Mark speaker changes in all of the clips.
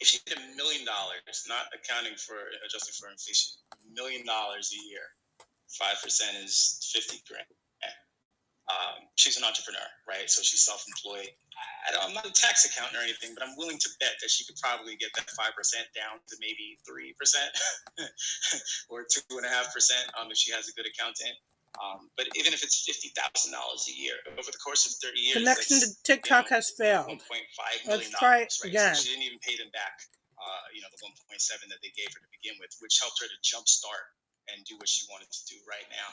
Speaker 1: if she did $1 million, not accounting for adjusting for inflation, $1 million a year, 5% is 50 grand. She's an entrepreneur, right? So she's self-employed. I'm not a tax accountant or anything, but I'm willing to bet that she could probably get that 5% down to maybe 3% or 2.5% if she has a good accountant. But even if it's $50,000 a year over the course of 30 years,
Speaker 2: connection to TikTok has failed.
Speaker 1: $1.5 million.
Speaker 2: Let's try it
Speaker 1: right?
Speaker 2: again.
Speaker 1: So she didn't even pay them back. The 1.7 that they gave her to begin with, which helped her to jumpstart and do what she wanted to do right now.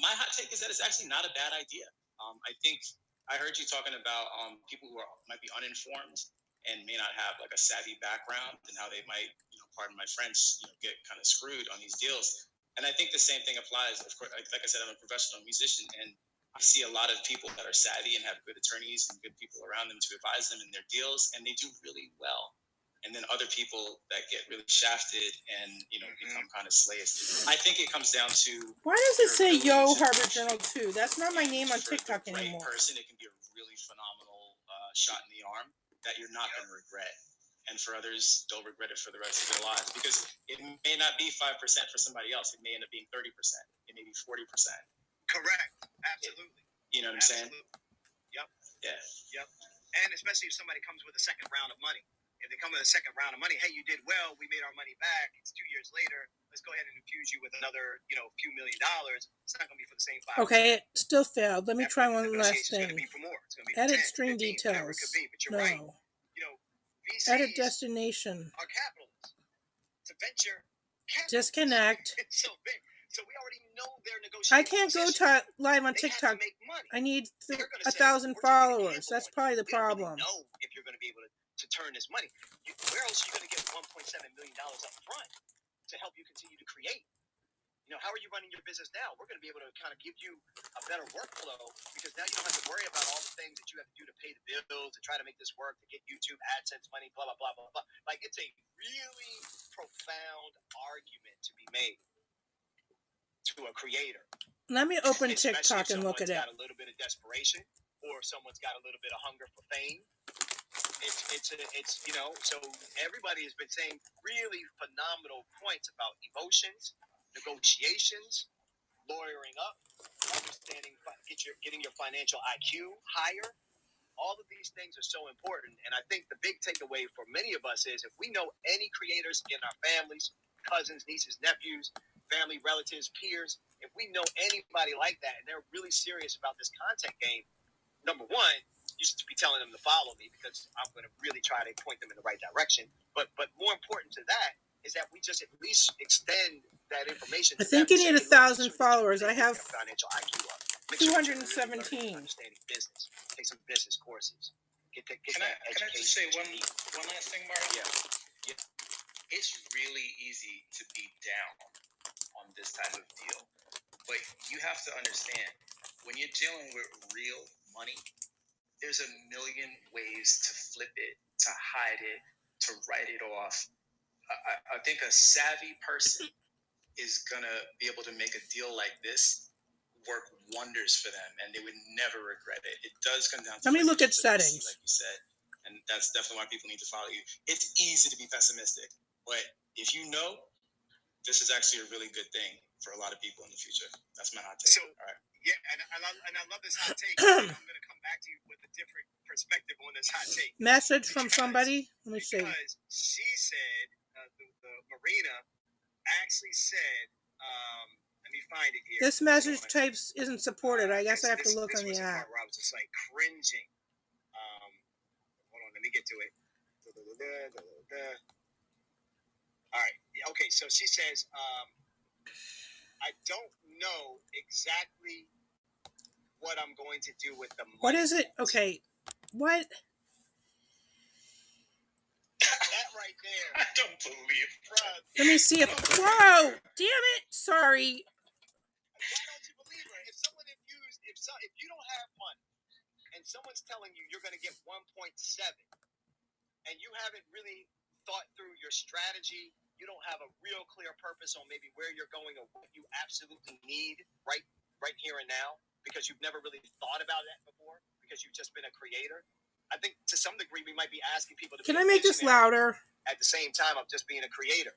Speaker 1: My hot take is that it's actually not a bad idea. I think I heard you talking about people who might be uninformed and may not have like a savvy background and how they might, pardon my French, get kind of screwed on these deals. And I think the same thing applies. Of course, like I said, I'm a professional musician, and I see a lot of people that are savvy and have good attorneys and good people around them to advise them in their deals, and they do really well. And then other people that get really shafted and, become kind of slaves. I think it comes down to...
Speaker 2: Why does it say Yo Harvard Journal 2? That's not my name on TikTok anymore.
Speaker 1: For the right person, it can be a really phenomenal shot in the arm that you're not going to regret. And for others, they'll regret it for the rest of their lives. Because it may not be 5% for somebody else. It may end up being 30%. It may be 40%.
Speaker 3: Correct. Absolutely.
Speaker 1: You know what I'm saying?
Speaker 3: Yep.
Speaker 1: Yeah.
Speaker 3: Yep. And especially if somebody comes with a second round of money. If they come with a second round of money, hey, you did well, we made our money back, it's 2 years later, let's go ahead and infuse you with another, few $1 million. It's not going to be for the same 5%.
Speaker 2: Okay, it still failed. Let me try one last thing.
Speaker 3: It's going to be for more. It's going to be
Speaker 2: Edit
Speaker 3: 10,
Speaker 2: stream
Speaker 3: 15,
Speaker 2: details.
Speaker 3: whatever it could be, but you're
Speaker 2: No.
Speaker 3: right. VCs
Speaker 2: Edit destination.
Speaker 3: are capitalists. It's a venture capitalist.
Speaker 2: Disconnect.
Speaker 3: So we already know they're negotiating.
Speaker 2: I can't go live on TikTok. I need 1,000 followers. That's probably the problem.
Speaker 3: We don't really know if you're going to be able to turn this money. Where else are you going to get $1.7 million up front to help you continue to create? How are you running your business now? We're going to be able to kind of give you a better workflow because now you don't have to worry about all the things that you have to do to pay the bills, to try to make this work, to get YouTube AdSense money, blah, blah, blah, blah, blah. Like, it's a really profound argument to be made to a creator.
Speaker 2: Let me open TikTok and look at it.
Speaker 3: Got a little bit of desperation, or someone's got a little bit of hunger for fame. It's so everybody has been saying really phenomenal points about emotions, negotiations, lawyering up, understanding, getting your financial IQ higher. All of these things are so important. And I think the big takeaway for many of us is if we know any creators in our families, cousins, nieces, nephews, family, relatives, peers, if we know anybody like that and they're really serious about this content game, number one, you should be telling them to follow me because I'm going to really try to point them in the right direction. But more important to that is that we just at least extend that information.
Speaker 2: I think you need 1,000 followers. I have
Speaker 3: financial IQ up.
Speaker 2: 217.
Speaker 3: Understanding business. Take some business courses. Get
Speaker 1: can I just say one last thing, Mark?
Speaker 3: Yeah.
Speaker 1: It's really easy to be down on this type of deal, but you have to understand when you're dealing with real money, there's a million ways to flip it, to hide it, to write it off. I think a savvy person is gonna be able to make a deal like this work wonders for them, and they would never regret it. It does come down to...
Speaker 2: Let me look at settings.
Speaker 1: Like you said, and that's definitely why people need to follow you. It's easy to be pessimistic, but if you know, this is actually a really good thing for a lot of people in the future. That's my hot take.
Speaker 3: So,
Speaker 1: all right.
Speaker 3: Yeah, and I love this hot take. I'm going to come back to you with a different perspective on this hot take.
Speaker 2: Message from somebody? Let me see.
Speaker 3: Because she said, the Marina actually said, let me find it here.
Speaker 2: This message type isn't supported. I guess I have to look on the
Speaker 3: This was
Speaker 2: app.
Speaker 3: the part where I was just like cringing. Hold on, let me get to it. All right. Okay, so she says, I don't know exactly what I'm going to do with the money.
Speaker 2: What is it? Okay. What?
Speaker 3: That right there.
Speaker 1: I don't believe it.
Speaker 2: Let me see if... Whoa! Damn it! Sorry.
Speaker 3: Why don't you believe her? If someone if you don't have money and someone's telling you you're going to get 1.7 and you haven't really thought through your strategy, you don't have a real clear purpose on maybe where you're going or what you absolutely need right here and now because you've never really thought about that before because you've just been a creator, I think to some degree we might be asking people to
Speaker 2: Can
Speaker 3: be
Speaker 2: I make this louder?
Speaker 3: at the same time of just being a creator.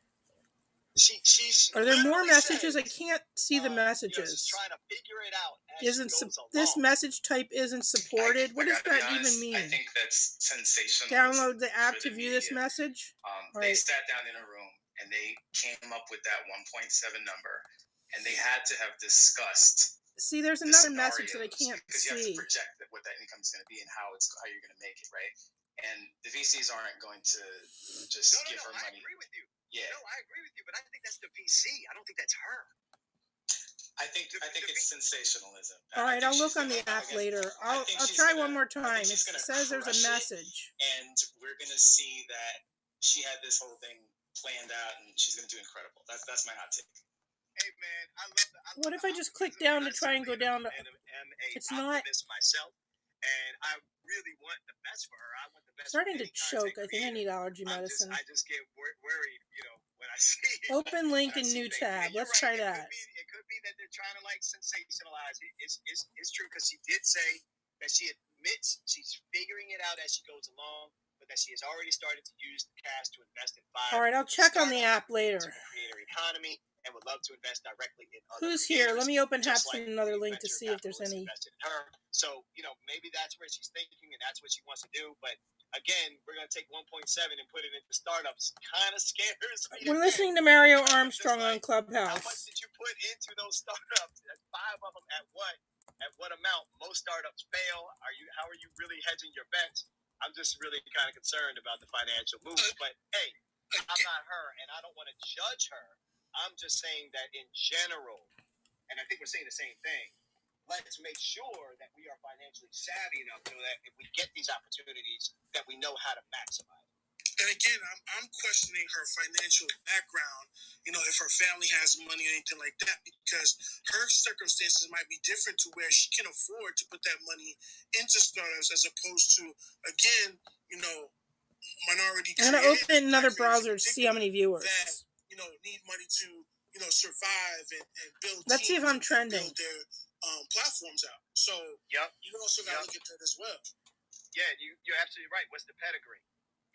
Speaker 2: Are there more messages?
Speaker 3: Says,
Speaker 2: I can't see the messages.
Speaker 3: She's trying to figure it out as she goes along.
Speaker 2: This message type isn't supported? What does that even mean?
Speaker 1: I think that's sensational.
Speaker 2: Download the app to view this message?
Speaker 1: They sat down in a room and they came up with that 1.7 number, and they had to have discussed.
Speaker 2: See, there's another message that I can't
Speaker 1: because
Speaker 2: see.
Speaker 1: You have to project what that income is going to be and how you're going to make it, right? And the VCs aren't going to just give her money.
Speaker 3: I agree with you.
Speaker 1: Yeah.
Speaker 3: No, I agree with you, but I think that's the VC. I don't think that's her.
Speaker 1: I think it's sensationalism.
Speaker 2: All right, I'll look on the app later. I'll try one more time. It says there's a message.
Speaker 1: And we're going to see that she had this whole thing planned out, and she's going to do incredible. That's my hot take.
Speaker 3: Hey, man, I love
Speaker 2: what if I just click down to try and go down to... It's not...
Speaker 3: myself, and I really want the best for her. I want the best.
Speaker 2: Starting to choke. I think I need allergy medicine.
Speaker 3: I just get worried, when I see
Speaker 2: open link in new tab. Let's try that.
Speaker 3: It could be that they're trying to sensationalize it. It's true because she did say that she admits she's figuring it out as she goes along, but that she has already started to use the cash to invest in 5.
Speaker 2: All right, I'll check on the app later.
Speaker 3: To create her economy, and would love to invest directly in other.
Speaker 2: Who's here? Let me open Haps in another link to see if there's any.
Speaker 3: So, maybe that's where she's thinking and that's what she wants to do. But again, we're going to take 1.7 and put it into startups. Kind of scares me.
Speaker 2: We're listening to Mario Armstrong on Clubhouse.
Speaker 3: How much did you put into those startups? That's 5 of them at what? At what amount? Most startups fail. How are you really hedging your bets? I'm just really kind of concerned about the financial moves. But hey, I'm not her, and I don't want to judge her. I'm just saying that in general, and I think we're saying the same thing, let's make sure that we are financially savvy enough so that if we get these opportunities, that we know how to maximize.
Speaker 4: And again, I'm questioning her financial background, if her family has money or anything like that, because her circumstances might be different to where she can afford to put that money into startups as opposed to, again, minority creators.
Speaker 2: I'm going to open another browser to see how many viewers.
Speaker 4: That, need money to, survive and build.
Speaker 2: Let's see if I'm trending.
Speaker 4: Build their platforms out. So you also got to look at that as well.
Speaker 3: Yeah, you're absolutely right. What's the pedigree?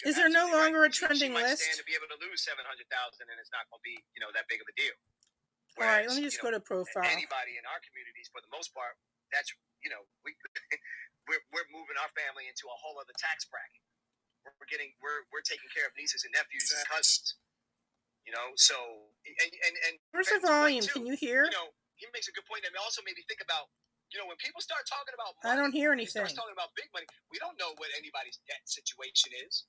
Speaker 2: Is there no longer a trending
Speaker 3: she might
Speaker 2: list?
Speaker 3: stand to be able to lose 700,000, and it's not going to be, that big of a deal.
Speaker 2: Whereas, all right, let me just go to profile.
Speaker 3: Anybody in our communities, for the most part, that's we're moving our family into a whole other tax bracket. We're taking care of nieces and nephews and cousins. So and
Speaker 2: where's the volume? Can you hear?
Speaker 3: He makes a good point. And also maybe think about, when people start talking about money,
Speaker 2: I don't hear anything.
Speaker 3: Start talking about big money. We don't know what anybody's debt situation is.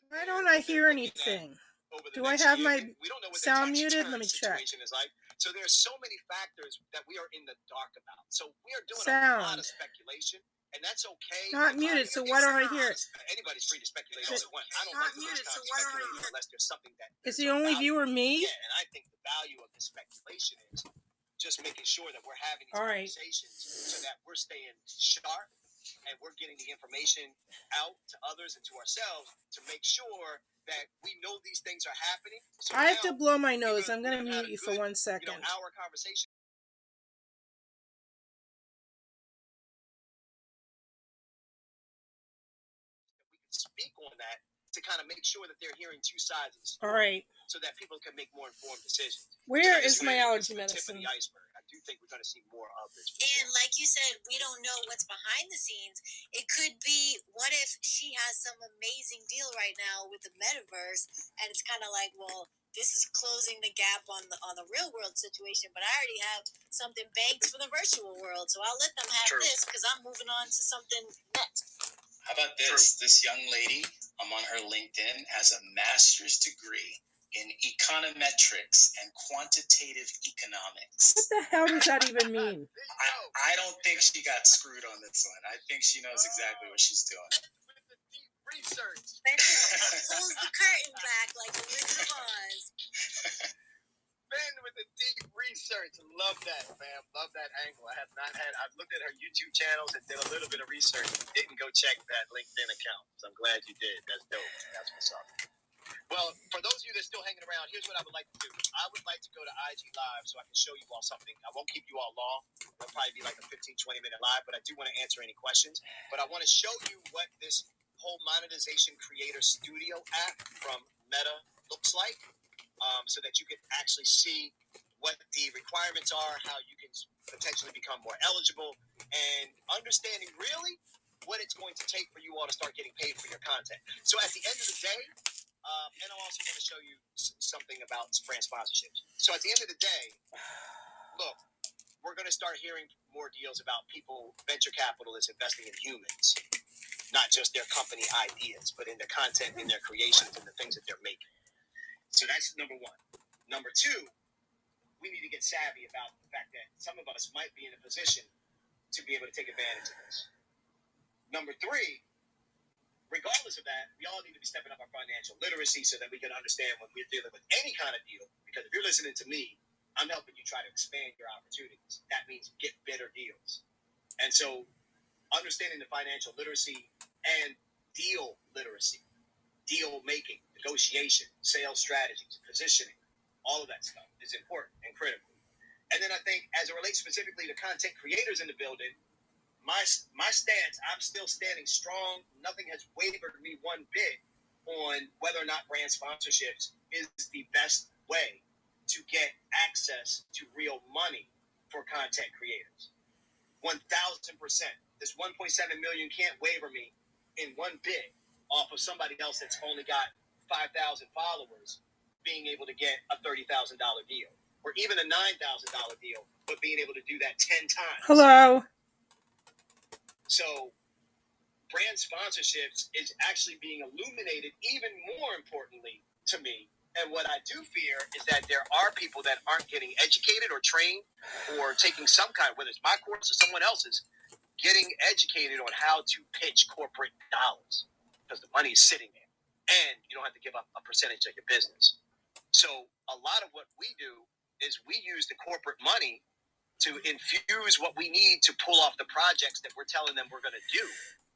Speaker 2: Why don't I hear anything? Do I have my sound muted? Let me check.
Speaker 3: Is like. So there's so many factors that we are in the dark about. So we are doing a lot of speculation, and that's okay.
Speaker 2: Not muted, so why don't I hear it?
Speaker 3: Anybody's free to speculate all they want. I don't like muted, so why don't I hear it? Unless there's something that
Speaker 2: is the only viewer me?
Speaker 3: Yeah, and I think the value of the speculation is just making sure that we're having these conversations so that we're staying sharp and we're getting the information out to others and to ourselves to make sure that we know these things are happening. So
Speaker 2: I have to blow my nose. I'm going to mute you for 1 second.
Speaker 3: Our conversation. We can speak on that to kind of make sure that they're hearing two sides of the story.
Speaker 2: All right.
Speaker 3: So that people can make more informed decisions.
Speaker 2: Where is my allergy medicine?
Speaker 3: Tip of the iceberg. I do think we're going to see more of this.
Speaker 5: And like you said, we don't know what's behind the scenes. It could be, what if she has some amazing deal right now with the metaverse, and it's kind of like, well, this is closing the gap on the real world situation, but I already have something banked for the virtual world, so I'll let them have this because I'm moving on to something next.
Speaker 1: How about this? This young lady, I'm on her LinkedIn, has a master's degree in econometrics and quantitative economics.
Speaker 2: What the hell does that even mean?
Speaker 1: I don't think she got screwed on this one. I think she knows exactly what she's doing.
Speaker 3: With the deep research.
Speaker 5: Pulls the curtain back like the Wizard of Oz.
Speaker 3: Ben with the deep research. Love that, fam. Love that angle. I've looked at her YouTube channels and did a little bit of research. Didn't go check that LinkedIn account. So I'm glad you did. That's dope. That's what's up. Well, for those of you that are still hanging around, here's what I would like to do. I would like to go to IG Live so I can show you all something. I won't keep you all long. It'll probably be like a 15, 20-minute live, but I do want to answer any questions. But I want to show you what this whole Monetization Creator Studio app from Meta looks like, so that you can actually see what the requirements are, how you can potentially become more eligible, and understanding really what it's going to take for you all to start getting paid for your content. So at the end of the day, and I'm also going to show you something about brand sponsorships. So at the end of the day, look, we're going to start hearing more deals about people, venture capitalists investing in humans, not just their company ideas, but in their content, in their creations, and the things that they're making. So that's number one. Number two, we need to get savvy about the fact that some of us might be in a position to be able to take advantage of this. Number three, regardless of that, we all need to be stepping up our financial literacy so that we can understand when we're dealing with any kind of deal. Because if you're listening to me, I'm helping you try to expand your opportunities. That means get better deals. And so understanding the financial literacy and deal literacy, deal making, negotiation, sales strategies, positioning, all of that stuff is important and critical. And then I think as it relates specifically to content creators in the building, my stance, I'm still standing strong. Nothing has wavered me one bit on whether or not brand sponsorships is the best way to get access to real money for content creators. 1,000%. This 1.7 million can't waver me in one bit off of somebody else that's only got 5,000 followers being able to get a $30,000 deal, or even a $9,000 deal, but being able to do that 10 times.
Speaker 2: Hello.
Speaker 3: So brand sponsorships is actually being illuminated even more importantly to me. And what I do fear is that there are people that aren't getting educated or trained or taking some kind, whether it's my course or someone else's, getting educated on how to pitch corporate dollars, because the money is sitting there and you don't have to give up a percentage of your business. So a lot of what we do is we use the corporate money to infuse what we need to pull off the projects that we're telling them we're going to do.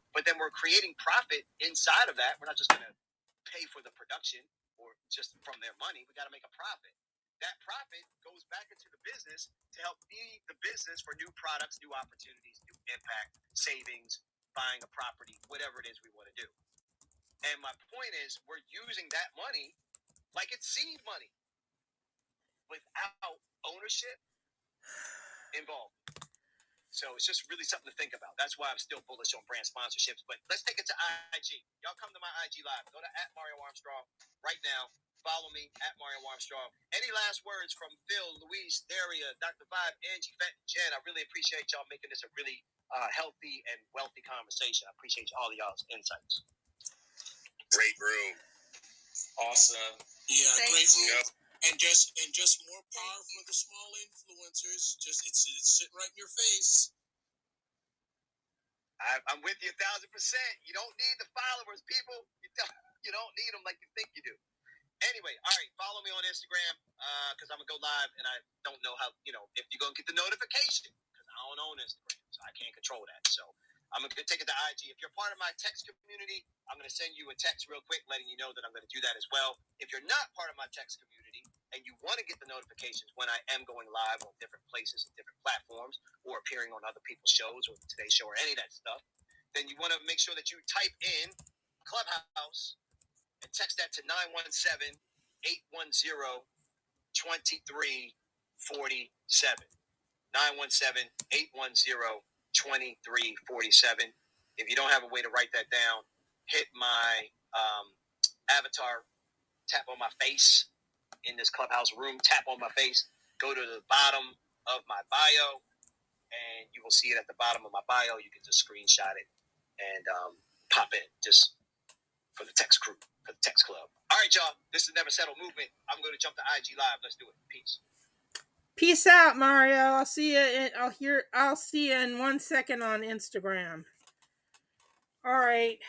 Speaker 3: But then we're creating profit inside of that. We're not just going to pay for the production or just from their money. We got to make a profit. That profit goes back into the business to help feed the business for new products, new opportunities, new impact, savings, buying a property, whatever it is we want to do. And my point is, we're using that money like it's seed money without ownership involved. So it's just really something to think about. That's why I'm still bullish on brand sponsorships. But let's take it to IG. Y'all come to my IG Live. Go to @MarioArmstrong right now. Follow me @MarioArmstrong. Any last words from Phil, Luis, Daria, Dr. Vibe, Angie, Fenton, Jen? I really appreciate y'all making this a really healthy and wealthy conversation. I appreciate all of y'all's insights.
Speaker 1: Great room. Awesome.
Speaker 4: Yeah,
Speaker 5: Thank
Speaker 4: great
Speaker 5: you.
Speaker 4: room. And just more power for the small influencers. Just it's sitting right in your face.
Speaker 3: I'm with you 1,000%. You don't need the followers, people. You don't need them like you think you do. Anyway, all right, follow me on Instagram because I'm going to go live, and I don't know how, if you're going to get the notification, because I don't own Instagram, so I can't control that. So I'm going to take it to IG. If you're part of my text community, I'm going to send you a text real quick letting you know that I'm going to do that as well. If you're not part of my text community and you want to get the notifications when I am going live on different places and different platforms or appearing on other people's shows or today's show or any of that stuff, then you want to make sure that you type in Clubhouse and text that to 917-810-2347. 917-810-2347. If you don't have a way to write that down, hit my avatar, tap on my face in this Clubhouse room, tap on my face, go to the bottom of my bio, and you will see it at the bottom of my bio. You can just screenshot it and pop in just for the text crew, for the text club. All right, y'all. This is Never Settle Movement. I'm going to jump to IG Live. Let's do it. Peace.
Speaker 2: Peace out, Mario. I'll see you. I'll see you in 1 second on Instagram. All right.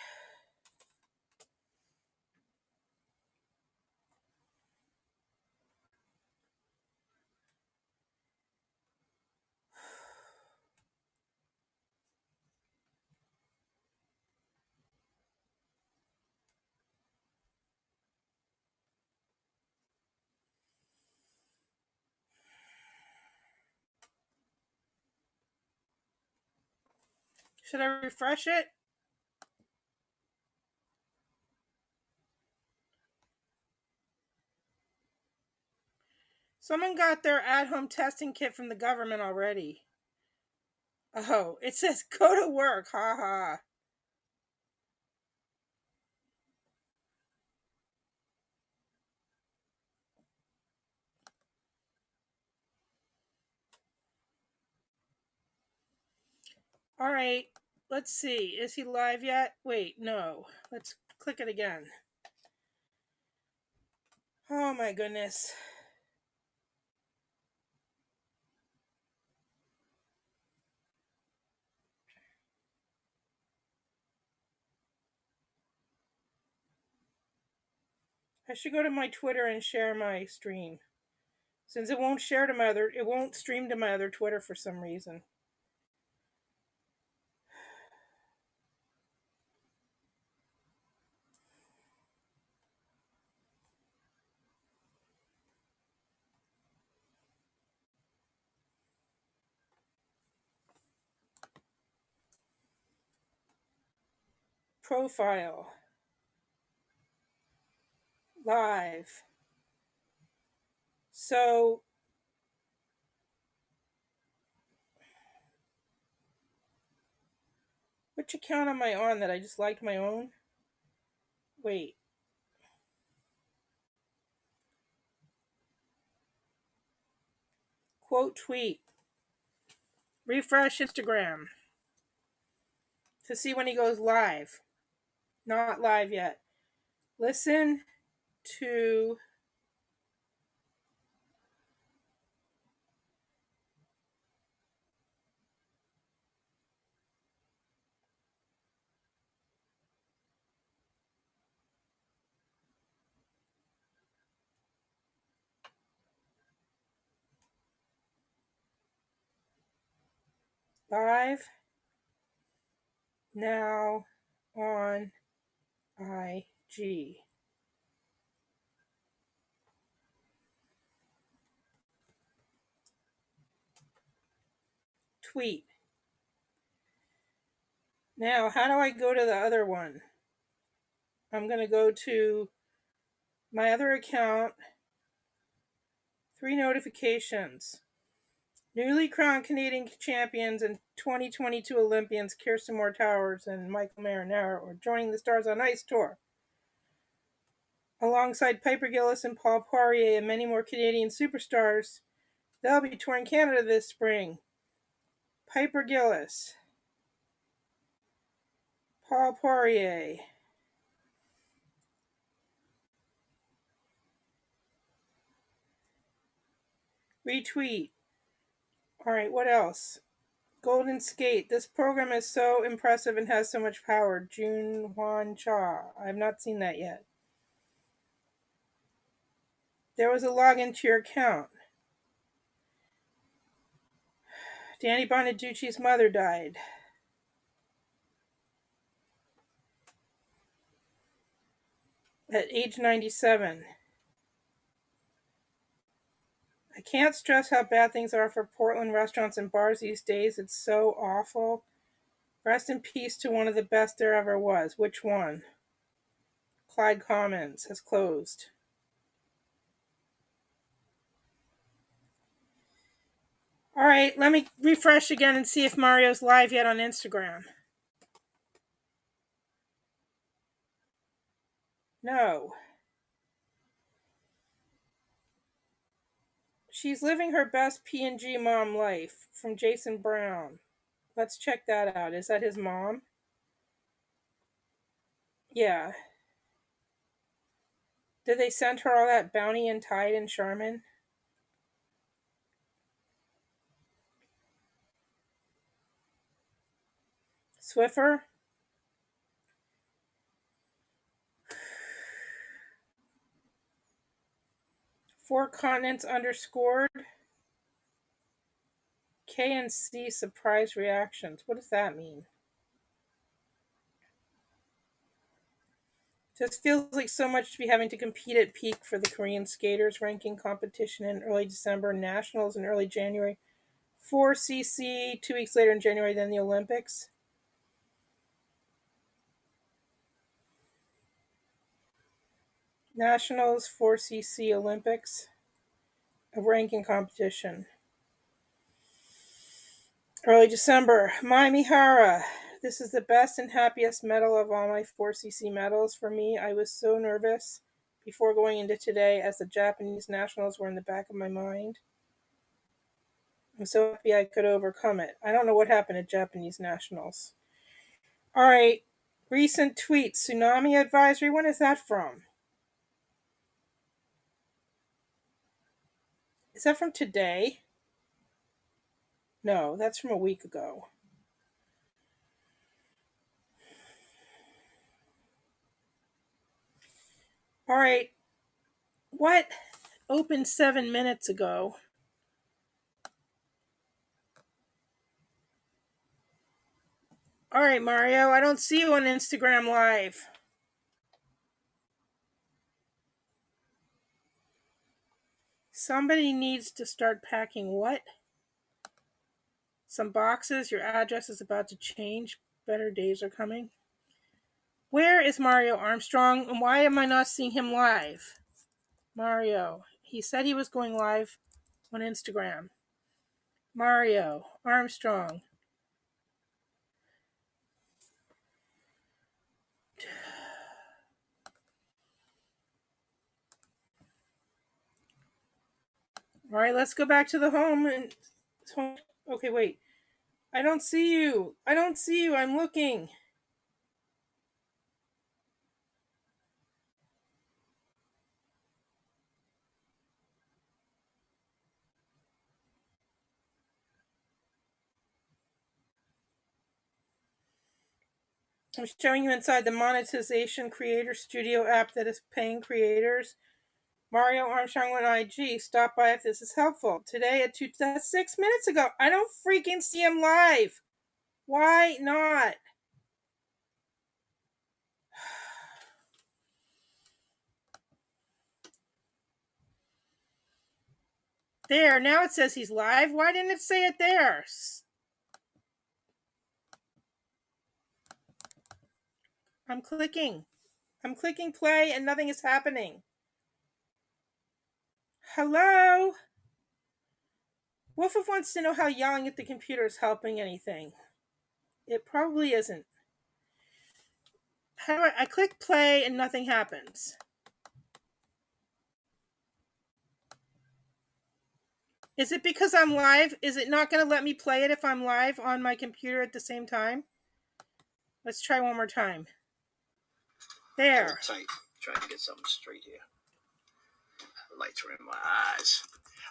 Speaker 2: Should I refresh it? Someone got their at-home testing kit from the government already. Oh, it says go to work. Ha ha. All right. Let's see. Is he live yet? Wait, no. Let's click it again. Oh my goodness. I should go to my Twitter and share my stream. Since it won't stream to my other Twitter for some reason. Profile. Live. So which account am I on that I just liked my own? Wait. Quote tweet. Refresh Instagram to see when he goes live. Not live yet. Listen to live now on IG. Tweet. Now, how do I go to the other one? I'm going to go to my other account. 3 notifications. Newly crowned Canadian champions and 2022 Olympians Kirsten Moore Towers and Michael Marinaro are joining the Stars on Ice tour. Alongside Piper Gillis and Paul Poirier and many more Canadian superstars, they'll be touring Canada this spring. Piper Gillis, Paul Poirier, retweet. Alright, what else? Golden Skate. This program is so impressive and has so much power. Jun Hwan Cha. I have not seen that yet. There was a login to your account. Danny Bonaducci's mother died at age 97. I can't stress how bad things are for Portland restaurants and bars these days. It's so awful. Rest in peace to one of the best there ever was. Which one? Clyde Commons has closed. All right, let me refresh again and see if Mario's live yet on Instagram. No. She's living her best P&G mom life from Jason Brown. Let's check that out. Is that his mom? Yeah. Did they send her all that Bounty and Tide and Charmin? Swiffer? Four continents underscored. K&C surprise reactions. What does that mean? Just feels like so much to be having to compete at peak for the Korean skaters ranking competition in early December, nationals in early January, 4cc 2 weeks later in January, then the Olympics. Nationals 4cc Olympics, a ranking competition. Early December, Mai Mihara. This is the best and happiest medal of all my 4cc medals. For me, I was so nervous before going into today as the Japanese nationals were in the back of my mind. I'm so happy I could overcome it. I don't know what happened at Japanese nationals. All right, recent tweets. Tsunami advisory. When is that from? Is that from today? No, that's from a week ago. All right, what opened 7 minutes ago? All right, Mario, I don't see you on Instagram Live. Somebody needs to start packing what? Some boxes. Your address is about to change. Better days are coming. Where is Mario Armstrong, and why am I not seeing him live? Mario. He said he was going live on Instagram. Mario Armstrong. All right, let's go back to the home. Okay, wait. I don't see you. I'm looking. I'm showing you inside the Monetization Creator Studio app that is paying creators. Mario Armstrong on IG. Stop by if this is helpful. Today at 6 minutes ago. I don't freaking see him live. Why not? There, now it says he's live. Why didn't it say it there? I'm clicking play and nothing is happening. Hello? Wolf wants to know how yelling at the computer is helping anything. It probably isn't. How do I click play and nothing happens. Is it because I'm live? Is it not going to let me play it if I'm live on my computer at the same time? Let's try one more time. There.
Speaker 3: Tight. Trying to get something straight here. The lights are in my eyes.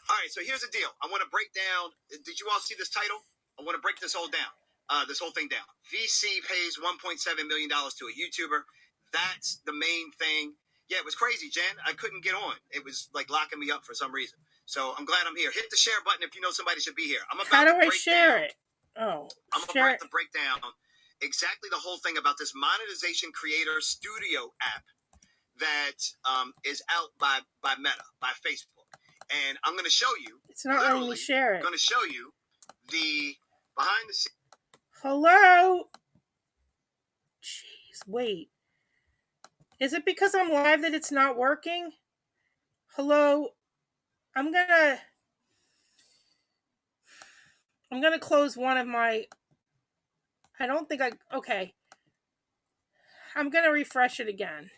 Speaker 3: All right, so here's the deal. I want to break down. Did you all see this title? I want to break this whole thing down. VC pays $1.7 million to a YouTuber. That's the main thing. Yeah, it was crazy, Jen. I couldn't get on. It was like locking me up for some reason. So I'm glad I'm here. Hit the share button if you know somebody should be here. I'm about
Speaker 2: How do
Speaker 3: to
Speaker 2: I
Speaker 3: break
Speaker 2: share
Speaker 3: down.
Speaker 2: it? Oh,
Speaker 3: I'm about to break down exactly the whole thing about this Monetization Creator Studio app that is out by Meta, by Facebook. And I'm going to show you.
Speaker 2: It's not letting me share it.
Speaker 3: I'm going to show you the behind the scenes.
Speaker 2: Hello? Jeez, wait. Is it because I'm live that it's not working? Hello? I'm gonna close one of my... Okay. I'm gonna refresh it again.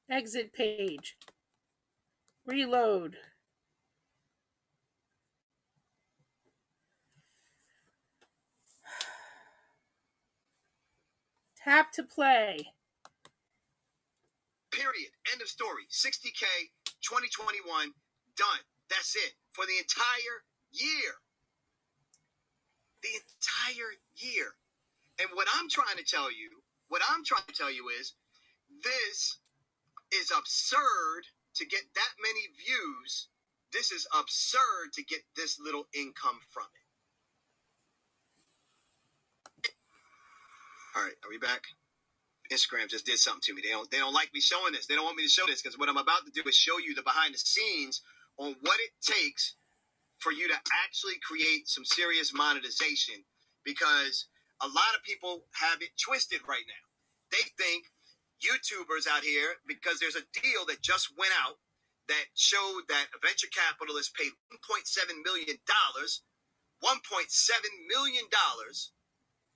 Speaker 2: Exit page. Reload. Tap to play.
Speaker 3: Period. End of story. 60K, 2021, done. That's it. For the entire year. The entire year. And what I'm trying to tell you is this is absurd to get that many views. This is absurd to get this little income from it. All right, are we back? Instagram just did something to me. They don't like me showing this. They don't want me to show this because what I'm about to do is show you the behind the scenes on what it takes for you to actually create some serious monetization, because a lot of people have it twisted right now. They think YouTubers out here, because there's a deal that just went out that showed that a venture capitalist paid $1.7 million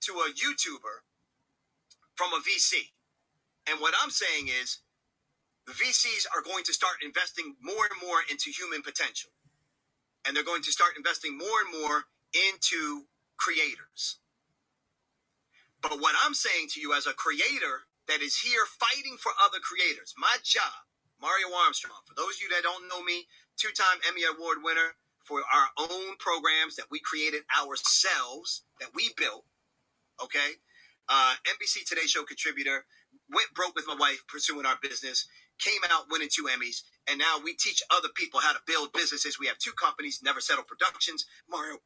Speaker 3: to a YouTuber from a VC. And what I'm saying is the VCs are going to start investing more and more into human potential. And they're going to start investing more and more into creators. But what I'm saying to you as a creator that is here fighting for other creators, my job, Mario Armstrong, for those of you that don't know me, 2-time Emmy Award winner for our own programs that we created ourselves, that we built, okay? NBC Today Show contributor, went broke with my wife pursuing our business, came out winning 2 Emmys, and now we teach other people how to build businesses. We have 2 companies, Never Settle Productions, Mario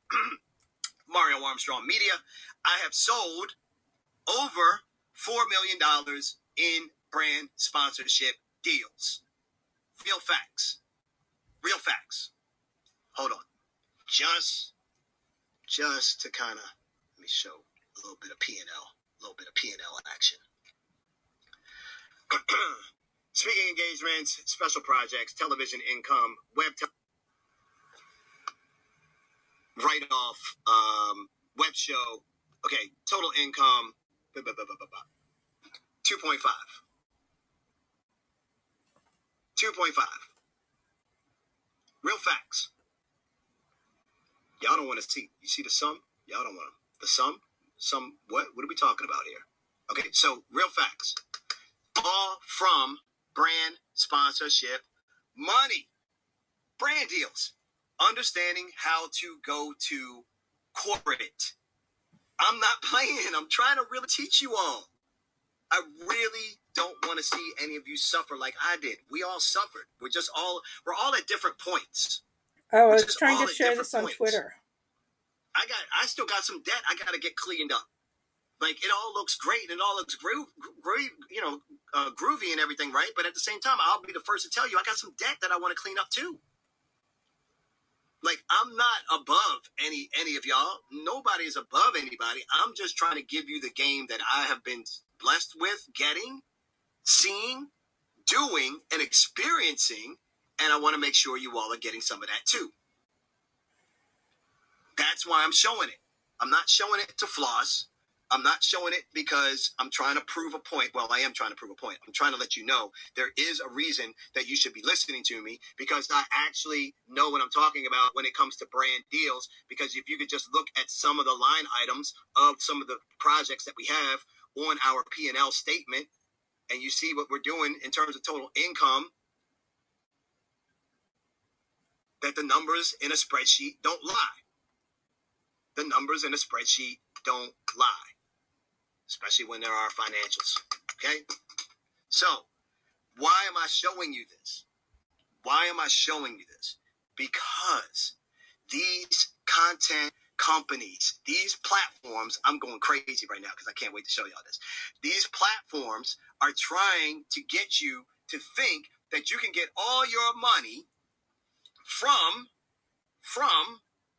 Speaker 3: Armstrong Media. I have sold over $4 million in brand sponsorship deals. Real facts. Real facts. Hold on. Just to kind of, let me show a little bit of P&L action. Speaking engagements, special projects, television income, write-off, web show. Okay, total income, 2.5. 2.5. Real facts. Y'all don't want to see. You see the sum? Y'all don't want the sum? Sum what? What are we talking about here? Okay, so real facts. All from brand sponsorship money. Brand deals. Understanding how to go to corporate. I'm not playing. I'm trying to really teach you all. I really don't want to see any of you suffer like I did. We all suffered. We're all at different points.
Speaker 2: Oh, I was trying to share this on Twitter.
Speaker 3: I still got some debt I got to get cleaned up. Like, it all looks great and it all looks groovy and everything, right? But at the same time, I'll be the first to tell you I got some debt that I want to clean up too. Like, I'm not above any of y'all. Nobody is above anybody. I'm just trying to give you the game that I have been blessed with getting, seeing, doing, and experiencing. And I want to make sure you all are getting some of that too. That's why I'm showing it. I'm not showing it to floss. I'm not showing it because I'm trying to prove a point. Well, I am trying to prove a point. I'm trying to let you know there is a reason that you should be listening to me, because I actually know what I'm talking about when it comes to brand deals. Because if you could just look at some of the line items of some of the projects that we have on our P&L statement, and you see what we're doing in terms of total income, that the numbers in a spreadsheet don't lie. The numbers in a spreadsheet don't lie, especially when there are financials, okay? So, why am I showing you this? Why am I showing you this? Because these content companies, these platforms, I'm going crazy right now because I can't wait to show y'all this. These platforms are trying to get you to think that you can get all your money from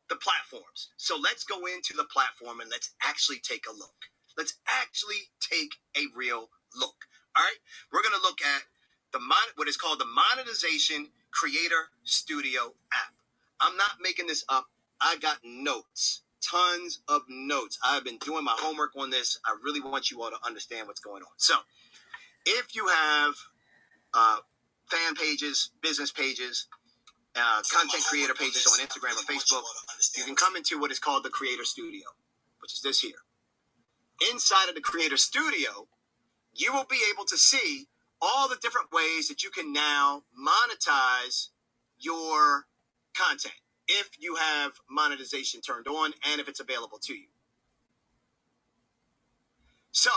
Speaker 3: the platforms. So let's go into the platform and let's actually take a look. Let's actually take a real look. All right? We're going to look at what is called the Monetization Creator Studio app. I'm not making this up. I got notes, tons of notes. I've been doing my homework on this. I really want you all to understand what's going on. So if you have fan pages, business pages, content creator pages on Instagram or Facebook, you can come into what is called the Creator Studio, which is this here. Inside of the Creator Studio, you will be able to see all the different ways that you can now monetize your content if you have monetization turned on and if it's available to you. So,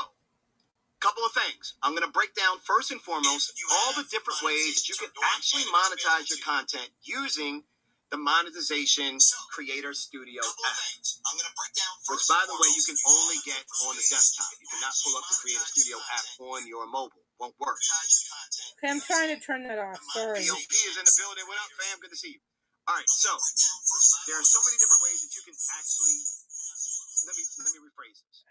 Speaker 3: couple of things. I'm going to break down first and foremost all the different ways you can actually monetize your content using the Monetization Creator Studio app. I'm going to break down which, by the way, you can only get on the desktop. You cannot pull up the Creator Studio app on your mobile. Won't work.
Speaker 2: Okay, I'm trying to turn that off. Sorry.
Speaker 3: PLP is in the building. What up, fam? Good to see you. All right, so there are so many different ways that you can actually. Let me rephrase this.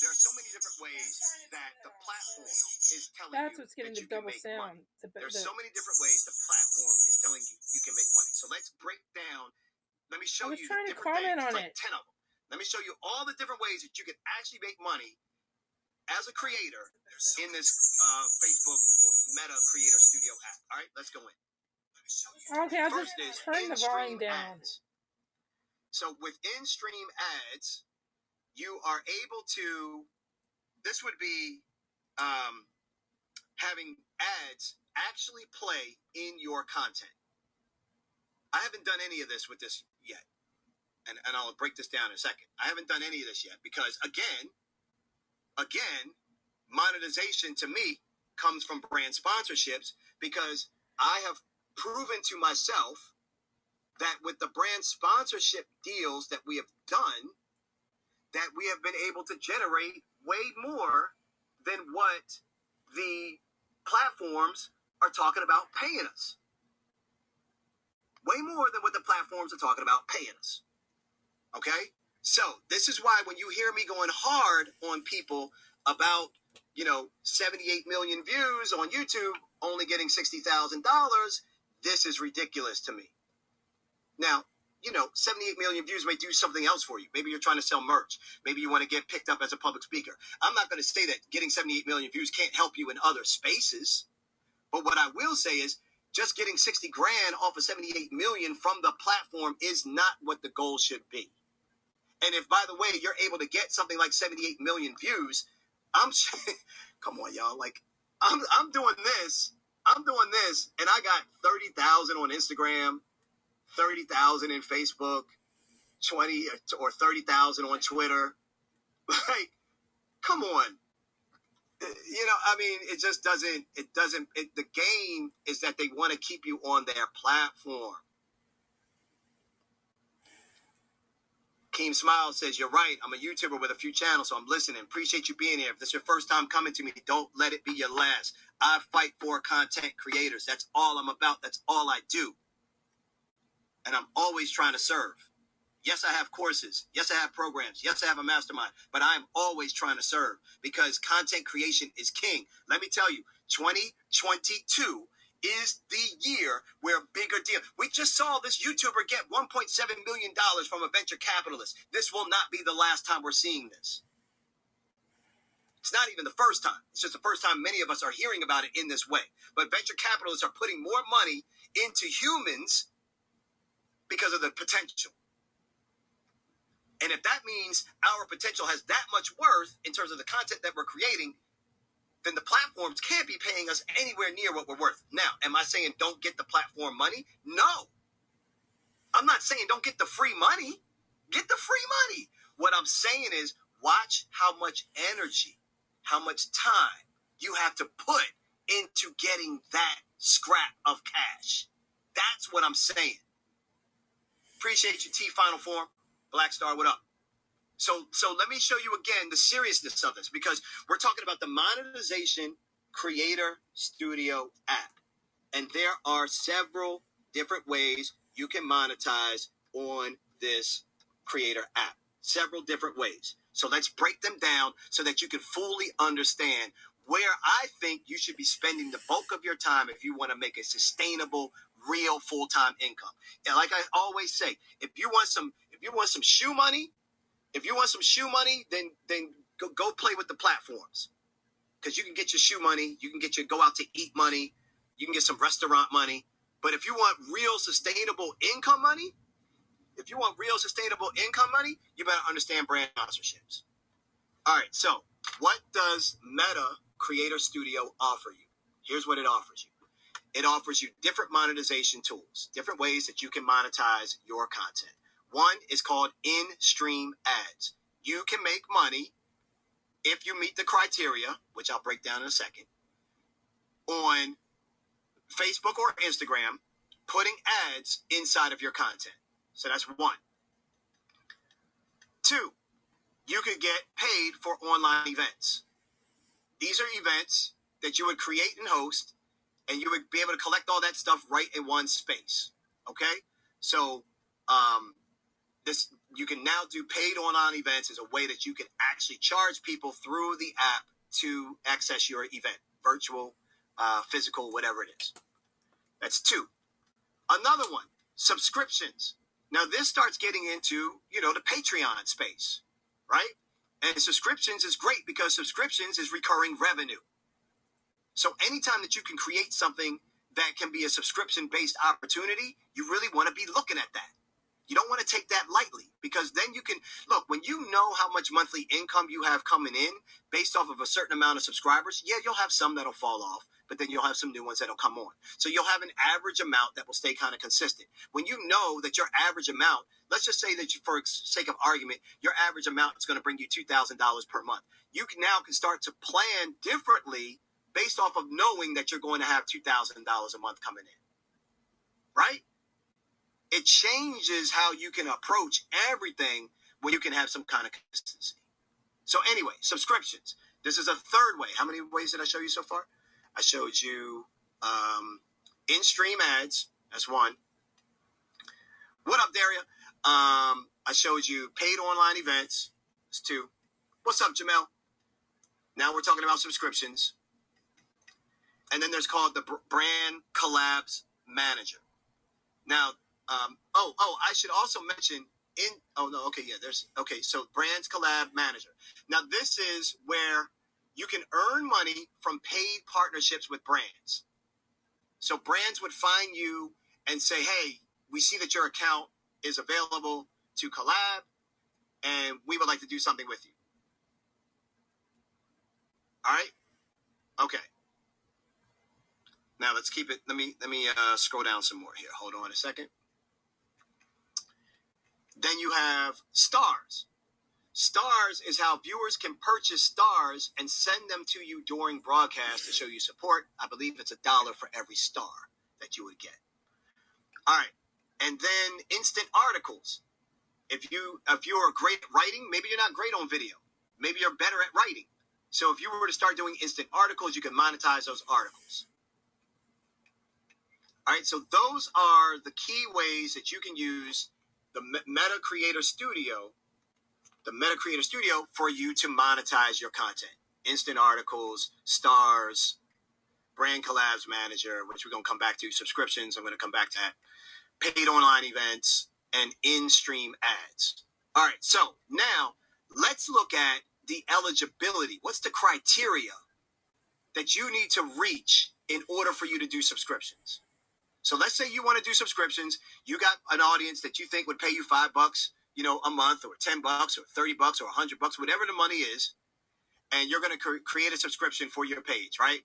Speaker 3: There are so many different ways that the platform is telling
Speaker 2: That's
Speaker 3: you
Speaker 2: what's getting
Speaker 3: that
Speaker 2: the
Speaker 3: you can
Speaker 2: double
Speaker 3: make
Speaker 2: sound.
Speaker 3: money. There's so many different ways the platform is telling you you can make money. So let's break down. Let me show you the different things. It's like 10 of them. Let me show you all the different ways that you can actually make money as a creator in this Facebook or Meta Creator Studio app. All right, let's go in.
Speaker 2: Okay, I'll
Speaker 3: First
Speaker 2: just turn the volume down.
Speaker 3: Ads. So with in-stream ads, you are able to, this would be having ads actually play in your content. I haven't done any of this with this yet. And I'll break this down in a second. I haven't done any of this yet because again, monetization to me comes from brand sponsorships because I have proven to myself that with the brand sponsorship deals that we have done, that we have been able to generate way more than what the platforms are talking about paying us. Way more than what the platforms are talking about paying us. Okay? So this is why when you hear me going hard on people about, 78 million views on YouTube, only getting $60,000, this is ridiculous to me. Now, 78 million views may do something else for you. Maybe you're trying to sell merch. Maybe you want to get picked up as a public speaker. I'm not going to say that getting 78 million views can't help you in other spaces. But what I will say is just getting 60 grand off of 78 million from the platform is not what the goal should be. And if, by the way, you're able to get something like 78 million views, come on, y'all. Like, I'm doing this, and I got 30,000 on Instagram, 30,000 in Facebook, 20 or 30,000 on Twitter. Like, come on. It just doesn't, the game is that they want to keep you on their platform. Keem Smile says, you're right. I'm a YouTuber with a few channels, so I'm listening. Appreciate you being here. If this is your first time coming to me, don't let it be your last. I fight for content creators. That's all I'm about. That's all I do. And I'm always trying to serve. Yes, I have courses. Yes, I have programs. Yes, I have a mastermind. But I'm always trying to serve because content creation is king. Let me tell you, 2022 is the year where bigger deal. We just saw this YouTuber get $1.7 million from a venture capitalist. This will not be the last time we're seeing this. It's not even the first time. It's just the first time many of us are hearing about it in this way. But venture capitalists are putting more money into humans because of the potential. And if that means our potential has that much worth in terms of the content that we're creating, then the platforms can't be paying us anywhere near what we're worth. Now, am I saying don't get the platform money? No. I'm not saying don't get the free money. Get the free money. What I'm saying is watch how much energy, how much time you have to put into getting that scrap of cash. That's what I'm saying. Appreciate you, T Final Form. Black Star, what up? So let me show you again the seriousness of this because we're talking about the Monetization Creator Studio app. And there are several different ways you can monetize on this creator app. Several different ways. So let's break them down so that you can fully understand where I think you should be spending the bulk of your time if you want to make a sustainable, real full-time income. And like I always say, if you want some shoe money, then go play with the platforms. Because you can get your shoe money, you can get your go out to eat money, you can get some restaurant money. But if you want real sustainable income money, you better understand brand sponsorships. All right, so what does Meta Creator Studio offer you? Here's what it offers you. It offers you different monetization tools, different ways that you can monetize your content. One is called in-stream ads. You can make money if you meet the criteria, which I'll break down in a second, on Facebook or Instagram
Speaker 6: putting ads inside of your content. So that's one. Two, you could get paid for online events. These are events that you would create and host, and you would be able to collect all that stuff right in one space. Okay? So this you can now do paid online events as a way that you can actually charge people through the app to access your event, virtual, physical, whatever it is. That's two. Another one, subscriptions. Now this starts getting into, the Patreon space, right? And subscriptions is great because subscriptions is recurring revenue. So anytime that you can create something that can be a subscription-based opportunity, you really want to be looking at that. You don't want to take that lightly, because then you can look, when you know how much monthly income you have coming in based off of a certain amount of subscribers, yeah, you'll have some that'll fall off, but then you'll have some new ones that'll come on. So you'll have an average amount that will stay kind of consistent. When you know that your average amount, let's just say that for sake of argument, your average amount is going to bring you $2,000 per month. You can start to plan differently based off of knowing that you're going to have $2,000 a month coming in, right? It changes how you can approach everything when you can have some kind of consistency. So anyway, subscriptions. This is a third way. How many ways did I show you so far? I showed you in-stream ads. That's one. What up, Daria? I showed you paid online events. That's two. What's up, Jamel? Now we're talking about subscriptions. And then there's called the Brand Collabs Manager. Now, I should also mention so Brands Collab Manager. Now, this is where you can earn money from paid partnerships with brands. So brands would find you and say, hey, we see that your account is available to collab, and we would like to do something with you. All right? Okay. Now let's keep it. Let me scroll down some more here. Hold on a second. Then you have stars. Stars is how viewers can purchase stars and send them to you during broadcast to show you support. I believe it's $1 for every star that you would get. All right. And then instant articles. If you're great at writing, maybe you're not great on video. Maybe you're better at writing. So if you were to start doing instant articles, you can monetize those articles. All right. So those are the key ways that you can use the Meta Creator Studio for you to monetize your content. Instant articles, stars, Brand Collabs Manager, which we're going to come back to, subscriptions, I'm going to come back to that, paid online events, and in-stream ads. All right, so now let's look at the eligibility. What's the criteria that you need to reach in order for you to do subscriptions? So let's say you want to do subscriptions. You got an audience that you think would pay you $5, a month, or $10 or $30 or $100, whatever the money is. And you're going to create a subscription for your page, right?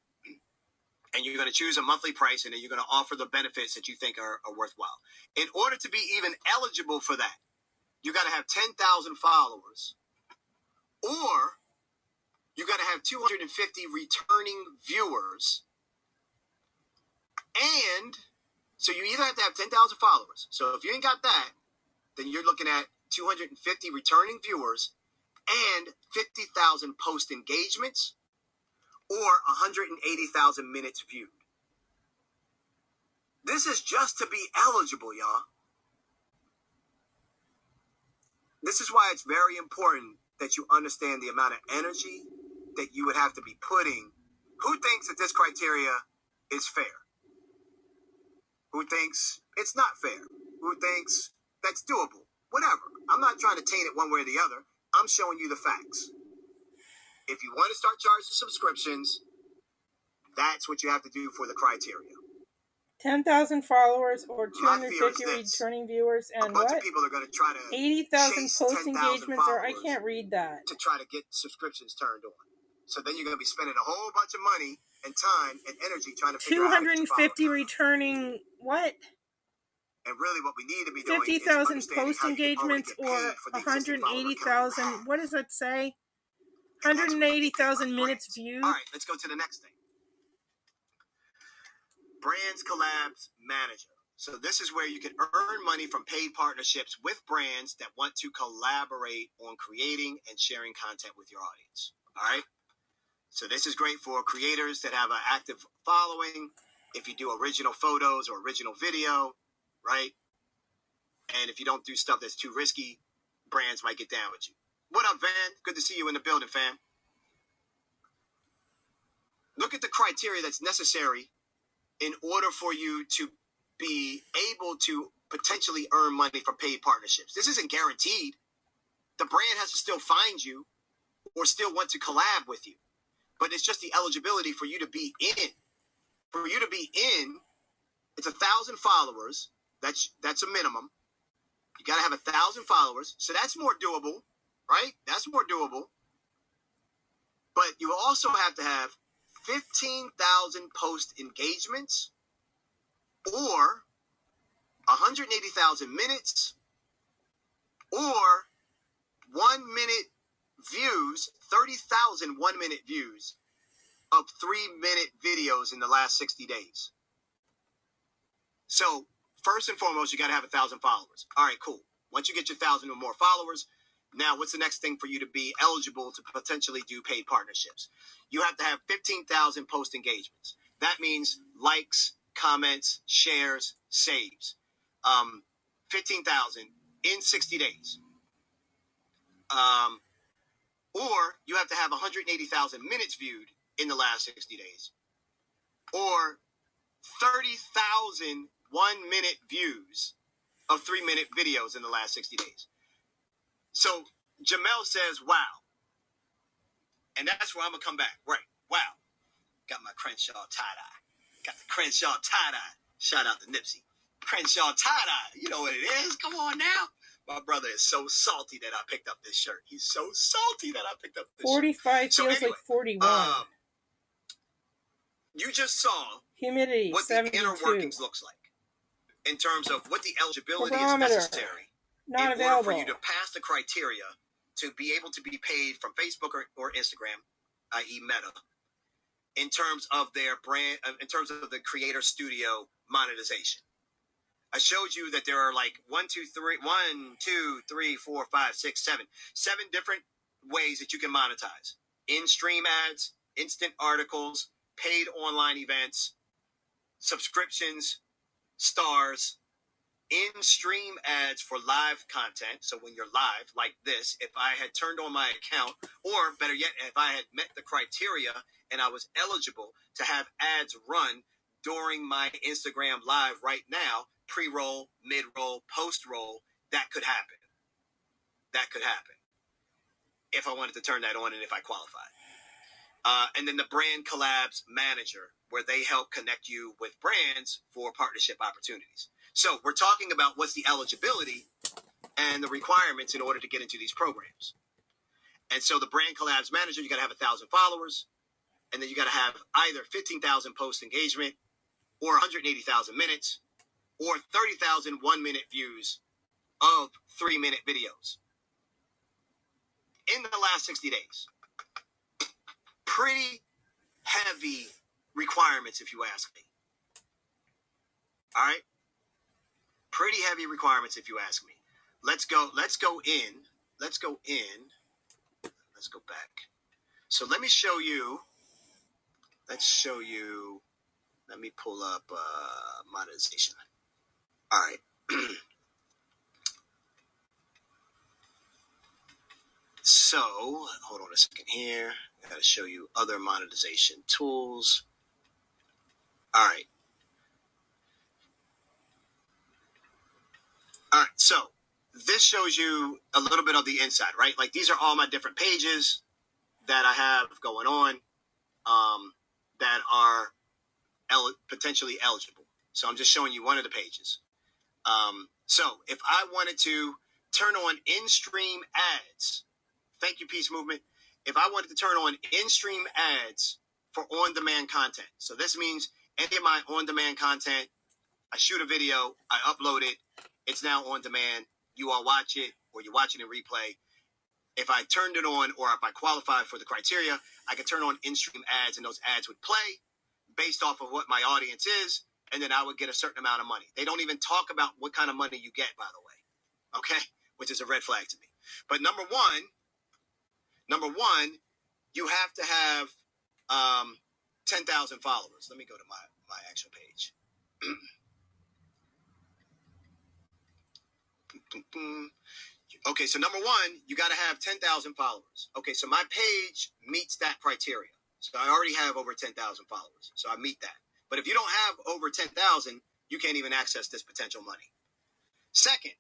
Speaker 6: And you're going to choose a monthly price, and then you're going to offer the benefits that you think are worthwhile. In order to be even eligible for that, you got to have 10,000 followers, or you got to have 250 returning viewers, and so you either have to have 10,000 followers. So if you ain't got that, then you're looking at 250 returning viewers and 50,000 post engagements or 180,000 minutes viewed. This is just to be eligible, y'all. This is why it's very important that you understand the amount of energy that you would have to be putting. Who thinks that this criteria is fair? Who thinks it's not fair? Who thinks that's doable? Whatever. I'm not trying to taint it one way or the other. I'm showing you the facts. If you want to start charging subscriptions, that's what you have to do for the criteria.
Speaker 2: 10,000 followers or 250 returning viewers and
Speaker 6: a bunch of people are going to try to
Speaker 2: 80,000 post engagements, or I can't read that.
Speaker 6: To try to get subscriptions turned on. So then you're going to be spending a whole bunch of money and time and energy trying to figure out how to get
Speaker 2: 250 returning what?
Speaker 6: And really what we need to be doing
Speaker 2: 50,000
Speaker 6: is
Speaker 2: post engagements or 180,000. What does that say? 180,000 minutes viewed.
Speaker 6: All right, let's go to the next thing. Brands Collabs Manager. So this is where you can earn money from paid partnerships with brands that want to collaborate on creating and sharing content with your audience. All right. So this is great for creators that have an active following. If you do original photos or original video, right? And if you don't do stuff that's too risky, brands might get down with you. What up, Van? Good to see you in the building, fam. Look at the criteria that's necessary in order for you to be able to potentially earn money from paid partnerships. This isn't guaranteed. The brand has to still find you or still want to collab with you. But it's just the eligibility for you to be in. For you to be in, it's 1,000 followers. That's a minimum. You got to have 1,000 followers. So that's more doable, right? That's more doable. But you also have to have 15,000 post engagements or 180,000 minutes or 1 minute views, 30,000 1-minute views of 3-minute videos in the last 60 days. So first and foremost, you got to have 1,000 followers. All right, cool. Once you get your 1,000 or more followers, now what's the next thing for you to be eligible to potentially do paid partnerships? You have to have 15,000 post engagements. That means likes, comments, shares, saves. 15,000 in 60 days. Or you have to have 180,000 minutes viewed in the last 60 days. Or 30,000 1-minute views of 3-minute videos in the last 60 days. So Jamel says, wow. And that's where I'm going to come back. Right. Wow. Got my Crenshaw tie-dye. Got the Crenshaw tie-dye. Shout out to Nipsey. Crenshaw tie-dye. You know what it is. Come on now. My brother is so salty that I picked up this shirt. He's so salty that I picked up this
Speaker 2: 45
Speaker 6: shirt.
Speaker 2: feels like 41.
Speaker 6: You just saw
Speaker 2: Humidity,
Speaker 6: what
Speaker 2: 72.
Speaker 6: the inner workings looks like in terms of what the eligibility
Speaker 2: Barometer,
Speaker 6: is necessary
Speaker 2: not
Speaker 6: in order for
Speaker 2: available.
Speaker 6: you to pass the criteria to be able to be paid from Facebook or Instagram, i.e. Meta, in terms of their brand, in terms of the creator studio monetization. I showed you that there are like 7 different ways that you can monetize. In-stream ads, instant articles, paid online events, subscriptions, stars, in-stream ads for live content. So when you're live like this, if I had turned on my account, or better yet, if I had met the criteria and I was eligible to have ads run during my Instagram live right now, pre-roll, mid-roll, post-roll, that could happen. That could happen if I wanted to turn that on and if I qualified. And then the brand collabs manager, where they help connect you with brands for partnership opportunities. So we're talking about what's the eligibility and the requirements in order to get into these programs. And so the brand collabs manager, you got to have 1,000 followers, and then you got to have either 15,000 post engagement or 180,000 minutes or 30,000 1-minute views of 3-minute videos in the last 60 days. Pretty heavy requirements, if you ask me. All right? Pretty heavy requirements, if you ask me. Let's go in. Let's go back. So let me show you. Let me pull up monetization. All right. So, hold on a second here. I got to show you other monetization tools. All right. All right. So, this shows you a little bit of the inside, right? Like, these are all my different pages that I have going on that are potentially eligible. So, I'm just showing you one of the pages. So, if I wanted to turn on in-stream ads, thank you, Peace Movement. If I wanted to turn on in-stream ads for on-demand content, so this means any of my on-demand content, I shoot a video, I upload it, it's now on demand, you all watch it, or you watch it in replay. If I turned it on, or if I qualify for the criteria, I could turn on in-stream ads, and those ads would play based off of what my audience is, and then I would get a certain amount of money. They don't even talk about what kind of money you get, by the way. Okay? Which is a red flag to me. But number one, you have to have 10,000 followers. Let me go to my actual page. Okay, so number one, you got to have 10,000 followers. Okay, so my page meets that criteria. So I already have over 10,000 followers. So I meet that. But if you don't have over 10,000, you can't even access this potential money. Second,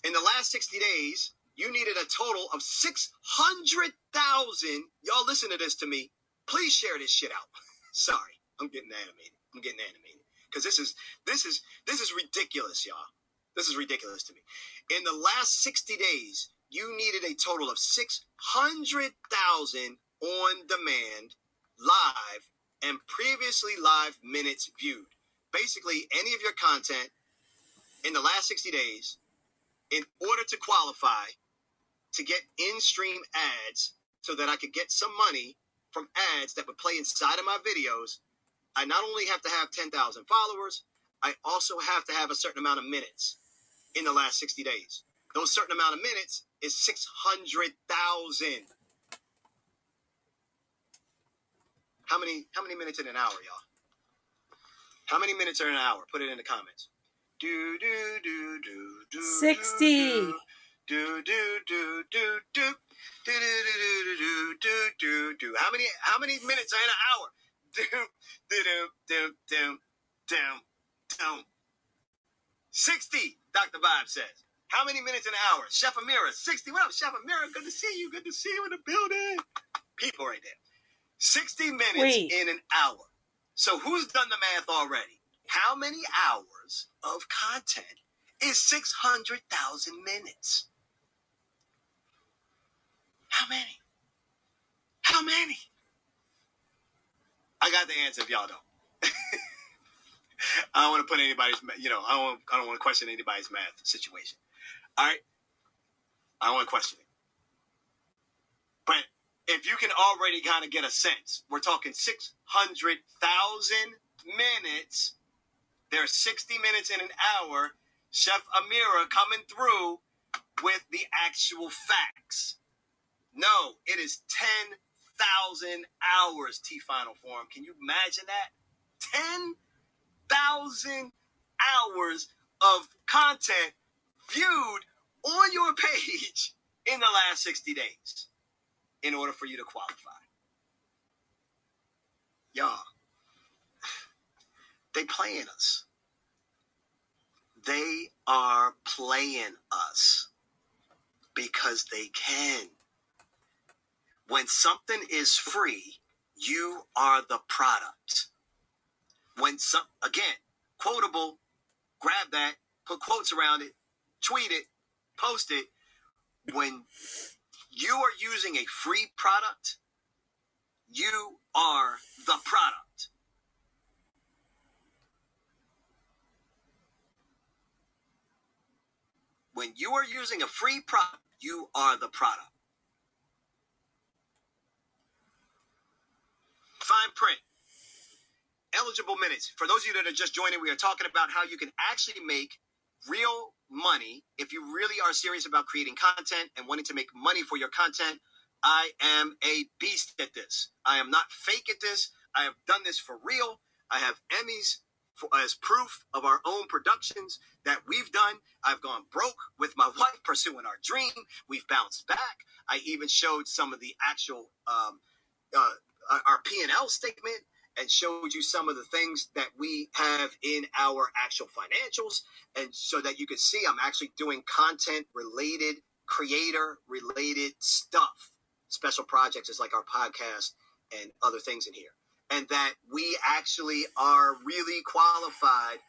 Speaker 6: in the last 60 days, you needed a total of 600,000. Y'all listen to this to me. Please share this shit out. Sorry, I'm getting animated. Because this is ridiculous, y'all. This is ridiculous to me. In the last 60 days, you needed a total of 600,000 on demand, live, and previously live minutes viewed. Basically, any of your content in the last 60 days, in order to qualify to get in-stream ads so that I could get some money from ads that would play inside of my videos, I not only have to have 10,000 followers, I also have to have a certain amount of minutes in the last 60 days. Those certain amount of minutes is 600,000. How many minutes in an hour, y'all? How many minutes are in an hour? Put it in the comments.
Speaker 2: 60.
Speaker 6: How many minutes are in an hour? 60, Dr. Vibe says. How many minutes in an hour? Chef Amira, 60. What up, Chef Amira? Good to see you. Good to see you in the building. People right there. 60 minutes in an hour. So who's done the math already? How many hours of content is 600,000 minutes? How many? I got the answer if y'all don't. I don't want to put anybody's, I don't want to question anybody's math situation. All right? I don't want to question it. But if you can already kind of get a sense, we're talking 600,000 minutes. There's 60 minutes in an hour. Chef Amira coming through with the actual facts. No, it is 10,000 hours, T-Final Forum. Can you imagine that? 10,000 hours of content viewed on your page in the last 60 days in order for you to qualify. Y'all, they playing us. They are playing us because they can. When something is free, you are the product. Again, quotable, grab that, put quotes around it, tweet it, post it. When you are using a free product, you are the product. When you are using a free product, you are the product. Fine print. Eligible minutes. For those of you that are just joining, we are talking about how you can actually make real money if you really are serious about creating content and wanting to make money for your content. I am a beast at this. I am not fake at this. I have done this for real. I have Emmys as proof of our own productions that we've done. I've gone broke with my wife pursuing our dream. We've bounced back. I even showed some of the actual our P&L statement and showed you some of the things that we have in our actual financials, and so that you could see I'm actually doing content related, creator related stuff. Special projects is like our podcast and other things in here. And that we actually are really qualified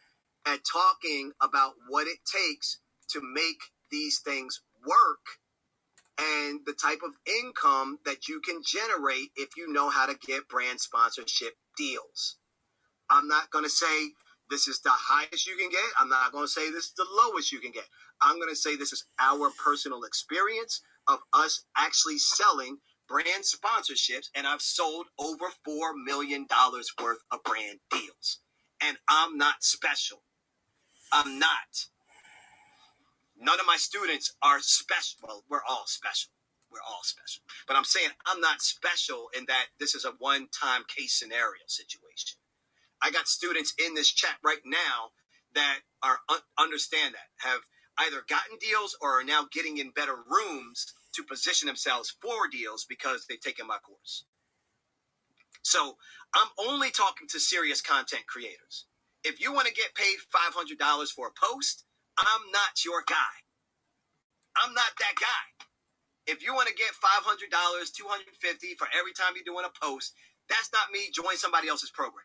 Speaker 6: at talking about what it takes to make these things work and the type of income that you can generate if you know how to get brand sponsorship deals. I'm not going to say this is the highest you can get. I'm not going to say this is the lowest you can get. I'm going to say this is our personal experience of us actually selling brand sponsorships, and I've sold over $4 million worth of brand deals. And I'm not special. I'm not. None of my students are special. Well, we're all special. We're all special. But I'm saying I'm not special in that this is a one-time case scenario situation. I got students in this chat right now that are understand that, have either gotten deals or are now getting in better rooms to position themselves for deals because they've taken my course. So I'm only talking to serious content creators. If you want to get paid $500 for a post, I'm not your guy. I'm not that guy. If you want to get $500, $250 for every time you're doing a post, that's not me. Join somebody else's program.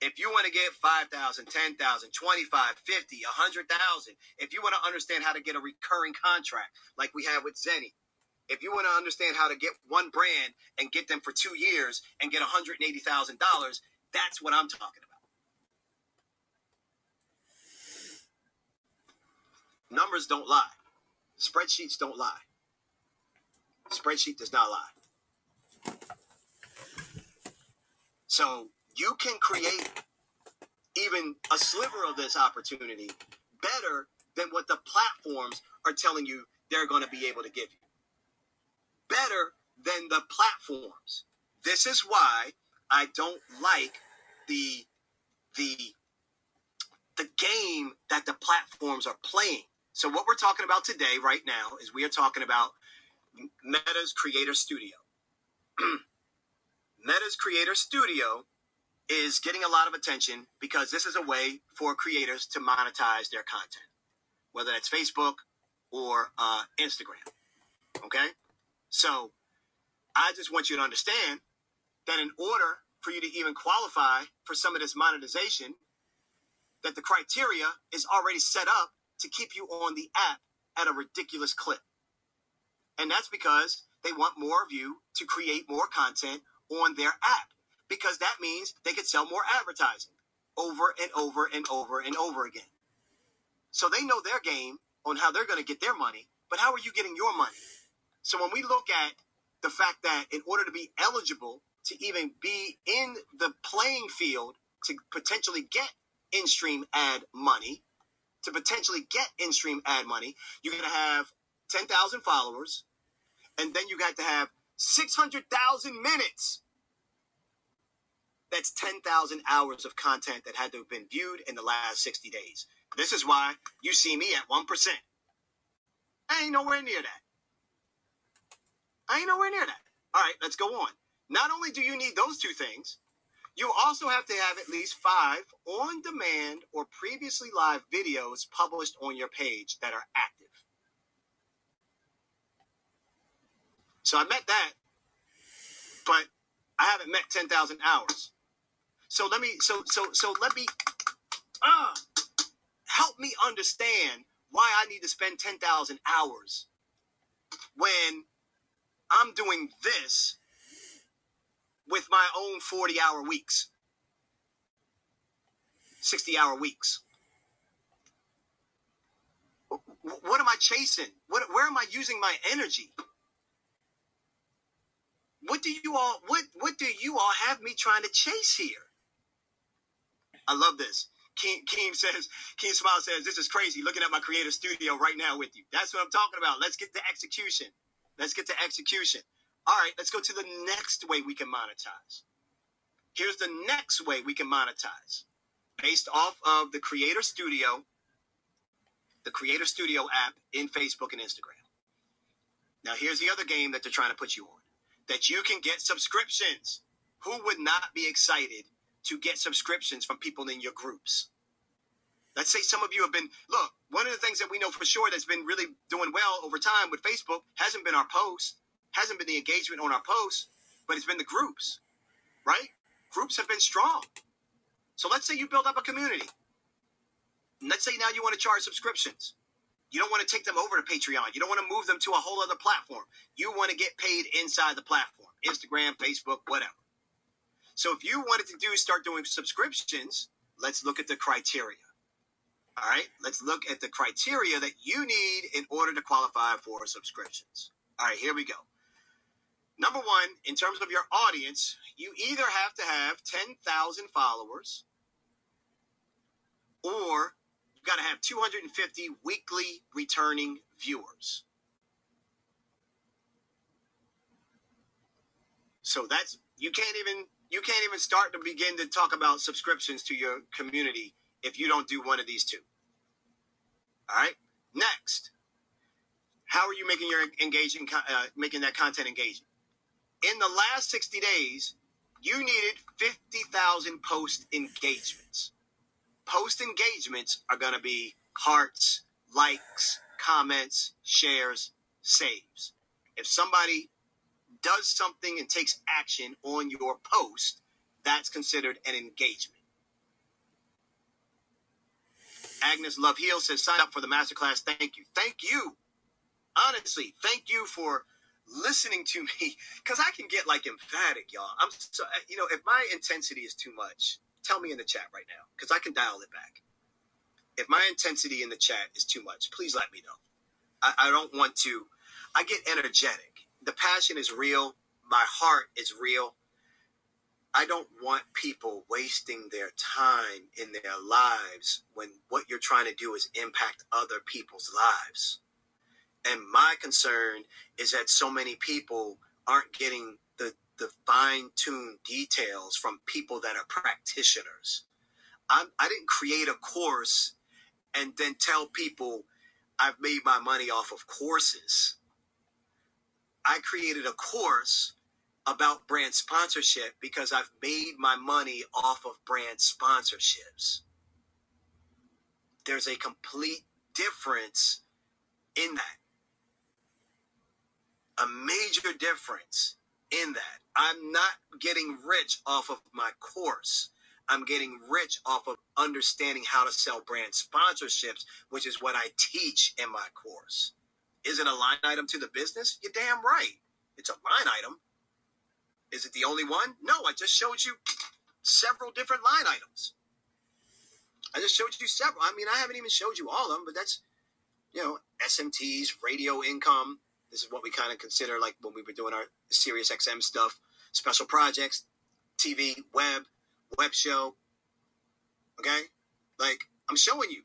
Speaker 6: If you want to get 5,000, 10,000, 25, 50, 100,000, if you want to understand how to get a recurring contract like we have with Zenny, if you want to understand how to get one brand and get them for 2 years and get $180,000, that's what I'm talking about. Numbers don't lie. Spreadsheets don't lie. Spreadsheet does not lie. So you can create even a sliver of this opportunity better than what the platforms are telling you they're going to be able to give you. Better than the platforms. This is why I don't like the game that the platforms are playing. So what we're talking about today, right now, is we are talking about Meta's Creator Studio. Meta's Creator Studio is getting a lot of attention because this is a way for creators to monetize their content, whether that's Facebook or Instagram. Okay? So I just want you to understand that in order for you to even qualify for some of this monetization, that the criteria is already set up to keep you on the app at a ridiculous clip. And that's because they want more of you to create more content on their app, because that means they could sell more advertising over and over and over and over again. So they know their game on how they're going to get their money, but how are you getting your money? So when we look at the fact that in order to be eligible to even be in the playing field to potentially get in-stream ad money, you're going to have 10,000 followers, and then you got to have 600,000 minutes. That's 10,000 hours of content that had to have been viewed in the last 60 days. This is why you see me at 1%. I ain't nowhere near that. All right, let's go on. Not only do you need those two things, you also have to have at least 5 on-demand or previously live videos published on your page that are active. So I met that, but I haven't met 10,000 hours. So let me help me understand why I need to spend 10,000 hours when I'm doing this with my own 40-hour weeks, 60-hour weeks. What am I chasing? Where am I using my energy? What do you all have me trying to chase here? I love this. Keem Smile says, this is crazy looking at my creator studio right now with you. That's what I'm talking about. Let's get to execution. All right, let's go to the next way we can monetize. Here's the next way we can monetize based off of the Creator Studio app in Facebook and Instagram. Now, here's the other game that they're trying to put you on, that you can get subscriptions. Who would not be excited to get subscriptions from people in your groups? Let's say some of you have been, look, one of the things that we know for sure that's been really doing well over time with Facebook hasn't been our posts, hasn't been the engagement on our posts, but it's been the groups, right? Groups have been strong. So let's say you build up a community. And let's say now you want to charge subscriptions. You don't want to take them over to Patreon. You don't want to move them to a whole other platform. You want to get paid inside the platform, Instagram, Facebook, whatever. So if you wanted to start doing subscriptions, let's look at the criteria. All right, let's look at the criteria that you need in order to qualify for subscriptions. All right, here we go. Number 1, in terms of your audience, you either have to have 10,000 followers or you got to have 250 weekly returning viewers. So that's, you can't even start to begin to talk about subscriptions to your community if you don't do one of these two. All right. Next, how are you making your making that content engaging? In the last 60 days, you needed 50,000 post engagements. Post engagements are going to be hearts, likes, comments, shares, saves. If somebody does something and takes action on your post, that's considered an engagement. Agnes Love Heal says, sign up for the masterclass. Thank you. Thank you. Honestly, thank you for listening to me, because I can get like emphatic, y'all. I'm so, if my intensity is too much, tell me in the chat right now, because I can dial it back. If my intensity in the chat is too much, please let me know. I don't want to. I get energetic. The passion is real. My heart is real. I don't want people wasting their time in their lives when what you're trying to do is impact other people's lives. And my concern is that so many people aren't getting the fine-tuned details from people that are practitioners. I didn't create a course and then tell people I've made my money off of courses. I created a course about brand sponsorship because I've made my money off of brand sponsorships. There's a complete difference in that. A major difference in that. I'm not getting rich off of my course. I'm getting rich off of understanding how to sell brand sponsorships, which is what I teach in my course. Is it a line item to the business? You're damn right. It's a line item. Is it the only one? No, I just showed you several different line items. I just showed you several. I mean, I haven't even showed you all of them, but that's, SMTs, radio income. This is what we kind of consider like when we were doing our Sirius XM stuff, special projects, TV, web show. Okay? Like, I'm showing you.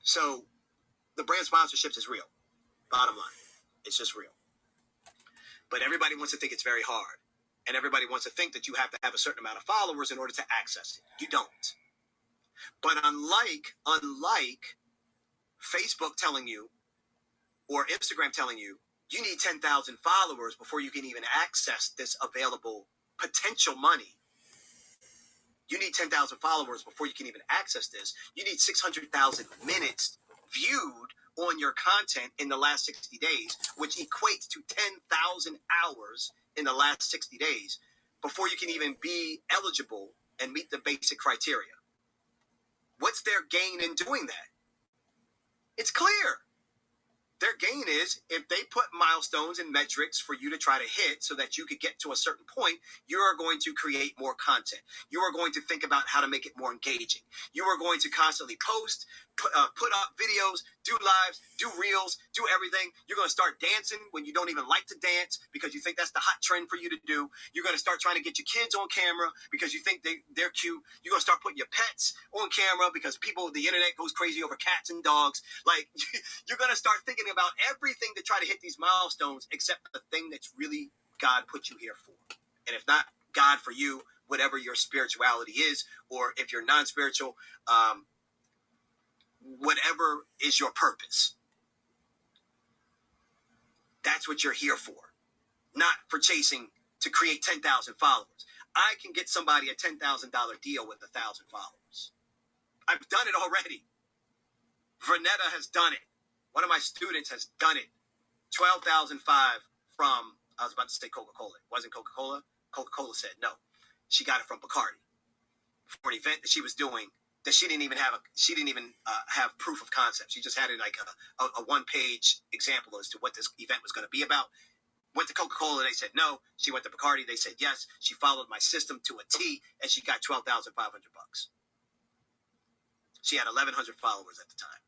Speaker 6: So the brand sponsorships is real. Bottom line. It's just real. But everybody wants to think it's very hard. And everybody wants to think that you have to have a certain amount of followers in order to access it. You don't. But unlike Facebook telling you or Instagram telling you, you need 10,000 followers before you can even access this available potential money. You need 10,000 followers before you can even access this. You need 600,000 minutes viewed on your content in the last 60 days, which equates to 10,000 hours in the last 60 days before you can even be eligible and meet the basic criteria. What's their gain in doing that? It's clear. Their gain is if they put milestones and metrics for you to try to hit so that you could get to a certain point, you are going to create more content. You are going to think about how to make it more engaging. You are going to constantly post, put up videos, do lives, do reels, do everything. You're going to start dancing when you don't even like to dance because you think that's the hot trend for you to do. You're going to start trying to get your kids on camera because you think they're cute. You're going to start putting your pets on camera because the internet goes crazy over cats and dogs. Like, you're going to start thinking about everything to try to hit these milestones except the thing that's really God put you here for. And if not God for you, whatever your spirituality is, or if you're non-spiritual, whatever is your purpose. That's what you're here for. Not for chasing to create 10,000 followers. I can get somebody a $10,000 deal with 1,000 followers. I've done it already. Vernetta has done it. One of my students has done it. 12,005 from, I was about to say Coca-Cola. It wasn't Coca-Cola. Coca-Cola said no. She got it from Bacardi for an event that she was doing that she didn't even have proof of concept. She just had it like a one-page example as to what this event was going to be about. Went to Coca-Cola, they said no. She went to Bacardi, they said yes. She followed my system to a T, and she got $12,500. She had 1,100 followers at the time.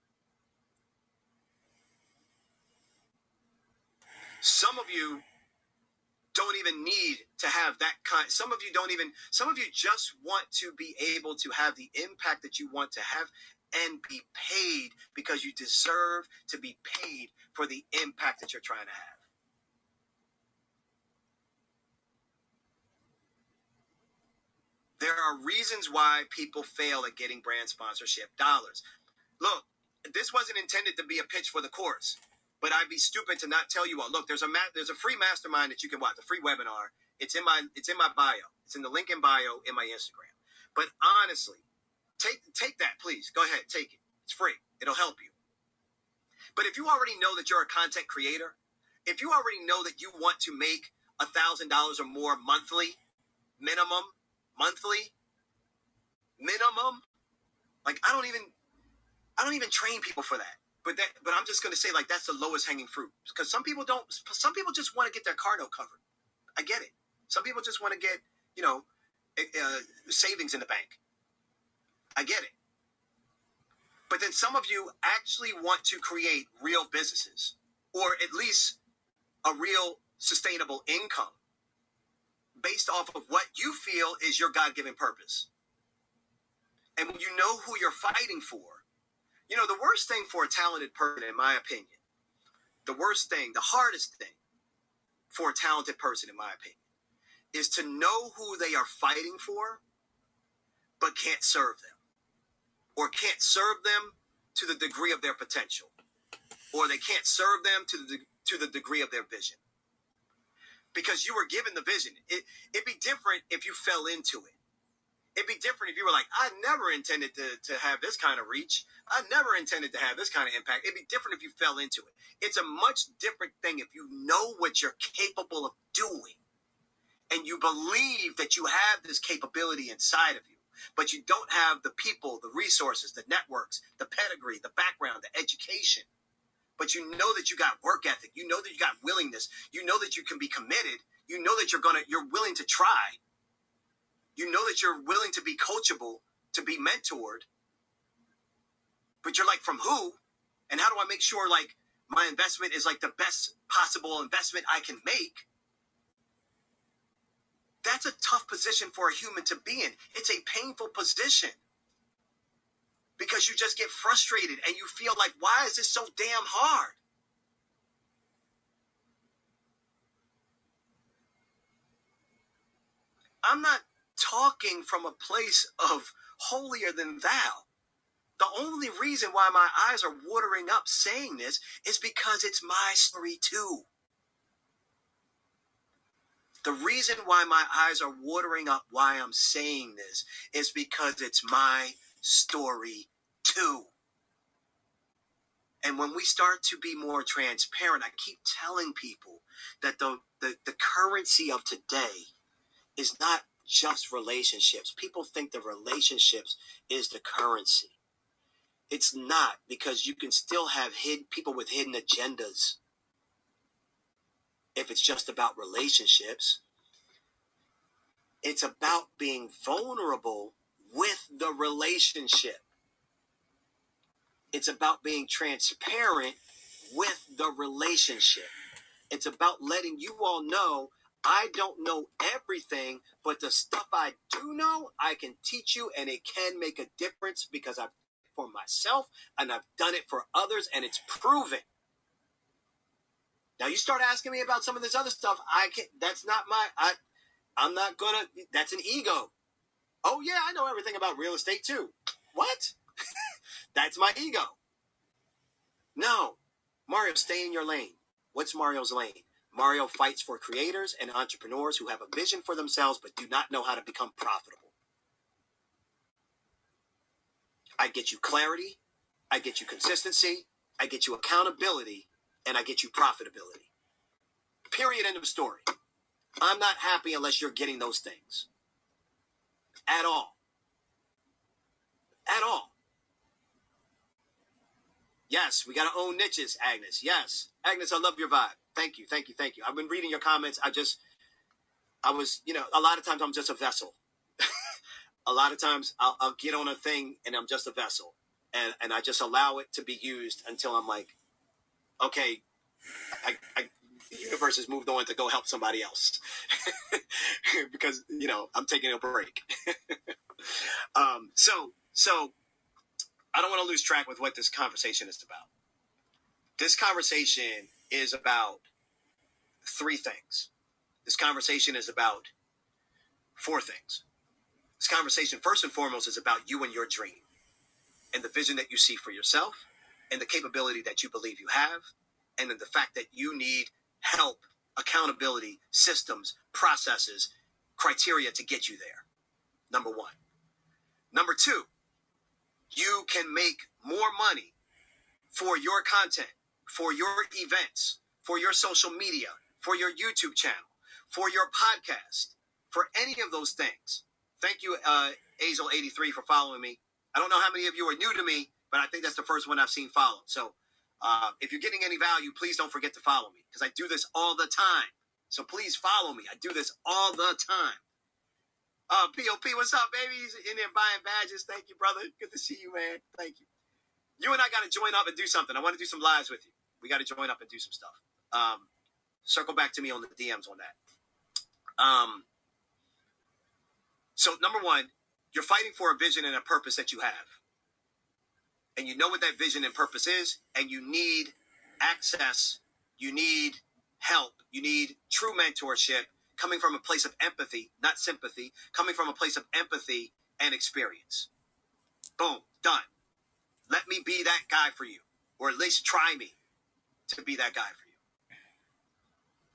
Speaker 6: Some of you don't even need to have that kind. Some of you just want to be able to have the impact that you want to have and be paid because you deserve to be paid for the impact that you're trying to have. There are reasons why people fail at getting brand sponsorship dollars. Look, this wasn't intended to be a pitch for the course, but I'd be stupid to not tell you all. Look, there's a free mastermind that you can watch, a free webinar. It's in my bio. It's in the link in bio in my Instagram. But honestly, take that, please. Go ahead, take it. It's free. It'll help you. But if you already know that you're a content creator, if you already know that you want to make $1,000 or more monthly, minimum, like I don't even train people for that. But I'm just going to say, like, that's the lowest hanging fruit, because some people just want to get their car note covered. I get it. Some people just want to get, savings in the bank. I get it. But then some of you actually want to create real businesses, or at least a real sustainable income based off of what you feel is your God-given purpose. And when you know who you're fighting for, the worst thing for a talented person, in my opinion, the hardest thing for a talented person, in my opinion, is to know who they are fighting for, but can't serve them, or can't serve them to the degree of their potential, or they can't serve them to the degree of their vision. Because you were given the vision. It'd be different if you fell into it. It'd be different if you were like, I never intended to have this kind of reach. I never intended to have this kind of impact. It'd be different if you fell into it. It's a much different thing if you know what you're capable of doing and you believe that you have this capability inside of you, but you don't have the people, the resources, the networks, the pedigree, the background, the education. But you know that you got work ethic. You know that you got willingness. You know that you can be committed. You know that you're willing to try. You know that you're willing to be coachable, to be mentored. But you're like, from who? And how do I make sure, like, my investment is like the best possible investment I can make? That's a tough position for a human to be in. It's a painful position. Because you just get frustrated and you feel like, why is this so damn hard? I'm not talking from a place of holier than thou. The only reason why my eyes are watering up saying this is because it's my story too. The reason why my eyes are watering up why I'm saying this is because it's my story too. And when we start to be more transparent, I keep telling people that the currency of today is not just relationships. People think the relationships is the currency. It's not, because you can still have people with hidden agendas if it's just about relationships. It's about being vulnerable with the relationship. It's about being transparent with the relationship. It's about letting you all know, I don't know everything, but the stuff I do know, I can teach you, and it can make a difference because I've done it for myself and I've done it for others, and it's proven. Now you start asking me about some of this other stuff, that's not I'm not gonna, that's an ego. Oh yeah, I know everything about real estate too. What? That's my ego. No, Mario, stay in your lane. What's Mario's lane? Mario fights for creators and entrepreneurs who have a vision for themselves but do not know how to become profitable. I get you clarity, I get you consistency, I get you accountability, and I get you profitability. Period, end of story. I'm not happy unless you're getting those things. At all. At all. Yes, we got to own niches, Agnes. Yes. Agnes, I love your vibe. Thank you. I've been reading your comments. I was, a lot of times I'm just a vessel. A lot of times I'll get on a thing and I'm just a vessel. And I just allow it to be used until I'm like, okay, The universe has moved on to go help somebody else because, I'm taking a break. So I don't want to lose track with what this conversation is about. This conversation is about three things. This conversation is about four things. This conversation, first and foremost, is about you and your dream and the vision that you see for yourself and the capability that you believe you have, and then the fact that you need help, accountability, systems, processes, criteria to get you there. Number one. Number two, you can make more money for your content, for your events, for your social media, for your YouTube channel, for your podcast, for any of those things. Thank you, Azel83, for following me. I don't know how many of you are new to me, but I think that's the first one I've seen follow. So if you're getting any value, please don't forget to follow me because I do this all the time. So please follow me. I do this all the time. POP, what's up, baby? He's in there buying badges. Thank you, brother. Good to see you, man. Thank you. You and I got to join up and do something. I want to do some lives with you. We got to join up and do some stuff. Circle back to me on the DMs on that. So number one, you're fighting for a vision and a purpose that you have. And you know what that vision and purpose is, and you need access, you need help, you need true mentorship coming from a place of empathy, not sympathy, coming from a place of empathy and experience. Boom, done. Let me be that guy for you, or at least try me to be that guy for you.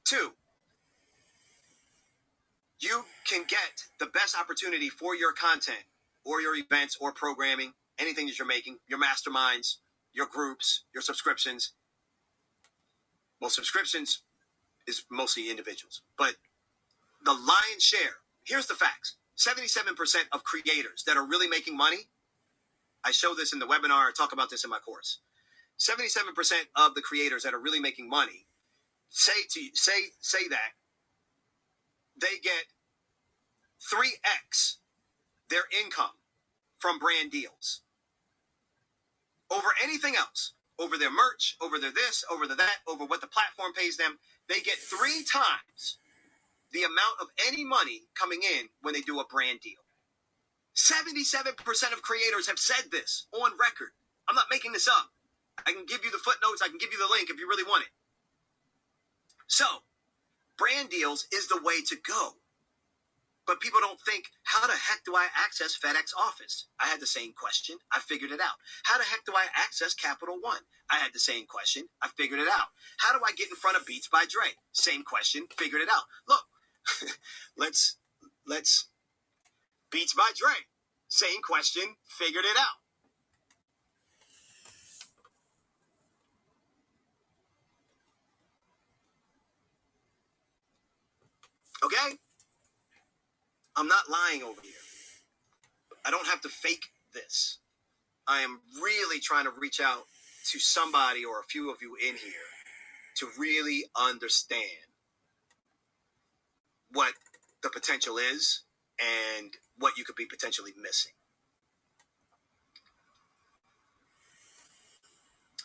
Speaker 6: Two, you can get the best opportunity for your content or your events or programming, anything that you're making, your masterminds, your groups, your subscriptions. Well, subscriptions is mostly individuals, but the lion's share, here's the facts. 77% of creators that are really making money, I show this in the webinar, I talk about this in my course. 77% of the creators that are really making money say that they get 3x their income from brand deals over anything else, over their merch, over their this, over their that, over what the platform pays them. They get 3 times the amount of any money coming in when they do a brand deal. 77% of creators have said this on record. I'm not making this up. I can give you the footnotes. I can give you the link if you really want it. So, brand deals is the way to go. But people don't think, how the heck do I access FedEx Office? I had the same question. I figured it out. How the heck do I access Capital One? I had the same question. I figured it out. How do I get in front of Beats by Dre? Same question. Figured it out. Look, let's Beats by Dre. Same question. Figured it out. Okay? I'm not lying over here. I don't have to fake this. I am really trying to reach out to somebody or a few of you in here to really understand what the potential is and what you could be potentially missing.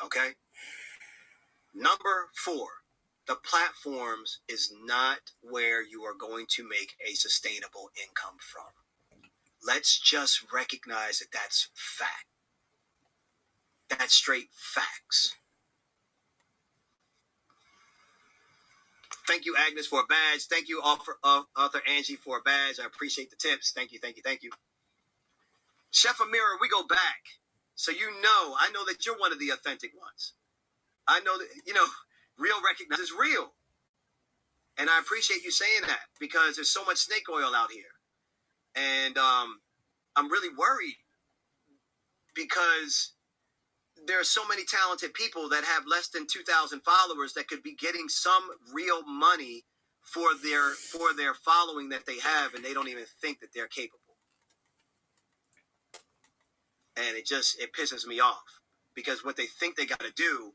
Speaker 6: Okay? Number 4, the platforms is not where you are going to make a sustainable income from. Let's just recognize that that's fact. That's straight facts. Thank you, Agnes, for a badge. Thank you, author Angie, for a badge. I appreciate the tips. Thank you. Chef Amira, we go back. So I know that you're one of the authentic ones. I know that, real recognizes real. And I appreciate you saying that because there's so much snake oil out here. And I'm really worried because there are so many talented people that have less than 2,000 followers that could be getting some real money for their following that they have, and they don't even think that they're capable. And it pisses me off because what they think they got to do,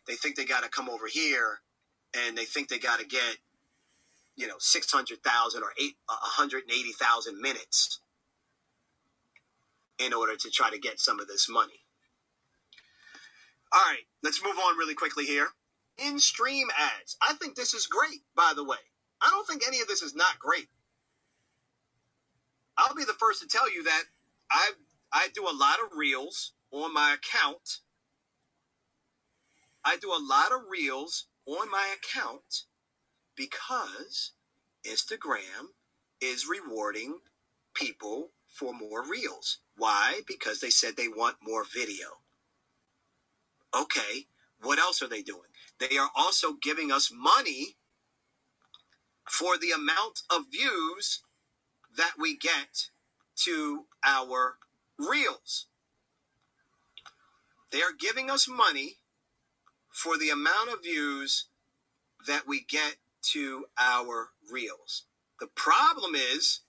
Speaker 6: they think they got to come over here, and they think they got to get 600,000 or 180,000 minutes in order to try to get some of this money. All right, let's move on really quickly here. in-stream ads. I think this is great, by the way. I don't think any of this is not great. I'll be the first to tell you that I do a lot of reels on my account. I do a lot of reels on my account because Instagram is rewarding people for more reels. Why? Because they said they want more video. Okay, what else are they doing? They are also giving us money for the amount of views that we get to our reels. They are giving us money for the amount of views that we get to our reels. The problem is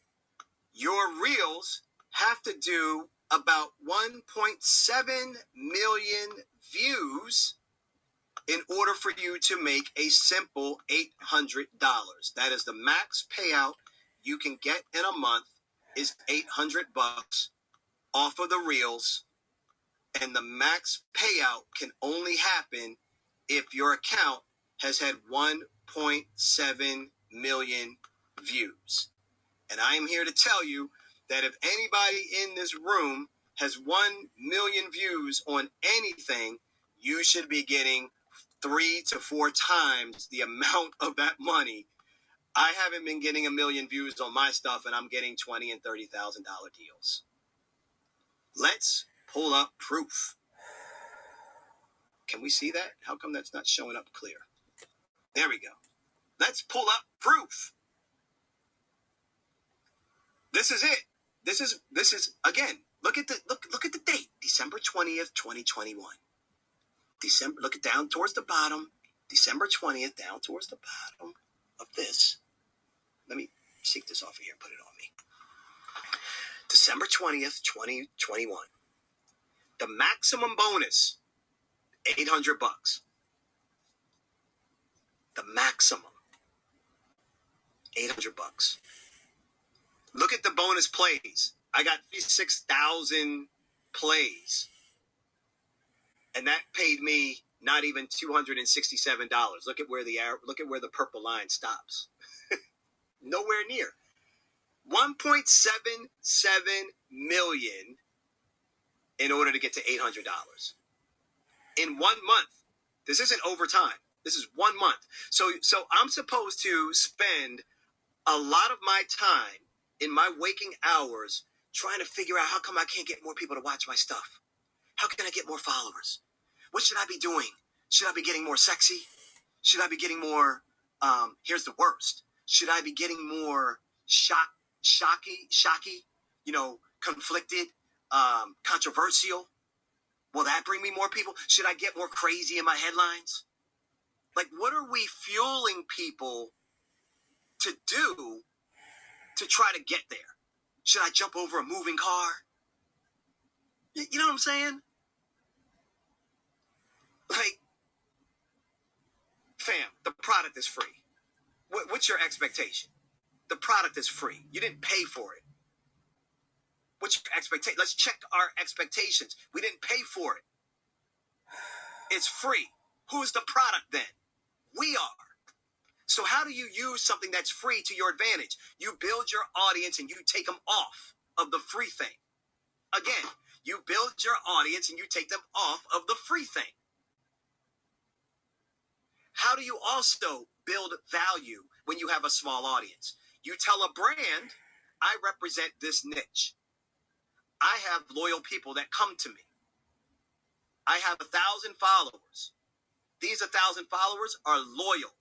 Speaker 6: your reels have to do about 1.7 million views in order for you to make a simple $800. That is the max payout you can get in a month is $800 off of the reels. And the max payout can only happen if your account has had 1.7 million views. And I am here to tell you that if anybody in this room has 1 million views on anything, you should be getting 3 to 4 times the amount of that money. I haven't been getting 1 million views on my stuff, and I'm getting $20,000 and $30,000 deals. Let's pull up proof. Can we see that? How come that's not showing up clear? There we go. Let's pull up proof. This is it. This is again. Look at the date, December 20th, 2021. December. Look at down towards the bottom. December 20th, down towards the bottom of this. Let me shake this off of here and put it on me. December 20th, 2021. The maximum bonus, $800. The maximum, $800. Look at the bonus plays. I got 56,000 plays. And that paid me not even $267. Look at where the purple line stops. Nowhere near. 1.77 million in order to get to $800 in 1 month. This isn't overtime. This is 1 month. So I'm supposed to spend a lot of my time in my waking hours trying to figure out how come I can't get more people to watch my stuff. How can I get more followers? What should I be doing? Should I be getting more sexy? Should I be getting more, here's the worst. Should I be getting more shocky, conflicted, controversial? Will that bring me more people? Should I get more crazy in my headlines? Like, what are we fueling people to do to try to get there? Should I jump over a moving car? You know what I'm saying? Like, fam, the product is free. What's your expectation? The product is free. You didn't pay for it. What's your expectation? Let's check our expectations. We didn't pay for it. It's free. Who's the product then? We are. So how do you use something that's free to your advantage? You build your audience and you take them off of the free thing. Again, you build your audience and you take them off of the free thing. How do you also build value when you have a small audience? You tell a brand, I represent this niche. I have loyal people that come to me. I have 1,000 followers. These 1,000 followers are loyal.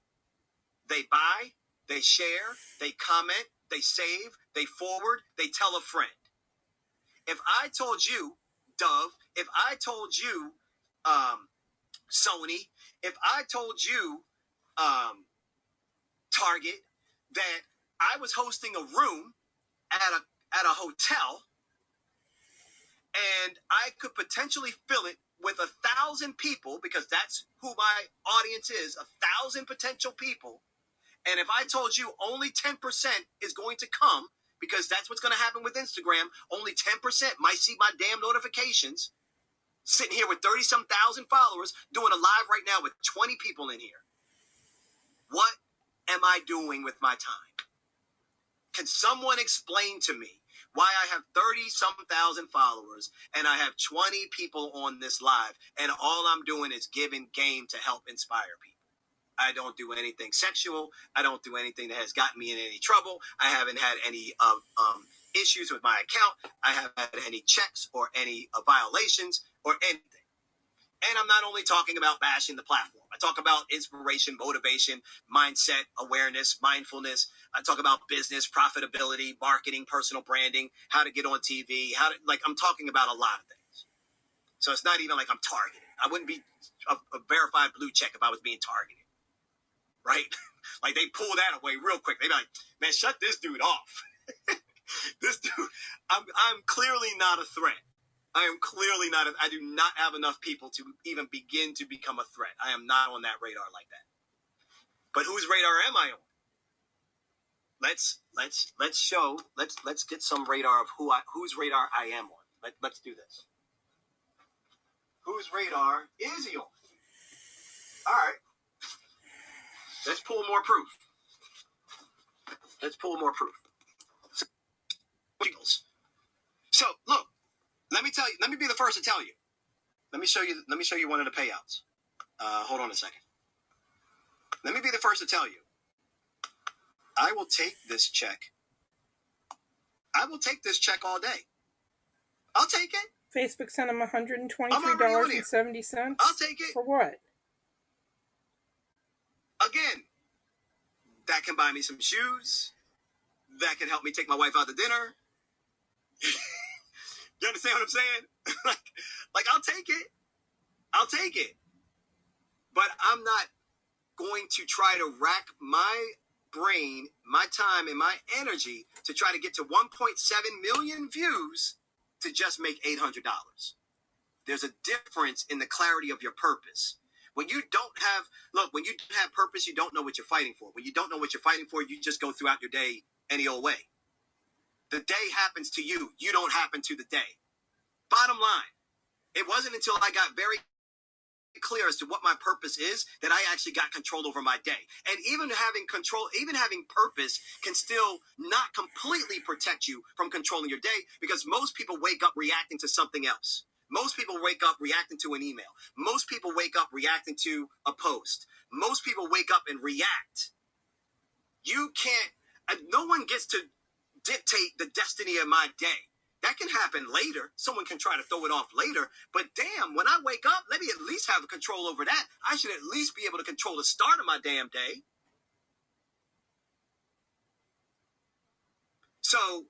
Speaker 6: They buy, they share, they comment, they save, they forward, they tell a friend. If I told you, Dove, if I told you, Sony, if I told you, Target, that I was hosting a room at a hotel and I could potentially fill it with 1,000 people, because that's who my audience is, 1,000 potential people. And if I told you only 10% is going to come, because that's what's going to happen with Instagram, only 10% might see my damn notifications. sitting here with 30-some thousand followers, doing a live right now with 20 people in here. What am I doing with my time? Can someone explain to me why I have 30-some thousand followers and I have 20 people on this live and all I'm doing is giving game to help inspire people? I don't do anything sexual. I don't do anything that has gotten me in any trouble. I haven't had any issues with my account. I haven't had any checks or any violations or anything. And I'm not only talking about bashing the platform. I talk about inspiration, motivation, mindset, awareness, mindfulness. I talk about business, profitability, marketing, personal branding, how to get on TV, I'm talking about a lot of things. So it's not even like I'm targeted. I wouldn't be a verified blue check if I was being targeted, right? Like they pull that away real quick. They be like, man, shut this dude off. This dude, I'm clearly not a threat. I am clearly not. I do not have enough people to even begin to become a threat. I am not on that radar like that. But whose radar am I on? Let's get some radar of whose radar I am on. Let's do this. Whose radar is he on? All right. Let's pull more proof. So look, let me be the first to tell you. Let me show you one of the payouts. Hold on a second. Let me be the first to tell you. I will take this check. I will take this check all day. I'll take it.
Speaker 2: Facebook sent him $123.70.
Speaker 6: I'll take it.
Speaker 2: For what?
Speaker 6: Again, that can buy me some shoes. That can help me take my wife out to dinner. You understand what I'm saying? like I'll take it. I'll take it. But I'm not going to try to rack my brain, my time, and my energy to try to get to 1.7 million views to just make $800. There's a difference in the clarity of your purpose. When you don't have purpose, you don't know what you're fighting for. When you don't know what you're fighting for, you just go throughout your day any old way. The day happens to you. You don't happen to the day. Bottom line, it wasn't until I got very clear as to what my purpose is that I actually got control over my day. And even having purpose can still not completely protect you from controlling your day, because most people wake up reacting to something else. Most people wake up reacting to an email. Most people wake up reacting to a post. Most people wake up and react. You can't, no one gets to dictate the destiny of my day. That can happen later. Someone can try to throw it off later. But damn, when I wake up, let me at least have control over that. I should at least be able to control the start of my damn day. So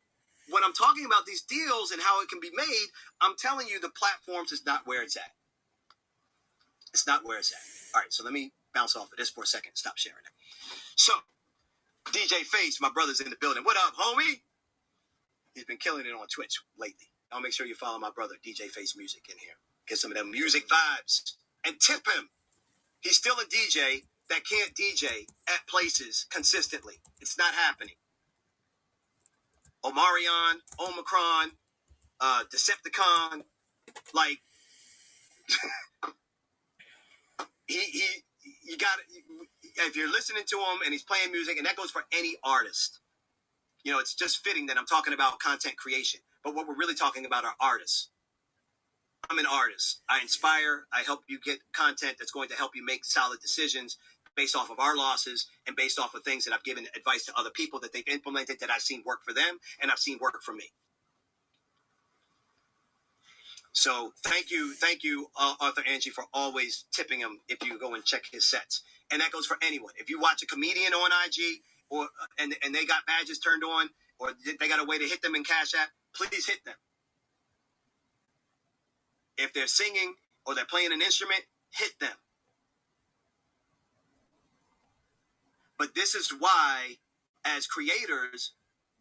Speaker 6: when I'm talking about these deals and how it can be made, I'm telling you the platforms is not where it's at. It's not where it's at. All right, so let me bounce off of this for a second. Stop sharing it. So DJ Face, my brother's in the building. What up, homie? He's been killing it on Twitch lately. I'll make sure you follow my brother, DJ Face Music, in here. Get some of them music vibes. And tip him. He's still a DJ that can't DJ at places consistently. It's not happening. Omarion, Omicron, Decepticon, like, you got if you're listening to him and he's playing music, and that goes for any artist. You know, it's just fitting that I'm talking about content creation. But what we're really talking about are artists. I'm an artist. I inspire. I help you get content that's going to help you make solid decisions based off of our losses and based off of things that I've given advice to other people that they've implemented that I've seen work for them and I've seen work for me. So thank you, Arthur Angie, for always tipping him if you go and check his sets. And that goes for anyone. If you watch a comedian on IG and they got badges turned on, or they got a way to hit them in Cash App, please hit them. If they're singing or they're playing an instrument, hit them. But this is why, as creators,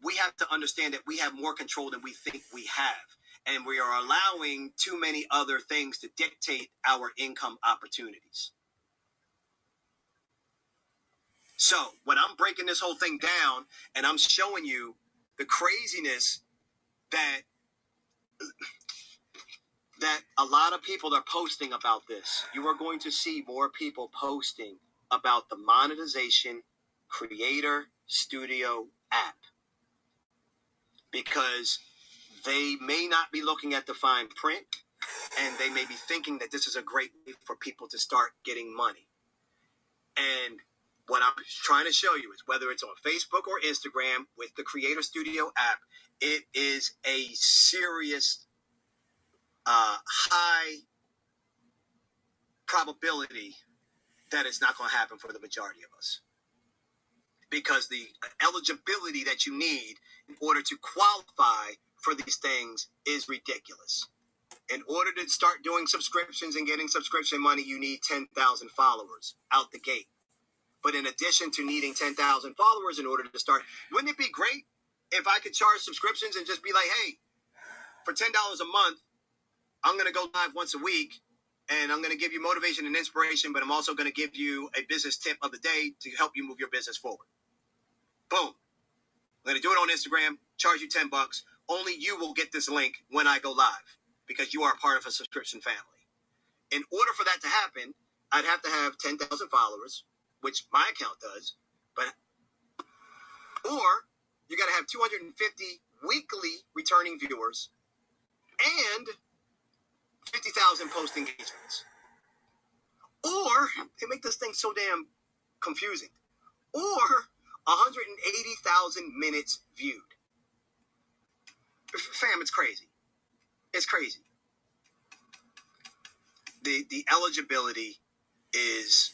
Speaker 6: we have to understand that we have more control than we think we have. And we are allowing too many other things to dictate our income opportunities. So when I'm breaking this whole thing down and I'm showing you the craziness that that a lot of people are posting about this. You are going to see more people posting about the Monetization Creator Studio app, because they may not be looking at the fine print, and they may be thinking that this is a great way for people to start getting money. And what I'm trying to show you is, whether it's on Facebook or Instagram with the Creator Studio app, it is a serious, high probability that it's not going to happen for the majority of us. Because the eligibility that you need in order to qualify for these things is ridiculous. In order to start doing subscriptions and getting subscription money, you need 10,000 followers out the gate. But in addition to needing 10,000 followers in order to start, wouldn't it be great if I could charge subscriptions and just be like, hey, for $10 a month, I'm going to go live once a week, and I'm going to give you motivation and inspiration, but I'm also going to give you a business tip of the day to help you move your business forward. Boom. I'm going to do it on Instagram, charge you $10. Only you will get this link when I go live, because you are a part of a subscription family. In order for that to happen, I'd have to have 10,000 followers, which my account does, or you got to have 250 weekly returning viewers and 50,000 post engagements. Or, they make this thing so damn confusing, or 180,000 minutes viewed. Fam, it's crazy. It's crazy. The eligibility is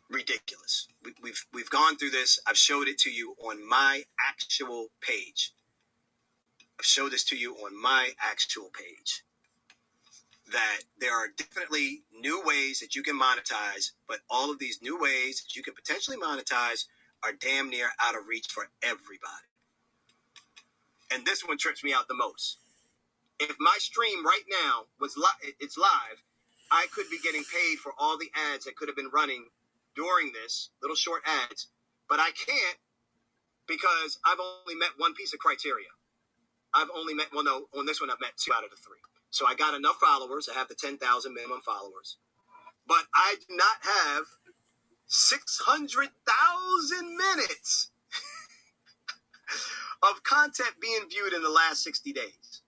Speaker 6: ridiculous. We've gone through this. I've showed it to you on my actual page. I've showed this to you on my actual page. That there are definitely new ways that you can monetize, but all of these new ways that you can potentially monetize are damn near out of reach for everybody. And this one trips me out the most. If my stream right now was it's live, I could be getting paid for all the ads that could have been running during this, little short ads, but I can't, because I've only met one piece of criteria. I've only met, well, no, on this one I've met 2 out of the 3. So I got enough followers. I have the 10,000 minimum followers, but I do not have 600,000 minutes of content being viewed in the last 60 days.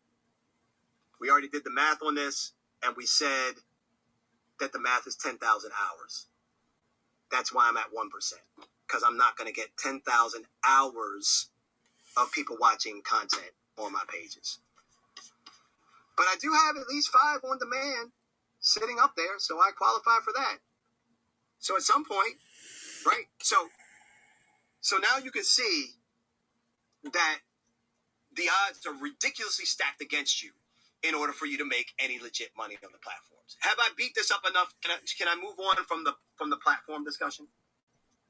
Speaker 6: We already did the math on this, and we said that the math is 10,000 hours. That's why I'm at 1%, because I'm not going to get 10,000 hours of people watching content on my pages. But I do have at least 5 on demand sitting up there, so I qualify for that. So at some point, right? So now you can see that the odds are ridiculously stacked against you in order for you to make any legit money on the platforms. Have I beat this up enough? Can I move on from the platform discussion?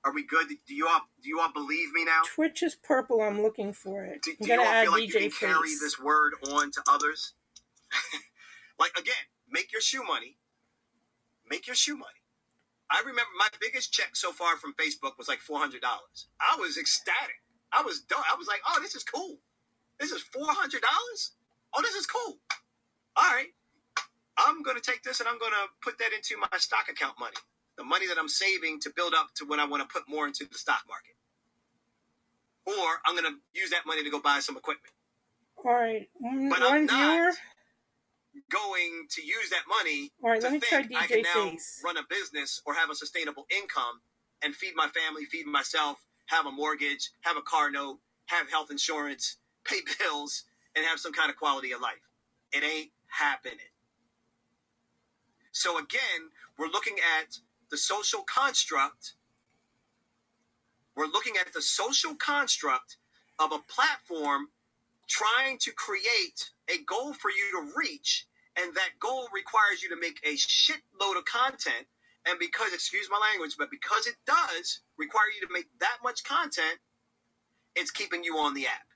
Speaker 6: Are we good? Do you all believe me now?
Speaker 2: Twitch is purple. I'm looking for it.
Speaker 6: Do
Speaker 2: I'm
Speaker 6: you
Speaker 2: gonna
Speaker 6: all
Speaker 2: add
Speaker 6: feel like
Speaker 2: DJ
Speaker 6: you can carry
Speaker 2: Face.
Speaker 6: this word on to others? Like, again, make your shoe money. Make your shoe money. I remember my biggest check so far from Facebook was like $400. I was ecstatic. I was like, oh, this is cool. This is $400? Oh, this is cool. All right. I'm going to take this and I'm going to put that into my stock account money. The money that I'm saving to build up to when I want to put more into the stock market. Or I'm going to use that money to go buy some equipment.
Speaker 2: All right.
Speaker 6: But
Speaker 2: One
Speaker 6: I'm
Speaker 2: viewer.
Speaker 6: not going to use that money
Speaker 2: All right,
Speaker 6: to
Speaker 2: let me try
Speaker 6: think I
Speaker 2: DJ
Speaker 6: can now
Speaker 2: Face.
Speaker 6: run a business or have a sustainable income and feed my family, feed myself, have a mortgage, have a car note, have health insurance, pay bills, and have some kind of quality of life. It ain't happening. So again, we're looking at the social construct. We're looking at the social construct of a platform trying to create a goal for you to reach, and that goal requires you to make a shitload of content. And because, excuse my language, but because it does require you to make that much content, it's keeping you on the app,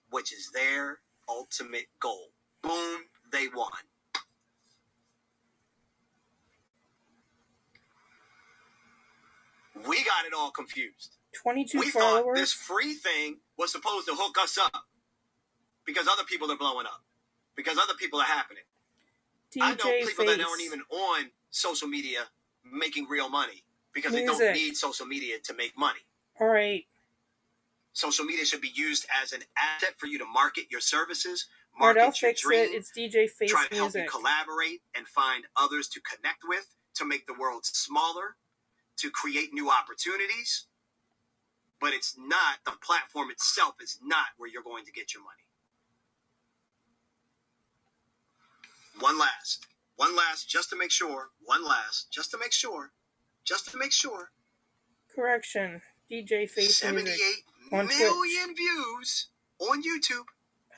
Speaker 6: which is their ultimate goal. Boom, they won. We got it all confused.
Speaker 2: 22
Speaker 6: we
Speaker 2: followers.
Speaker 6: Thought this free thing was supposed to hook us up because other people are blowing up, because other people are happening. I know
Speaker 2: DJ
Speaker 6: people that
Speaker 2: Face.
Speaker 6: aren't even on social media making real money because they
Speaker 2: Music.
Speaker 6: don't need social media to make money.
Speaker 2: All right.
Speaker 6: Social media should be used as an asset for you to market your services,
Speaker 2: All right,
Speaker 6: market
Speaker 2: I'll
Speaker 6: your
Speaker 2: fix
Speaker 6: dream,
Speaker 2: it. It's DJ Face
Speaker 6: try to
Speaker 2: Music.
Speaker 6: help you collaborate and find others to connect with, to make the world smaller, to create new opportunities. But it's not, the platform itself is not where you're going to get your money. One last, just to make sure. Just to make sure.
Speaker 2: Correction. DJ Face
Speaker 6: 78
Speaker 2: Music on
Speaker 6: million
Speaker 2: Twitch.
Speaker 6: views on YouTube.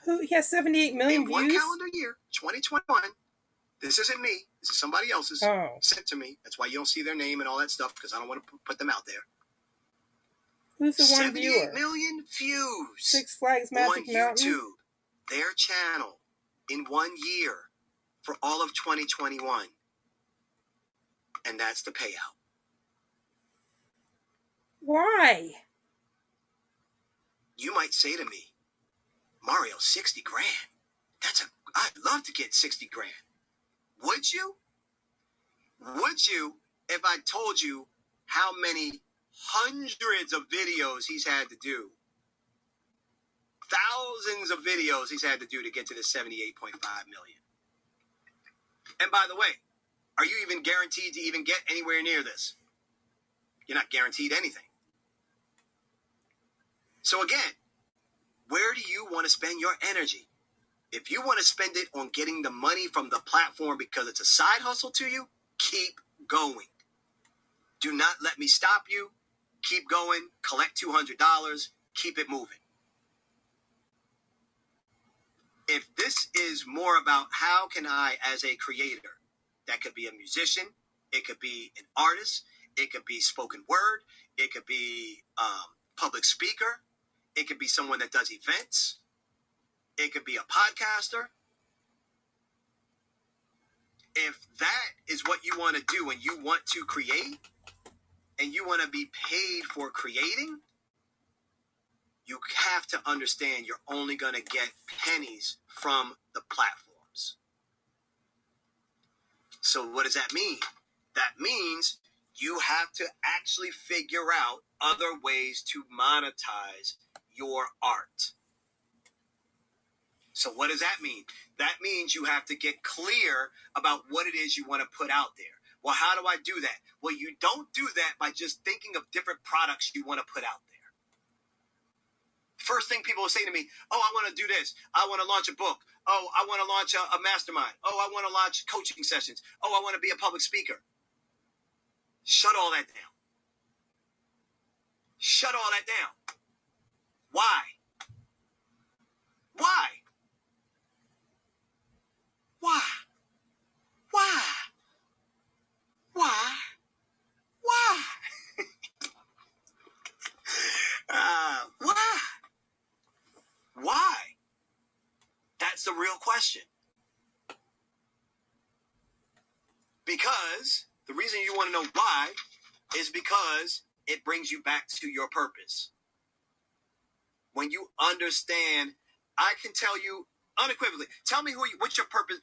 Speaker 2: Who? He has 78 million
Speaker 6: in
Speaker 2: views?
Speaker 6: one calendar year, 2021. This isn't me. This is somebody else's.
Speaker 2: Oh.
Speaker 6: Sent to me. That's why you don't see their name and all that stuff, because I don't want to put them out there.
Speaker 2: Who's the one
Speaker 6: 78
Speaker 2: viewer?
Speaker 6: million views.
Speaker 2: Six Flags Magic
Speaker 6: on
Speaker 2: Mountain?
Speaker 6: YouTube, their channel, in 1 year for all of 2021. And that's the payout.
Speaker 2: Why?
Speaker 6: You might say to me, Mario, 60 grand. I'd love to get 60 grand. Would you? Would you if I told you how many hundreds of videos he's had to do? Thousands of videos he's had to do to get to the 78.5 million. And by the way, are you even guaranteed to even get anywhere near this? You're not guaranteed anything. So again, where do you want to spend your energy? If you want to spend it on getting the money from the platform because it's a side hustle to you, keep going. Do not let me stop you. Keep going. Collect $200. Keep it moving. If this is more about how can I, as a creator, that could be a musician, it could be an artist, it could be spoken word, it could be public speaker, it could be someone that does events, it could be a podcaster. If that is what you want to do and you want to create and you want to be paid for creating, you have to understand you're only going to get pennies from the platforms. So what does that mean? That means you have to actually figure out other ways to monetize your art. So what does that mean? That means you have to get clear about what it is you want to put out there. Well, how do I do that? Well, you don't do that by just thinking of different products you want to put out there. First thing people will say to me, oh, I want to do this. I want to launch a book. Oh, I want to launch a mastermind. Oh, I want to launch coaching sessions. Oh, I want to be a public speaker. Shut all that down. Shut all that down. Why? Why? Why? Why? Why? Why? Why? Why? That's the real question. Because the reason you want to know why is because it brings you back to your purpose. When you understand, I can tell you unequivocally, tell me what's your purpose?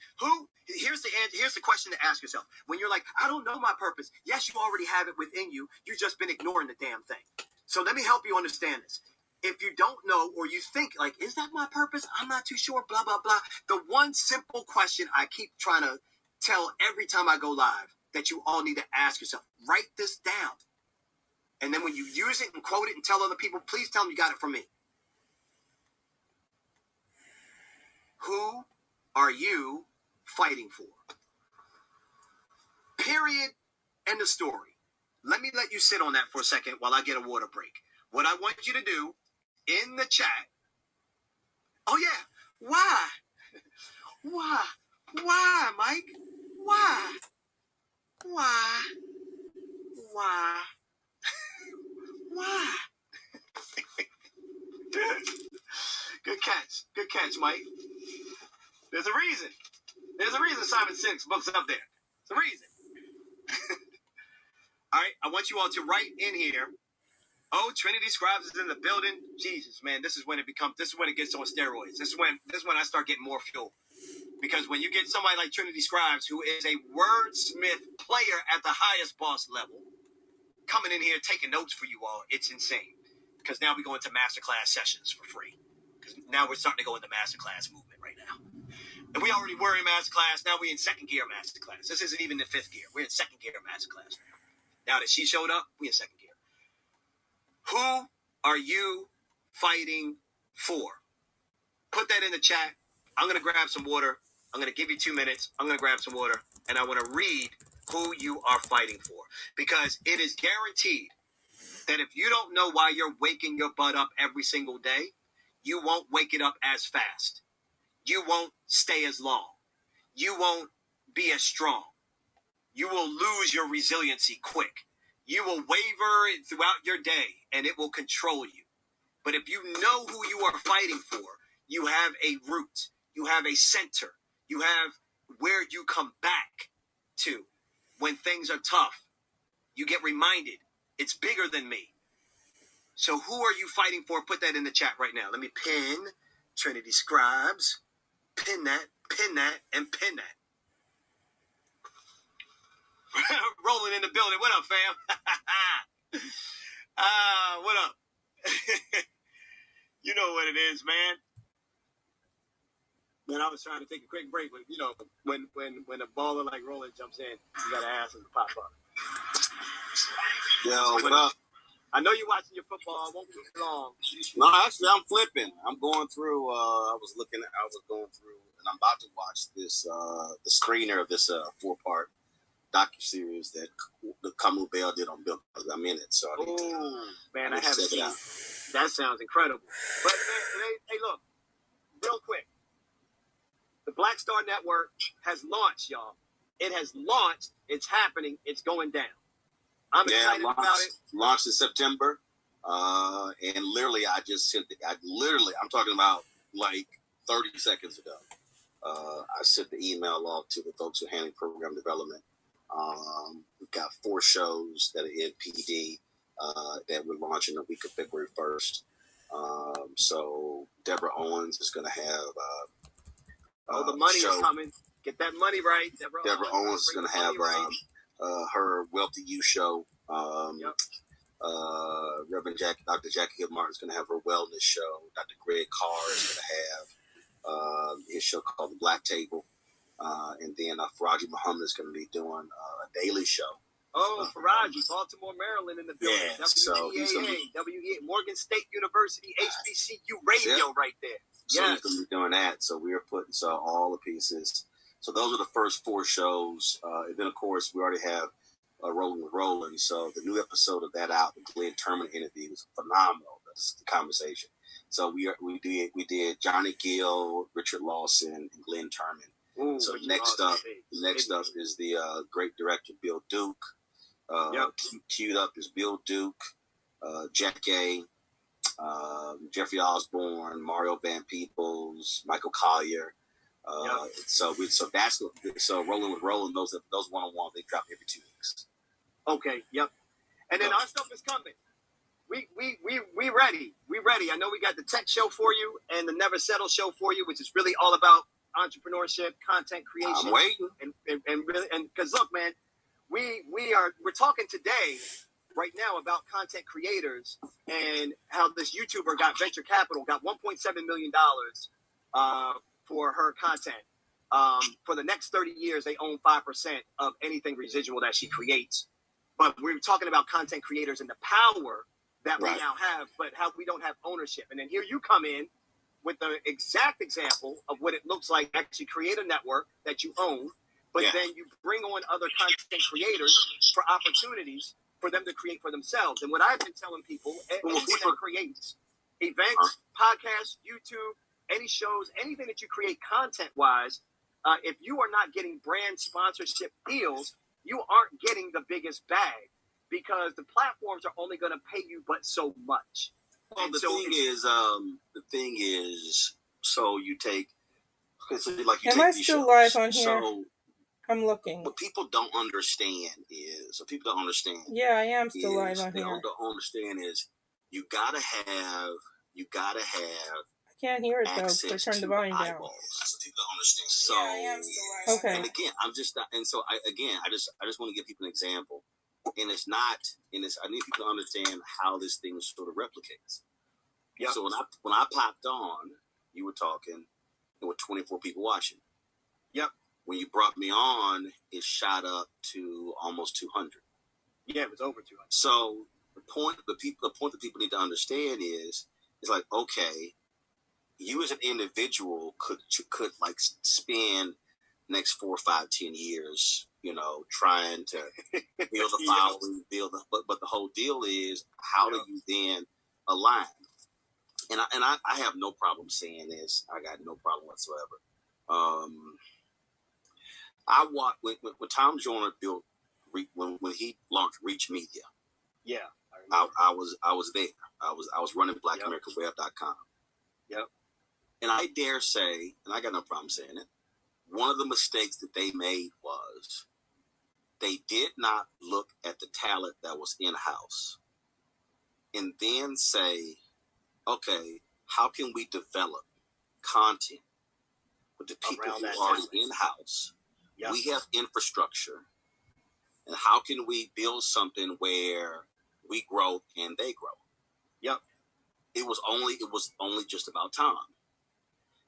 Speaker 6: Here's the answer, here's the question to ask yourself. When you're like, I don't know my purpose. Yes, you already have it within you. You've just been ignoring the damn thing. So let me help you understand this. If you don't know, or you think like, is that my purpose? I'm not too sure, blah, blah, blah. The one simple question I keep trying to tell every time I go live that you all need to ask yourself, write this down. And then when you use it and quote it and tell other people, please tell them you got it from me. Who are you fighting for? Period. End of story. Let me let you sit on that for a second while I get a water break. What I want you to do in the chat. Oh yeah. Why? Why? Why, Mike? Why? Why? Why? Why? Good catch. Good catch, Mike. There's a reason. There's a reason Simon Sinek's book's up there. There's a reason. All right, I want you all to write in here. Oh, Trinity Scribes is in the building. Jesus, man, this is when it gets on steroids. This is when I start getting more fuel. Because when you get somebody like Trinity Scribes, who is a wordsmith player at the highest boss level, coming in here taking notes for you all, it's insane. Because now we go into masterclass sessions for free. Because now we're starting to go into masterclass movement right now. And we already were in masterclass. Now we're in second gear masterclass. This isn't even the fifth gear. We're in second gear masterclass now. Now that she showed up, we're in second gear. Who are you fighting for? Put that in the chat. I'm going to grab some water. I'm going to give you 2 minutes. I'm going to grab some water. And I want to read who you are fighting for. Because it is guaranteed that if you don't know why you're waking your butt up every single day, you won't wake it up as fast. You won't stay as long. You won't be as strong. You will lose your resiliency quick. You will waver throughout your day, and it will control you. But if you know who you are fighting for, you have a root. You have a center. You have where you come back to when things are tough. You get reminded, it's bigger than me. So who are you fighting for? Put that in the chat right now. Let me pin Trinity Scribes. Pin that, and pin that. Rolling in the building. What up, fam? What up? You know what it is, man. Man, I was trying to take a quick break, but when a baller like Roland jumps in, you gotta ask him to pop up.
Speaker 7: Yo, what up?
Speaker 6: I know you're watching your football. I won't keep you long.
Speaker 7: No, actually, I'm flipping. I'm going through. I was going through, and I'm about to watch this. The screener of this 4-part docuseries that Camu Bell did on Bill. I'm in it, so I
Speaker 6: haven't seen it. That sounds incredible. But hey, look, real quick. The Black Star Network has launched, y'all. It has launched. It's happening. It's going down. I'm excited about it.
Speaker 7: Launched in September, and literally, I just sent it. I'm talking about like 30 seconds ago. I sent the email off to the folks who are handling program development. We've got 4 shows that are in PD that we're launching the week of February 1st. So Deborah Owens is going to have
Speaker 6: the money is coming. Get that money right.
Speaker 7: Deborah Owens is going to have her Wealthy You show. Reverend Dr. Jackie Hill Martin is going to have her wellness show. Dr. Greg Carr is going to have his show called The Black Table. And then Faraji Muhammad is going to be doing a daily show.
Speaker 6: Faraji, Baltimore, Maryland in the building.
Speaker 7: Yeah, so he's going to
Speaker 6: be Morgan State University, HBCU radio right there.
Speaker 7: So he's going to be doing that. So we're putting all the pieces. So those are the first 4 shows. And then, of course, we already have Rolling with Roland. So the new episode of that out, the Glenn Turman interview, was phenomenal. That's the conversation. So we did Johnny Gill, Richard Lawson, and Glenn Turman. So next up is the great director Bill Duke. Queued up is Bill Duke, Jack A., Jeffrey Osborne, Mario Van Peebles, Michael Collier. So Rolling with Roland. Those one-on-one, they drop every 2 weeks.
Speaker 6: Okay. Yep. And then our stuff is coming. We ready. We ready. I know we got the tech show for you and the Never Settle show for you, which is really all about entrepreneurship, content creation.
Speaker 7: I'm waiting.
Speaker 6: And really, and because look, man, we're talking today right now about content creators and how this YouTuber got venture capital, got $1.7 million for her content. For the next 30 years, they own 5% of anything residual that she creates. But we're talking about content creators and the power that we now have, but how we don't have ownership. And then here you come in with the exact example of what it looks like to actually create a network that you own, but then you bring on other content creators for opportunities for them to create for themselves. And what I've been telling people, anyone that creates events, podcasts, YouTube, any shows, anything that you create content-wise, if you are not getting brand sponsorship deals, you aren't getting the biggest bag because the platforms are only going to pay you but so much.
Speaker 7: Well, the thing is, so you take. So like you
Speaker 2: Am
Speaker 7: take
Speaker 2: I
Speaker 7: these
Speaker 2: still
Speaker 7: shows,
Speaker 2: live on here?
Speaker 7: So
Speaker 2: I'm looking.
Speaker 7: What people don't understand is,
Speaker 2: Yeah, I am still live on here.
Speaker 7: They don't understand is you gotta have
Speaker 2: Can't hear it though, because I
Speaker 7: access
Speaker 2: turned the
Speaker 7: to
Speaker 2: volume down.
Speaker 7: eyeballs. So people understand. So,
Speaker 2: Yeah, I am still live. Okay.
Speaker 7: and again, I'm just, and so I just want to give people an example, and it's not, and it's, I need people to understand how this thing sort of replicates. Yep. So when I popped on, you were talking, there were 24 people watching. Yep. When you brought me on, it shot up to almost 200. Yeah, it was over 200. So the point that people need to understand is like, okay, you as an individual could like spend next 4, 5, 10 years, trying to build a following, but the whole deal is how do you then align? And I have no problem saying this. I got no problem whatsoever. I watched when Tom Joyner built when he launched Reach Media. Yeah, I was there. I was running BlackAmericanWeb.com. Yep. And I dare say, and I got no problem saying it, one of the mistakes that they made was they did not look at the talent that was in-house and then say, okay, how can we develop content with the people who are already in-house? Yep. We have infrastructure. And how can we build something where we grow and they grow? Yep. It was only just about Tom.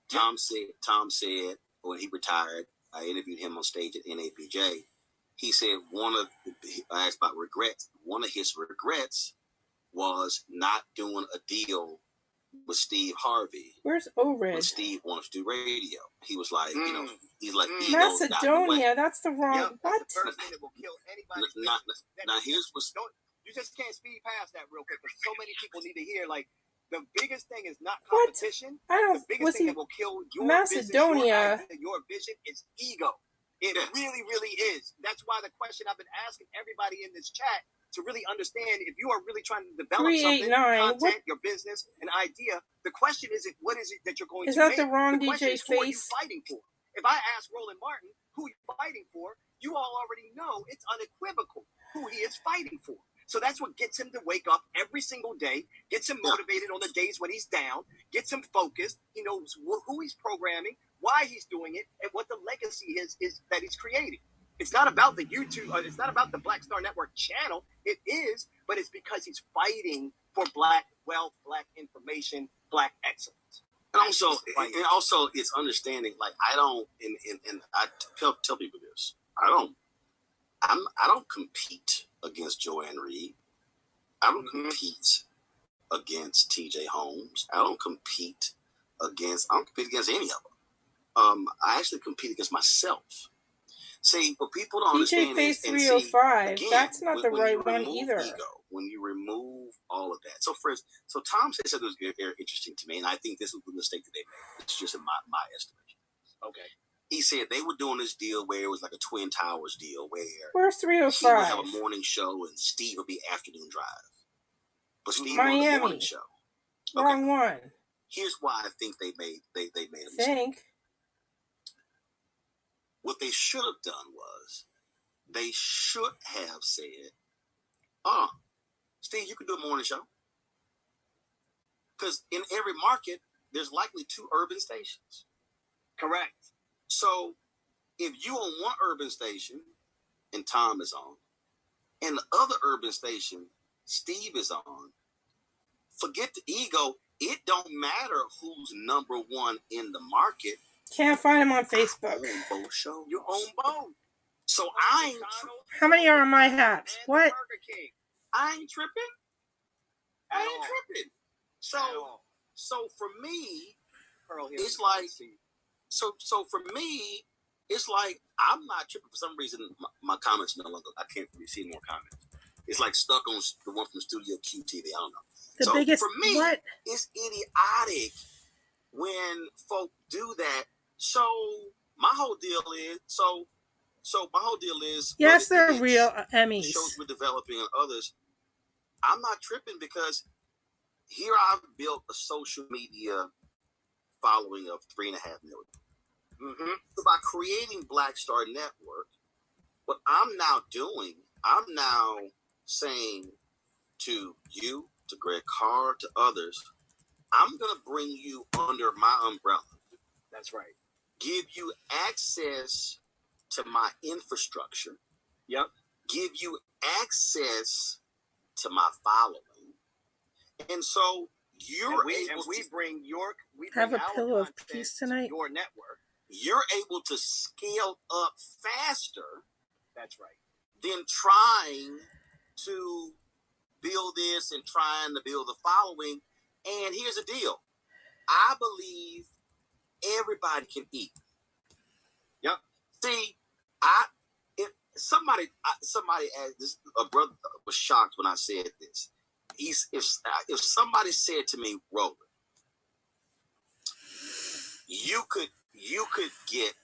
Speaker 7: Tom said when he retired, I interviewed him on stage at NABJ. He said I asked about regrets. One of his regrets was not doing a deal with Steve Harvey.
Speaker 2: Where's O-Red?
Speaker 7: When Steve wanted to do radio, he was like, he's like,
Speaker 2: Macedonia. That's the wrong.
Speaker 6: Yep,
Speaker 2: what?
Speaker 6: that's the first thing that will kill anybody.
Speaker 7: Now here's what's.
Speaker 6: You just can't speed past that real quick because so many people need to hear. Like the biggest thing is not competition.
Speaker 2: What? I don't.
Speaker 6: The biggest thing that will kill your
Speaker 2: Macedonia.
Speaker 6: business, your vision is ego. It really, really is. That's why the question I've been asking everybody in this chat to really understand if you are really trying to develop something, content, your business, an idea. The question is, what is it that you're going to make?
Speaker 2: Is that the wrong DJ's face?
Speaker 6: Who are you fighting for? If I ask Roland Martin who you're fighting for, you all already know it's unequivocal who he is fighting for. So that's what gets him to wake up every single day, gets him motivated on the days when he's down, gets him focused. He knows who he's programming, why he's doing it, and what the legacy is that he's creating. It's not about the YouTube, it's not about the Black Star Network channel. It is, but it's because he's fighting for Black wealth, Black information, Black excellence.
Speaker 7: And also, it's understanding. Like I don't, and I tell people this. I don't compete against Joanne Reed. I don't compete against TJ Holmes. I don't compete against any of them. I actually compete against myself. See, what people don't understand
Speaker 2: TJ
Speaker 7: is,
Speaker 2: Face 305.
Speaker 7: Again,
Speaker 2: that's not the right one either.
Speaker 7: When you remove all of that. So Tom said something that was very interesting to me, and I think this was the mistake that they made. It's just in my estimation. Okay. He said they were doing this deal where it was like a Twin Towers deal where
Speaker 2: where's 305?
Speaker 7: He would have a morning show and Steve would be afternoon drive. But Steve wanted the morning show.
Speaker 2: Wrong one.
Speaker 7: Here's why I think they made a
Speaker 2: mistake.
Speaker 7: What they should have done was they should have said, Steve, you can do a morning show. Because in every market, there's likely 2 urban stations.
Speaker 6: Correct.
Speaker 7: So if you on one urban station and Tom is on, and the other urban station Steve is on, forget the ego. It don't matter who's number 1 in the market.
Speaker 2: Can't find him on Facebook.
Speaker 7: I own both shows.
Speaker 6: You own both.
Speaker 7: So
Speaker 2: How many are on my hats? What?
Speaker 7: I ain't tripping. So for me, it's like. So for me, it's like I'm not tripping. For some reason, my comments no longer. I can't really see more comments. It's like stuck on the one from Studio QTV. I don't know.
Speaker 2: The biggest.
Speaker 7: For me,
Speaker 2: what?
Speaker 7: It's idiotic when folk do that. So my whole deal is.
Speaker 2: Yes, they're real Emmys.
Speaker 7: Shows we're developing and others. I'm not tripping because here I've built a social media following of 3.5 million. Mm-hmm. So by creating Black Star Network, what I'm now saying to you, to Greg Carr, to others, I'm going to bring you under my umbrella.
Speaker 6: That's right.
Speaker 7: Give you access to my infrastructure.
Speaker 6: Yep.
Speaker 7: Give you access to my following. And so
Speaker 6: we bring
Speaker 2: Have a
Speaker 6: our
Speaker 2: pillow of
Speaker 6: content
Speaker 2: peace tonight.
Speaker 6: to your network.
Speaker 7: You're able to scale up faster.
Speaker 6: That's right.
Speaker 7: Than trying to build this and trying to build the following. And here's the deal. I believe everybody can eat.
Speaker 6: Yep.
Speaker 7: See, somebody asked this, a brother was shocked when I said this. If somebody said to me, Roland, you could get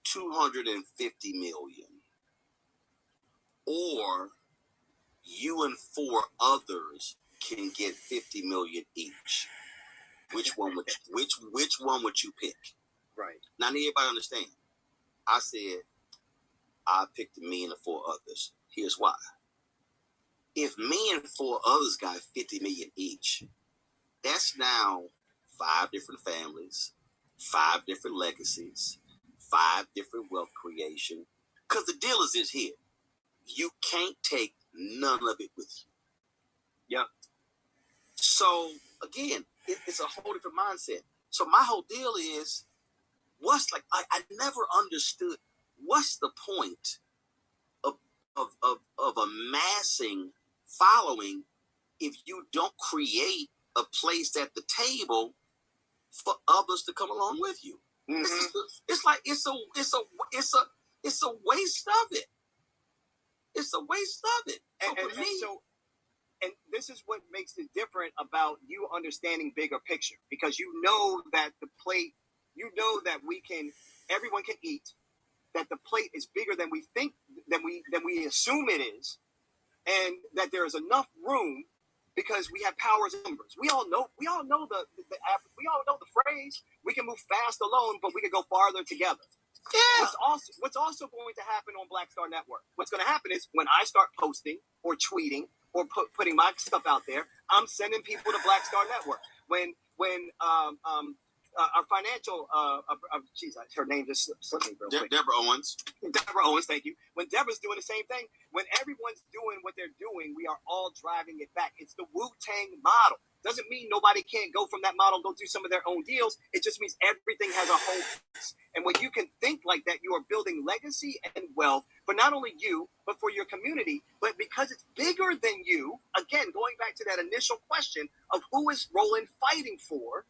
Speaker 7: 250 million, or you and 4 others can get 50 million each. Which one would you pick?
Speaker 6: Right.
Speaker 7: Now, need everybody understand. I said I picked me and the 4 others. Here's why. If me and 4 others got 50 million each, that's now 5 different families, 5 different legacies, 5 different wealth creation. Because the deal is this here. You can't take none of it with you.
Speaker 6: Yep.
Speaker 7: So, again, it's a whole different mindset. So my whole deal is, I never understood what's the point of amassing following if you don't create a place at the table for others to come along with you. Mm-hmm. It's a waste of it. It's a waste of it.
Speaker 6: And this is what makes it different about you understanding bigger picture, because you know that everyone can eat, that the plate is bigger than we think, than we assume it is, and that there is enough room because we have powers and numbers. We all know the phrase, we can move fast alone, but we can go farther together. Yeah. What's also going to happen on Black Star Network, what's going to happen is when I start posting or tweeting or putting my stuff out there, I'm sending people to Black Star Network. When our financial, her name just slipped me real quick.
Speaker 7: Deborah Owens,
Speaker 6: thank you. When Deborah's doing the same thing, when everyone's doing what they're doing, we are all driving it back. It's the Wu-Tang model. Doesn't mean nobody can't go from that model, go do some of their own deals. It just means everything has a whole piece. And when you can think like that, you are building legacy and wealth for not only you, but for your community. But because it's bigger than you, again, going back to that initial question of who is Roland fighting for,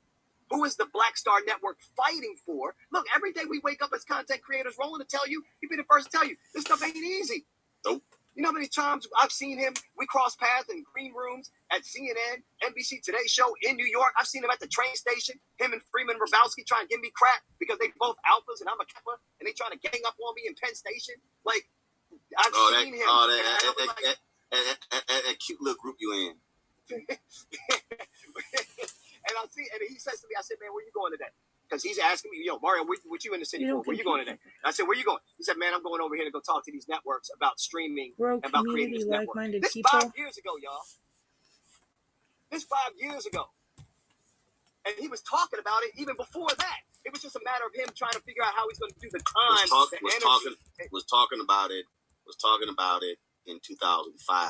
Speaker 6: who is the Black Star Network fighting for? Look, every day we wake up as content creators, Roland to tell you, he'd be the first to tell you, this stuff ain't easy.
Speaker 7: Nope.
Speaker 6: You know how many times I've seen him, we cross paths in green rooms at CNN, NBC Today Show in New York. I've seen him at the train station, him and Freeman Rabowski trying to give me crap because they both alphas and I'm a Kappa, and they trying to gang up on me in Penn Station. Like, I've seen him.
Speaker 7: That cute little group you in.
Speaker 6: And he says to me, I said, man, where you going today? Because he's asking me, yo, Mario, what you in the city for? Where you going today? I said, where you going? He said, man, I'm going over here to go talk to these networks about streaming, about creating this network. This people. 5 years ago, y'all. This 5 years ago. And he was talking about it even before that. It was just a matter of him trying to figure out how he's going to do the time,
Speaker 7: was talking about it in 2005.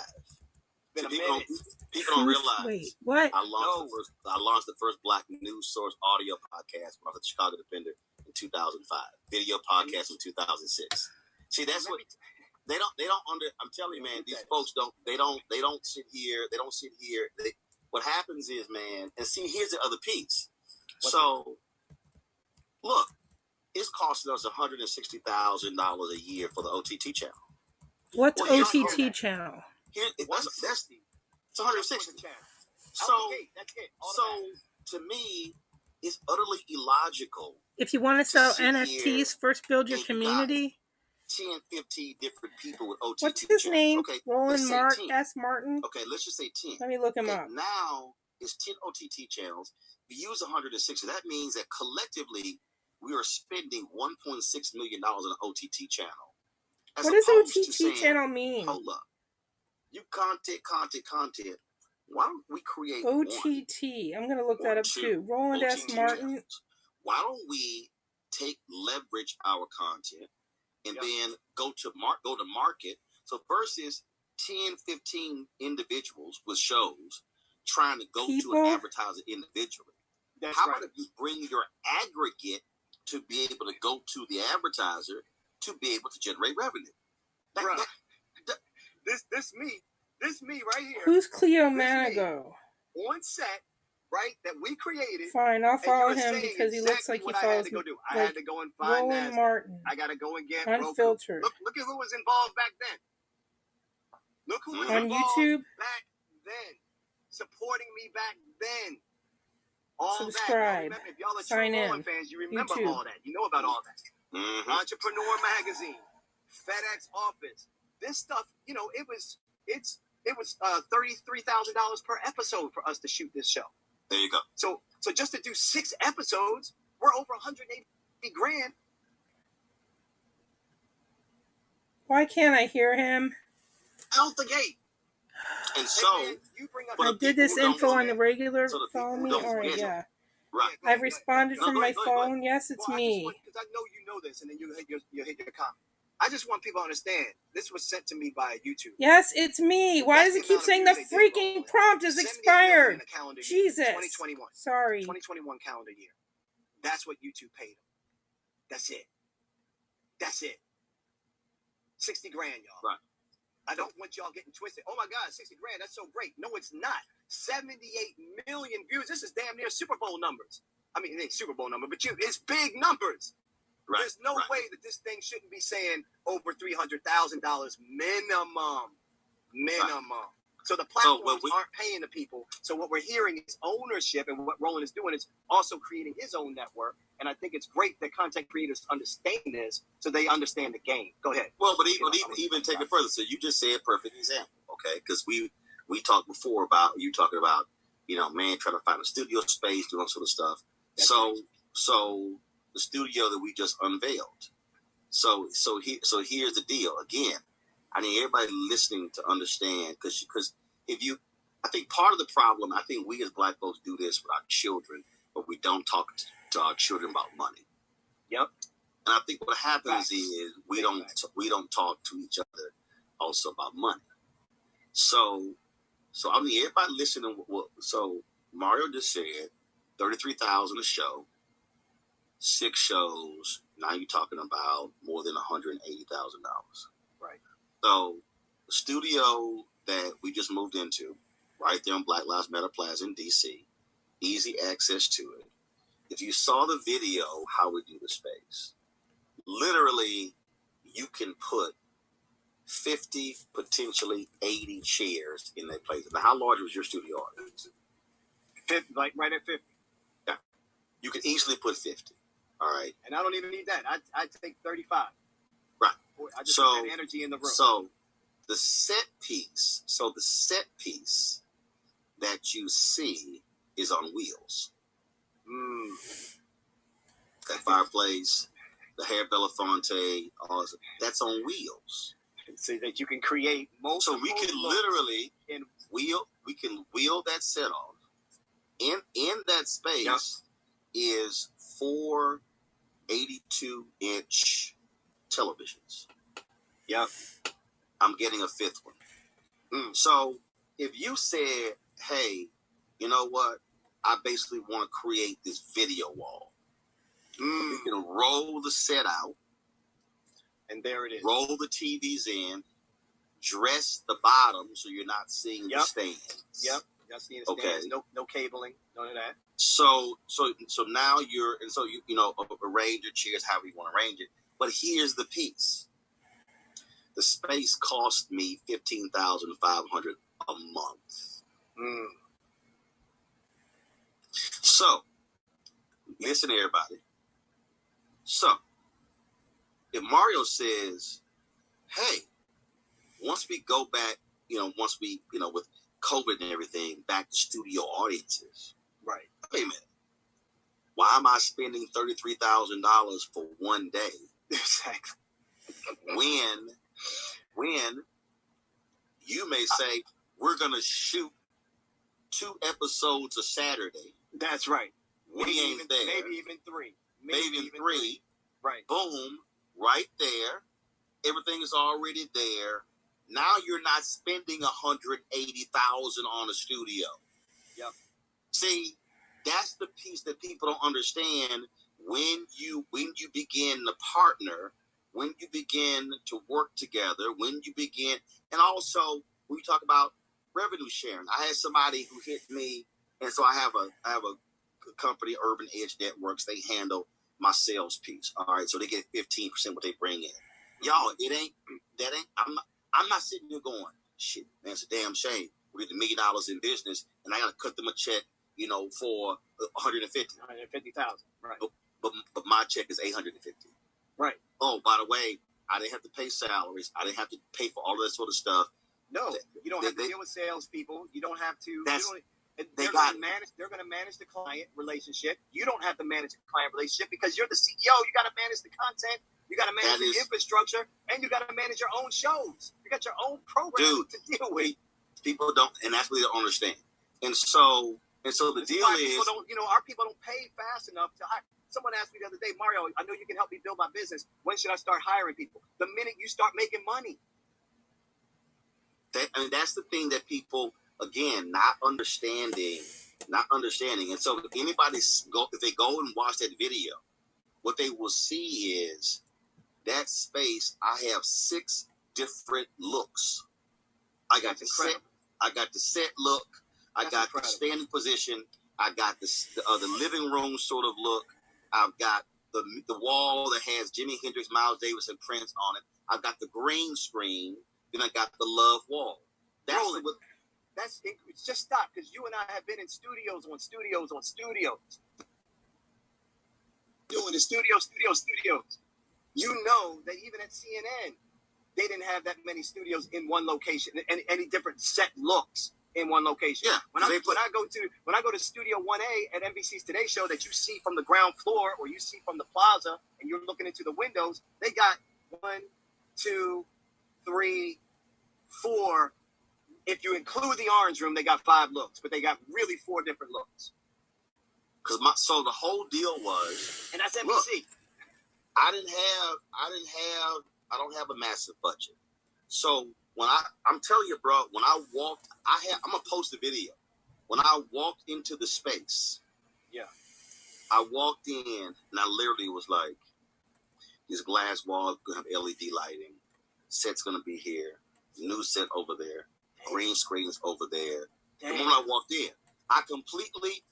Speaker 7: People don't realize.
Speaker 2: Wait, what?
Speaker 7: I launched the first Black news source audio podcast with the Chicago Defender in 2005. Video podcast in 2006. See, that's what they don't I'm telling you, man, these folks don't sit here. What happens is, man, and see, here's the other piece. Look, it's costing us $160,000 a year for the OTT channel.
Speaker 2: What's OTT channel?
Speaker 7: It's 160. So to me, it's utterly illogical.
Speaker 2: If you want to sell NFTs, first build your community.
Speaker 7: 10, 15 different people with OTT.
Speaker 2: What's his name?
Speaker 7: Okay,
Speaker 2: Roland S. Martin.
Speaker 7: Okay, let's just say 10.
Speaker 2: Let me look him up.
Speaker 7: Now it's 10 OTT channels. We use 160. That means that collectively we are spending $1.6 million on an OTT channel.
Speaker 2: What does OTT channel mean?
Speaker 7: Hold up. You content. Why don't we create
Speaker 2: OTT? I'm going to look that up too. Roland S. Martin.
Speaker 7: Why don't we leverage our content and then go to market? So versus 10, 15 individuals with shows trying to go to an advertiser individually. How about if you bring your aggregate to be able to go to the advertiser to be able to generate revenue?
Speaker 6: This me right here.
Speaker 2: Who's Cleo Manigo?
Speaker 6: On set, right, that we created.
Speaker 2: Fine, I'll follow him because he looks like he follows me.
Speaker 6: I had to go and find
Speaker 2: Roland Martin.
Speaker 6: I got to go and get
Speaker 2: Unfiltered.
Speaker 6: Look at who was involved back then. Look who was
Speaker 2: on
Speaker 6: involved
Speaker 2: YouTube.
Speaker 6: Back then. Supporting me back then. All
Speaker 2: Subscribe.
Speaker 6: That. If y'all are
Speaker 2: Sign
Speaker 6: true
Speaker 2: in.
Speaker 6: fans, you remember
Speaker 2: YouTube.
Speaker 6: all that. You know about all that.
Speaker 7: Mm-hmm.
Speaker 6: Entrepreneur Magazine, FedEx Office. This stuff, you know, it was $33,000 per episode for us to shoot this show.
Speaker 7: There you go.
Speaker 6: So just to do 6 episodes, we're over $180,000.
Speaker 2: Why can't I hear him?
Speaker 6: Out the gate.
Speaker 7: And so
Speaker 2: I did this info on the regular. Follow me. All right, yeah.
Speaker 7: Right.
Speaker 2: I've responded from my phone. Yes, it's me.
Speaker 6: Because I know you know this, and then you hit your comment. I just want people to understand this was sent to me by YouTube.
Speaker 2: Yes, it's me. Why does it keep saying the freaking prompt is expired? Jesus.
Speaker 6: 2021.
Speaker 2: Sorry.
Speaker 6: 2021 calendar year. That's what YouTube paid them. That's it. That's it. $60,000, y'all.
Speaker 7: Right.
Speaker 6: I don't want y'all getting twisted. Oh my God, $60,000. That's so great. No, it's not. 78 million views. This is damn near Super Bowl numbers. I mean, it ain't Super Bowl number, but it's big numbers. Right. There's no way that this thing shouldn't be saying over $300,000 minimum. Right. So the platforms aren't paying the people. So what we're hearing is ownership, and what Roland is doing is also creating his own network. And I think it's great that content creators understand this, so they understand the game. Go ahead.
Speaker 7: Well, but even take it further. So you just said a perfect example, okay? Because we talked before about you talking about, you know, man trying to find a studio space, doing sort of stuff. So the studio that we just unveiled. So here's the deal. Again, I need everybody listening to understand, because I think part of the problem, I think we as Black folks do this with our children, but we don't talk to our children about money.
Speaker 6: Yep.
Speaker 7: And I think what happens is we don't talk to each other also about money. So I mean, everybody listening. So Mario just said $33,000 a show, 6 shows. Now you're talking about more than $180,000.
Speaker 6: Right.
Speaker 7: So the studio that we just moved into, right there on Black Lives Matter Plaza in DC, easy access to it. If you saw the video, how we do the space, literally you can put 50, potentially 80 chairs in that place. Now, how large was your studio audience?
Speaker 6: 50, like right at 50.
Speaker 7: Yeah. You can easily put 50. All right.
Speaker 6: And I don't even need that. I take 35.
Speaker 7: Right.
Speaker 6: I just put that energy in the room.
Speaker 7: So the set piece that you see is on wheels. That fireplace, the hair Belafonte, all this, that's on wheels.
Speaker 6: So that you can create multiple.
Speaker 7: So we can literally wheel that set off. In that space is 4 82-inch televisions.
Speaker 6: Yep.
Speaker 7: I'm getting a 5th one. So if you said, hey, you know what? I basically want to create this video wall. We can roll the set out.
Speaker 6: And there it is.
Speaker 7: Roll the TVs in. Dress the bottom so you're not seeing the stands.
Speaker 6: Yep. You're seeing the stands. No cabling. None of that.
Speaker 7: So now you arrange your chairs however you want to arrange it. But here's the piece. The space cost me $15,500 a month. So, listen, everybody. So, if Mario says, "Hey, once we go back, with COVID and everything, back to studio audiences,
Speaker 6: right?
Speaker 7: Wait a minute. Why am I spending $33,000 for one day?"
Speaker 6: Exactly.
Speaker 7: When you may say, we're going to shoot 2 episodes a Saturday.
Speaker 6: That's right.
Speaker 7: We ain't there.
Speaker 6: Maybe even 3.
Speaker 7: Maybe even 3.
Speaker 6: Right.
Speaker 7: Boom, right there. Everything is already there. Now you're not spending $180,000 on a studio.
Speaker 6: Yep.
Speaker 7: See, that's the piece that people don't understand when you begin to partner, when you begin to work together, when you begin, and also when you talk about revenue sharing. I had somebody who hit me, and so I have a company, Urban Edge Networks. They handle my sales piece. All right, so they get 15% what they bring in. Y'all, I'm not sitting here going, shit, man, it's a damn shame. We get $1 million in business, and I got to cut them a check, for 150,000.
Speaker 6: Right.
Speaker 7: But my check is 850.
Speaker 6: Right.
Speaker 7: Oh, by the way, I didn't have to pay salaries. I didn't have to pay for all of that sort of stuff.
Speaker 6: No, you don't have to deal with salespeople. You don't have to.
Speaker 7: They're
Speaker 6: going to manage the client relationship. You don't have to manage the client relationship because you're the CEO. You got to manage the content. You got to manage the infrastructure, and you got to manage your own shows. You got your own program to deal with.
Speaker 7: People don't, and that's what they don't understand. And so the deal is,
Speaker 6: our people don't pay fast enough to hire. Someone asked me the other day, Mario, I know you can help me build my business. When should I start hiring people? The minute you start making money.
Speaker 7: That's the thing that people, again, not understanding. And so if they go and watch that video, what they will see is that space. I have 6 different looks. I got the set look. I got the standing position. I got the living room sort of look. I've got the wall that has Jimi Hendrix, Miles Davis, and Prince on it. I've got the green screen. Then I got the love wall.
Speaker 6: Just stop, because you and I have been in studios on studios on studios. Doing the studios. You know that even at CNN, they didn't have that many studios in one location, and any different set looks in one location.
Speaker 7: Yeah.
Speaker 6: When I go to Studio 1A at NBC's Today Show that you see from the ground floor or you see from the plaza, and you're looking into the windows, they got 1, 2, 3, 4. If you include the orange room, they got 5 looks, but they got really 4 different looks.
Speaker 7: So the whole deal was,
Speaker 6: and that's NBC.
Speaker 7: Look, I don't have a massive budget. So when I'm telling you, bro, when I walked, I'm gonna post a video. When I walked into the space, I walked in and I literally was like, this glass wall gonna have LED lighting. Set's gonna be here. New set over there. Green screens over there. The moment I walked in,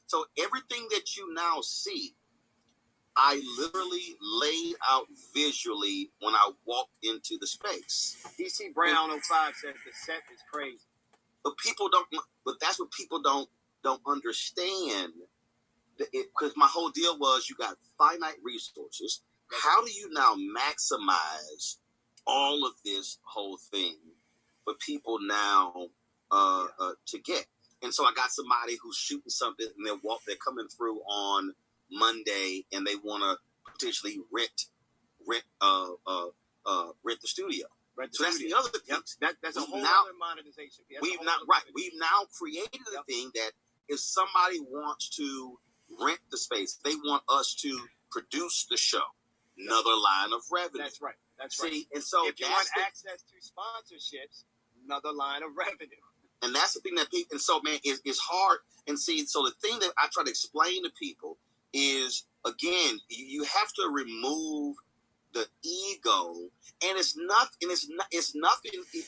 Speaker 7: so everything that you now see, I literally laid out visually when I walked into the space.
Speaker 6: DC Brown 05 says the set is crazy.
Speaker 7: But that's what people don't understand. Because my whole deal was, you got finite resources. How do you now maximize all of this whole thing for people now to get? And so I got somebody who's shooting something, and they're coming through on Monday, and they want to potentially rent the studio. So that's the other thing.
Speaker 6: That's a whole other monetization.
Speaker 7: We've now created a thing that if somebody wants to rent the space, they want us to produce the show. Another line of revenue.
Speaker 6: That's right.
Speaker 7: See, and so
Speaker 6: if you want access to sponsorships, another line of revenue.
Speaker 7: And that's the thing that people, and so, man, it's hard. And see, so the thing that I try to explain to people is, again, you have to remove the ego, and it's nothing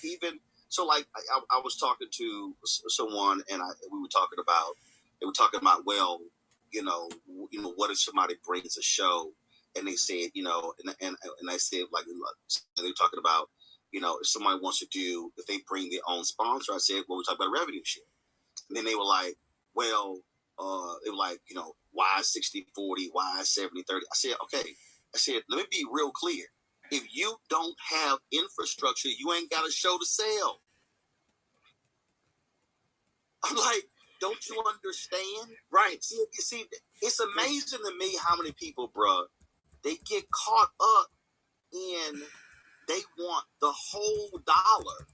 Speaker 7: even. So, like, I was talking to someone, and they were talking about, well, what if somebody brings a show, and they said, and I said, like, they were talking about, if somebody wants to if they bring their own sponsor, I said, well, we're talking about revenue share. And then they were like, well, why 60-40, why 70-30? I said, okay. I said, let me be real clear. If you don't have infrastructure, you ain't got a show to sell. I'm like, don't you understand?
Speaker 6: Right.
Speaker 7: See, it's amazing to me how many people, bruh, they get caught up in, they want the whole dollar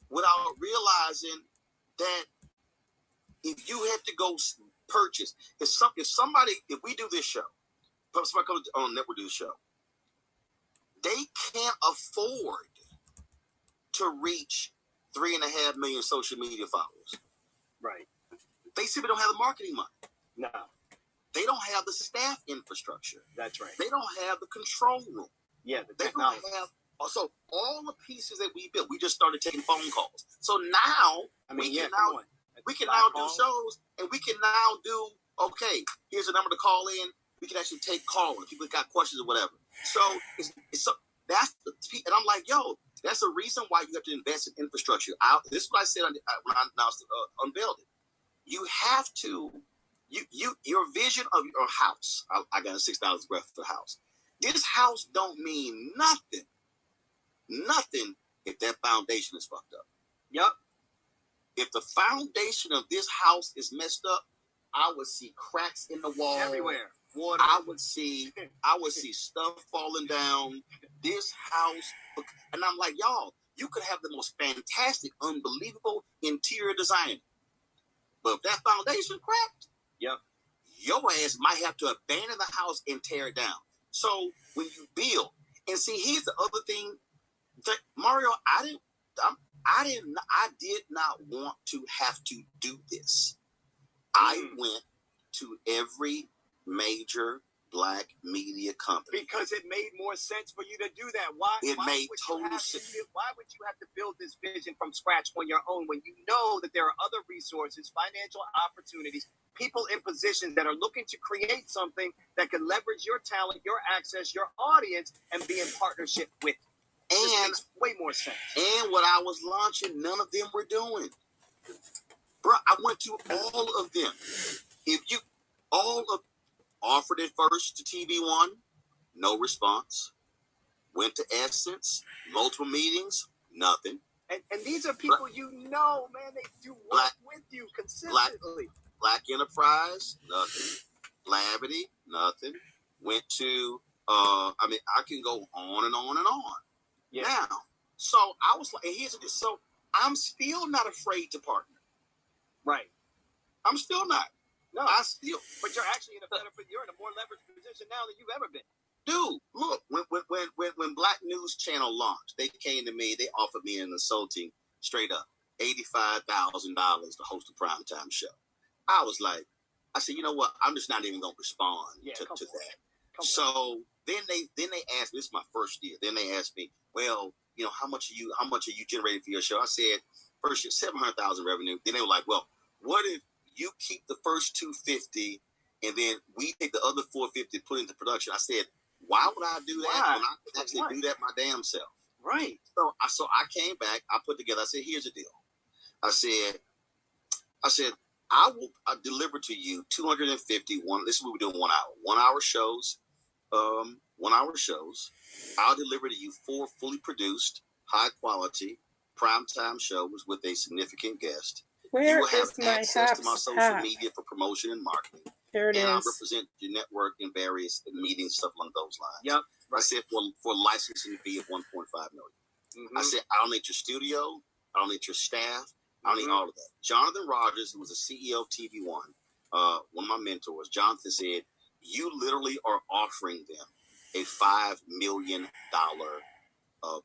Speaker 7: without realizing that if you had to go purchase, if we do this show, somebody comes on the network do the show, they can't afford to reach 3.5 million social media followers.
Speaker 6: Right.
Speaker 7: They simply don't have the marketing money.
Speaker 6: No.
Speaker 7: They don't have the staff infrastructure.
Speaker 6: That's right.
Speaker 7: They don't have the control room.
Speaker 6: Yeah, the
Speaker 7: They
Speaker 6: technology.
Speaker 7: don't have. So all the pieces that we built, we just started taking phone calls. So now we can now do shows, and we can now do. Okay, here's a number to call in. We can actually take calls if people got questions or whatever. So that's the, and I'm like, yo, that's the reason why you have to invest in infrastructure. This is what I said when I unveiled it. You have to. Your vision of your house. I got a 6,000 square foot house. This house don't mean nothing if that foundation is fucked up.
Speaker 6: Yep.
Speaker 7: If the foundation of this house is messed up, I would see cracks in the wall
Speaker 6: everywhere. Water.
Speaker 7: I would see stuff falling down. This house, and I'm like, y'all, you could have the most fantastic, unbelievable interior design, but if that foundation cracked,
Speaker 6: yep,
Speaker 7: your ass might have to abandon the house and tear it down. So when you build, and see, here's the other thing, Mario, I did not want to have to do this. I went to every major black media company
Speaker 6: because it made more sense for you to do that. Why
Speaker 7: made
Speaker 6: would
Speaker 7: total sense.
Speaker 6: Why would you have to build this vision from scratch on your own when you know that there are other resources, financial opportunities, people in positions that are looking to create something that can leverage your talent, your access, your audience, and be in partnership with you? This makes way more sense.
Speaker 7: And what I was launching, none of them were doing. Bro, I went to all of them. Offered it first to TV One, no response. Went to Essence, multiple meetings, nothing.
Speaker 6: And these are people man, they do work with you consistently.
Speaker 7: Black Enterprise, nothing. Blavity, nothing. Went to, I can go on and on and on.
Speaker 6: Yeah.
Speaker 7: Now, so I was like, so I'm still not afraid to partner.
Speaker 6: Right.
Speaker 7: I'm still not.
Speaker 6: No, but you're actually you're in a more leveraged position now than you've ever been.
Speaker 7: Dude, look, when Black News Channel launched, they came to me, they offered me an insulting, straight up, $85,000 to host a primetime show. I said, you know what? I'm just not even gonna respond to that. So then they asked me, this is my first year. Then they asked me, well, how much are you generating for your show? I said, first year, 700,000 revenue. Then they were like, well, what if you keep the first 250 and then we take the other 450 put into production? I said, why would I do that when I could actually do that my damn self?
Speaker 6: Right.
Speaker 7: So I came back, I put together, I said, here's the deal. I said, I will deliver to you 250, this is what we're doing 1 hour. 1 hour shows, 1 hour shows. I'll deliver to you 4 fully produced, high quality, primetime shows with a significant guest.
Speaker 2: Where
Speaker 7: you will have
Speaker 2: is my
Speaker 7: access to my social
Speaker 2: hat?
Speaker 7: media for promotion and marketing.
Speaker 2: There it is.
Speaker 7: I'll represent your network in various meetings, stuff along those lines.
Speaker 6: Yep.
Speaker 7: Right. I said for licensing fee of $1.5 million.
Speaker 6: Mm-hmm.
Speaker 7: I said, I don't need your studio. I don't need your staff. I don't need all of that. Jonathan Rogers, who was the CEO of TV One, one of my mentors, Jonathan said, you literally are offering them a $5 million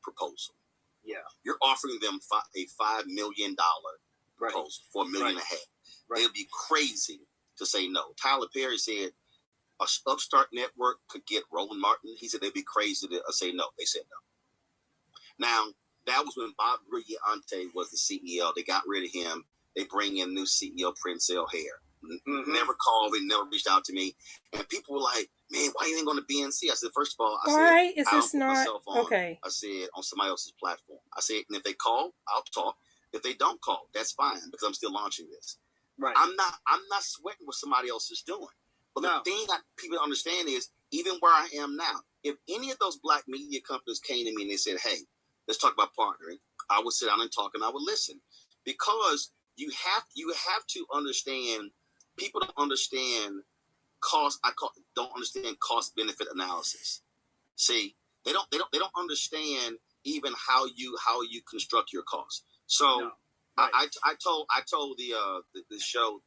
Speaker 7: proposal.
Speaker 6: Yeah.
Speaker 7: You're offering them a $5 million proposal for $1.5 million. Right. They'd be crazy to say no. Tyler Perry said a upstart network could get Roland Martin. He said they'd be crazy to say no. They said no. Now, that was when Bob Brillante was the CEO. They got rid of him. They bring in new CEO, Prince Hare. Mm-hmm. Never called me, never reached out to me. And people were like, man, why you ain't going to BNC? I said, first of all,
Speaker 2: I
Speaker 7: said, on somebody else's platform. I said, and if they call, I'll talk. If they don't call, that's fine because I'm still launching this.
Speaker 6: Right.
Speaker 7: I'm not sweating what somebody else is doing. But the thing that people understand is, even where I am now, if any of those black media companies came to me and they said, hey, let's talk about partnering, I would sit down and talk and I would listen. Because you have to understand, people don't understand don't understand cost benefit analysis. See, they don't understand even how you construct your costs. So Right. I told the show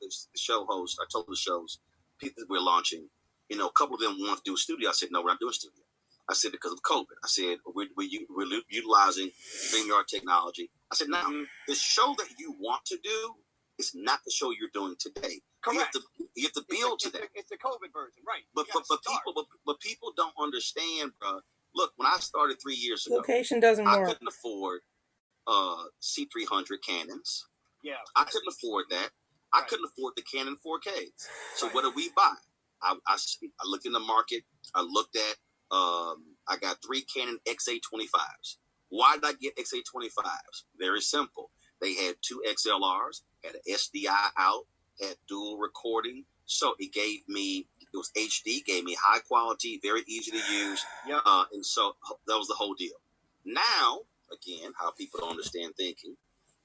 Speaker 7: host, I told the shows people that we're launching, you know, a couple of them want to do a studio. I said, no, we're not doing a studio. I said, because of COVID. I said, we're utilizing StreamYard technology. I said, now, the show that you want to do is not the show you're doing today. Correct. You have to build to that.
Speaker 6: It's the COVID version, right?
Speaker 7: But people don't understand, bro. Look, when I started 3 years ago,
Speaker 2: Location doesn't work.
Speaker 7: I couldn't afford C300 Canons.
Speaker 6: Yeah.
Speaker 7: I couldn't afford that. I couldn't afford the Canon 4K. So what did we buy? I looked in the market. I looked at, I got 3 Canon XA25s. Why did I get XA25s? Very simple. They had 2 XLRs, had an SDI out, had dual recording. So it was HD, gave me high quality, very easy to use. Yeah. And so that was the whole deal. Now, again, how people don't understand thinking.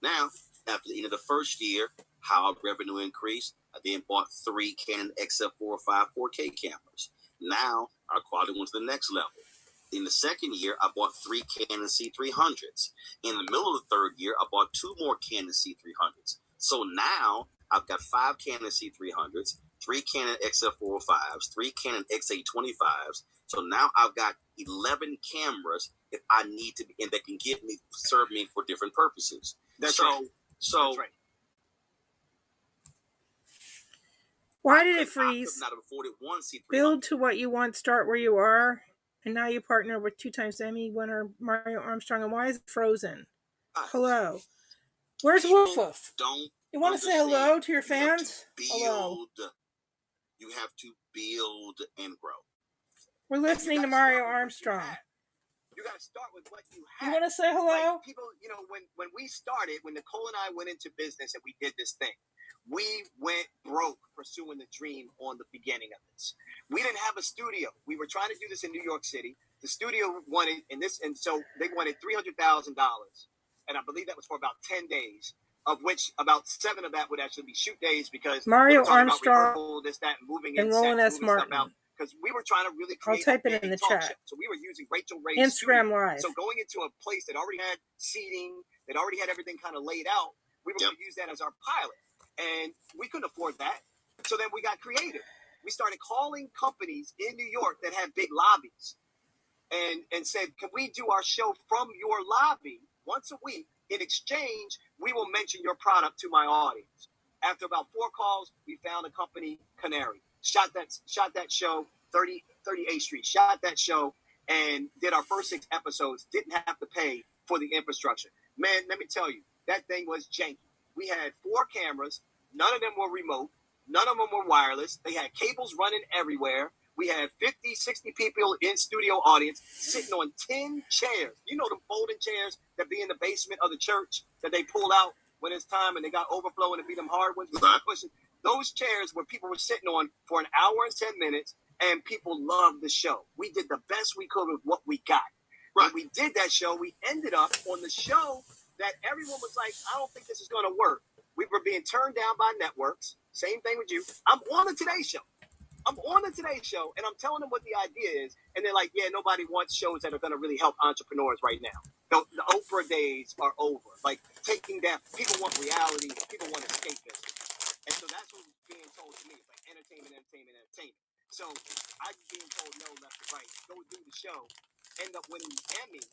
Speaker 7: Now, after the end of the first year, how revenue increased, I then bought 3 Canon XF405 4K cameras. Now, our quality went to the next level. In the second year, I bought 3 Canon C300s. In the middle of the third year, I bought 2 more Canon C300s. So now, I've got 5 Canon C300s, 3 Canon XF405s, 3 Canon XA25s. So now I've got 11 cameras if I need to be, and that can serve me for different purposes. That's right.
Speaker 2: Why did it freeze?
Speaker 7: I could not have afforded 1 C300.
Speaker 2: Build to what you want, start where you are, and now you partner with 2-time Emmy winner Mario Armstrong. And why is it frozen? Hello. Where's Wolf Wolf? You want to say hello to your fans? Hello.
Speaker 7: You have to build and grow.
Speaker 2: We're listening to Mario Armstrong.
Speaker 6: You got to start with what you have.
Speaker 2: You want to say hello?
Speaker 6: Like people, you know, when we started, when Nicole and I went into business and we did this thing, we went broke pursuing the dream on the beginning of this. We didn't have a studio. We were trying to do this in New York City. The studio wanted, and so they wanted $300,000. And I believe that was for about 10 days, of which about 7 of that would actually be shoot days because
Speaker 2: Mario Armstrong
Speaker 6: about this, that, moving
Speaker 2: and Roland S. Martin.
Speaker 6: Because we were trying to really create.
Speaker 2: I'll type it in the chat.
Speaker 6: Show. So we were using Rachel Ray's
Speaker 2: Instagram
Speaker 6: studio.
Speaker 2: Live.
Speaker 6: So going into a place that already had seating, that already had everything kind of laid out, we were going to use that as our pilot. And we couldn't afford that. So then we got creative. We started calling companies in New York that had big lobbies and said, can we do our show from your lobby once a week? In exchange, we will mention your product to my audience. After about 4 calls, we found a company, Canary. Shot that show, 38th Street. Shot that show and did our first 6 episodes. Didn't have to pay for the infrastructure. Man, let me tell you, that thing was janky. We had 4 cameras. None of them were remote. None of them were wireless. They had cables running everywhere. We had 50, 60 people in studio audience sitting on 10 chairs. You know the folding chairs that be in the basement of the church that they pull out when it's time and they got overflow and it be them hard ones. Those chairs where people were sitting on for an hour and 10 minutes and people loved the show. We did the best we could with what we got. When we did that show, we ended up on the show that everyone was like, I don't think this is going to work. We were being turned down by networks. Same thing with you. I'm on the Today Show. And I'm telling them what the idea is. And they're like, yeah, nobody wants shows that are going to really help entrepreneurs right now. The Oprah days are over. Like, taking down, people want reality. People want escapism. And so that's what was being told to me. It's like entertainment. So I'm being told no left to right. Go do the show. End up winning the Emmy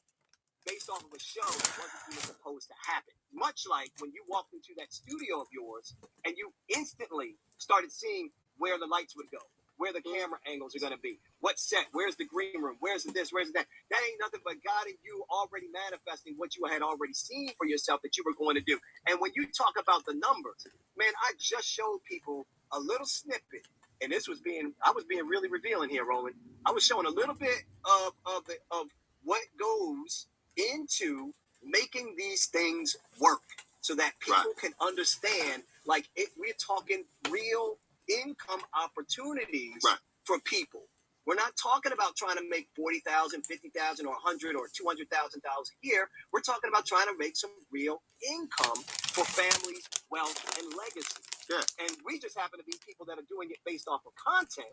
Speaker 6: based off of a show that wasn't even supposed to happen. Much like when you walked into that studio of yours and you instantly started seeing where the lights would go, where the camera angles are going to be, what set, where's the green room, where's this, where's that. That ain't nothing but God and you already manifesting what you had already seen for yourself that you were going to do. And when you talk about the numbers, man, I just showed people a little snippet. And I was being really revealing here, Roland. I was showing a little bit of what goes into making these things work so that people can understand, like, we're talking real income opportunities for people. We're not talking about trying to make $40,000, $50,000, or $100,000 or $200,000 a year. We're talking about trying to make some real income for families, wealth, and legacy. Yeah. And we just happen to be people that are doing it based off of content,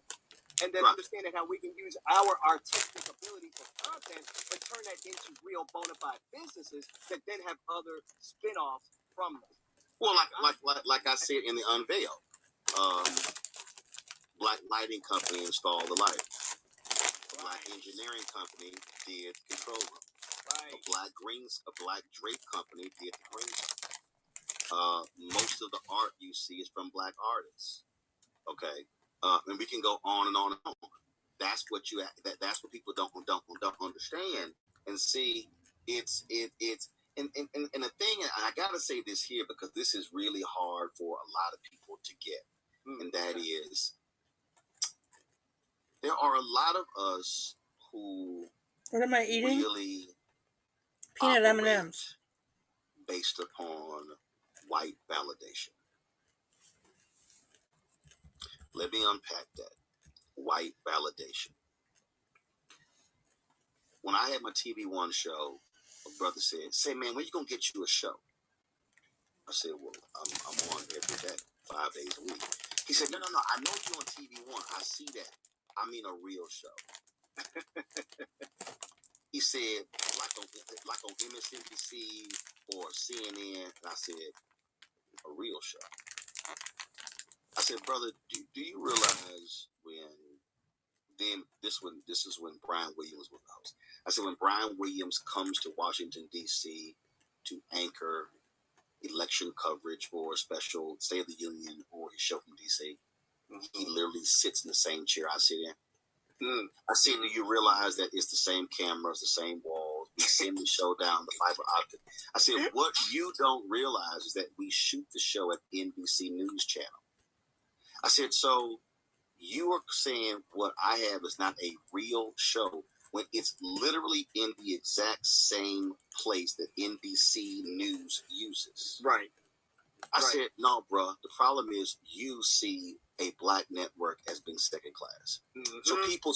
Speaker 6: and then understanding how we can use our artistic ability for content and turn that into real bona fide businesses that then have other spin-offs from them.
Speaker 7: Well, like I said in the unveil, Black Lighting Company installed the light. Black Engineering Company did the control room.
Speaker 3: Right.
Speaker 7: A Black Drape Company did the green room. Most of the art you see is from Black artists. Okay, and we can go on and on and on. That's what that's what people don't understand and see. It's and the thing, and I gotta say this here because this is really hard for a lot of people to get, and that is there are a lot of us who
Speaker 2: What am I eating?
Speaker 7: really
Speaker 2: Peanut
Speaker 7: operate
Speaker 2: M&Ms.
Speaker 7: based upon white validation. Let me unpack that. White validation. When I had my TV One show, a brother said, "Say, man, when you gonna get you a show?" I said, "Well, I'm on every day, 5 days a week." He said, "No. I know you're on TV One. I see that. I mean a real show." He said, like on MSNBC or CNN, and I said, "A real show." I said, "Brother, do you realize this is when Brian Williams was host." I said, "When Brian Williams comes to Washington, D.C. to anchor election coverage for a special State of the Union or his show from D.C., he literally sits in the same chair I sit in." I said, "Do you realize that it's the same cameras, the same walls? We send the show down the fiber optic." I said, "What you don't realize is that we shoot the show at NBC News Channel." I said, "So you are saying what I have is not a real show when it's literally in the exact same place that NBC News uses."
Speaker 3: Right.
Speaker 7: I said, "No, bro. The problem is you see a Black network as being second class." So people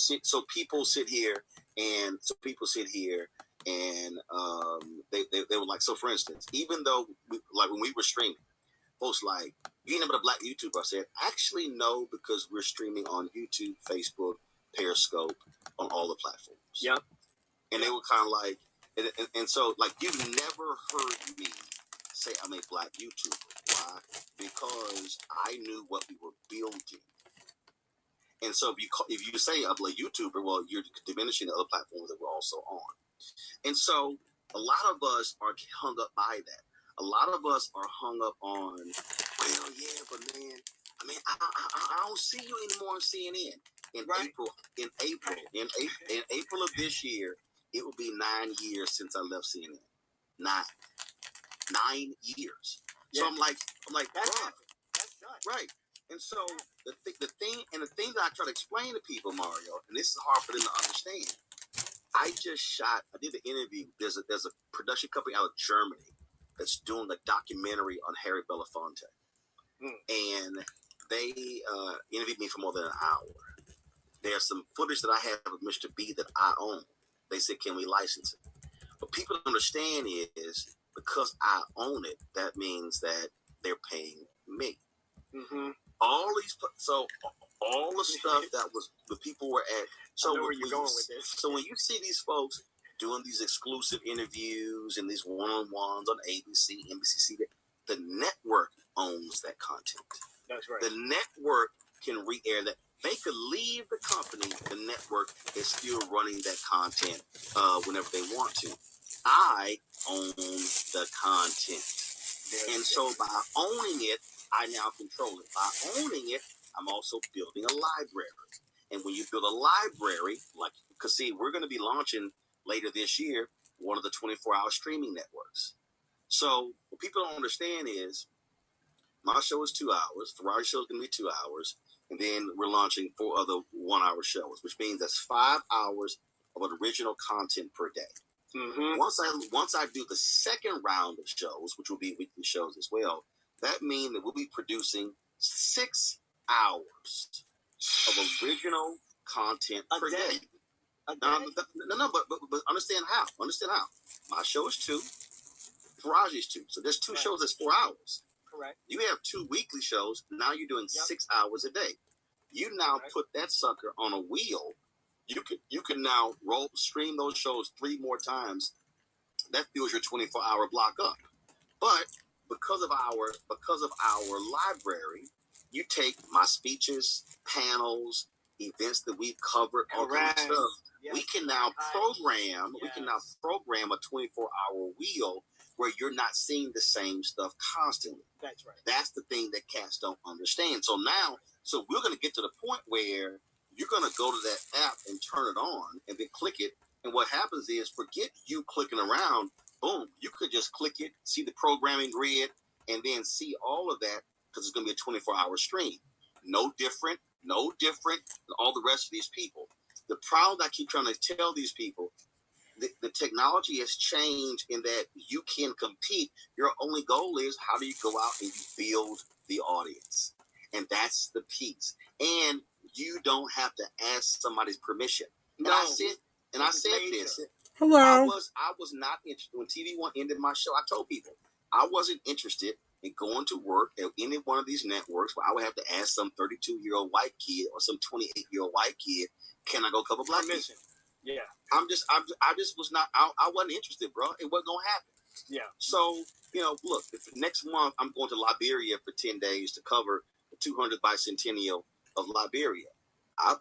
Speaker 7: sit here and they were like, so for instance, even though when we were streaming, folks like, "You ain't never a Black YouTuber." I said, "Actually, no, because we're streaming on YouTube, Facebook, Periscope, on all the platforms."
Speaker 3: Yep.
Speaker 7: And they were kind of like, and so like you've never heard me say I'm a Black YouTuber. Why? Because I knew what we were building. And so if you say I'm a YouTuber, well, you're diminishing the other platforms that we're also on. And so a lot of us are hung up by that. A lot of us are hung up on, well, yeah, but man, I mean, I don't see you anymore on CNN. In April of this year, it will be 9 years since I left CNN. 9 years. Yeah. So I'm like, that's done. Right. And so the thing that I try to explain to people, Mario, and this is hard for them to understand. I did an interview. There's a production company out of Germany that's doing a documentary on Harry Belafonte. And they interviewed me for more than an hour. There's some footage that I have of Mr. B that I own. They said, "Can we license it?" What people don't understand is because I own it, that means that they're paying me. All the stuff that was the people were at. So where you're going with this. So when you see these folks doing these exclusive interviews and these one-on-ones on ABC, NBC, the network owns that content.
Speaker 3: That's right.
Speaker 7: The network can re-air that. They could leave the company. The network is still running that content whenever they want to. I own the content. And so by owning it, I now control it. By owning it, I'm also building a library. And when you build a library, because see, we're going to be launching later this year one of the 24-hour streaming networks. So what people don't understand is my show is 2 hours. Ferrari's show is going to be 2 hours. And then we're launching 4 other 1-hour shows, which means that's 5 hours of original content per day. Once I do the second round of shows, which will be weekly shows as well, that means that we'll be producing 6 hours of original content per day. No, but understand how. My show is 2, Faraji's 2. So there's 2 shows that's 4 hours.
Speaker 3: Correct.
Speaker 7: You have 2 weekly shows. Now you're doing 6 hours a day. You now put that sucker on a wheel. You can now stream those shows 3 more times. That fills your 24-hour block up. But because of our library, you take my speeches, panels, events that we've covered, all kinds of stuff. Yes. We can now program. Yes. We can now program a 24-hour wheel where you're not seeing the same stuff constantly. That's right. That's the thing that cats don't understand. So we're going to get to the point where you're going to go to that app and turn it on and then click it. And what happens is, forget you clicking around. Boom. You could just click it, see the programming grid, and then see all of that because it's going to be a 24-hour stream. No different than all the rest of these people. The problem I keep trying to tell these people, the technology has changed in that you can compete. Your only goal is how do you go out and you build the audience. And that's the piece. And you don't have to ask somebody's permission. And I said this.
Speaker 2: Hello.
Speaker 7: I was not interested. When TV1 ended my show, I told people I wasn't interested in going to work at any one of these networks where I would have to ask some 32-year-old white kid or some 28-year-old white kid, can I go cover black people? Yeah. I wasn't interested, bro. It wasn't going to happen. Yeah. So, look, next month I'm going to Liberia for 10 days to cover the 200th bicentennial of Liberia. I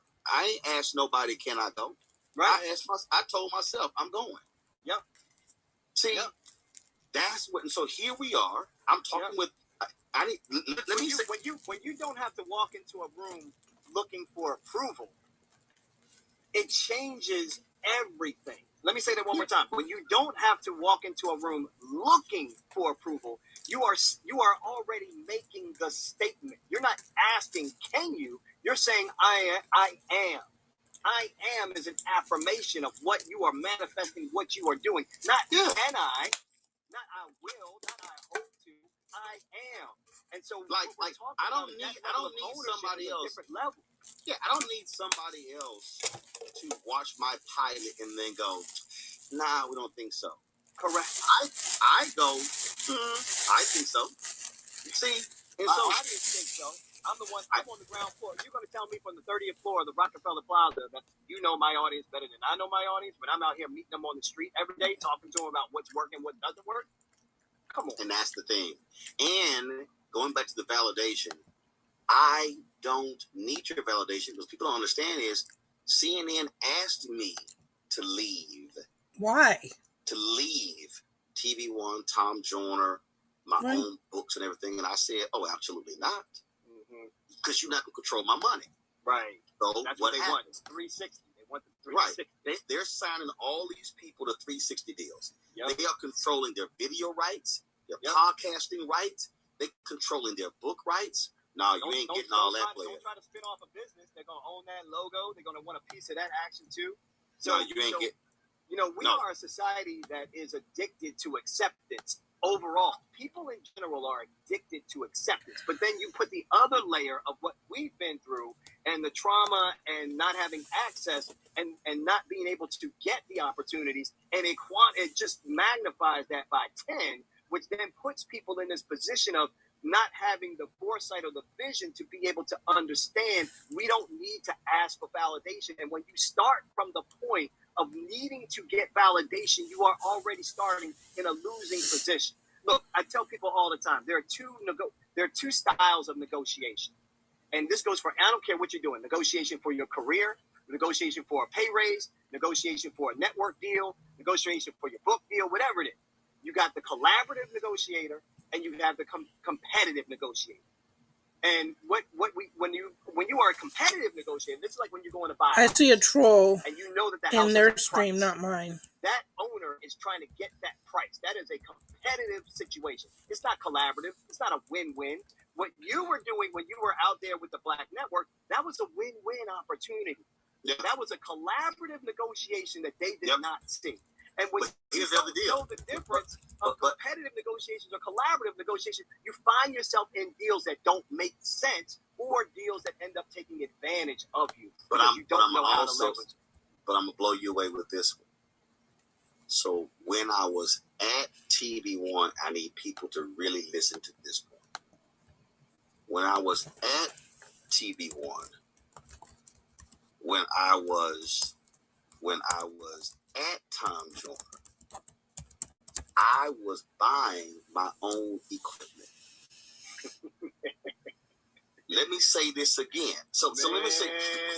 Speaker 7: ain't asked nobody, can I go? Right. I told myself I'm going. Yep. See, that's what. And so here we are. I'm talking with. Let me say, when you don't have to walk into a room looking for approval, it changes everything. Let me say that one more time. When you don't have to walk into a room looking for approval, you are already making the statement. You're not asking, can you? You're saying, I am. I am is an affirmation of what you are manifesting, what you are doing. Not can I, not I will, not I hope to. I am. And so I don't need somebody else. Different level. Yeah, I don't need somebody else to watch my pilot and then go, nah, we don't think so. Correct. I go, I think so. See, and so I didn't think so. I'm on the ground floor. You're going to tell me from the 30th floor of the Rockefeller Plaza that you know my audience better than I know my audience, but I'm out here meeting them on the street every day, talking to them about what's working, what doesn't work? Come on. And that's the thing. And going back to the validation, I don't need your validation because people don't understand is CNN asked me to leave.
Speaker 2: Why?
Speaker 7: To leave TV1, Tom Joyner, my own books and everything. And I said, oh, absolutely not. Because you're not going to control my money. Right. So that's what they want. It's 360. They want the 360. Right. They're signing all these people to 360 deals. Yep. They are controlling their video rights, their podcasting rights. They're controlling their book rights. No, you ain't getting all that, player. Don't try to spin off a business. They're going to own that logo. They're going to want a piece of that action, too. So you ain't get... we are a society that is addicted to acceptance overall. People in general are addicted to acceptance. But then you put the other layer of what we've been through and the trauma and not having access and not being able to get the opportunities. And it just magnifies that by 10, which then puts people in this position of not having the foresight or the vision to be able to understand we don't need to ask for validation. And when you start from the point of needing to get validation, you are already starting in a losing position. Look, I tell people all the time, there are two styles of negotiation. And this goes for, I don't care what you're doing, negotiation for your career, negotiation for a pay raise, negotiation for a network deal, negotiation for your book deal, whatever it is. You got the collaborative negotiator and you have the competitive negotiator. And when you are a competitive negotiator, this is like when you're going to buy.
Speaker 2: I see a troll
Speaker 7: and you know that
Speaker 2: in their stream, not mine.
Speaker 7: That owner is trying to get that price. That is a competitive situation. It's not collaborative. It's not a win-win. What you were doing when you were out there with the Black Network, that was a win-win opportunity. Yep. That was a collaborative negotiation that they did not see. And when you don't know the difference of competitive negotiations or collaborative negotiations, you find yourself in deals that don't make sense or deals that end up taking advantage of you. But I'm going to blow you away with this one. So when I was at TV1, I need people to really listen to this point. When I was at TV1, when I was at Tom Joyner, I was buying my own equipment. Let me say this again. So let me say,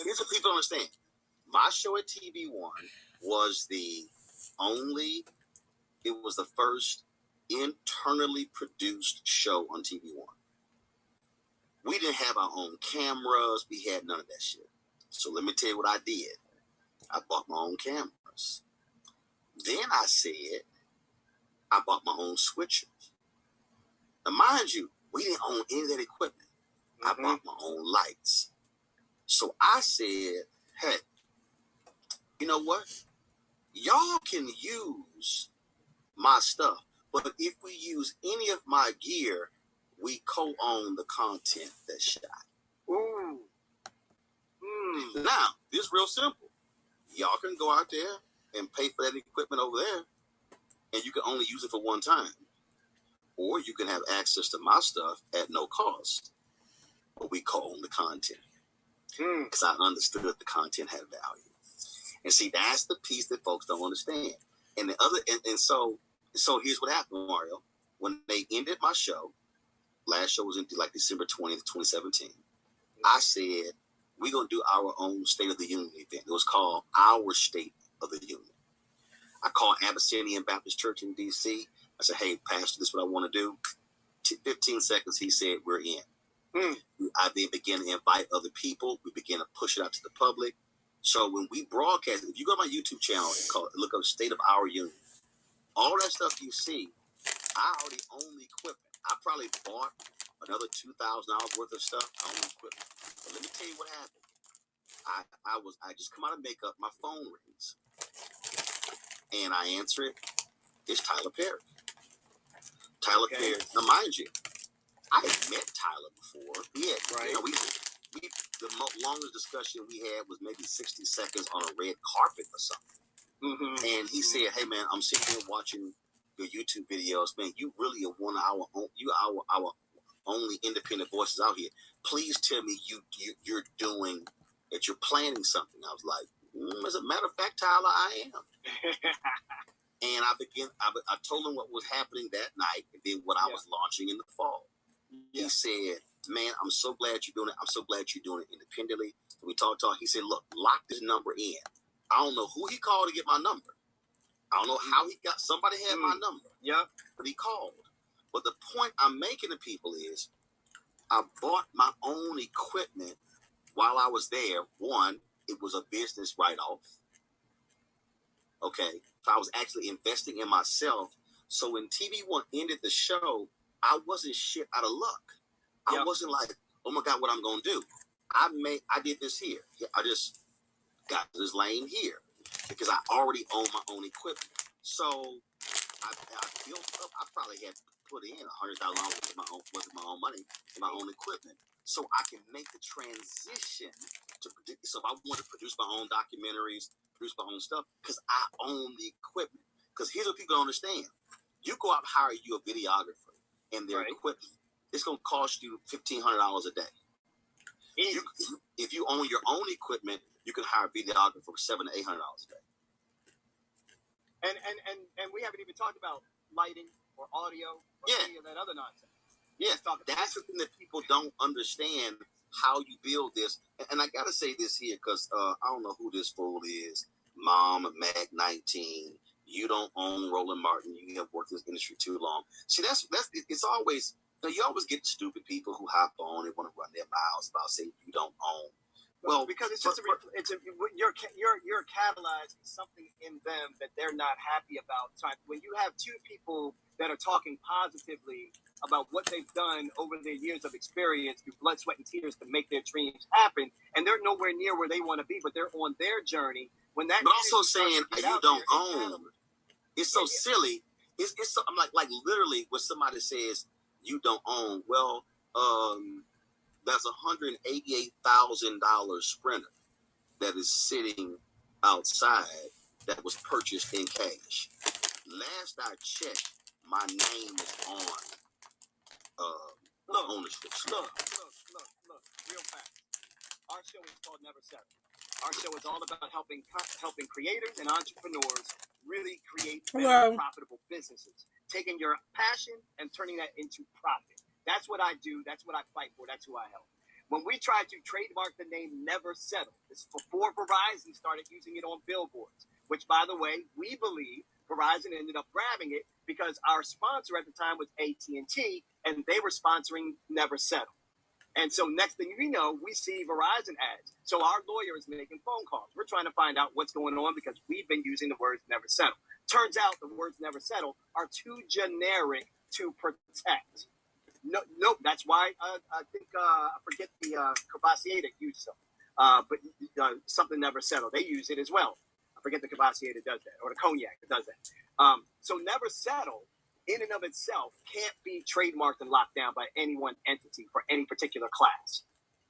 Speaker 7: here's what people understand. My show at TV1 was the first internally produced show on TV1. We didn't have our own cameras. We had none of that shit. So let me tell you what I did. I bought my own cameras. Then I said, I bought my own switchers. Now, mind you, we didn't own any of that equipment. I bought my own lights. So I said, hey, you know what? Y'all can use my stuff, but if we use any of my gear, we co-own the content that's shot.
Speaker 6: Ooh.
Speaker 7: Now, this is real simple. Y'all can go out there and pay for that equipment over there, and you can only use it for one time. Or you can have access to my stuff at no cost, but we co-own the content. Because I understood the content had value. And see, that's the piece that folks don't understand. And the other, and so here's what happened, Mario. When they ended my show, last show was in like December 20th, 2017. I said, we're going to do our own State of the Union event. It was called Our State of the Union. I called Abyssinian Baptist Church in D.C. I said, hey, Pastor, this is what I want to do. 15 seconds, he said, we're in. I then began to invite other people. We began to push it out to the public. So when we broadcast, if you go to my YouTube channel and look up State of Our Union, all that stuff you see, I already own the equipment. I probably bought another $2,000 worth of stuff. I own the equipment. But let me tell you what happened. I just come out of makeup, my phone rings, and I answer it. It's Tyler Perry. Tyler Perry. Now, mind you, I had met Tyler before. We had, the longest discussion we had was maybe 60 seconds on a red carpet or something. And he said, "Hey man, I'm sitting here watching your YouTube videos. Man, you really are one of our only independent voices out here. Please tell me you're doing that. You're planning something." I was like, "As a matter of fact, Tyler, I am." And I told him what was happening that night, and then what I was launching in the fall. He said, "Man, I'm so glad you're doing it. I'm so glad you're doing it independently." So we talked. He said, "Look, lock this number in." I don't know who he called to get my number. I don't know how he got. Somebody had my number. Yeah, but he called. But the point I'm making to people is, I bought my own equipment while I was there. One, it was a business write-off. Okay, so I was actually investing in myself. So when TV1 ended the show, I wasn't shit out of luck. I wasn't like, oh my God, what I'm gonna do? I did this here. I just got this lane here because I already own my own equipment. So I built up. I probably had put in $100,000 with my own money in my own equipment, so I can make the transition to produce. So if I want to produce my own documentaries, produce my own stuff, because I own the equipment. Because here's what people don't understand: you go out and hire you a videographer and their equipment. It's going to cost you $1,500 a day. If you own your own equipment, you can hire a videographer for $700 to $800 a day.
Speaker 6: And we haven't even talked about lighting or audio or any of that other nonsense.
Speaker 7: Yeah, that's the thing that people don't understand, how you build this. And I got to say this here because I don't know who this fool is. Mom, Mag 19. You don't own Roland Martin. You have worked in this industry too long. See, it's always, you always get stupid people who hop on and want to run their mouths about saying you don't own.
Speaker 6: Well, because it's just you're catalyzing something in them that they're not happy about. When you have two people that are talking positively about what they've done over their years of experience through blood, sweat, and tears to make their dreams happen, and they're nowhere near where they want to be, but they're on their journey. When that,
Speaker 7: but also saying you don't own, it's so silly. It's so, I'm like literally when somebody says you don't own, well, that's $188,000 Sprinter that is sitting outside that was purchased in cash. Last I checked, my name is on ownership.
Speaker 6: Look, real fast. Our show is called Never Settle. Our show is all about helping creators and entrepreneurs really create
Speaker 2: Hello.
Speaker 6: profitable businesses. Taking your passion and turning that into profit. That's what I do. That's what I fight for. That's who I help. When we tried to trademark the name Never Settle, this is before Verizon started using it on billboards, which, by the way, we believe Verizon ended up grabbing it because our sponsor at the time was AT&T, and they were sponsoring Never Settle. And so next thing you know, we see Verizon ads. So our lawyer is making phone calls. We're trying to find out what's going on because we've been using the words Never Settle. Turns out the words Never Settle are too generic to protect. No, that's why I think I forget the Cavassier that used some, but something Never Settle. They use it as well. I forget the Cavassier that does that, or the Cognac that does that. So Never Settle, in and of itself, can't be trademarked and locked down by any one entity for any particular class.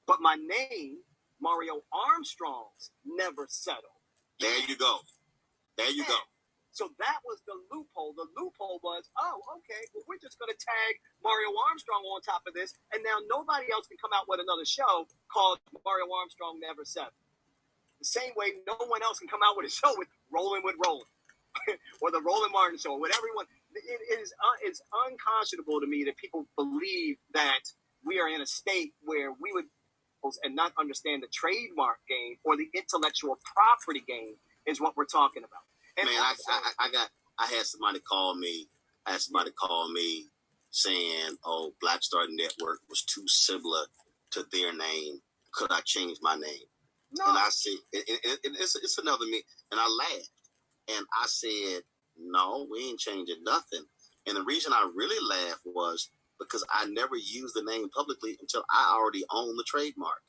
Speaker 6: But my name, Mario Armstrong's Never Settle.
Speaker 7: There you go. There you go.
Speaker 6: So that was the loophole. The loophole was, oh, okay, well, we're just going to tag Mario Armstrong on top of this, and now nobody else can come out with another show called Mario Armstrong Never Settle. The same way no one else can come out with a show with Rollin' with Rollin' or the Roland Martin Show, whatever you want. It's unconscionable to me that people believe that we are in a state where we would and not understand the trademark game or the intellectual property game is what we're talking about. And
Speaker 7: man, I had somebody call me. I had somebody call me saying, "Oh, Black Star Network was too similar to their name. Could I change my name?" No. And I said, "It's another me." And I laughed, and I said, "No, we ain't changing nothing." And the reason I really laughed was because I never used the name publicly until I already owned the trademark,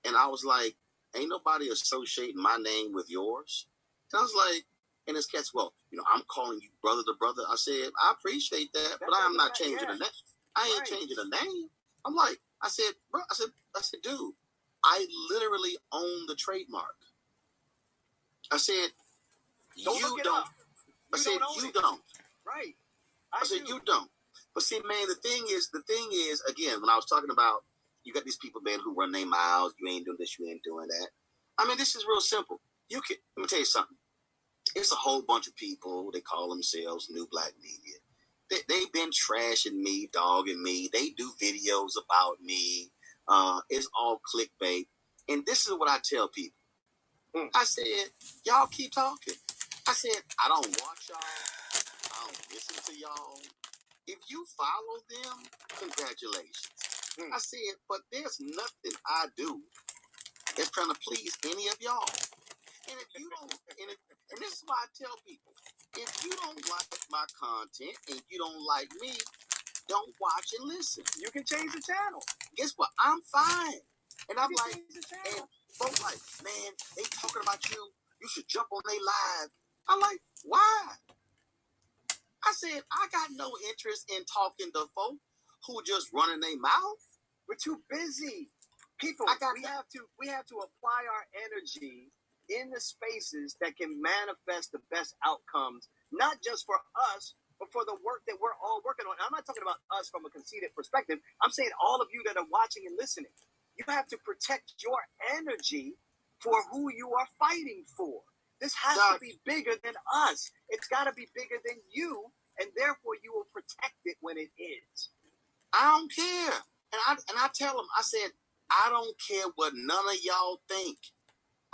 Speaker 7: and I was like, "Ain't nobody associating my name with yours." And I was like. And this cat's, well, I'm calling you brother to brother. I said, I appreciate that, but I'm not changing the name. I ain't changing the name. I'm like, I said, bro, I said, dude, I literally own the trademark. I said, you don't. I said, you don't.
Speaker 6: Right.
Speaker 7: I said, you don't. But see, man, the thing is, again, when I was talking about, you got these people, man, who run their mouths. You ain't doing this, you ain't doing that. I mean, this is real simple. Let me tell you something. It's a whole bunch of people. They call themselves New Black Media. They've been trashing me, dogging me. They do videos about me. It's all clickbait. And this is what I tell people. I said, y'all keep talking. I said, I don't watch y'all. I don't listen to y'all. If you follow them, congratulations. I said, but there's nothing I do that's trying to please any of y'all. And if you don't, and this is why I tell people, if you don't like my content and you don't like me, don't watch and listen.
Speaker 6: You can change the channel.
Speaker 7: Guess what? I'm fine. And I'm like, and folks like, man, they talking about you. You should jump on their live. I'm like, why? I said, I got no interest in talking to folk who just running their mouth.
Speaker 6: We're too busy. People, we have to apply our energy in the spaces that can manifest the best outcomes, not just for us, but for the work that we're all working on. And I'm not talking about us from a conceited perspective. I'm saying all of you that are watching and listening. You have to protect your energy for who you are fighting for. This has to be bigger than us. It's got to be bigger than you, and therefore you will protect it when it is.
Speaker 7: I don't care. And I tell them, I said, I don't care what none of y'all think.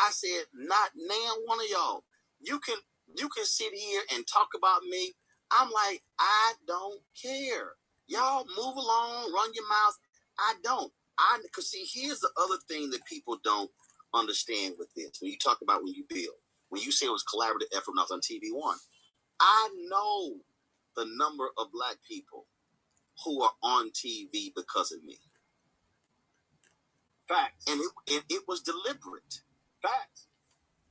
Speaker 7: I said, not now one of y'all. You can sit here and talk about me. I'm like, I don't care. Y'all move along, run your mouth. I don't. Because see, here's the other thing that people don't understand with this. When you talk about when you build, when you say it was collaborative effort when I was on TV One, I know the number of Black people who are on TV because of me.
Speaker 6: Facts.
Speaker 7: And it was deliberate.
Speaker 6: Facts.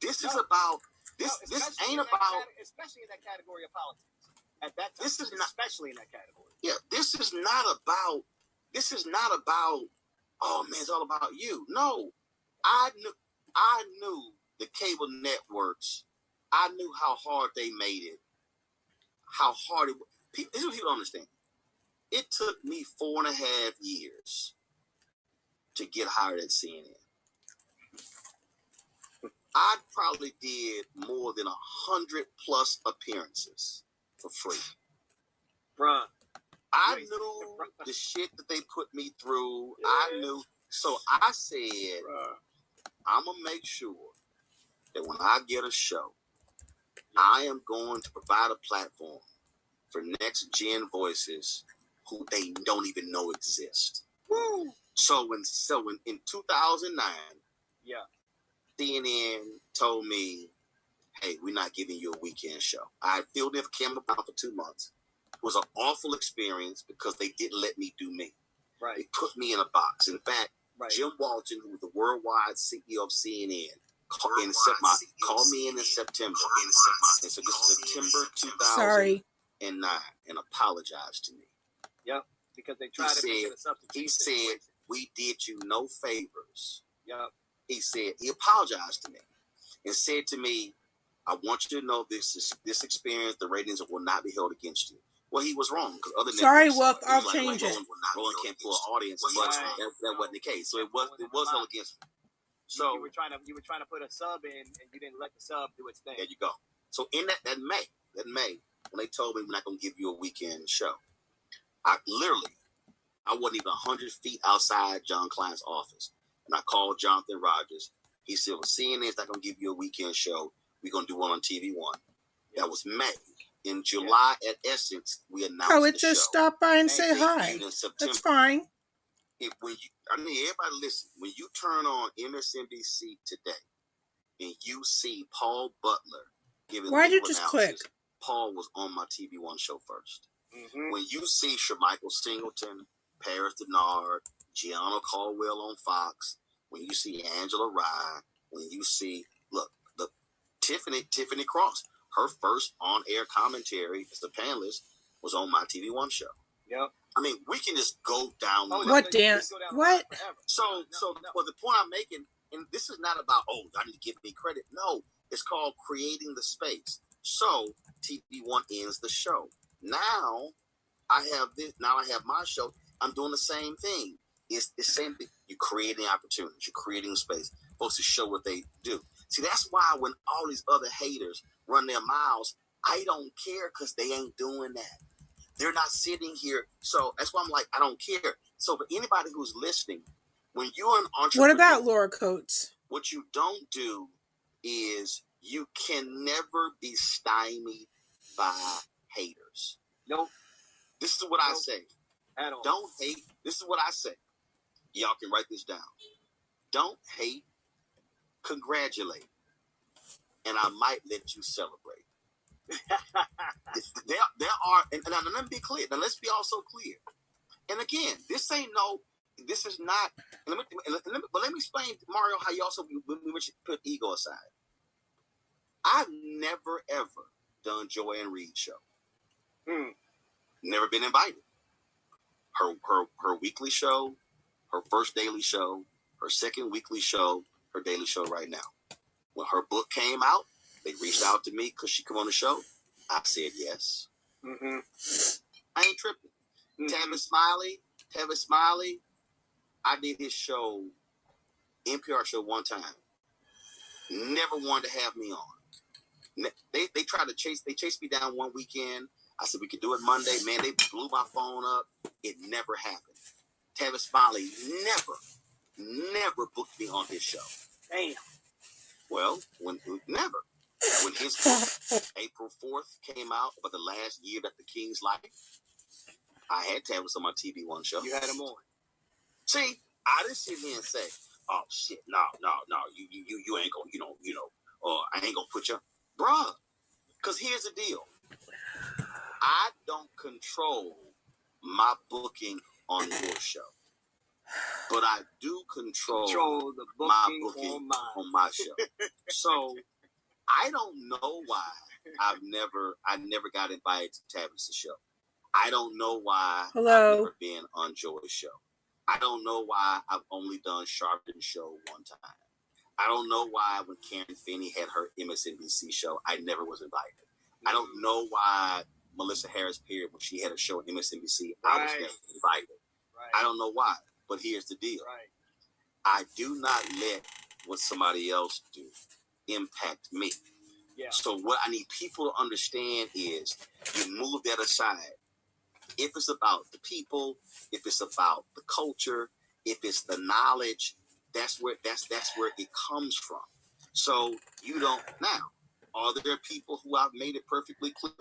Speaker 7: This is about this. This ain't about,
Speaker 6: especially in that category of politics. At that time,
Speaker 7: this is not,
Speaker 6: especially in that category.
Speaker 7: Yeah, this is not about. This is not about. Oh man, it's all about you. No, I knew the cable networks. I knew how hard they made it. How hard it. This is what people don't understand. It took me 4.5 years to get hired at CNN. I probably did more than 100+ appearances for free.
Speaker 6: Bruh.
Speaker 7: I knew the shit that they put me through. Yeah. I knew. So I said, I'm going to make sure that when I get a show, I am going to provide a platform for next gen voices who they don't even know exist. Woo. So in 2009, CNN told me, hey, we're not giving you a weekend show. I filled in for Cameron Brown for 2 months. It was an awful experience because they didn't let me do me. Right. They put me in a box. In fact, Jim Walton, who was the worldwide CEO of CNN, called me in September. And so this is September 2009 and apologized to me.
Speaker 6: Yep. Because they tried to make it a substitute.
Speaker 7: He said, we did you no favors. Yep. He said, he apologized to me and said to me, I want you to know this experience, the ratings will not be held against you. Well, he was wrong because other
Speaker 2: Netflix, I'll change it.
Speaker 7: Roland can't pull an audience, but that wasn't the case. So it was held against me. So
Speaker 6: you were trying to put a sub in, and you didn't let the sub do its thing.
Speaker 7: There you go. So in that May, when they told me we're not going to give you a weekend show, I wasn't even 100 feet outside John Klein's office, and I called Jonathan Rogers. He said, "Well, CNN's not going to give you a weekend show. We're going to do one on TV One." That was May. In July, at Essence, we announced
Speaker 2: I would just stop by and say hi. That's fine.
Speaker 7: Everybody listen. When you turn on MSNBC today and you see Paul Butler giving
Speaker 2: why'd you just click?
Speaker 7: Paul was on my TV One show first. Mm-hmm. When you see Shermichael Singleton, Paris Denard, Gianna Caldwell on Fox, when you see Angela Rye, when you see Tiffany Cross, her first on-air commentary as the panelist was on my TV One show.
Speaker 6: Yep.
Speaker 7: I mean, we can just go down.
Speaker 2: What dance? What?
Speaker 7: So, well, the point I'm making, and this is not about, I need to give me credit. No, it's called creating the space. So, TV One ends the show. Now, I have this. Now I have my show. I'm doing the same thing. It's the same thing. You're creating opportunities. You're creating space. Folks to show what they do. See, that's why when all these other haters run their mouths, I don't care because they ain't doing that. They're not sitting here. So that's why I'm like, I don't care. So for anybody who's listening, when you're an entrepreneur.
Speaker 2: What about Laura Coates?
Speaker 7: What you don't do is you can never be stymied by haters.
Speaker 6: Nope.
Speaker 7: This is what I say.
Speaker 6: At all.
Speaker 7: Don't hate. This is what I say. Y'all can write this down. Don't hate. Congratulate. And I might let you celebrate. there are, and let me be clear. Now let's be also clear. And again, this is not. Let me explain, Mario, how you also when we put ego aside. I've never ever done Joy and Reed show. Never been invited. Her weekly show, her first daily show, her second weekly show, her daily show right now. When her book came out, they reached out to me because she come on the show. I said yes. Mm-hmm. I ain't tripping. Mm-hmm. Tavis Smiley, I did his show, NPR show one time. Never wanted to have me on. They tried to chase me down one weekend. I said we could do it Monday. Man, they blew my phone up. It never happened. Tavis Smiley never booked me on his show.
Speaker 6: Damn.
Speaker 7: Well, when his book, April 4th, came out about the last year that the King's life, I had Tavis on my TV One show.
Speaker 6: You had him on.
Speaker 7: See, I didn't sit here and say, "Oh shit, no, you ain't gonna, or I ain't gonna put you, bruh." Because here's the deal: I don't control my booking on your show, but I do control
Speaker 6: the booking
Speaker 7: my booking on my show. So I don't know why I never got invited to Tavis' show. I don't know why I've never been on Joy's show. I don't know why I've only done Sharpton's show one time. I don't know why when Karen Finney had her MSNBC show, I never was invited. I don't know why Melissa Harris Period, when she had a show on MSNBC, I was never invited. Right. I don't know why, but here's the deal. Right. I do not let what somebody else do impact me.
Speaker 6: Yeah.
Speaker 7: So what I need people to understand is you move that aside. If it's about the people, if it's about the culture, if it's the knowledge, that's where it comes from. So you don't now. Are there people who I've made it perfectly clear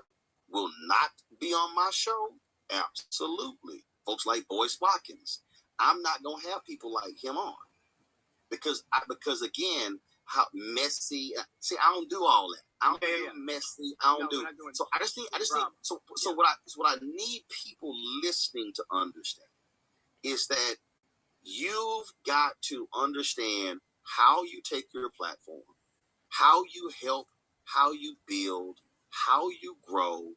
Speaker 7: will not be on my show? Absolutely. Folks like Boyce Watkins. I'm not gonna have people like him on because again, how messy. See, I don't do all that. I don't do messy. I don't do. So I just need. So what I need people listening to understand is that you've got to understand how you take your platform, how you help, how you build, how you grow,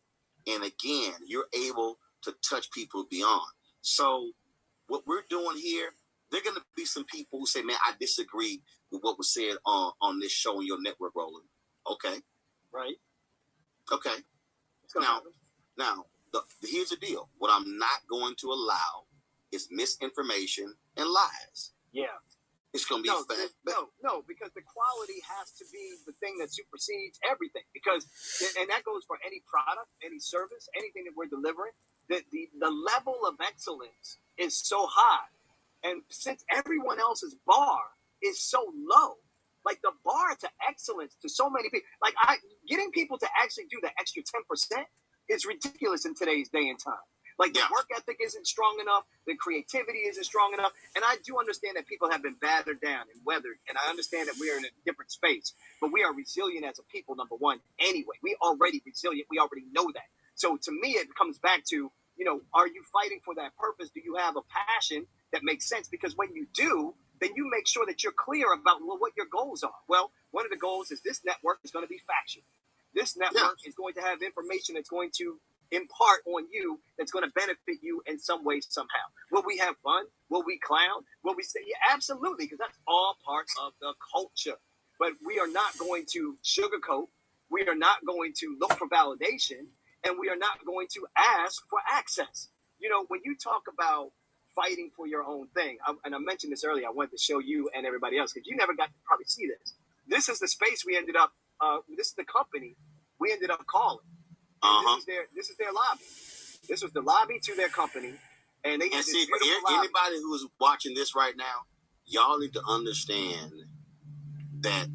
Speaker 7: and again, you're able to touch people beyond. So what we're doing here, there are going to be some people who say, man, I disagree with what was said on this show on your network, Roland. Okay.
Speaker 6: Right.
Speaker 7: Okay. Now, here's the deal. What I'm not going to allow is misinformation and lies.
Speaker 6: Yeah.
Speaker 7: It's going to be fast.
Speaker 6: No, because the quality has to be the thing that supersedes everything. Because, and that goes for any product, any service, anything that we're delivering. The level of excellence is so high. And since everyone else's bar is so low, like the bar to excellence to so many people, like getting people to actually do the extra 10% is ridiculous in today's day and time. Like the work ethic isn't strong enough, the creativity isn't strong enough, and I do understand that people have been battered down and weathered, and I understand that we are in a different space, but we are resilient as a people, number one, anyway. We already resilient, we already know that. So to me, it comes back to, are you fighting for that purpose? Do you have a passion that makes sense? Because when you do, then you make sure that you're clear about what your goals are. Well, one of the goals is this network is going to be factual. This network is going to have information that's going to impart on you that's going to benefit you in some way, somehow. Will we have fun? Will we clown? Will we say, yeah, absolutely, because that's all part of the culture. But we are not going to sugarcoat. We are not going to look for validation, and we are not going to ask for access. When you talk about fighting for your own thing, and I mentioned this earlier, I wanted to show you and everybody else, because you never got to probably see this. This is the space we ended up, this is the company we ended up calling. This is their lobby. This was the lobby to their company, and they had this beautiful lobby.
Speaker 7: Anybody who is watching this right now, y'all need to understand that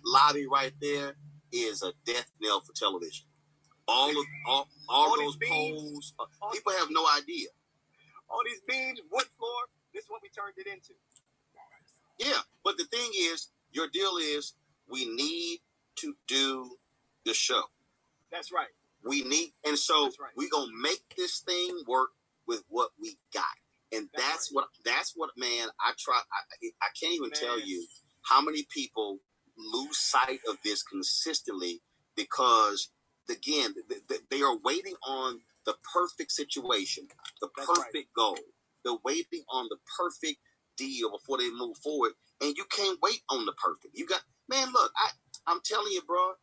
Speaker 7: lobby right there is a death knell for television. All those poles, people have no idea.
Speaker 6: All these beams, wood floor. This is what we turned it into.
Speaker 7: Yeah, but the thing is, your deal is we need to do the show.
Speaker 6: That's right.
Speaker 7: And so we're gonna make this thing work with what we got, and that's what man. I can't even tell you how many people lose sight of this consistently because again they are waiting on the perfect situation, the perfect goal. They're waiting on the perfect deal before they move forward, and you can't wait on the perfect. You got look, I'm telling you, bro.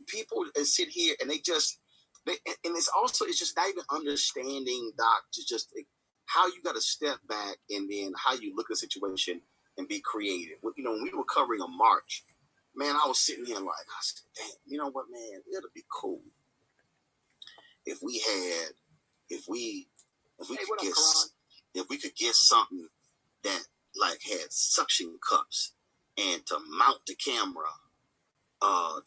Speaker 7: People sit here and and it's just not even understanding, Doc, to just how you got to step back and then how you look at a situation and be creative. When we were covering a march, man, I was sitting here like, I said, damn, you know what, man, it'll be cool if we could get something that like had suction cups and to mount the camera on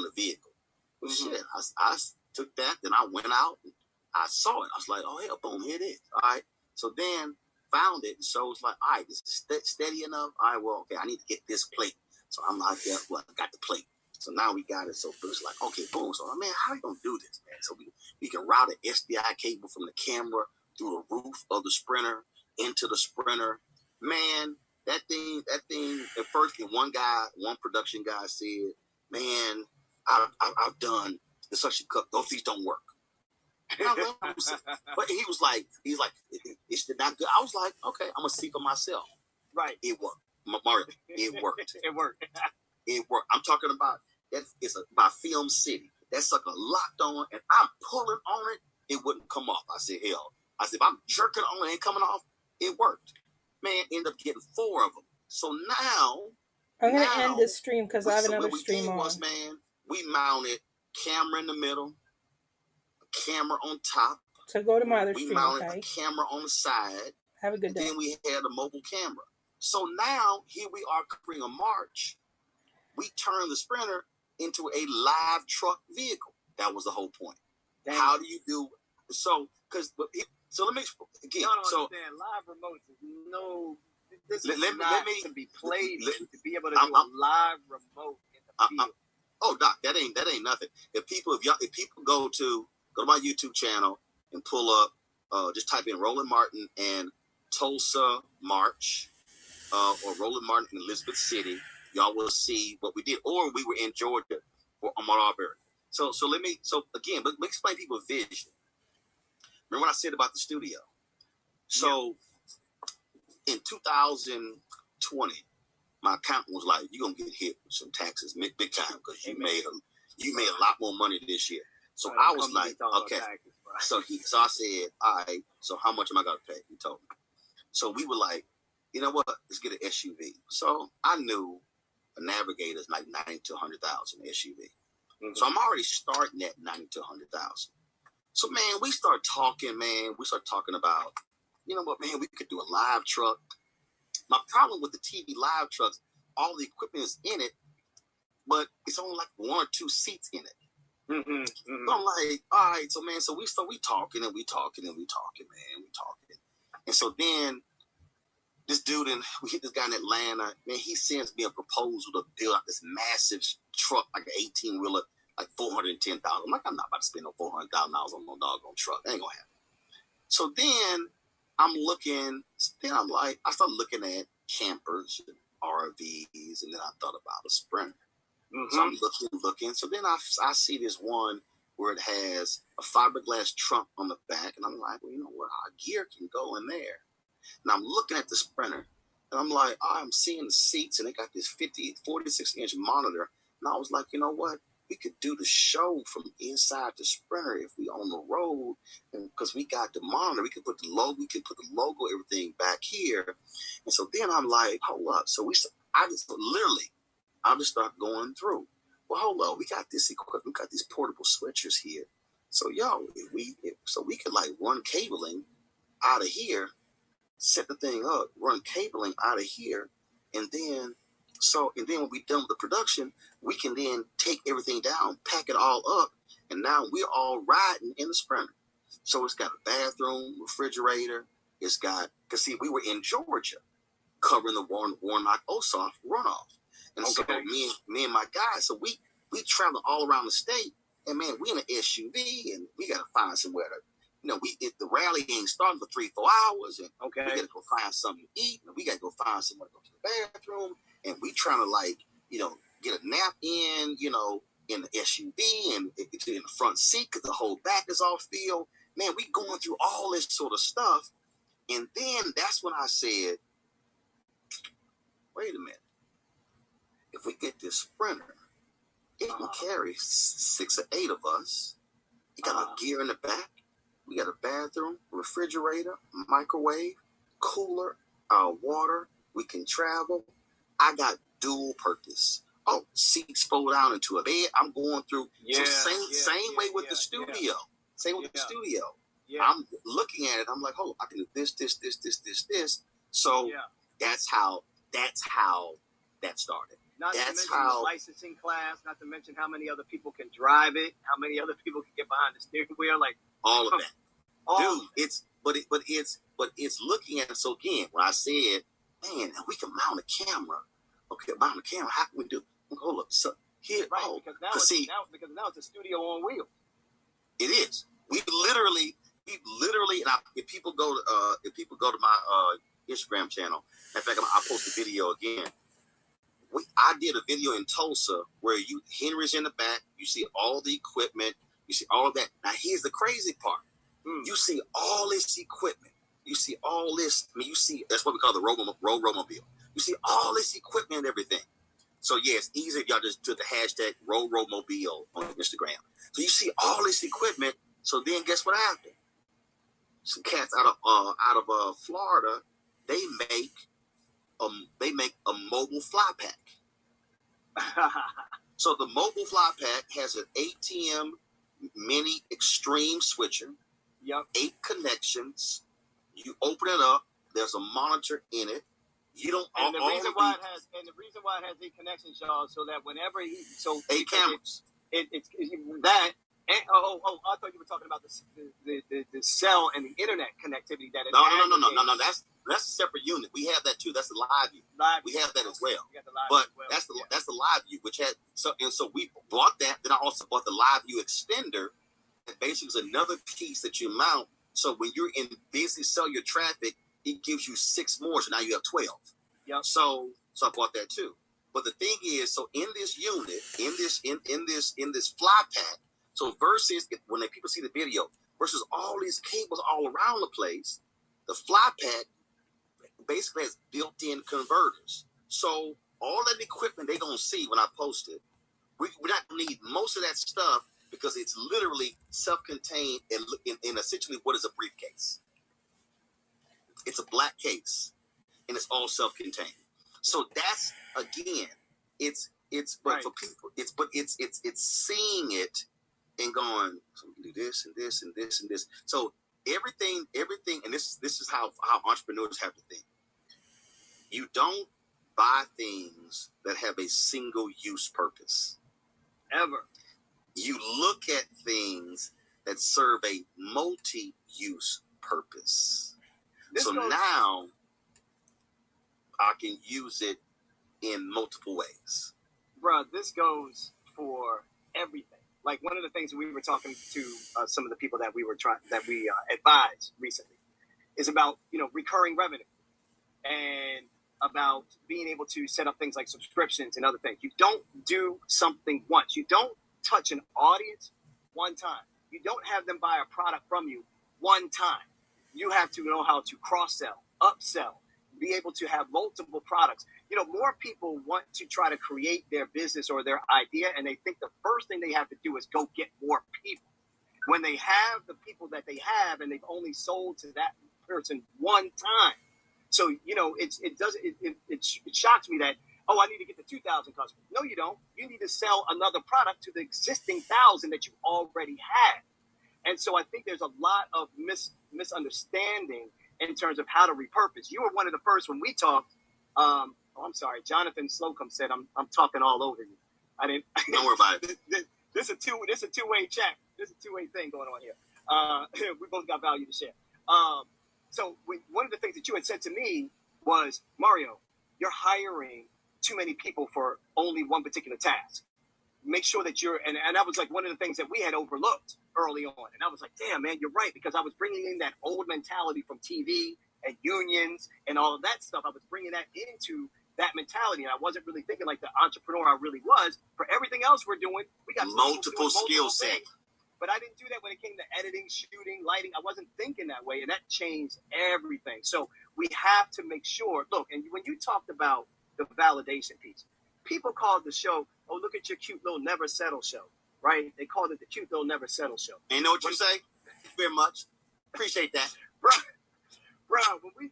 Speaker 7: the vehicle. Well, shit, I took that, then I went out and I saw it. I was like, oh, hell, boom, here it is. All right. So then found it. So it's like, all right, this is steady enough. All right, well, okay, I need to get this plate. So I'm like, yeah, well, I got the plate. So now we got it. So it's like, okay, boom. So, man, how are you going to do this, man? So we can route an SDI cable from the camera through the roof of the Sprinter into the Sprinter. Man, that thing, at first, one production guy said, man, I've done the suction cup. Those things don't work. But he's like, it's not good. I was like, okay, I'm gonna see for myself.
Speaker 6: Right.
Speaker 7: It worked. Mario, it worked.
Speaker 6: It worked.
Speaker 7: It worked. I'm talking about that. It's by Film City. That sucker locked on, and I'm pulling on it. It wouldn't come off. I said, hell. I said, if I'm jerking on it, ain't coming off. It worked. Man, ended up getting 4 of them. So now
Speaker 2: I'm going to end this stream because I have another stream on.
Speaker 7: Was, man, we mounted camera in the middle, a camera on top.
Speaker 2: So go to my other stream,
Speaker 7: We mounted a camera on the side.
Speaker 2: Have a good day.
Speaker 7: Then we had a mobile camera. So now here we are covering a march. We turned the Sprinter into a live truck vehicle. That was the whole point. Dang. How do you do so? So let me again. So
Speaker 3: live remotes is no. This let me be played to be able to do a live remote in the field.
Speaker 7: Oh, Doc, that ain't nothing. If people go to my YouTube channel and pull up, just type in Roland Martin and Tulsa March, or Roland Martin in Elizabeth City, y'all will see what we did. Or we were in Georgia or Auburn. So let me explain people's vision. Remember what I said about the studio? So in 2020, my accountant was like, "You're gonna get hit with some taxes big time because you made a lot more money this year." So I was like, "Okay." Taxes, so I said, "All right. So how much am I gonna pay?" He told me. So we were like, "You know what? Let's get an SUV." So I knew a Navigator is like $90,000 to $100,000 SUV. Mm-hmm. So I'm already starting at $90,000 to $100,000. So man, we start talking. Man, we start talking about, you know what, man, we could do a live truck. My problem with the TV live trucks, all the equipment is in it, but it's only like 1 or 2 seats in it. Mm-hmm, mm-hmm. So I'm like, all right, so man, so we talking, man, we talking. And so then this dude, and we hit this guy in Atlanta, man, he sends me a proposal to build out this massive truck, like an 18-wheeler, like $410,000. I'm like, I'm not about to spend no $400,000 on no doggone truck. That ain't gonna happen. So then I'm looking, then I'm like, I started looking at campers and RVs, and then I thought about a Sprinter. Mm-hmm. So I'm looking. So then I see this one where it has a fiberglass trunk on the back, and I'm like, well, you know what? Our gear can go in there. And I'm looking at the Sprinter, and I'm like, I'm seeing the seats, and they got this 46-inch monitor. And I was like, you know what? We could do the show from inside the Sprinter if we on the road, and because we got the monitor, we could put the logo, everything back here. And so then I'm like, hold up. So I just start going through. Well, hold up, we got this equipment, we got these portable switchers here. So we could like run cabling out of here, set the thing up, run cabling out of here, and then when we're done with the production, we can then take everything down, pack it all up, and now we're all riding in the Sprinter. So it's got a bathroom, refrigerator. It's got, because see, we were in Georgia covering the Warnock Ossoff runoff. And so me and my guys, so we travel all around the state, and man, we in an SUV, and we got to find somewhere to, the rally ain't starting for 3-4 hours, and we got to go find something to eat, and we got to go find somewhere to go to the bathroom, and we trying to get a nap in the SUV and in the front seat because the whole back is all filled. Man, we going through all this sort of stuff, and then that's when I said, wait a minute. If we get this Sprinter, it can carry 6 or 8 of us. It got a gear in the back. We got a bathroom, refrigerator, microwave, cooler, water. We can travel. I got dual purpose. Oh, seats fold down into a bed. I'm going through. Same way with the studio. Same with the studio. Yeah. I'm looking at it. I'm like, oh, I can do this. So that's how that started.
Speaker 3: Not to mention the licensing class, not to mention how many other people can drive it, how many other people can get behind the steering wheel, like
Speaker 7: all of that. It's looking at it. So again, when I said, man, we can mount a camera. Okay, mount a camera. How can we do? Hold up. So here,
Speaker 3: because now it's a studio on wheels.
Speaker 7: It is. We literally. And if people go to my Instagram channel, in fact, I'll post the video again. I did a video in Tulsa where Henry's in the back. You see all the equipment. You see all of that. Now, here's the crazy part. You see all this equipment. You see all this. I mean, you see, that's what we call the Road-Mobile. You see all this equipment and everything. So, yeah, it's easy if y'all just took the hashtag Road-Mobile on Instagram. So, you see all this equipment. So, then guess what happened? Some cats out of Florida, they make a mobile fly pack. So the mobile fly pack has an ATM mini extreme switcher. Yep. 8 connections. You open it up. There's a monitor in it. You don't. And the reason why it has 8 connections, y'all, so that whenever 8 cameras. It's that. And, I thought you were talking about the cell and the internet connectivity that it No. That's a separate unit. We have that too. That's the live view. We have that as well. But that's the live view, which had so we bought that. Then I also bought the live view extender. That basically is another piece that you mount. So when you're in basically cellular traffic, it gives you 6 more. So now you have 12. Yep. So I bought that too. But the thing is, so in this unit, in this fly pack, so versus when people see the video, versus all these cables all around the place, the fly pack basically has built-in converters. So all that equipment they're gonna see when I post it, we're not gonna need most of that stuff because it's literally self-contained in essentially what is a briefcase. It's a black case, and it's all self-contained. So that's again, it's but right. For people, it's seeing it and going, so we can do this and this and this and this. So everything, and this is how entrepreneurs have to think. You don't buy things that have a single use purpose. Ever. You look at things that serve a multi-use purpose. Now I can use it in multiple ways. Bruh, this goes for everything. Like one of the things that we were talking to some of the people that we advised recently is about, recurring revenue and about being able to set up things like subscriptions and other things. You don't do something once. You don't touch an audience one time. You don't have them buy a product from you one time. You have to know how to cross-sell, upsell, be able to have multiple products. More people want to try to create their business or their idea, and they think the first thing they have to do is go get more people. When they have the people that they have, and they've only sold to that person one time. So, it shocks me that, I need to get to 2,000 customers. No, you don't. You need to sell another product to the existing 1,000 that you already have. And so I think there's a lot of misunderstanding in terms of how to repurpose. You were one of the first when we talked. I'm sorry, Jonathan Slocum said I'm talking all over you. I didn't. Don't worry about it. This is a two-way chat. This is a two-way thing going on here. We both got value to share. So one of the things that you had said to me was, Mario, you're hiring too many people for only one particular task. Make sure that and that was like one of the things that we had overlooked early on. And I was like, damn, man, you're right. Because I was bringing in that old mentality from TV and unions and all of that stuff. I was bringing that into that mentality. And I wasn't really thinking like the entrepreneur I really was. For everything else we're doing, we got multiple skill sets. But I didn't do that when it came to editing, shooting, lighting. I wasn't thinking that way. And that changed everything. So we have to make sure. Look, and when you talked about the validation piece, people called the show, oh, look at your cute little Never Settle show, right? They called it the cute little Never Settle show. And you know what you say? Very much. Appreciate that. Bro, when we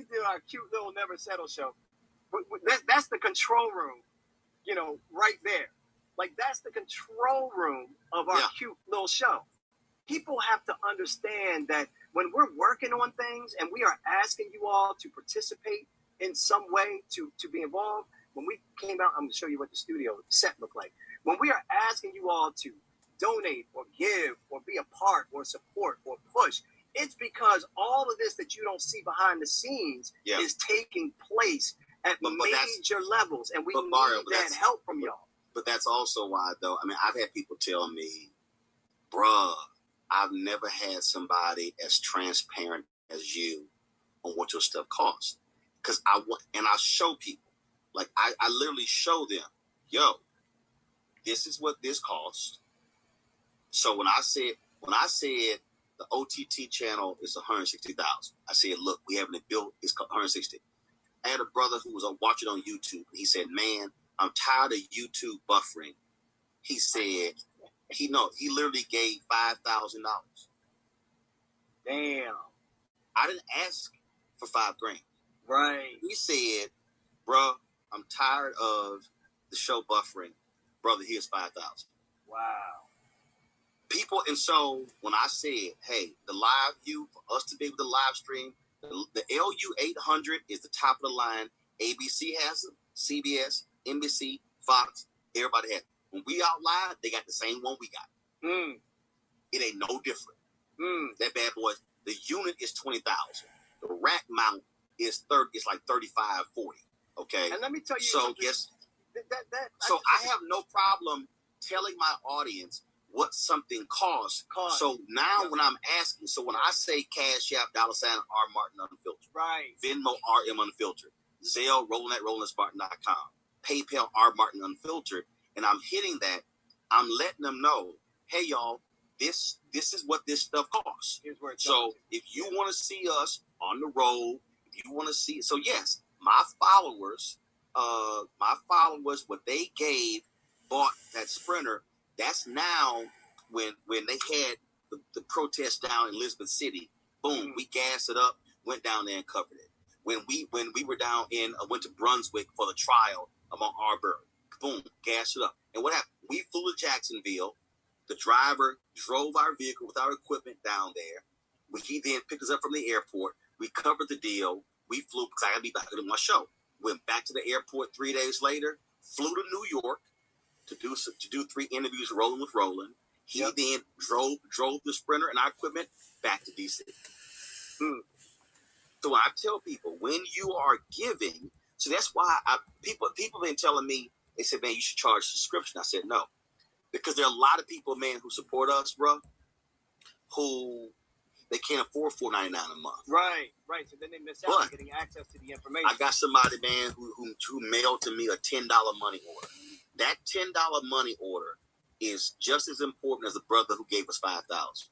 Speaker 7: did our cute little Never Settle show, that's the control room, right there. Like, that's the control room of our cute little show. People have to understand that when we're working on things and we are asking you all to participate in some way to be involved, when we came out, I'm going to show you what the studio set looked like. When we are asking you all to donate or give or be a part or support or push, it's because all of this that you don't see behind the scenes is taking place at major levels, and we need that help from y'all. But that's also why, though, I mean, I've had people tell me, bruh, I've never had somebody as transparent as you on what your stuff costs. Because I show people. Like, I literally show them, yo, this is what this costs. So when I said the OTT channel is $160,000, I said, look, we haven't built, it's $160,000. I had a brother who was watching on YouTube. He said, man, I'm tired of YouTube buffering. He said, he literally gave $5,000. Damn. I didn't ask for $5,000. Right. He said, bro, I'm tired of the show buffering. Brother, here's 5,000.
Speaker 6: Wow.
Speaker 7: People, and so when I said, hey, the live view, for us to be able to live stream, the LU 800 is the top of the line. ABC has them, CBS, NBC, Fox, everybody has them. When we out live, they got the same one we got. It ain't no different. That bad boy, the unit is 20,000. The rack mount is 30. It's like 35, 40. Okay.
Speaker 6: And let me tell you.
Speaker 7: So guess. I have no problem telling my audience what something costs. So now when I'm asking, so when I say Cash App, $R Martin Unfiltered,
Speaker 6: right,
Speaker 7: Venmo RM Unfiltered, Zelle rolling@rollingspartan.com, PayPal R Martin Unfiltered, and I'm hitting that, I'm letting them know, hey y'all, this is what this stuff costs.
Speaker 6: Here's where it's
Speaker 7: so if you want to see us on the road, if you want to see, so yes, my followers, what they bought that Sprinter. That's now when they had the protest down in Elizabeth City. Boom, we gassed it up, went down there and covered it. When we were down in went to Brunswick for the trial of Mount Arbor, boom, gassed it up. And what happened? We flew to Jacksonville. The driver drove our vehicle with our equipment down there. He then picked us up from the airport. We covered the deal. We flew because I got to be back to my show. Went back to the airport 3 days later. Flew to New York to do 3 interviews, rolling with Roland. He then drove the Sprinter and our equipment back to DC. So I tell people, when you are giving, so that's why people been telling me, they said, man, you should charge subscription. I said no, because there are a lot of people, man, who support us, bro, who they can't afford $4.99 a month.
Speaker 6: Right. So then they miss out on getting access to the information.
Speaker 7: I got somebody, man, who mailed to me a $10 money order. That $10 money order is just as important as the brother who gave us 5,000.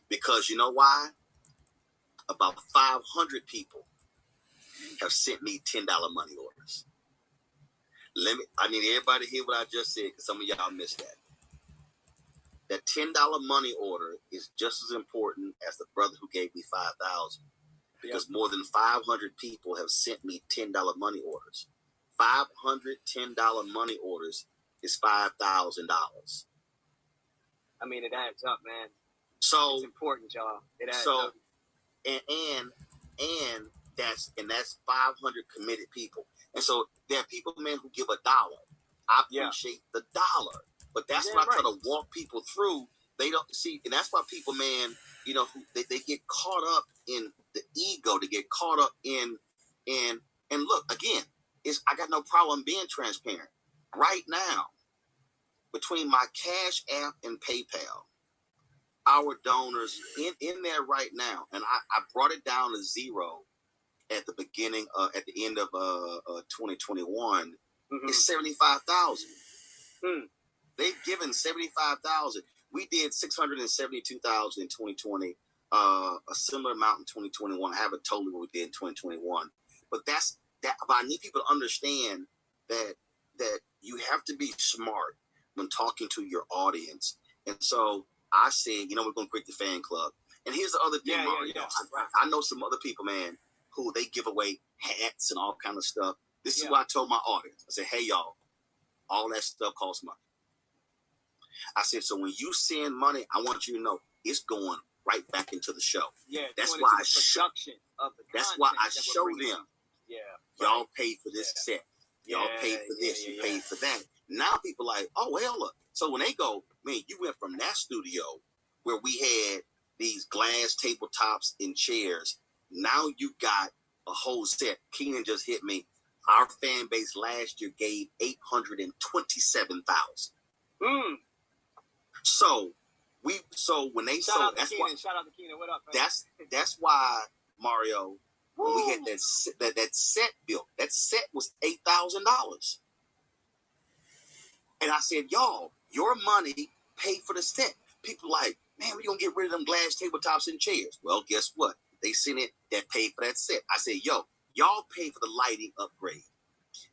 Speaker 7: Because you know why? About 500 people have sent me $10 money orders. I need everybody to hear what I just said, because some of y'all missed that. That $10 money order is just as important as the brother who gave me 5,000. Because more than 500 people have sent me $10 money orders. 500 $10 money orders is $5,000.
Speaker 6: I mean, it adds up, man.
Speaker 7: So
Speaker 6: it's important, y'all. It adds up.
Speaker 7: And that's 500 committed people. And so there are people, man, who give $1. I appreciate the dollar, but that's what I try to walk people through. They don't see, and that's why people, man, you know, they get caught up in the ego. They get caught up in and look again. I got no problem being transparent. Right now, between my Cash App and PayPal, our donors in there right now, and I brought it down to 0 at the beginning, at the end of 2021. It's 75,000. They've given 75,000. We did 672,000 in 2020. A similar amount in 2021. I haven't told you what we did in 2021, but that's that. But I need people to understand that you have to be smart when talking to your audience. And so I said, you know, we're going to create the fan club. And here's the other thing, Mario. I know some other people, man, who they give away hats and all kind of stuff. This is what I told my audience. I said, hey, y'all, all that stuff costs money. I said, so when you send money, I want you to know it's going right back into the show.
Speaker 6: Yeah,
Speaker 7: that's why I
Speaker 6: show
Speaker 7: them. Y'all paid for this set. Y'all paid for this. You paid for that. Now people like, oh well, look. So when they go, man, you went from that studio where we had these glass tabletops and chairs. Now you got a whole set. Keenan just hit me. Our fan base last year gave 827,000. So when they
Speaker 6: shout out to Keenan. What up, man?
Speaker 7: That's why, Mario, when we had that set built, that set was $8,000. And I said, y'all, your money paid for the set. People like, man, we gonna get rid of them glass tabletops and chairs. Well, guess what? They sent it that paid for that set. I said, yo, y'all paid for the lighting upgrade.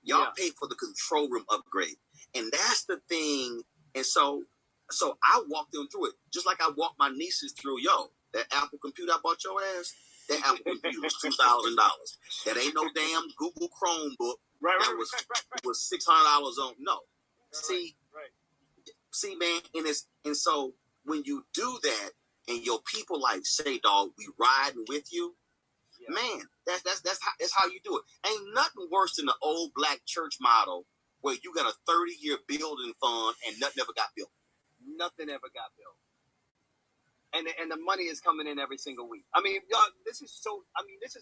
Speaker 7: Y'all paid for the control room upgrade. And that's the thing. And so I walked them through it. Just like I walked my nieces through, that Apple computer I bought your ass, that Apple computer was $2,000. That ain't no damn Google Chromebook. It was $600 on. No. See, man, and so when you do that, and your people like say, dog, we riding with you. Yeah. Man, that's how you do it. Ain't nothing worse than the old black church model where you got a 30-year building fund and nothing ever got built.
Speaker 6: Nothing ever got built. And the money is coming in every single week. I mean, y'all, this is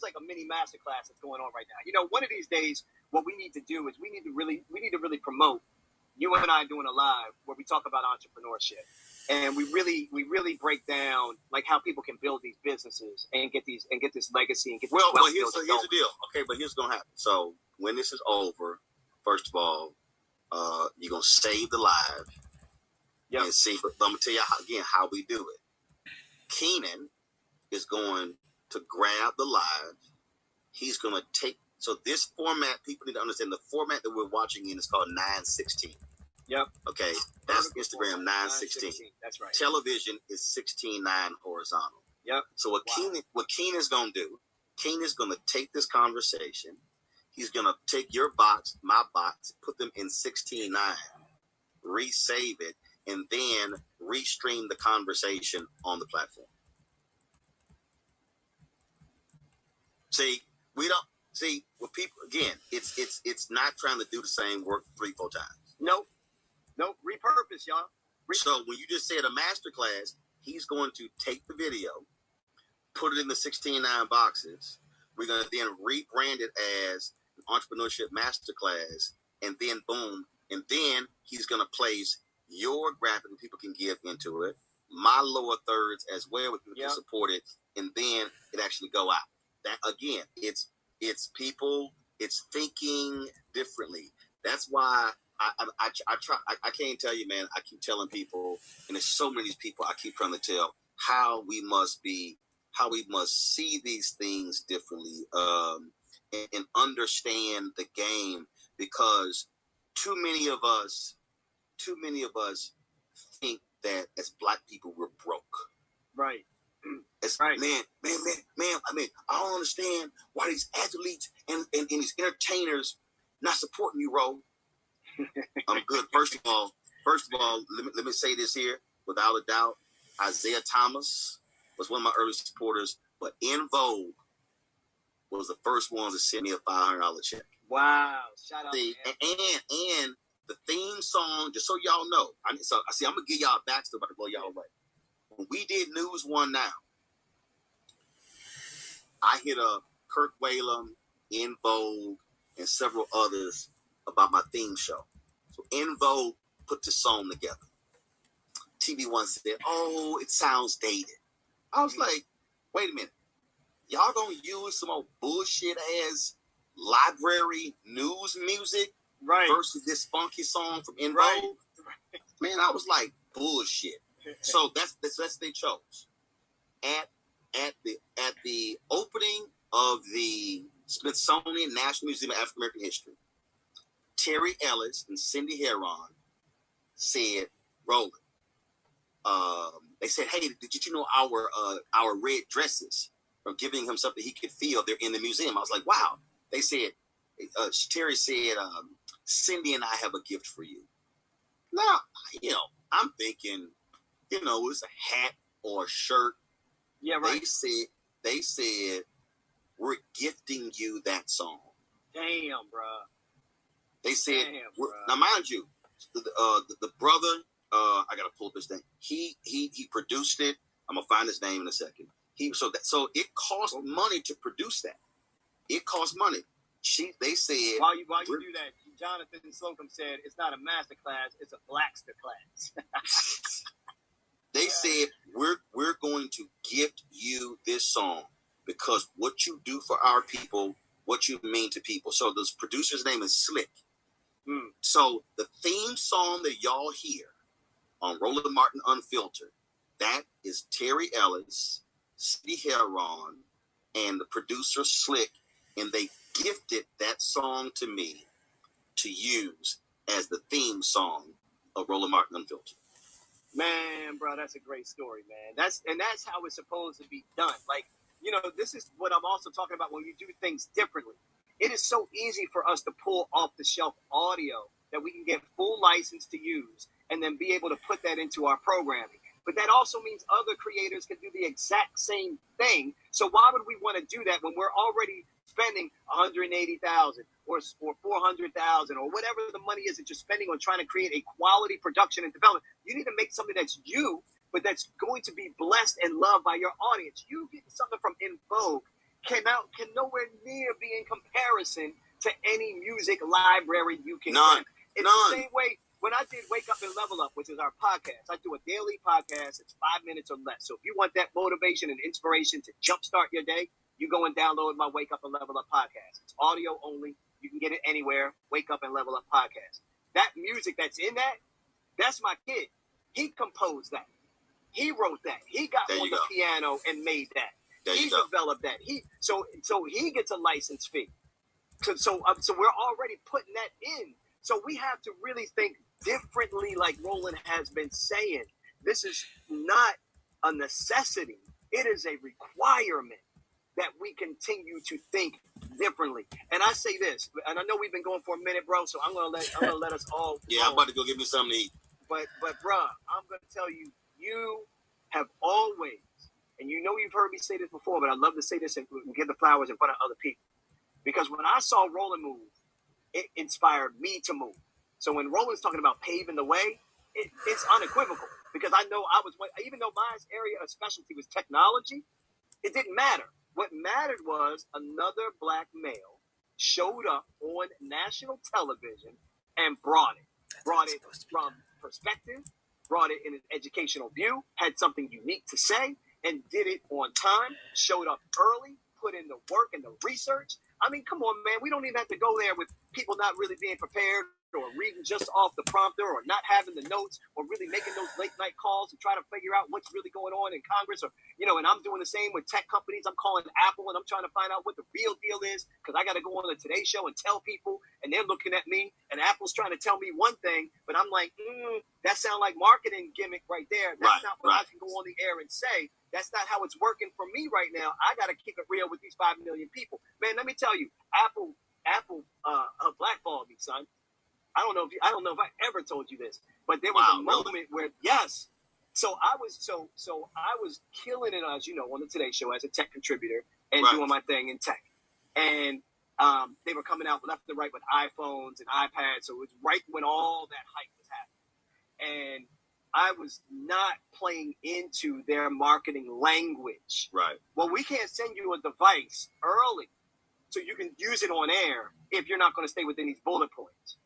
Speaker 6: like a mini masterclass that's going on right now. You know, one of these days, what we need to do is we need to really promote you and I doing a live where we talk about entrepreneurship. And we really break down like how people can build these businesses and get this legacy and get this wealth.
Speaker 7: Here's the deal. Okay, but here's what's gonna happen. So when this is over, first of all, you're gonna save the live. Yep. And see, but I'm gonna tell you how we do it. Keenan is going to grab the live. He's gonna take this format. People need to understand the format that we're watching in is called 916. Yep. Okay. That's Instagram 916. That's right. Television is 16:9 horizontal. Yep. So what Keenan's gonna do? Keenan's gonna take this conversation. He's gonna take your box, my box, put them in 16:9, resave it, and then restream the conversation on the platform. See, we don't see what people again. It's not trying to do the same work 3-4 times.
Speaker 6: Nope. Repurpose, y'all.
Speaker 7: So when you just said a masterclass, he's going to take the video, put it in the 16:9 boxes. We're going to then rebrand it as an entrepreneurship masterclass, and then boom, and then he's going to place your graphic and people can give into it, my lower thirds as well, with people can support it, and then it actually go out. That again, it's people, it's thinking differently. That's why I try. I can't tell you, man. I keep telling people, and there's so many people. I keep trying to tell how we must see these things differently, and understand the game, because too many of us think that as Black people we're broke.
Speaker 6: Right.
Speaker 7: It's right. Man. I mean, I don't understand why these athletes and these entertainers not supporting you, Ro. I'm good. First of all, let me say this here without a doubt. Isaiah Thomas was one of my early supporters, but En Vogue was the first one to send me a $500 check.
Speaker 6: Wow! Shout out.
Speaker 7: And the theme song, just so y'all know. I'm gonna give y'all a backstory about to blow y'all away. When we did News One Now, I hit up Kirk Whalum, En Vogue, and several others about my theme show. So En Vogue put the song together. TV One said, "Oh, it sounds dated." I was like, "Wait a minute, y'all gonna use some old bullshit ass library news music versus this funky song from En Vogue?" Man, I was like, bullshit. So that's they chose. At the opening of the Smithsonian National Museum of African American History, Terry Ellis and Cindy Heron said, "Roland." They said, "Hey, did you know our red dresses are giving him something he could feel? They're in the museum." I was like, "Wow." They said, Terry said, "Cindy and I have a gift for you." Now, I'm thinking, it's a hat or a shirt. Yeah, right. They said, "We're gifting you that song."
Speaker 6: Damn, bro.
Speaker 7: They said, now mind you, the brother, I gotta pull this thing. He produced it. I'm gonna find his name in a second. So it cost money to produce that. It cost money. They said,
Speaker 6: while you do that, Jonathan Slocum said it's not a master class, it's a Blackster class.
Speaker 7: They said, we're going to gift you this song because what you do for our people, what you mean to people. So this producer's name is Slick. So the theme song that y'all hear on Roland Martin Unfiltered, that is Terry Ellis, Cindy Heron, and the producer Slick, and they gifted that song to me to use as the theme song of Roland Martin Unfiltered.
Speaker 6: Man, bro, that's a great story, man. That's how it's supposed to be done. Like, this is what I'm also talking about when you do things differently. It is so easy for us to pull off the shelf audio that we can get full license to use and then be able to put that into our programming. But that also means other creators can do the exact same thing. So why would we want to do that when we're already spending $180,000 or $400,000 or whatever the money is that you're spending on trying to create a quality production and development? You need to make something that's you, but that's going to be blessed and loved by your audience. You getting something from In Vogue can nowhere near be in comparison to any music library you can get. It's the same way when I did Wake Up and Level Up, which is our podcast. I do a daily podcast. It's 5 minutes or less. So if you want that motivation and inspiration to jumpstart your day, you go and download my Wake Up and Level Up podcast. It's audio only. You can get it anywhere. Wake Up and Level Up podcast. That music that's in that, that's my kid. He composed that. He wrote that. He got on the piano and made that. He developed that. So he gets a license fee. So we're already putting that in. So we have to really think differently, like Roland has been saying. This is not a necessity. It is a requirement that we continue to think differently. And I say this, and I know we've been going for a minute, bro. So I'm gonna let us all.
Speaker 7: Yeah, I'm about to go get me something to eat.
Speaker 6: But bro, I'm gonna tell you, you have always, and you know you've heard me say this before, but I love to say this and give the flowers in front of other people. Because when I saw Roland move, it inspired me to move. So when Roland's talking about paving the way, it's unequivocal. Because I know even though my area of specialty was technology, it didn't matter. What mattered was another black male showed up on national television and brought it from perspective, brought it in an educational view, had something unique to say, and did it on time, showed up early, put in the work and the research. I mean, come on, man. We don't even have to go there with people not really being prepared or reading just off the prompter or not having the notes or really making those late night calls to try to figure out what's really going on in Congress or, and I'm doing the same with tech companies. I'm calling Apple and I'm trying to find out what the real deal is because I got to go on the Today Show and tell people and they're looking at me and Apple's trying to tell me one thing, but I'm like, that sounds like marketing gimmick right there. That's not what I can go on the air and say. That's not how it's working for me right now. I got to keep it real with these 5 million people. Man, let me tell you, Apple blackballed me, son. I don't know if I ever told you this, but there was a moment where yes. So I was killing it as on the Today Show as a tech contributor and doing my thing in tech. And they were coming out left and right with iPhones and iPads. So it was right when all that hype was happening. And I was not playing into their marketing language. Right. Well, we can't send you a device early so you can use it on air if you're not going to stay within these bullet points.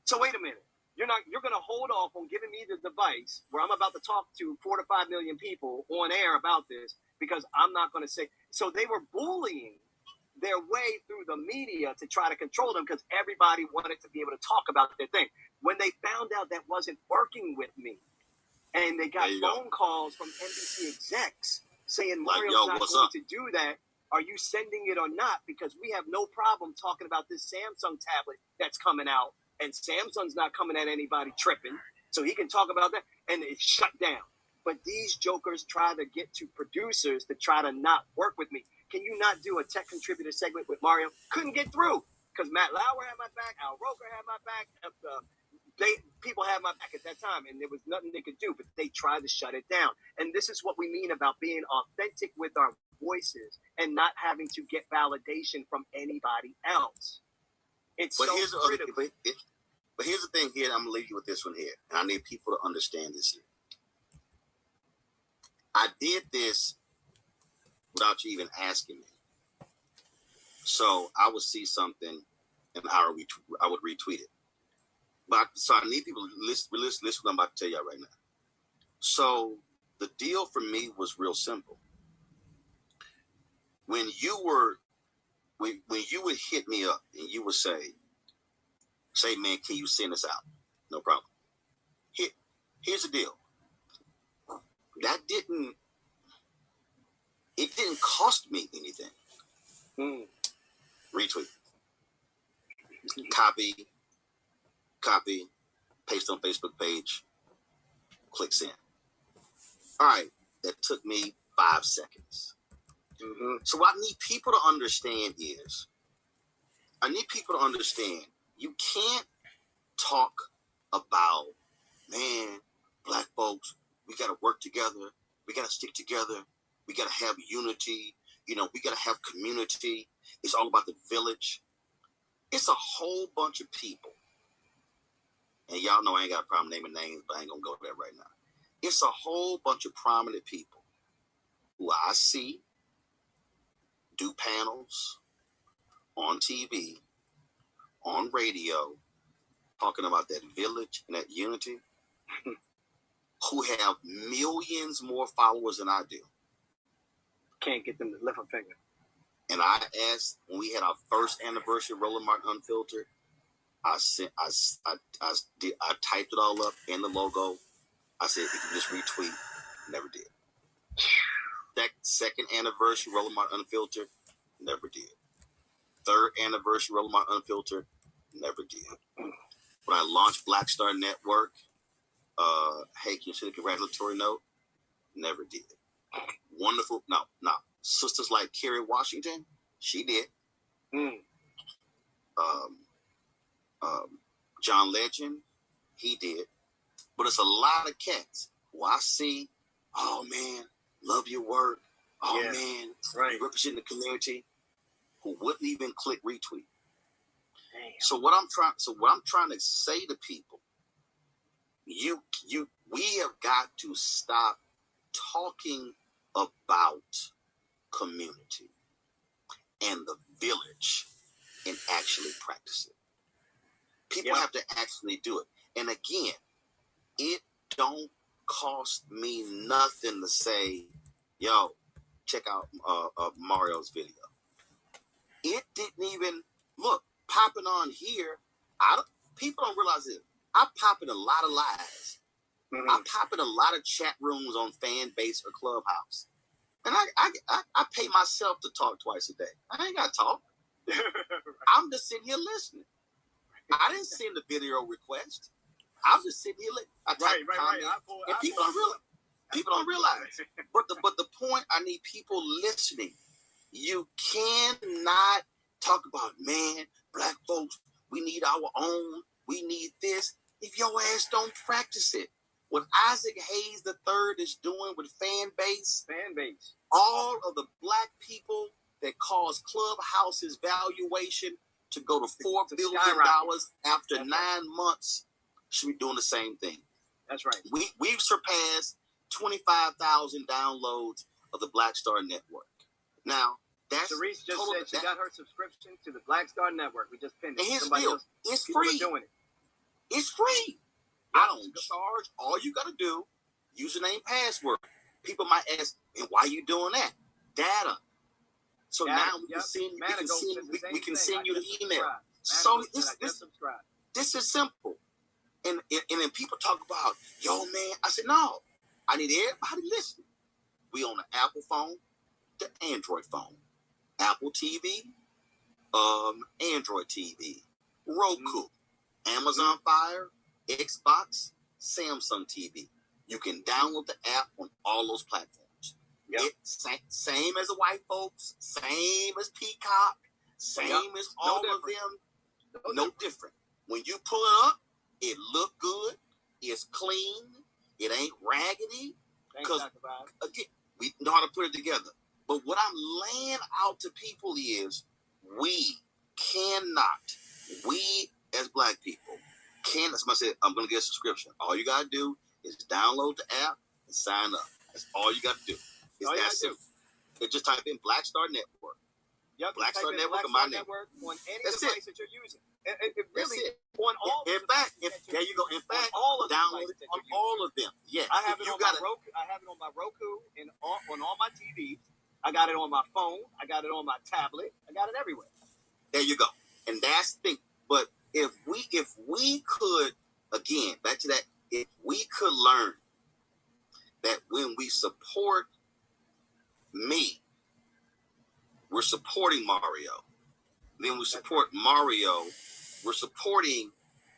Speaker 6: So wait a minute. You're going to hold off on giving me the device where I'm about to talk to 4 to 5 million people on air about this because I'm not going to say. So they were bullying their way through the media to try to control them because everybody wanted to be able to talk about their thing. When they found out that wasn't working with me, and they got phone calls from NBC execs saying Mario's not going to do that. Are you sending it or not? Because we have no problem talking about this Samsung tablet that's coming out. And Samsung's not coming at anybody tripping. So he can talk about that. And it's shut down. But these jokers try to get to producers to try to not work with me. Can you not do a tech contributor segment with Mario? Couldn't get through. Because Matt Lauer had my back. Al Roker had my back. People had my back at that time. And there was nothing they could do. But they tried to shut it down. And this is what we mean about being authentic with our voices and not having to get validation from anybody else. It's but so critical.
Speaker 7: But here's the thing here, and I'm going to leave you with this one here. And I need people to understand this here. I did this without you even asking me. So I would see something and I would retweet it. So I need people to listen what I'm about to tell y'all right now. So the deal for me was real simple. When you would hit me up and you would say, man, can you send us out? No problem. Here's the deal. It didn't cost me anything. Retweet. Copy, paste on Facebook page, click send. All right, that took me 5 seconds. Mm-hmm. So what I need people to understand is, you can't talk about, man, black folks, we got to work together. We got to stick together. We got to have unity. We got to have community. It's all about the village. It's a whole bunch of people. And y'all know I ain't got a problem naming names, but I ain't going to go there right now. It's a whole bunch of prominent people who I see do panels on TV, on radio, talking about that village and that unity, who have millions more followers than I do.
Speaker 6: Can't get them to lift a finger.
Speaker 7: And I asked, when we had our first anniversary of Roland Martin Unfiltered, I typed it all up in the logo. I said, if you just retweet, never did. That second anniversary Roland Martin Unfiltered, never did. Third anniversary Roland Martin Unfiltered, never did. When I launched Black Star Network, hey, can you send a congratulatory note? Never did. Wonderful. No. Sisters like Kerry Washington, she did. John Legend, he did. But it's a lot of cats who I see, oh man, love your work. Oh man, right. You represent the community, who wouldn't even click retweet. Damn. So what I'm trying to say to people, we have got to stop talking about community and the village and actually practice it. People have to actually do it. And again, it don't cost me nothing to say, yo, check out Mario's video. It didn't even look popping on here. People don't realize it. I pop in a lot of lives. Mm-hmm. I pop in a lot of chat rooms on Fanbase or Clubhouse. And I pay myself to talk twice a day. I ain't got to talk. I'm just sitting here listening. I didn't send a video request. I'm just sitting here listening. I type comments, and people don't realize. But the point, I need people listening. You cannot talk about, man, black folks, we need our own, we need this, if your ass don't practice it. What Isaac Hayes III is doing with Fanbase, all of the black people that caused Clubhouse's valuation to go to $4 billion after 9 months should be doing the same thing.
Speaker 6: That's right.
Speaker 7: We've surpassed 25,000 downloads of the Black Star Network. Now, that's
Speaker 6: Cerise just said she got her subscription to the Black Star Network. We just pinned it.
Speaker 7: And here's the deal. It's free.
Speaker 6: Doing it.
Speaker 7: It's free. I don't charge. All you got to do, username, password. People might ask, and why are you doing that? Data. So now we can send you the email. So this is simple. And then people talk about, yo, man. I said, no. I need everybody listening. We on the Apple phone, the Android phone. Apple TV, Android TV, Roku, Amazon Fire, Xbox, Samsung TV. You can download the app on all those platforms. Yep. Same as the white folks, same as Peacock, same as all of them. No different. When you pull it up, it look good. It's clean. It ain't raggedy. Because again, we know how to put it together. But what I'm laying out to people is we as black people, somebody said, I'm going to get a subscription. All you got to do is download the app and sign up. That's all you got to do. It's that simple. Just type in Black Star Network.
Speaker 6: Yep,
Speaker 7: Black Star Network on my network.
Speaker 6: On any device that you're using. It really,
Speaker 7: that's it.
Speaker 6: On all
Speaker 7: in fact, there you go. In fact, download it on all of them. Yes.
Speaker 6: I have it on my Roku. I have it on my Roku and on all my TVs. I got it on my phone. I got it on my tablet. I got it everywhere.
Speaker 7: There you go. And that's the thing. But if we could, again, back to that, if we could learn that when we support me, we're supporting Mario. Then we support Mario, we're supporting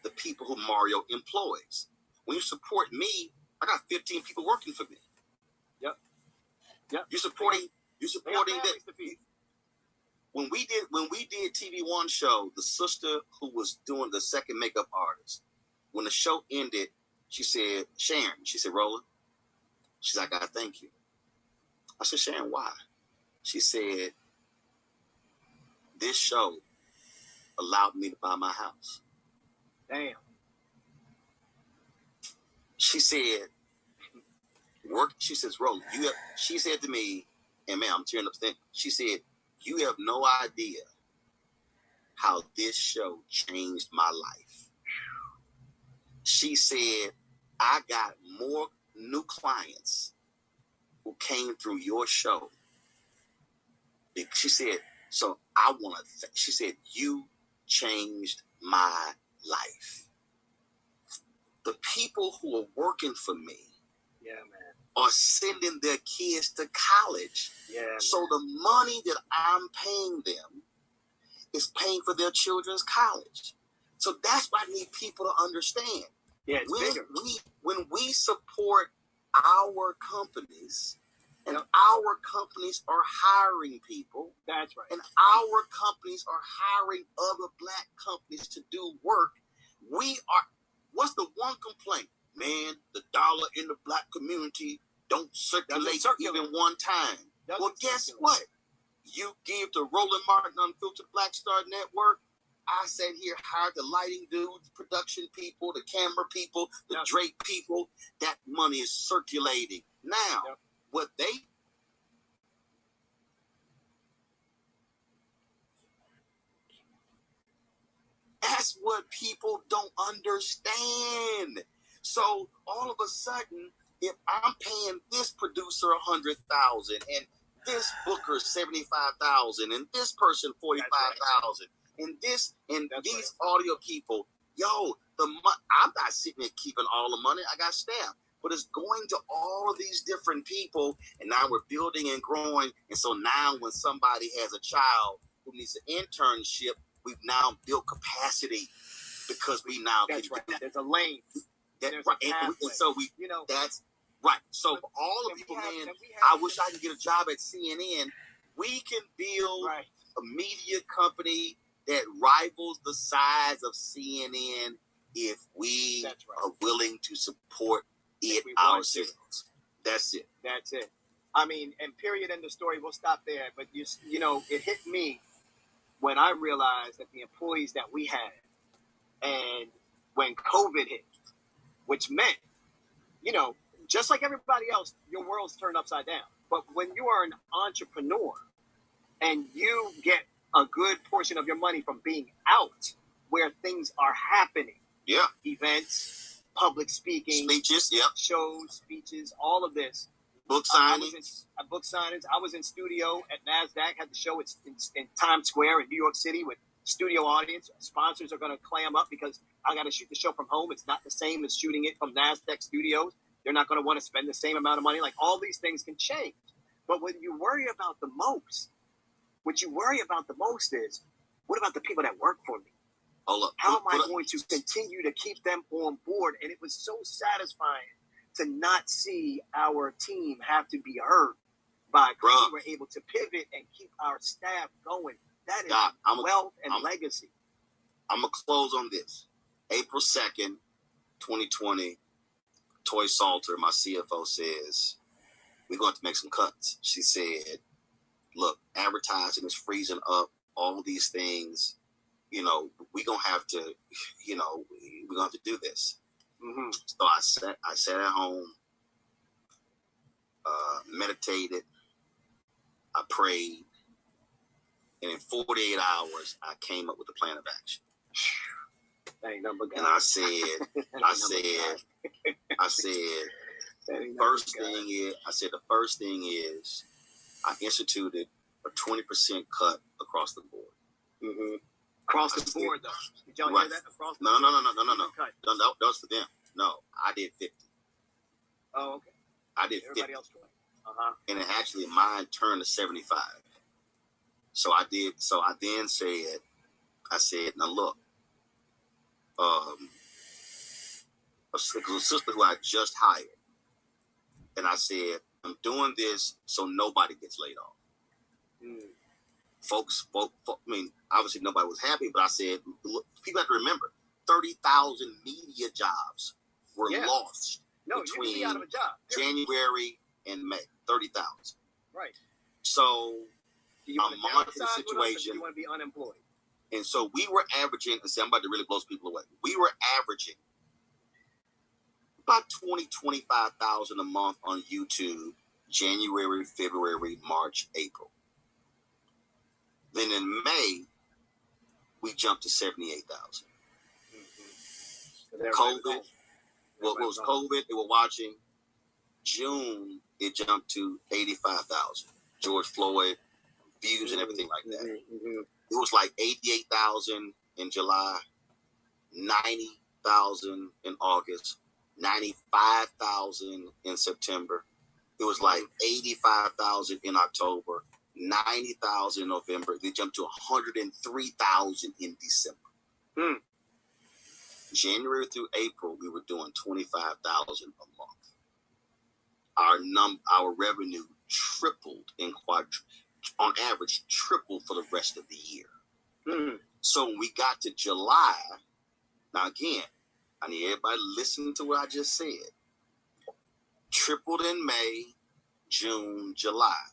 Speaker 7: the people who Mario employs. When you support me, I got 15 people working for me.
Speaker 6: Yep.
Speaker 7: You're supporting that. When we did TV One show, the sister who was doing the second makeup artist, when the show ended, she said, Sharon, she said, Roland, she's like, I gotta thank you. I said, Sharon, why? She said, this show allowed me to buy my house.
Speaker 6: Damn.
Speaker 7: She said, she says, Roland, she said to me, and man, I'm tearing up thinking, she said, you have no idea how this show changed my life. She said, I got more new clients who came through your show. She said, so I want to, she said, you changed my life. The people who are working for me are sending their kids to college. So the money that I'm paying them is paying for their children's college. So that's what I need people to understand. When we support our companies, and our companies are hiring people.
Speaker 6: That's right.
Speaker 7: And our companies are hiring other Black companies to do work. What's the one complaint? Man, the dollar in the Black community don't circulate even one time. Well, guess what? You give to Roland Martin Unfiltered Black Star Network. I sat here, hired the lighting dudes, production people, the camera people, the Drake people. That money is circulating. Now, what they... That's what people don't understand. So all of a sudden, if I'm paying this producer $100,000 and this booker $75,000 and this person $45,000 and this and these audio people, I'm not sitting there keeping all the money. I got staff, but it's going to all of these different people, and now we're building and growing. And so now, when somebody has a child who needs an internship, we've now built capacity because we now
Speaker 6: That's right. There's a lane.
Speaker 7: There's a pathway. And so that's right. So for all of people, man, I wish I could get a job at CNN. We can build a media company that rivals the size of CNN if we are willing to support it ourselves. That's it.
Speaker 6: That's it. I mean, and period, end of story. We'll stop there. But you know, it hit me when I realized that the employees that we had, and when COVID hit, which meant, just like everybody else, your world's turned upside down. But when you are an entrepreneur and you get a good portion of your money from being out where things are happening, events, public speaking,
Speaker 7: speeches,
Speaker 6: shows, speeches, all of this.
Speaker 7: Book signings.
Speaker 6: Book signings. I was in studio at NASDAQ, had the show in Times Square in New York City with studio audience. Sponsors are going to clam up because I got to shoot the show from home. It's not the same as shooting it from NASDAQ studios. They're not going to want to spend the same amount of money. Like, all these things can change. But what you worry about the most is, what about the people that work for me? How am I going to continue to keep them on board? And it was so satisfying to not see our team have to be hurt by because we were able to pivot and keep our staff going. That is wealth and legacy.
Speaker 7: I'm going to close on this. April 2nd, 2020, Toy Salter, my CFO, says, we're going to make some cuts. She said, look, advertising is freezing up, all these things. We're going to have to, we're going to have to do this.
Speaker 6: Mm-hmm.
Speaker 7: So I sat at home, meditated, I prayed, and in 48 hours, I came up with a plan of action. And I said, the first thing is, I instituted a 20% cut across the board.
Speaker 6: Mm-hmm. Across the board, though. Did y'all hear that? Across the
Speaker 7: board? No.
Speaker 6: Cut.
Speaker 7: That was for them. No, I did 50.
Speaker 6: Oh, okay.
Speaker 7: I did
Speaker 6: Everybody
Speaker 7: 50.
Speaker 6: Else 20.
Speaker 7: And it actually, mine turned to 75. So I then said, now look, a sister who I just hired, and I said, I'm doing this so nobody gets laid off. Folks, I mean, obviously nobody was happy, but I said, look, people have to remember, 30,000 media jobs were lost
Speaker 6: you can
Speaker 7: between
Speaker 6: be out of a job.
Speaker 7: January and May. 30,000.
Speaker 6: Right.
Speaker 7: So
Speaker 6: Do you want to
Speaker 7: monitoring the
Speaker 6: downsize with us, or do
Speaker 7: situation.
Speaker 6: you want to be unemployed?
Speaker 7: And so we were averaging, and see, I'm about to really blow people away. We were averaging about 25,000 a month on YouTube, January, February, March, April. Then in May, we jumped to 78,000. COVID, what was COVID, they were watching. June, it jumped to 85,000. George Floyd, views and everything like that. It was like 88,000 in July, 90,000 in August, 95,000 in September. It was like 85,000 in October, 90,000 in November. They jumped to 103,000 in December. January through April, we were doing 25,000 a month. Our revenue tripled on average, tripled for the rest of the year. So when we got to July, now again, I need everybody to listen to what I just said. Tripled in May, June, July.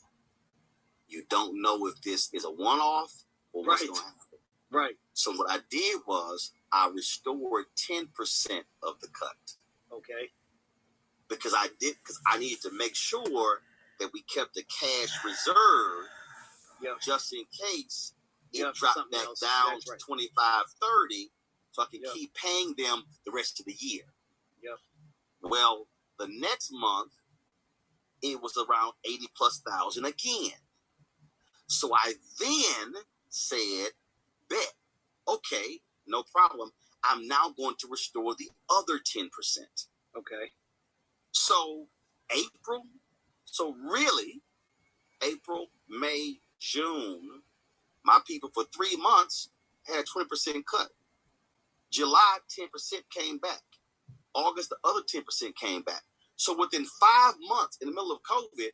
Speaker 7: You don't know if this is a one-off or what's going to happen.
Speaker 6: Right.
Speaker 7: So what I did was I restored 10% of the cut.
Speaker 6: Okay.
Speaker 7: Because I needed to make sure that we kept a cash reserve just in case it dropped back down to 25, 30, so I can keep paying them the rest of the year.
Speaker 6: Yep.
Speaker 7: Well, the next month, it was around 80,000+ again. So I then said, bet, okay, no problem. I'm now going to restore the other 10%.
Speaker 6: Okay.
Speaker 7: So really, April, May, June, my people for 3 months had 20% cut. July, 10% came back. August, the other 10% came back. So within 5 months, in the middle of COVID,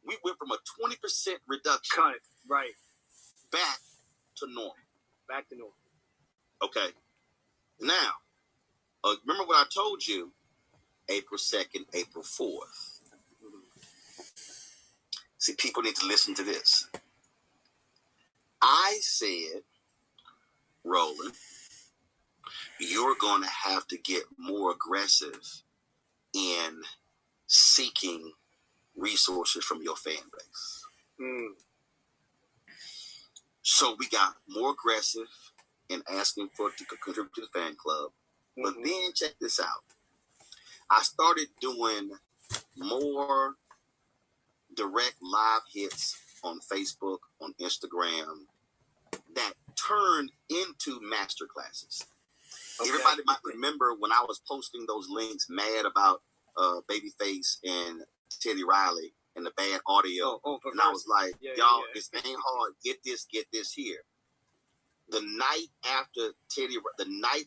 Speaker 7: we went from a 20% reduction
Speaker 6: cut, right,
Speaker 7: back to normal.
Speaker 6: Back to normal.
Speaker 7: Okay. Now, remember what I told you? April 2nd, April 4th. See, people need to listen to this. I said, Roland, you're going to have to get more aggressive in seeking resources from your fan base. So we got more aggressive in asking to contribute to the fan club. But then check this out. I started doing more direct live hits on Facebook, on Instagram, that turned into master classes. Okay. Everybody might remember when I was posting those links mad about Babyface and Teddy Riley and the bad audio. And I was like, y'all, this ain't hard. Get this here. The night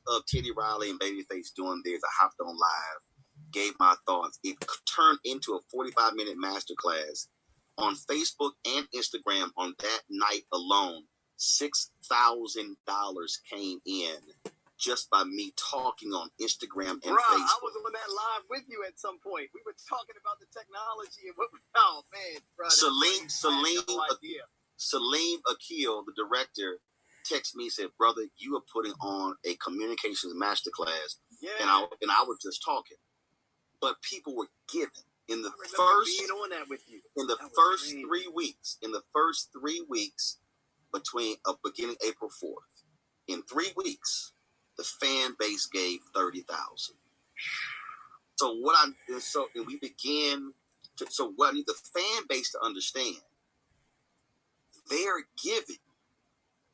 Speaker 7: of Teddy Riley and Babyface doing theirs, I hopped on live, gave my thoughts. It turned into a 45-minute masterclass on Facebook and Instagram. On that night alone, $6,000 came in just by me talking on Instagram and Facebook.
Speaker 6: I was on that live with you at some point. We were talking about the technology and oh man, bro.
Speaker 7: Salim Akil, the director, texted me and said, "Brother, you are putting on a communications masterclass."
Speaker 6: Yeah.
Speaker 7: And I was just talking, but people were giving in the first
Speaker 6: being on that with you.
Speaker 7: In the first 3 weeks. In the first 3 weeks between beginning April 4th, in 3 weeks, the fan base gave 30,000. So what I need the fan base to understand, their giving,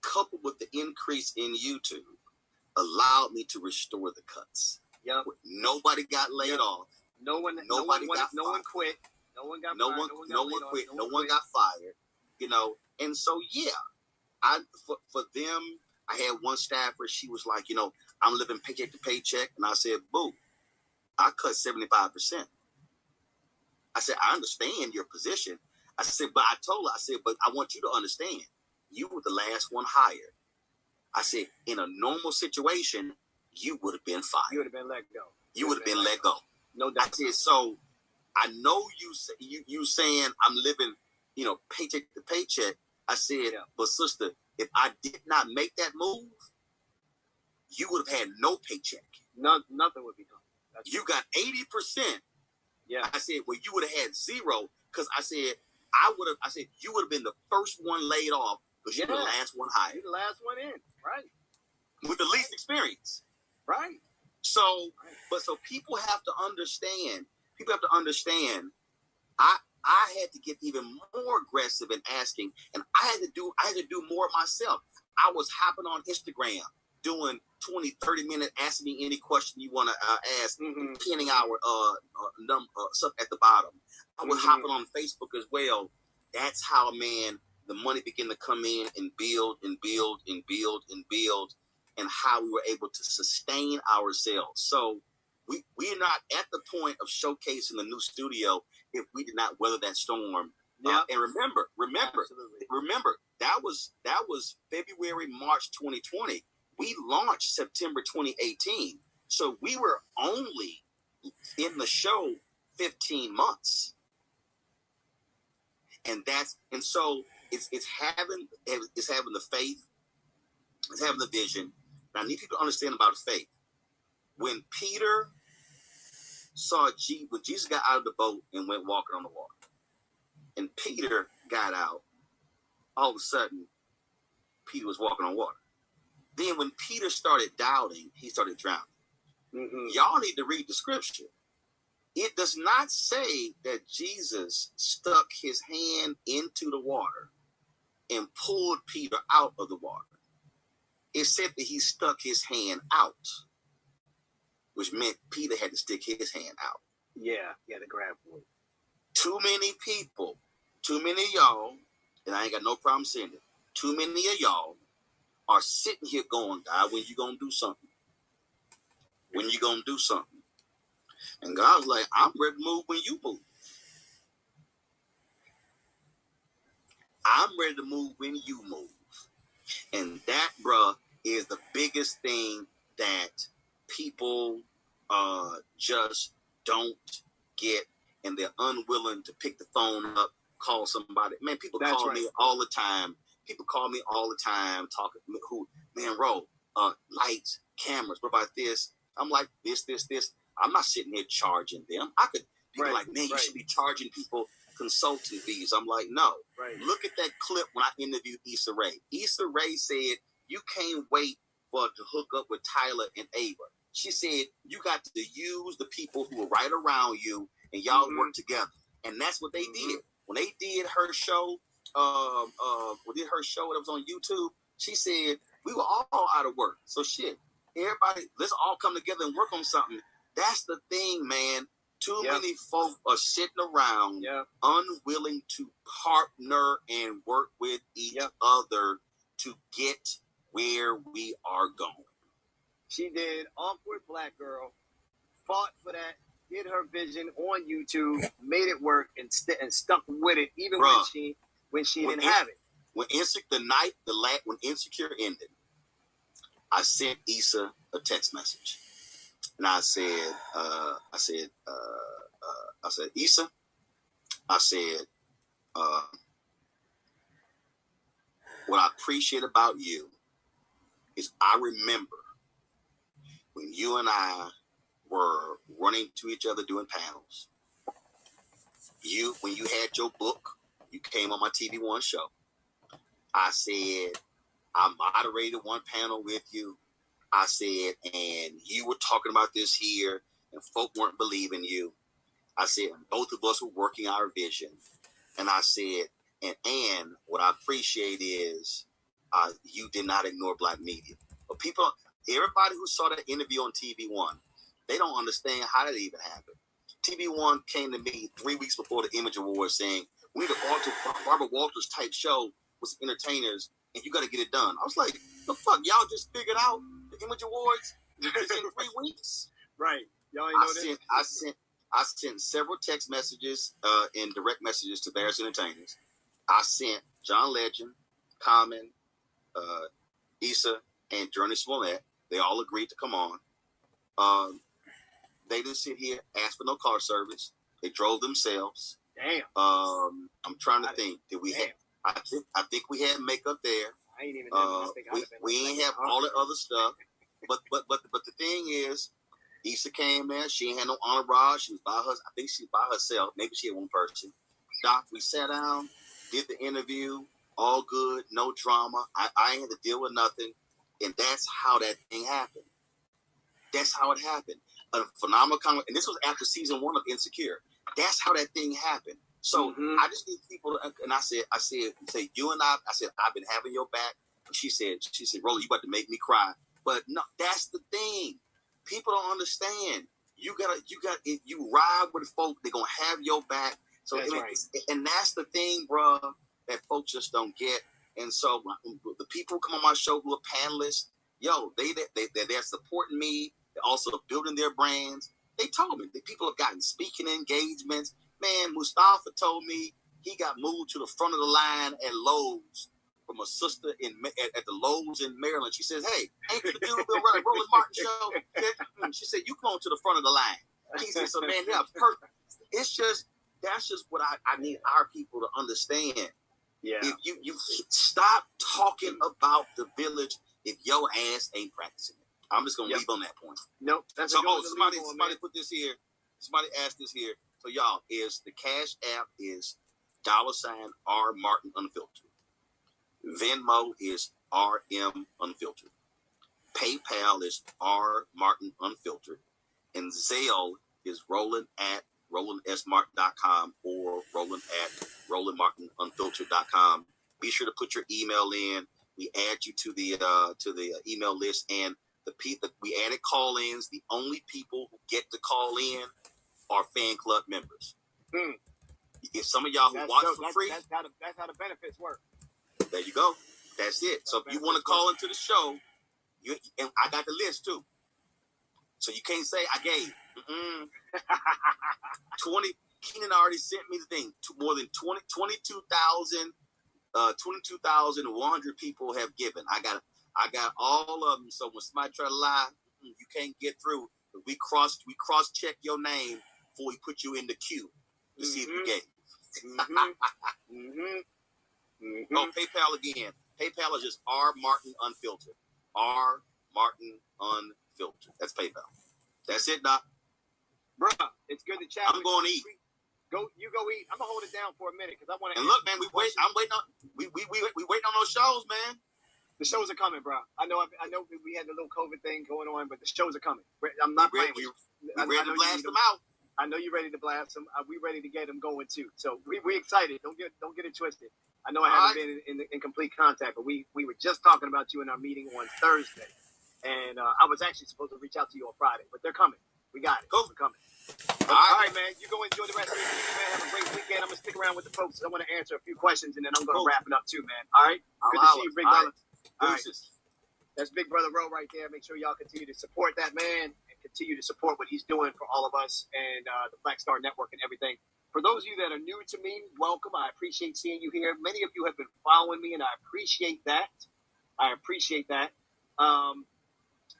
Speaker 7: coupled with the increase in YouTube, allowed me to restore the cuts.
Speaker 6: Yep.
Speaker 7: Nobody got laid off.
Speaker 6: No one quit. No one got
Speaker 7: quit. No one got fired. You know, and so for them, I had one staffer. She was like, I'm living paycheck to paycheck, and I said, "Boo, I cut 75%." I said, "I understand your position." I said, but I told her, but I want you to understand, you were the last one hired. I said, in a normal situation, you would have been fired.
Speaker 6: You would have been let go.
Speaker 7: You would have been let go.
Speaker 6: No doubt.
Speaker 7: I said, so I know you saying I'm living, paycheck to paycheck. I said, but sister, if I did not make that move, you would have had no paycheck.
Speaker 6: Nothing would be done.
Speaker 7: You got 80%.
Speaker 6: Yeah.
Speaker 7: I said, well, you would have had zero, because I said, you would have been the first one laid off, because you're the last one hired.
Speaker 6: You're the last one in. Right.
Speaker 7: With the least experience.
Speaker 6: Right.
Speaker 7: So people have to understand. I had to get even more aggressive in asking, and I had to do more myself. I was hopping on Instagram, doing 20, 30 minutes, asking me any question you want to ask, pinning our stuff at the bottom. I was hopping on Facebook as well. That's how, man, the money began to come in and build and build and build and build, and how we were able to sustain ourselves. So we're not at the point of showcasing the new studio if we did not weather that storm. And remember, that was February, March 2020. We launched September 2018. So we were only in the show 15 months. And so it's having the faith, it's having the vision. And I need people to understand about faith. When Peter when Jesus got out of the boat and went walking on the water, and Peter got out, all of a sudden, Peter was walking on water. Then when Peter started doubting, he started drowning. Y'all need to read the scripture. It does not say that Jesus stuck his hand into the water and pulled Peter out of the water. It said that he stuck his hand out, which meant Peter had to stick his hand out.
Speaker 6: Yeah, he had to grab one.
Speaker 7: Too many people, too many of y'all, and I ain't got no problem saying it, too many of y'all are sitting here going, God, when you going to do something? When you going to do something? And God's like, I'm ready to move when you move. I'm ready to move when you move. And that, bruh, is the biggest thing that people just don't get, and they're unwilling to pick the phone up, call somebody. Man, people call me all the time. Talking who, man, lights, cameras, what about this? I'm like, this. I'm not sitting here charging them. People like, man, you should be charging people consulting fees. I'm like, no. Look at that clip when I interviewed Issa Rae. Issa Rae said, you can't wait to hook up with Tyler and Ava. She said, you got to use the people who are right around you, and y'all work together. And that's what they did. When they did her show, that was on YouTube, she said, we were all out of work. So shit, everybody, let's all come together and work on something. That's the thing, man. Too many folk are sitting around unwilling to partner and work with each other to get where we are going.
Speaker 6: She did Awkward Black Girl, fought for that, did her vision on YouTube, made it work, and stuck with it, even when she didn't have it.
Speaker 7: When Insecure ended, I sent Issa a text message. And I said, Issa, what I appreciate about you is I remember when you and I were running to each other doing panels. When you had your book, you came on my TV One show. I said, I moderated one panel with you. I said, and you were talking about this here, and folk weren't believing you. I said, and both of us were working our vision. And I said, and what I appreciate is you did not ignore Black media. But everybody who saw that interview on TV One, they don't understand how that even happened. TV One came to me 3 weeks before the Image Awards saying, we need a Barbara Walters type show with some entertainers, and you got to get it done. I was like, the fuck, y'all just figured out the Image Awards in 3 weeks?
Speaker 6: Right. Y'all ain't know that?
Speaker 7: I sent several text messages and direct messages to various entertainers. I sent John Legend, Common, Issa, and Journey Smollett. They all agreed to come on. They didn't sit here, ask for no car service. They drove themselves.
Speaker 6: Damn.
Speaker 7: I'm trying to think. Did we have? I think we had makeup there.
Speaker 6: I ain't even know.
Speaker 7: We ain't have all the other stuff. But the thing is, Issa came there. She ain't had no entourage. She was by her. I think she was by herself. Maybe she had one person. Doc, we sat down, did the interview. All good, no drama. I ain't had to deal with nothing. And that's how that thing happened. That's how it happened. A phenomenal comment. And this was after season 1 of Insecure. That's how that thing happened. So I just need people to, and I said, you and I said, I've been having your back. And she said, Roland, you about to make me cry. But no, that's the thing. People don't understand. You ride with folk, they're gonna have your back. So
Speaker 6: that's right.
Speaker 7: And that's the thing, bro, that folks just don't get. And so the people who come on my show who are panelists, yo, they're supporting me. They're also building their brands. They told me that people have gotten speaking engagements. Man, Mustafa told me he got moved to the front of the line at Lowe's from a sister at the Lowe's in Maryland. She says, "Hey, ain't you the dude who been Roland Martin show?" She said, "You come on to the front of the line." He said, "So man, yeah, perfect." That's just what I need our people to understand.
Speaker 6: Yeah.
Speaker 7: If you stop talking about the village if your ass ain't practicing it. I'm just gonna leave on that point.
Speaker 6: Nope. That's
Speaker 7: somebody put this here. Somebody asked this here. So y'all, is the Cash App is $R Martin Unfiltered. Venmo is RM Unfiltered. PayPal is R Martin Unfiltered. And Zelle is Roland at RolandSMartin.com or Roland at RolandMartinUnfiltered.com. Be sure to put your email in. We add you to the email list, and we added call-ins. The only people who get to call in are fan club members. If some of y'all who watch for free,
Speaker 6: that's how the benefits work.
Speaker 7: There you go. That's it. So if you want to call into the show, and I got the list too. So you can't say I gave. 20. Keenan already sent me the thing. More than 22,100 people have given. I got all of them. So when somebody try to lie, you can't get through. We cross check your name before we put you in the queue to see if you gave. Oh, PayPal again. PayPal is just R Martin Unfiltered. R Martin Unfiltered. That's PayPal. That's it, Doc.
Speaker 6: Bruh, it's good to chat.
Speaker 7: I'm going to eat.
Speaker 6: You go eat. I'm gonna hold it down for a minute because I want to.
Speaker 7: And look, man, we waiting on those shows, man.
Speaker 6: The shows are coming, bro. I know we had the little COVID thing going on, but the shows are coming. I'm not playing with you.
Speaker 7: We're ready to blast them out.
Speaker 6: I know you're ready to blast them. We ready to get them going too. So we excited. Don't get it twisted. I know I haven't been in complete contact, but we were just talking about you in our meeting on Thursday, and I was actually supposed to reach out to you on Friday, but they're coming. We got it.
Speaker 7: Cool.
Speaker 6: We're coming. All right, man. You go enjoy the rest of your week, man. Have a great weekend. I'm gonna stick around with the folks. I want to answer a few questions, and then I'm gonna wrap it up too, man. All right. Good to see you, big brother. All right. That's Big Brother Roe right there. Make sure y'all continue to support that man and continue to support what he's doing for all of us and the Black Star Network and everything. For those of you that are new to me, welcome. I appreciate seeing you here. Many of you have been following me, and I appreciate that.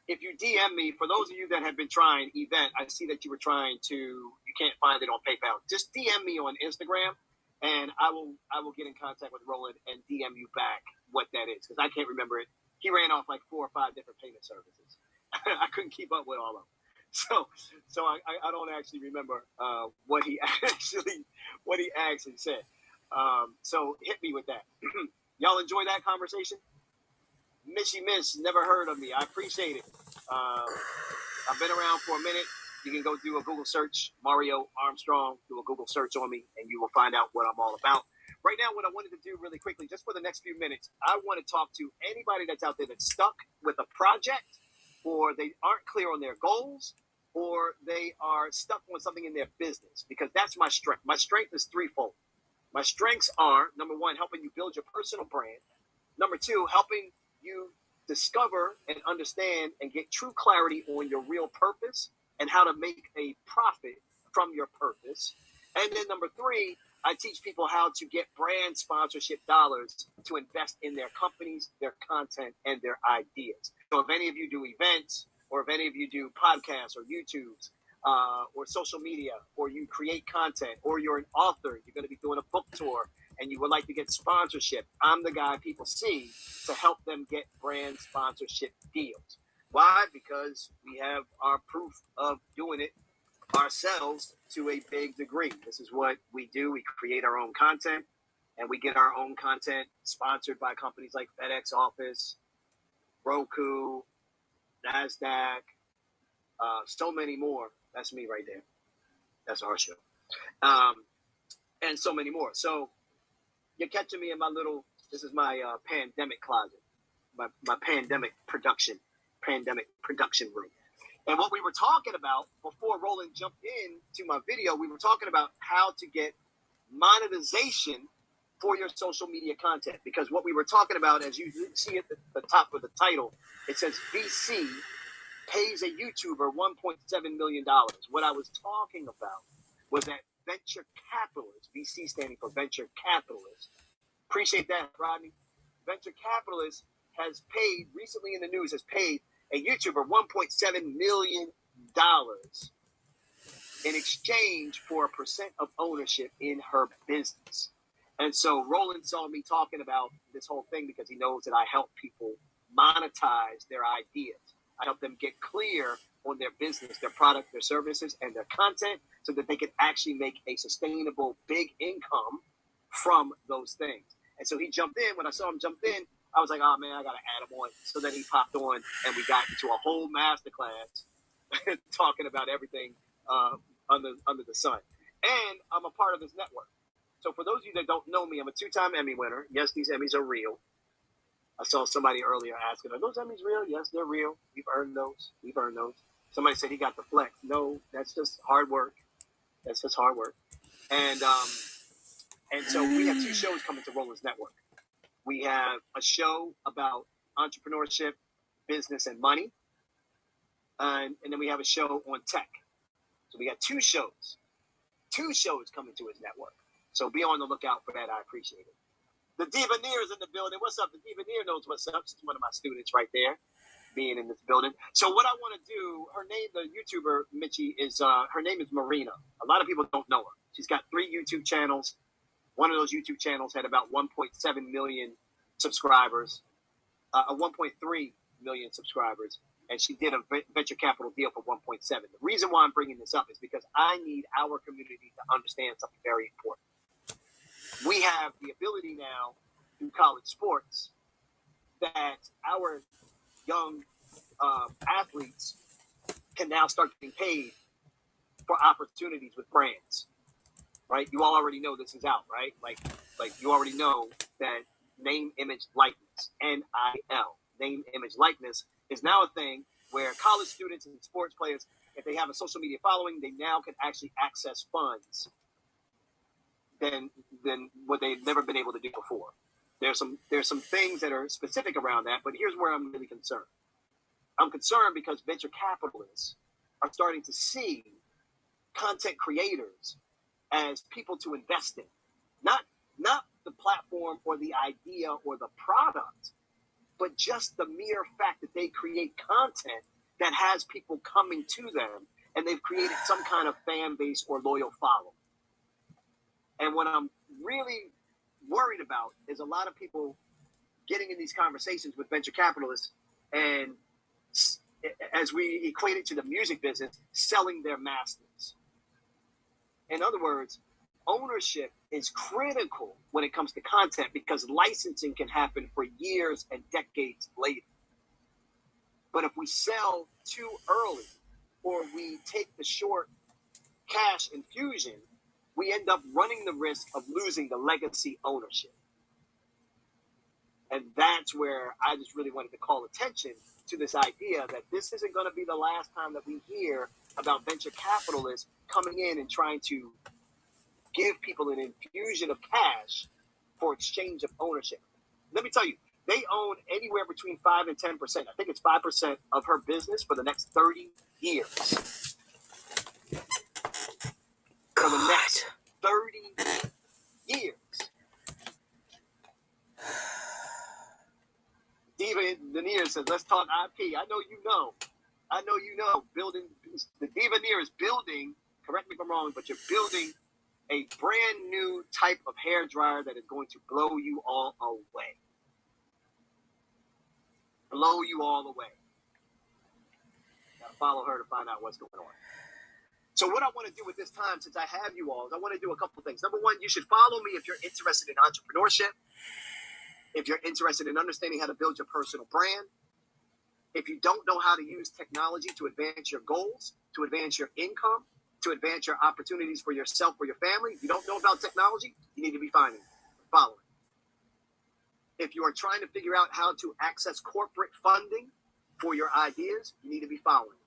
Speaker 6: If you DM me, for those of you that have been trying Event, I see that you can't find it on PayPal. Just DM me on Instagram, and I will get in contact with Roland and DM you back what that is, because I can't remember it. He ran off like 4 or 5 different payment services. I couldn't keep up with all of them. So I don't actually remember what he actually said. So hit me with that. Y'all enjoy that conversation? Missy Miss, never heard of me. I appreciate it. I've been around for a minute. You can go do a Google search, Mario Armstrong, do a Google search on me, and you will find out what I'm all about. Right now, what I wanted to do really quickly, just for the next few minutes, I want to talk to anybody that's out there that's stuck with a project, or they aren't clear on their goals, or they are stuck on something in their business, because that's my strength. My strength is threefold. My strengths are, number one, helping you build your personal brand. Number two, helping you discover and understand and get true clarity on your real purpose and how to make a profit from your purpose. And then number three, I teach people how to get brand sponsorship dollars to invest in their companies, their content, and their ideas. So if any of you do events, or if any of you do podcasts or YouTubes, or social media, or you create content, or you're an author, you're going to be doing a book tour, and you would like to get sponsorship, I'm the guy people see to help them get brand sponsorship deals. Why? Because we have our proof of doing it ourselves to a big degree. This is what we do. We create our own content, and we get our own content sponsored by companies like FedEx Office, Roku, NASDAQ, so many more. That's me right there. That's our show. And so many more. So you're catching me in my little, this is my pandemic closet, my pandemic production room. And what we were talking about before Roland jumped in to my video, we were talking about how to get monetization for your social media content. Because what we were talking about, as you see at the top of the title, it says VC pays a YouTuber $1.7 million. What I was talking about was that venture capitalists, VC standing for venture capitalists. Appreciate that, Rodney. Venture capitalists has paid, recently in the news, has paid a YouTuber $1.7 million in exchange for a % of ownership in her business. And so Roland saw me talking about this whole thing because he knows that I help people monetize their ideas. I help them get clear on their business, their product, their services, and their content so that they can actually make a sustainable big income from those things. And so he jumped in. When I saw him jump in, I was like, oh, man, I got to add him on. So then he popped on, and we got into a whole masterclass talking about everything under the sun. And I'm a part of his network. So for those of you that don't know me, I'm a 2-time Emmy winner. Yes, these Emmys are real. I saw somebody earlier asking, are those Emmys real? Yes, they're real. We've earned those. Somebody said he got the flex. No, that's just hard work. And so we have 2 shows coming to Roland's Network. We have a show about entrepreneurship, business, and money. And then we have a show on tech. So we got 2 shows. 2 shows coming to his network. So be on the lookout for that. I appreciate it. The Divaneer is in the building. What's up? The Divaneer knows what's up. She's one of my students right there, being in this building. So what I want to do, her name, the YouTuber, Mitchie, is her name is Marina. A lot of people don't know her. She's got 3 YouTube channels. One of those YouTube channels had about 1.7 million subscribers, 1.3 million subscribers, and she did a venture capital deal for 1.7. The reason why I'm bringing this up is because I need our community to understand something very important. We have the ability now through college sports that our young athletes can now start getting paid for opportunities with brands. Right? You all already know this is out, right? Like you already know that name, image, likeness, NIL, name, image, likeness, is now a thing where college students and sports players, if they have a social media following, they now can actually access funds than what they've never been able to do before. There's some things that are specific around that, but here's where I'm really concerned. I'm concerned because venture capitalists are starting to see content creators as people to invest in, not the platform or the idea or the product, but just the mere fact that they create content that has people coming to them, and they've created some kind of fan base or loyal following. And what I'm really worried about is a lot of people getting in these conversations with venture capitalists, and as we equate it to the music business, selling their masters. In other words, ownership is critical when it comes to content because licensing can happen for years and decades later. But if we sell too early or we take the short cash infusion, we end up running the risk of losing the legacy ownership. And that's where I just really wanted to call attention to this idea that this isn't going to be the last time that we hear about venture capitalists coming in and trying to give people an infusion of cash for exchange of ownership. Let me tell you, they own anywhere between 5 and 10%. I think it's 5% of her business for the next 30 years. For the next 30 Diva Veneer says, let's talk IP. I know you know. Building, the Diva Veneer is building, correct me if I'm wrong, but you're building a brand new type of hair dryer that is going to blow you all away. Blow you all away. Gotta follow her to find out what's going on. So what I want to do with this time, since I have you all, is I want to do a couple things. Number one, you should follow me if you're interested in entrepreneurship, if you're interested in understanding how to build your personal brand, if you don't know how to use technology to advance your goals, to advance your income, to advance your opportunities for yourself or your family. If you don't know about technology, you need to be following. If you are trying to figure out how to access corporate funding for your ideas, you need to be following.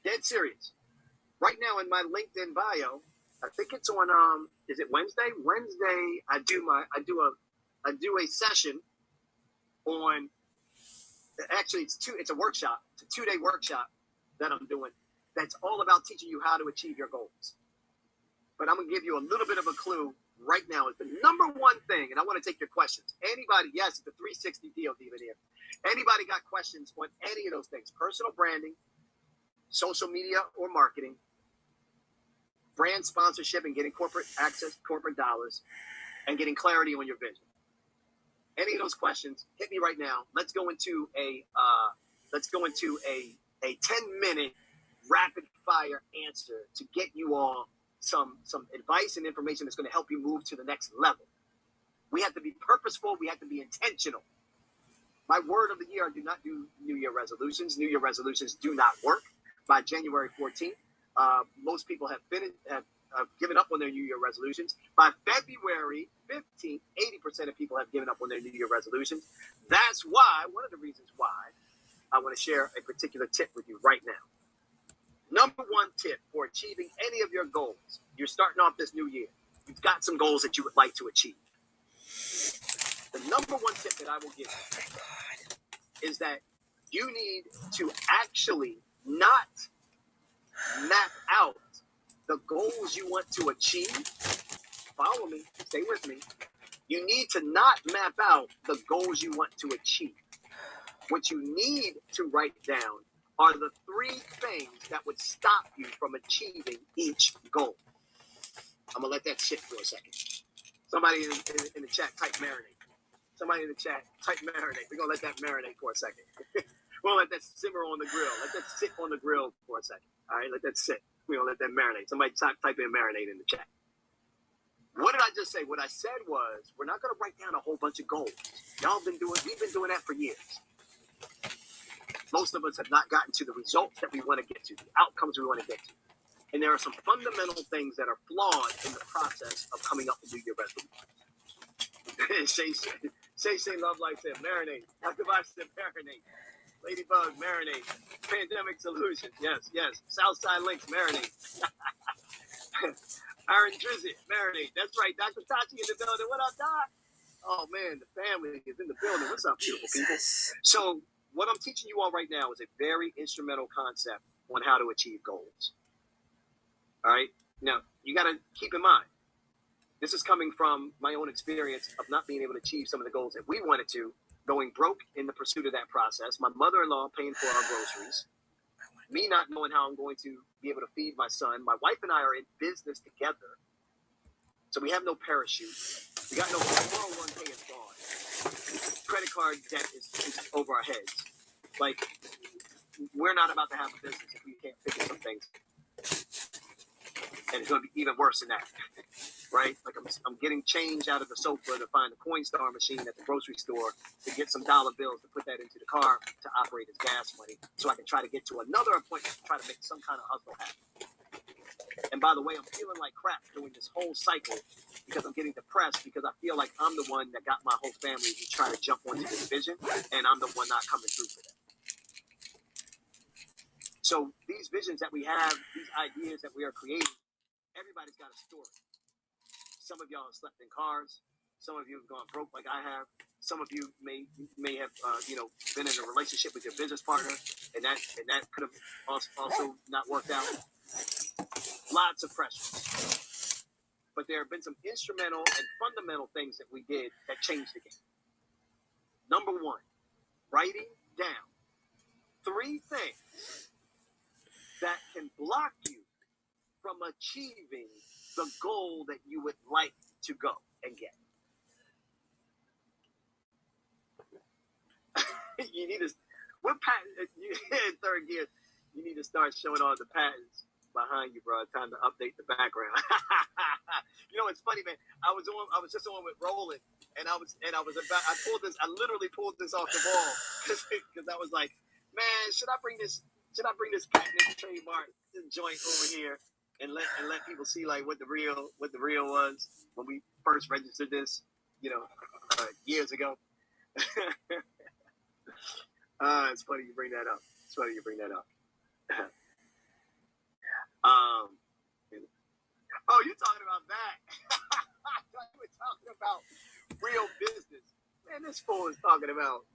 Speaker 6: Dead serious. Right now in my LinkedIn bio, I think it's on is it Wednesday? Wednesday I do a session on, actually it's a workshop. It's a 2-day workshop that I'm doing that's all about teaching you how to achieve your goals. But I'm going to give you a little bit of a clue right now. It's the number one thing, and I want to take your questions. Anybody, yes, it's the 360 deal, Diva. Anybody got questions on any of those things? Personal branding, social media or marketing, brand sponsorship and getting corporate access, corporate dollars, and getting clarity on your vision. Any of those questions, hit me right now. Let's go into a 10-minute rapid fire answer to get you all some advice and information that's going to help you move to the next level. We have to be purposeful. We have to be intentional. My word of the year, I do not do New Year resolutions. New Year resolutions do not work. By January 14th, most people have given up on their New Year resolutions. By February 15th, 80% of people have given up on their New Year resolutions. That's why, one of the reasons why, I want to share a particular tip with you right now. Number one tip for achieving any of your goals. You're starting off this new year. You've got some goals that you would like to achieve. The number one tip that I will give you is that you need to actually not map out the goals you want to achieve. Follow me, stay with me. You need to not map out the goals you want to achieve. What you need to write down are the 3 things that would stop you from achieving each goal. I'm going to let that sit for a second. Somebody in the chat type marinate. Somebody in the chat type marinate. We're going to let that marinate for a second. We'll let that simmer on the grill. Let that sit on the grill for a second. All right, let that sit. We're going to let that marinate. Somebody type in marinate in the chat. What did I just say? What I said was, we're not going to write down a whole bunch of goals. We've been doing that for years. Most of us have not gotten to the results that we want to get to, the outcomes we want to get to. And there are some fundamental things that are flawed in the process of coming up with New Year resolutions. Shay Love Life said, marinate. Dr. Bosh said, marinate. Ladybug, marinate. Pandemic Solutions, yes. Southside Links, marinate. Aaron Drizzy, marinate. That's right. Dr. Tachi in the building. What up, Doc? Oh, man, the family is in the building. What's up, beautiful people? So what I'm teaching you all right now is a very instrumental concept on how to achieve goals. All right? Now, you got to keep in mind, this is coming from my own experience of not being able to achieve some of the goals that we wanted to, going broke in the pursuit of that process, my mother-in-law paying for our groceries, me not knowing how I'm going to be able to feed my son. My wife and I are in business together, so we have no parachute. We got no 401k is gone. Credit card debt is over our heads. Like, we're not about to have a business if we can't figure some things. And it's going to be even worse than that, right? Like I'm getting change out of the sofa to find the Coinstar machine at the grocery store to get some dollar bills to put that into the car to operate as gas money so I can try to get to another appointment to try to make some kind of hustle happen. And by the way, I'm feeling like crap doing this whole cycle because I'm getting depressed because I feel like I'm the one that got my whole family to try to jump onto this vision, and I'm the one not coming through for them. So these visions that we have, these ideas that we are creating, everybody's got a story. Some of y'all have slept in cars. Some of you have gone broke like I have. Some of you may have been in a relationship with your business partner, and that could have also not worked out. Lots of pressures. But there have been some instrumental and fundamental things that we did that changed the game. Number one, writing down 3 things that can block you from achieving the goal that you would like to go and get. You need to, what patent, in third gear, you need to start showing all the patents behind you, bro. It's time to update the background. You know, it's funny, man. I was just on with Roland, and I literally pulled this off the ball because I was like, man, should I bring this patent and trademark joint over here and let people see like what the real was when we first registered this, years ago. It's funny you bring that up. Oh, you're talking about that. We're talking about real business. Man, this fool is talking about,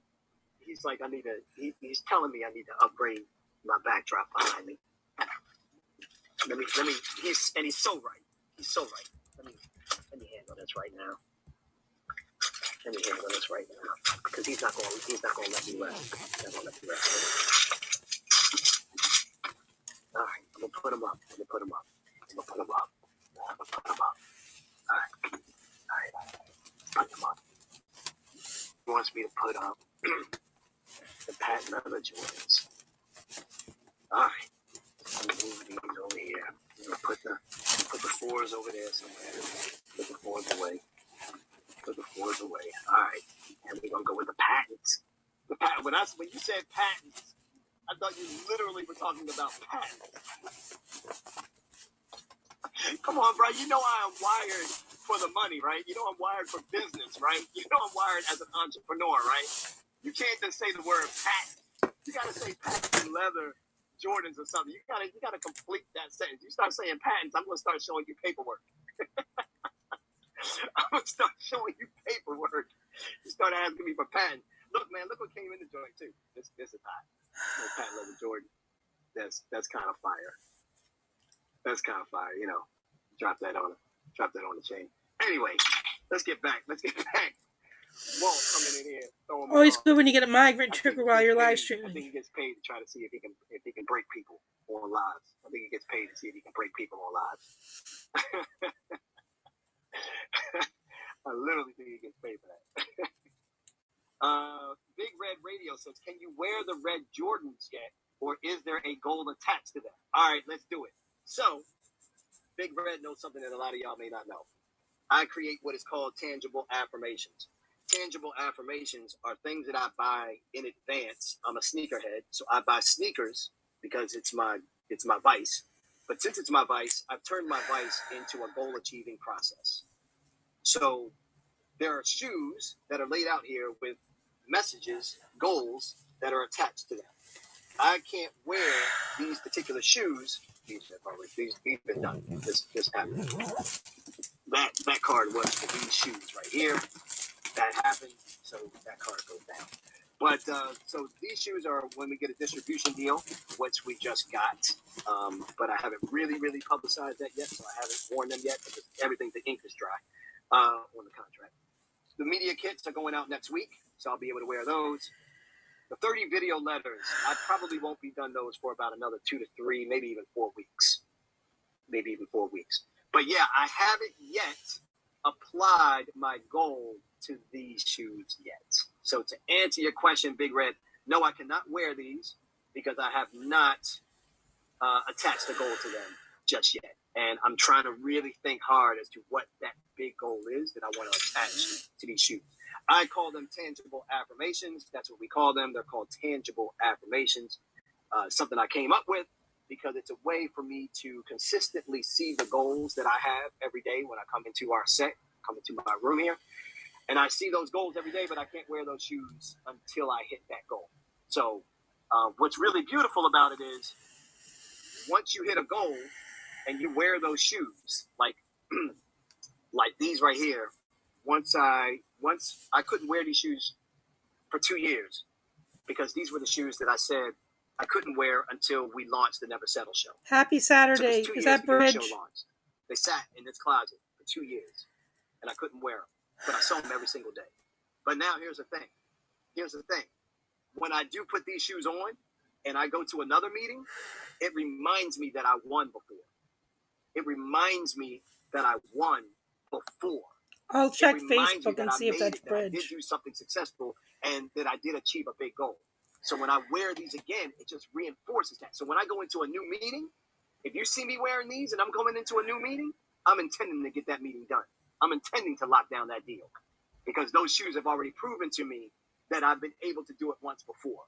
Speaker 6: he's like, he's telling me I need to upgrade my backdrop behind me. He's so right. Let me handle this right now. Because he's not going to let me rest. All right, I'm going to put him up. All right. Put him up. He wants me to put up the patent leather Jordans. All right. I'm going to move these over here. I'm going to put the 4s over there somewhere. Put the 4s away. All right. And we're going to go with the patents. When you said patents, I thought you literally were talking about patents. Come on, bro. You know I am wired for the money, right? You know I'm wired for business, right? You know I'm wired as an entrepreneur, right? You can't just say the word patent. You got to say patent leather Jordans or something. You gotta complete that sentence. You start saying patents, I'm going to start showing you paperwork. You start asking me for patent. Look, man, look what came in the joint too. This is hot. No patent leather Jordan. That's kind of fire. Drop that on the chain. Anyway, let's get back. Walt coming in here.
Speaker 2: Always good when you get a migrant trigger while you're live streaming.
Speaker 6: I think he gets paid to try to see if he can break people on lives. I think he gets paid to see if he can break people on lives. I literally think he gets paid for that. Big Red Radio says, can you wear the red Jordans yet? Or is there a goal attached to them? All right, let's do it. So, Big Red knows something that a lot of y'all may not know. I create what is called tangible affirmations. Tangible affirmations are things that I buy in advance. I'm a sneakerhead, so I buy sneakers because it's my vice. But since it's my vice, I've turned my vice into a goal-achieving process. So there are shoes that are laid out here with messages, goals that are attached to them. I can't wear these particular shoes. These have been done. This happened. That card was for these shoes right here. That happened, so that card goes down. But so these shoes are when we get a distribution deal, which we just got. But I haven't really publicized that yet, so I haven't worn them yet because the ink is dry on the contract. The media kits are going out next week, so I'll be able to wear those. The 30 video letters, I probably won't be done those for about another 2 to 3, maybe even 4 weeks. But yeah, I haven't yet applied my goal to these shoes yet. So to answer your question, Big Red, no, I cannot wear these because I have not attached a goal to them just yet. And I'm trying to really think hard as to what that big goal is that I want to attach to these shoes. I call them tangible affirmations. That's what we call them. They're called tangible affirmations. Something I came up with because it's a way for me to consistently see the goals that I have every day when I come into our set, come into my room here. And I see those goals every day, but I can't wear those shoes until I hit that goal. So what's really beautiful about it is once you hit a goal and you wear those shoes, like these right here, once I couldn't wear these shoes for 2 years because these were the shoes that I said I couldn't wear until we launched the Never Settle show.
Speaker 2: Happy Saturday. Is that Bridge?
Speaker 6: The show launched. They sat in this closet for 2 years and I couldn't wear them, but I saw them every single day. But now here's the thing. here's the thing. When I do put these shoes on and I go to another meeting, it reminds me that I won before. It reminds me that I won before.
Speaker 2: I'll check Facebook and see if that's
Speaker 6: that I did
Speaker 2: bridge.
Speaker 6: do something successful and that I did achieve a big goal. So when I wear these again, it just reinforces that. So when I go into a new meeting, if you see me wearing these and I'm going into a new meeting, I'm intending to get that meeting done. I'm intending to lock down that deal because those shoes have already proven to me that I've been able to do it once before.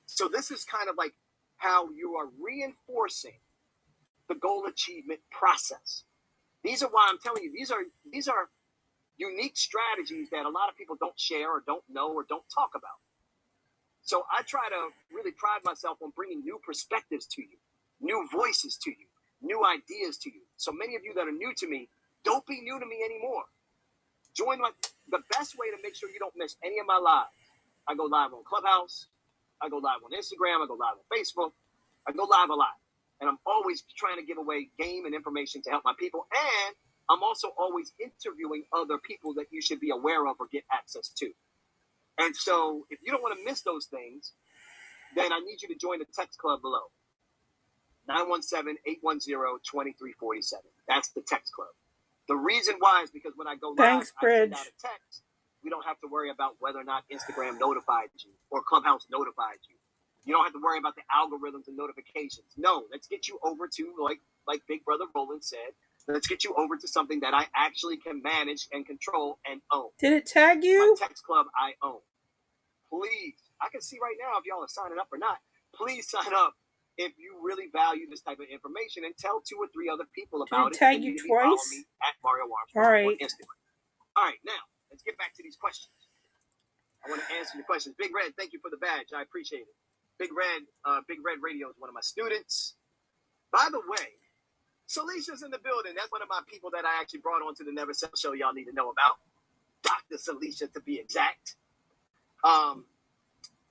Speaker 6: So this is kind of like how you are reinforcing the goal achievement process. These are why I'm telling you, these are unique strategies that a lot of people don't share or don't know or don't talk about. So I try to really pride myself on bringing new perspectives to you, new voices to you, new ideas to you. So many of you that are new to me, don't be new to me anymore. Join the best way to make sure you don't miss any of my lives. I go live on Clubhouse. I go live on Instagram. I go live on Facebook. I go live a lot. And I'm always trying to give away game and information to help my people. And I'm also always interviewing other people that you should be aware of or get access to. And so if you don't want to miss those things, then I need you to join the text club below. 917-810-2347. That's the text club. The reason why is because when I go live,
Speaker 2: Thanks,
Speaker 6: I send
Speaker 2: Bridge.
Speaker 6: out a text. We don't have to worry about whether or not Instagram notified you or Clubhouse notified you. You don't have to worry about the algorithms and notifications. No, let's get you over to, like Big Brother Roland said, let's get you over to something that I actually can manage and control and own.
Speaker 2: Did it tag you?
Speaker 6: My text club I own. Please, I can see right now if y'all are signing up or not. Please sign up if you really value this type of information and tell 2 or 3 other people about it.
Speaker 2: Did it tag you twice?
Speaker 6: Follow me at Mario Armstrong
Speaker 2: All right.
Speaker 6: on Instagram. All right, now let's get back to these questions. I want to answer your questions. Big Red, thank you for the badge. I appreciate it. Big Red Radio is one of my students. By the way, Salicia's in the building. That's one of my people that I actually brought onto the Never Sell Show y'all need to know about. Dr. Salicia, to be exact.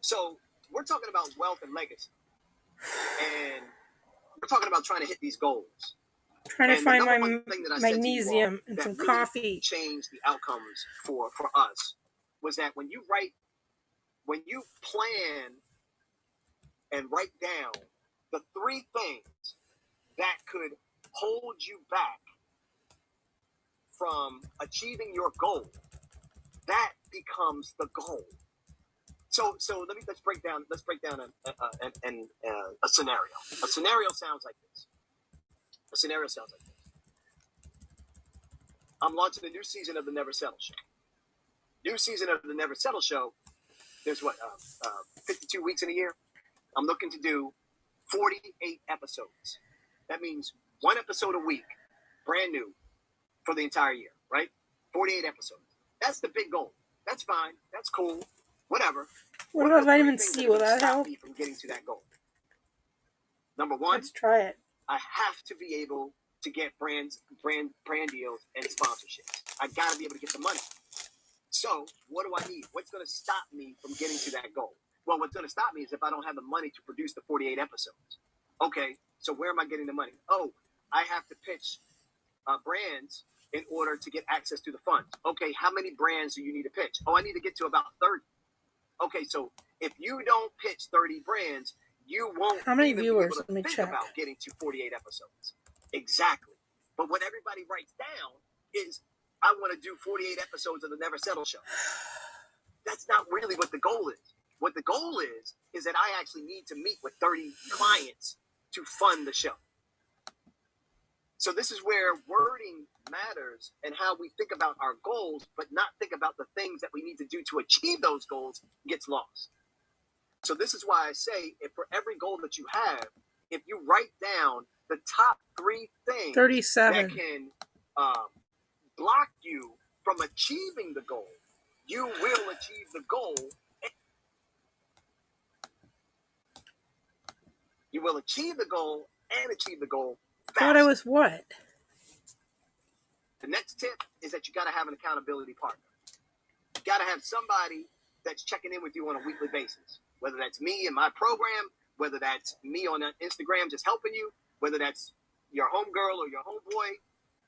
Speaker 6: So we're talking about wealth and legacy. And we're talking about trying to hit these goals.
Speaker 2: Trying to find my magnesium and some coffee.
Speaker 6: Change the outcomes for us was that when you plan and write down the 3 things that could hold you back from achieving your goal, that becomes the goal. So let's break down a scenario. A scenario sounds like this. I'm launching a new season of the Never Settle Show. New season of the Never Settle Show. There's 52 weeks in a year. I'm looking to do 48 episodes. That means 1 episode a week, brand new, for the entire year, right? 48 episodes. That's the big goal. That's fine. That's cool. Whatever.
Speaker 2: What about vitamin C? Will that help?
Speaker 6: Me from getting to that goal. Number 1.
Speaker 2: Let's try it.
Speaker 6: I have to be able to get brand deals and sponsorships. I got to be able to get the money. So what do I need? What's going to stop me from getting to that goal? Well, what's going to stop me is if I don't have the money to produce the 48 episodes. Okay, so where am I getting the money? Oh, I have to pitch brands in order to get access to the funds. Okay, how many brands do you need to pitch? Oh, I need to get to about 30. Okay, so if you don't pitch 30 brands, you won't
Speaker 2: How many
Speaker 6: even
Speaker 2: viewers?
Speaker 6: be able to
Speaker 2: Let me
Speaker 6: think
Speaker 2: check.
Speaker 6: about getting to 48 episodes. Exactly. But what everybody writes down is, I want to do 48 episodes of the Never Settle Show. That's not really what the goal is. What the goal is that I actually need to meet with 30 clients to fund the show. So this is where wording matters and how we think about our goals, but not think about the things that we need to do to achieve those goals gets lost. So this is why I say, if for every goal that you have, if you write down the top 3 things
Speaker 2: 37
Speaker 6: that can block you from achieving the goal, you will achieve the goal. You will achieve the goal and achieve the goal faster.
Speaker 2: Thought I was what?
Speaker 6: The next tip is that you got to have an accountability partner. You got to have somebody that's checking in with you on a weekly basis, whether that's me in my program, whether that's me on Instagram just helping you, whether that's your homegirl or your homeboy,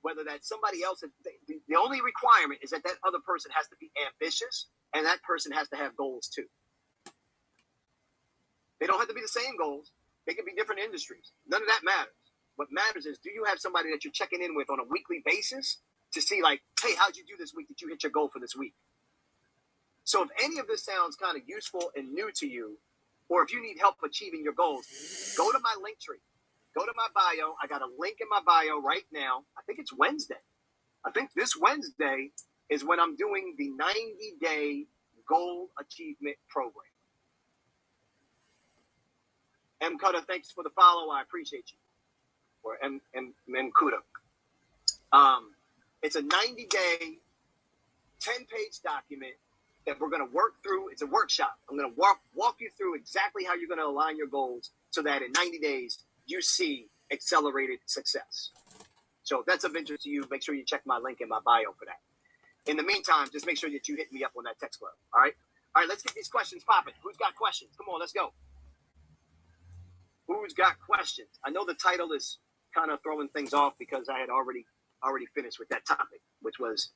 Speaker 6: whether that's somebody else. The only requirement is that other person has to be ambitious and that person has to have goals too. They don't have to be the same goals. They can be different industries. None of that matters. What matters is, do you have somebody that you're checking in with on a weekly basis to see like, hey, how'd you do this week? Did you hit your goal for this week? So if any of this sounds kind of useful and new to you, or if you need help achieving your goals, go to my link tree. Go to my bio. I got a link in my bio right now. I think it's Wednesday. I think this Wednesday is when I'm doing the 90-day goal achievement program. M. Cutter, thanks for the follow. I appreciate you. Or M. Kuda. It's a 90-day, 10-page document that we're going to work through. It's a workshop. I'm going to walk you through exactly how you're going to align your goals so that in 90 days, you see accelerated success. So if that's of interest to you, make sure you check my link in my bio for that. In the meantime, just make sure that you hit me up on that text club. All right? All right, let's get these questions popping. Who's got questions? Come on, let's go. Who's got questions? I know the title is kind of throwing things off because I had already finished with that topic, which was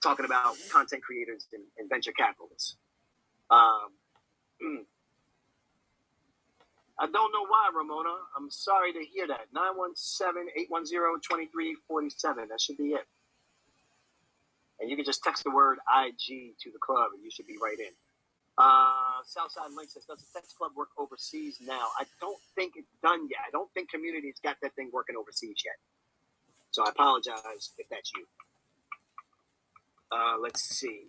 Speaker 6: talking about content creators and venture capitalists. I don't know why, Ramona. I'm sorry to hear that. 917-810-2347. That should be it. And you can just text the word IG to the club and you should be right in. Southside Link says, does the text club work overseas now? I don't think it's done yet. I don't think Community's got that thing working overseas yet. So I apologize if that's you. Let's see.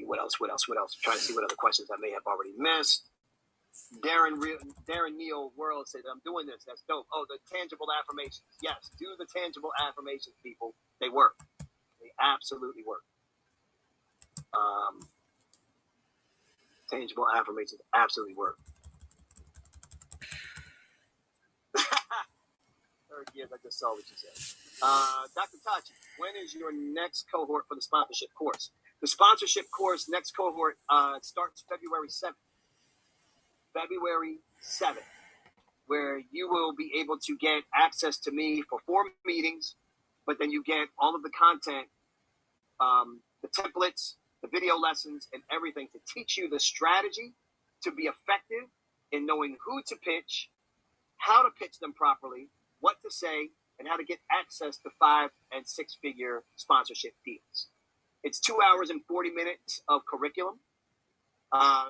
Speaker 6: What else? I'm trying to see what other questions I may have already missed. Darren Neal World said, I'm doing this. That's dope. Oh, the tangible affirmations. Yes, do the tangible affirmations, people. They work. They absolutely work. Tangible affirmations absolutely work. Yes, I just saw what you said. Dr. Tachi, when is your next cohort for the sponsorship course? The sponsorship course, next cohort, starts February 7th. February 7th, where you will be able to get access to me for 4 meetings, but then you get all of the content, the templates, the video lessons, and everything to teach you the strategy to be effective in knowing who to pitch, how to pitch them properly, what to say, and how to get access to 5- and 6-figure sponsorship deals. It's 2 hours and 40 minutes of curriculum.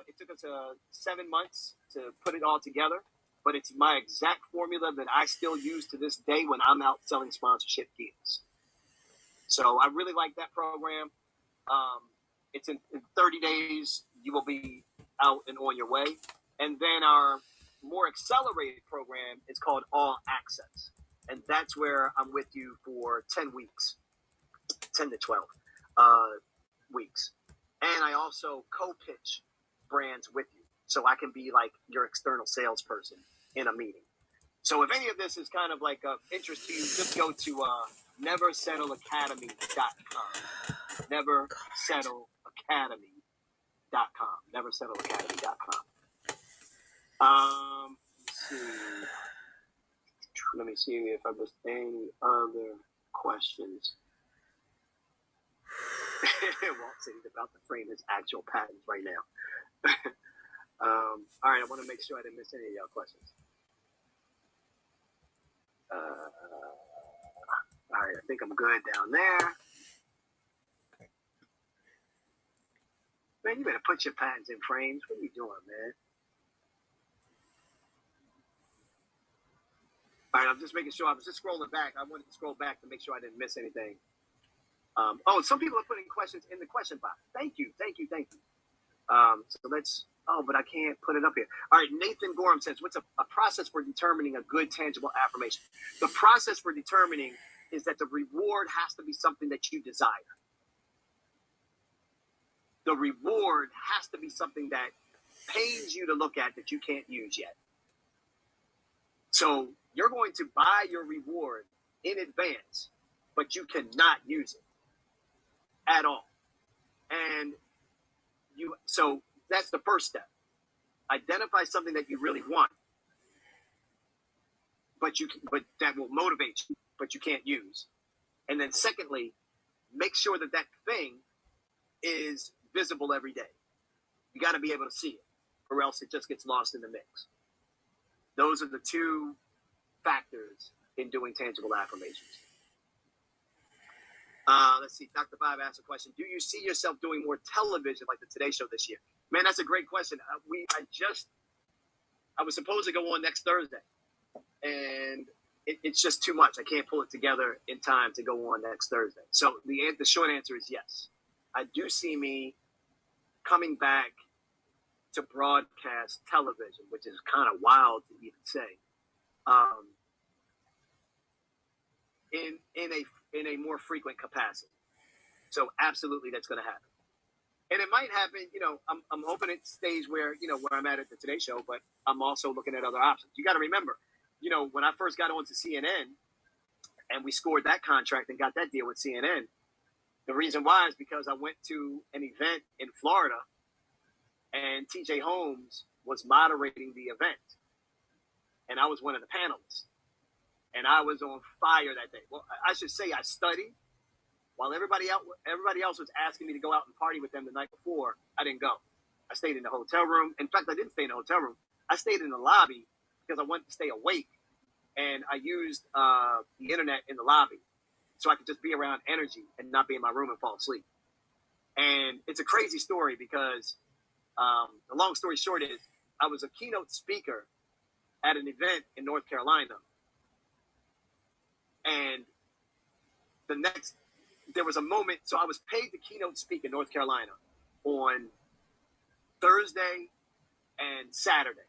Speaker 6: It took us 7 months to put it all together, but it's my exact formula that I still use to this day when I'm out selling sponsorship deals. So I really like that program. It's in 30 days, you will be out and on your way. And then our more accelerated program is called All Access. And that's where I'm with you for 10 weeks, 10 to 12 weeks. And I also co-pitch brands with you. So I can be like your external salesperson in a meeting. So if any of this is kind of like of interest to you, just go to neversettleacademy.com. Neversettleacademy.com. Neversettleacademy.com. Let me see if I missed any other questions. Walt said he's about to frame his actual patents right now. All right, I want to make sure I didn't miss any of y'all questions. All right, I think I'm good down there. Man, you better put your patents in frames. What are you doing, man? All right, I'm just making sure. I was just scrolling back. I wanted to scroll back to make sure I didn't miss anything. Some people are putting questions in the question box. Thank you. So let's, but I can't put it up here. All right, Nathan Gorham says, what's a process for determining a good tangible affirmation? The process for determining is that the reward has to be something that you desire. The reward has to be something that pains you to look at that you can't use yet. So you're going to buy your reward in advance, but you cannot use it at all. And so that's the first step. Identify something that you really want, but that will motivate you, but you can't use. And then secondly, make sure that thing is visible every day. You got to be able to see it, or else it just gets lost in the mix. Those are the two factors in doing tangible affirmations. Let's see. Dr. Bob asked a question. Do you see yourself doing more television like the Today Show this year? Man, that's a great question. I was supposed to go on next Thursday, and it's just too much. I can't pull it together in time to go on next Thursday. So the short answer is yes. I do see me coming back to broadcast television, which is kind of wild to even say, in a more frequent capacity. So absolutely, that's going to happen. And it might happen, I'm hoping it stays where I'm at the Today Show, but I'm also looking at other options. You got to remember, when I first got onto CNN and we scored that contract and got that deal with CNN, the reason why is because I went to an event in Florida and TJ Holmes was moderating the event. And I was one of the panelists. And I was on fire that day. Well, I should say I studied. While everybody else was asking me to go out and party with them the night before, I didn't go. I stayed in the hotel room. In fact, I didn't stay in the hotel room. I stayed in the lobby because I wanted to stay awake. And I used the internet in the lobby so I could just be around energy and not be in my room and fall asleep. And it's a crazy story because the long story short is I was a keynote speaker at an event in North Carolina. And there was a moment, so I was paid to keynote speak in North Carolina on Thursday and Saturday.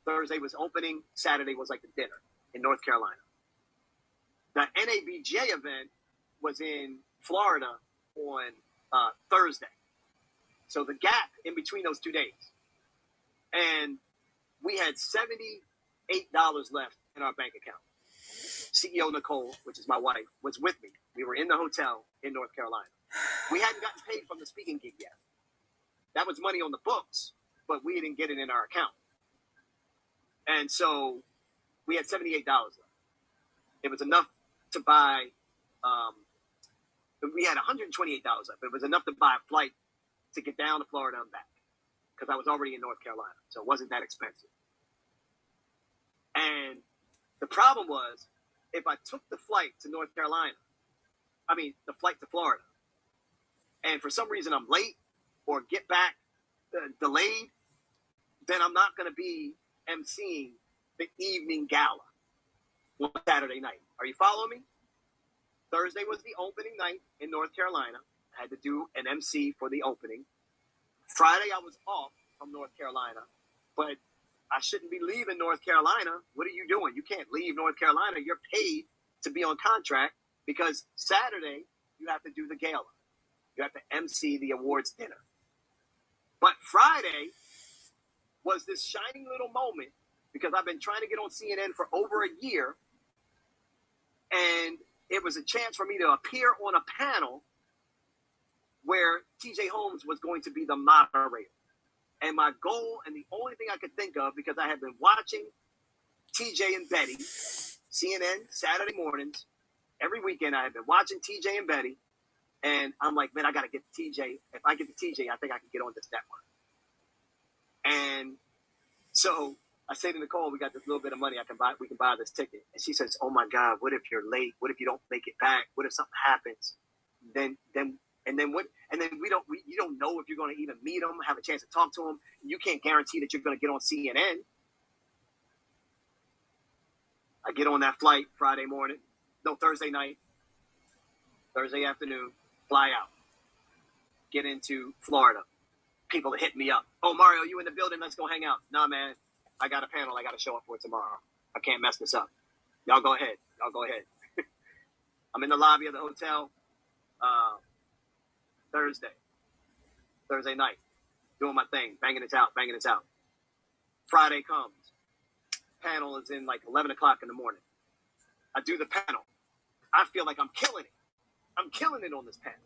Speaker 6: Thursday was opening, Saturday was like the dinner in North Carolina. The NABJ event was in Florida on Thursday. So the gap in between those 2 days. And we had $78 left in our bank account. CEO Nicole, which is my wife, was with me. We were in the hotel in North Carolina. We hadn't gotten paid from the speaking gig yet. That was money on the books, but we didn't get it in our account. And so we had $78 left. It was enough to buy, we had $128 left. It was enough to buy a flight to get down to Florida and back because I was already in North Carolina. So it wasn't that expensive. And the problem was, if I took the flight to Florida, and for some reason I'm late or get back delayed, then I'm not going to be emceeing the evening gala on Saturday night. Are you following me? Thursday was the opening night in North Carolina. I had to do an MC for the opening. Friday I was off from North Carolina, but I shouldn't be leaving North Carolina. What are you doing? You can't leave North Carolina. You're paid to be on contract because Saturday you have to do the gala. You have to MC the awards dinner. But Friday was this shining little moment because I've been trying to get on CNN for over a year. And it was a chance for me to appear on a panel where TJ Holmes was going to be the moderator. And my goal, and the only thing I could think of, because I had been watching TJ and Betty, CNN, Saturday mornings, every weekend I had been watching TJ and Betty, and I'm like, man, I got to get to TJ. If I get to TJ, I think I can get on this network. And so I say to Nicole, we got this little bit of money we can buy this ticket. And she says, oh my God, what if you're late? What if you don't make it back? What if something happens? Then you don't know if you're going to even meet them, have a chance to talk to them. You can't guarantee that you're going to get on CNN. I get on that flight Thursday night, Thursday afternoon, fly out, get into Florida. People hit me up. Oh, Mario, you in the building? Let's go hang out. Nah, man, I got a panel I got to show up for tomorrow. I can't mess this up. Y'all go ahead. I'm in the lobby of the hotel. Thursday night, doing my thing, banging it out. Friday comes. Panel is in like 11 o'clock in the morning. I do the panel. I feel like I'm killing it. I'm killing it on this panel.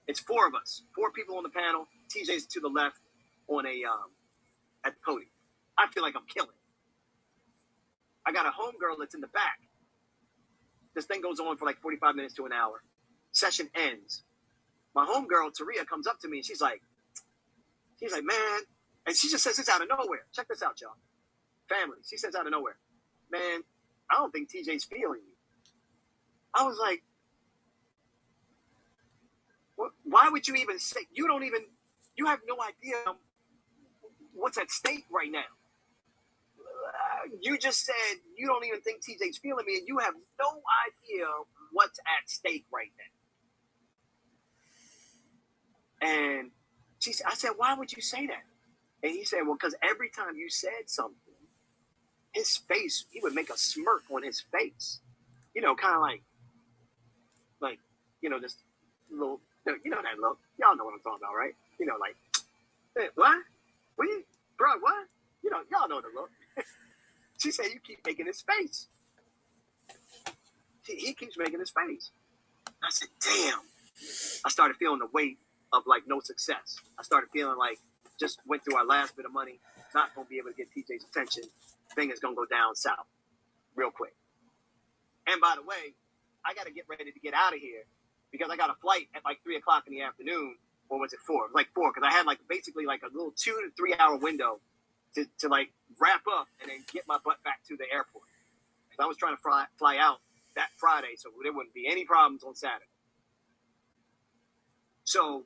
Speaker 6: It's 4 of us, 4 people on the panel. TJ's to the left on at the podium. I feel like I'm killing it. I got a homegirl that's in the back. This thing goes on for like 45 minutes to an hour. Session ends. My homegirl, Taria, comes up to me and she's like, man, and she just says this out of nowhere. Check this out, y'all. family. She says out of nowhere, man, I don't think TJ's feeling you. I was like, why would you even say, you have no idea what's at stake right now. You just said you don't even think TJ's feeling me, and you have no idea what's at stake right now. And I said, why would you say that? And he said, well, because every time you said something, his face, he would make a smirk on his face. Kind of like, this little, that look. Y'all know what I'm talking about, right? Like, hey, what? What you, bro, what? Y'all know the look. She said, you keep making his face. He keeps making his face. I said, damn. I started feeling the weight of, like, no success. I started feeling like just went through our last bit of money, not going to be able to get TJ's attention. Thing is going to go down south real quick. And by the way, I got to get ready to get out of here because I got a flight at like 3 o'clock in the afternoon. Or was it 4? It was like 4 because I had basically a little 2 to 3 hour window to like wrap up and then get my butt back to the airport. I was trying to fly out that Friday, so there wouldn't be any problems on Saturday. So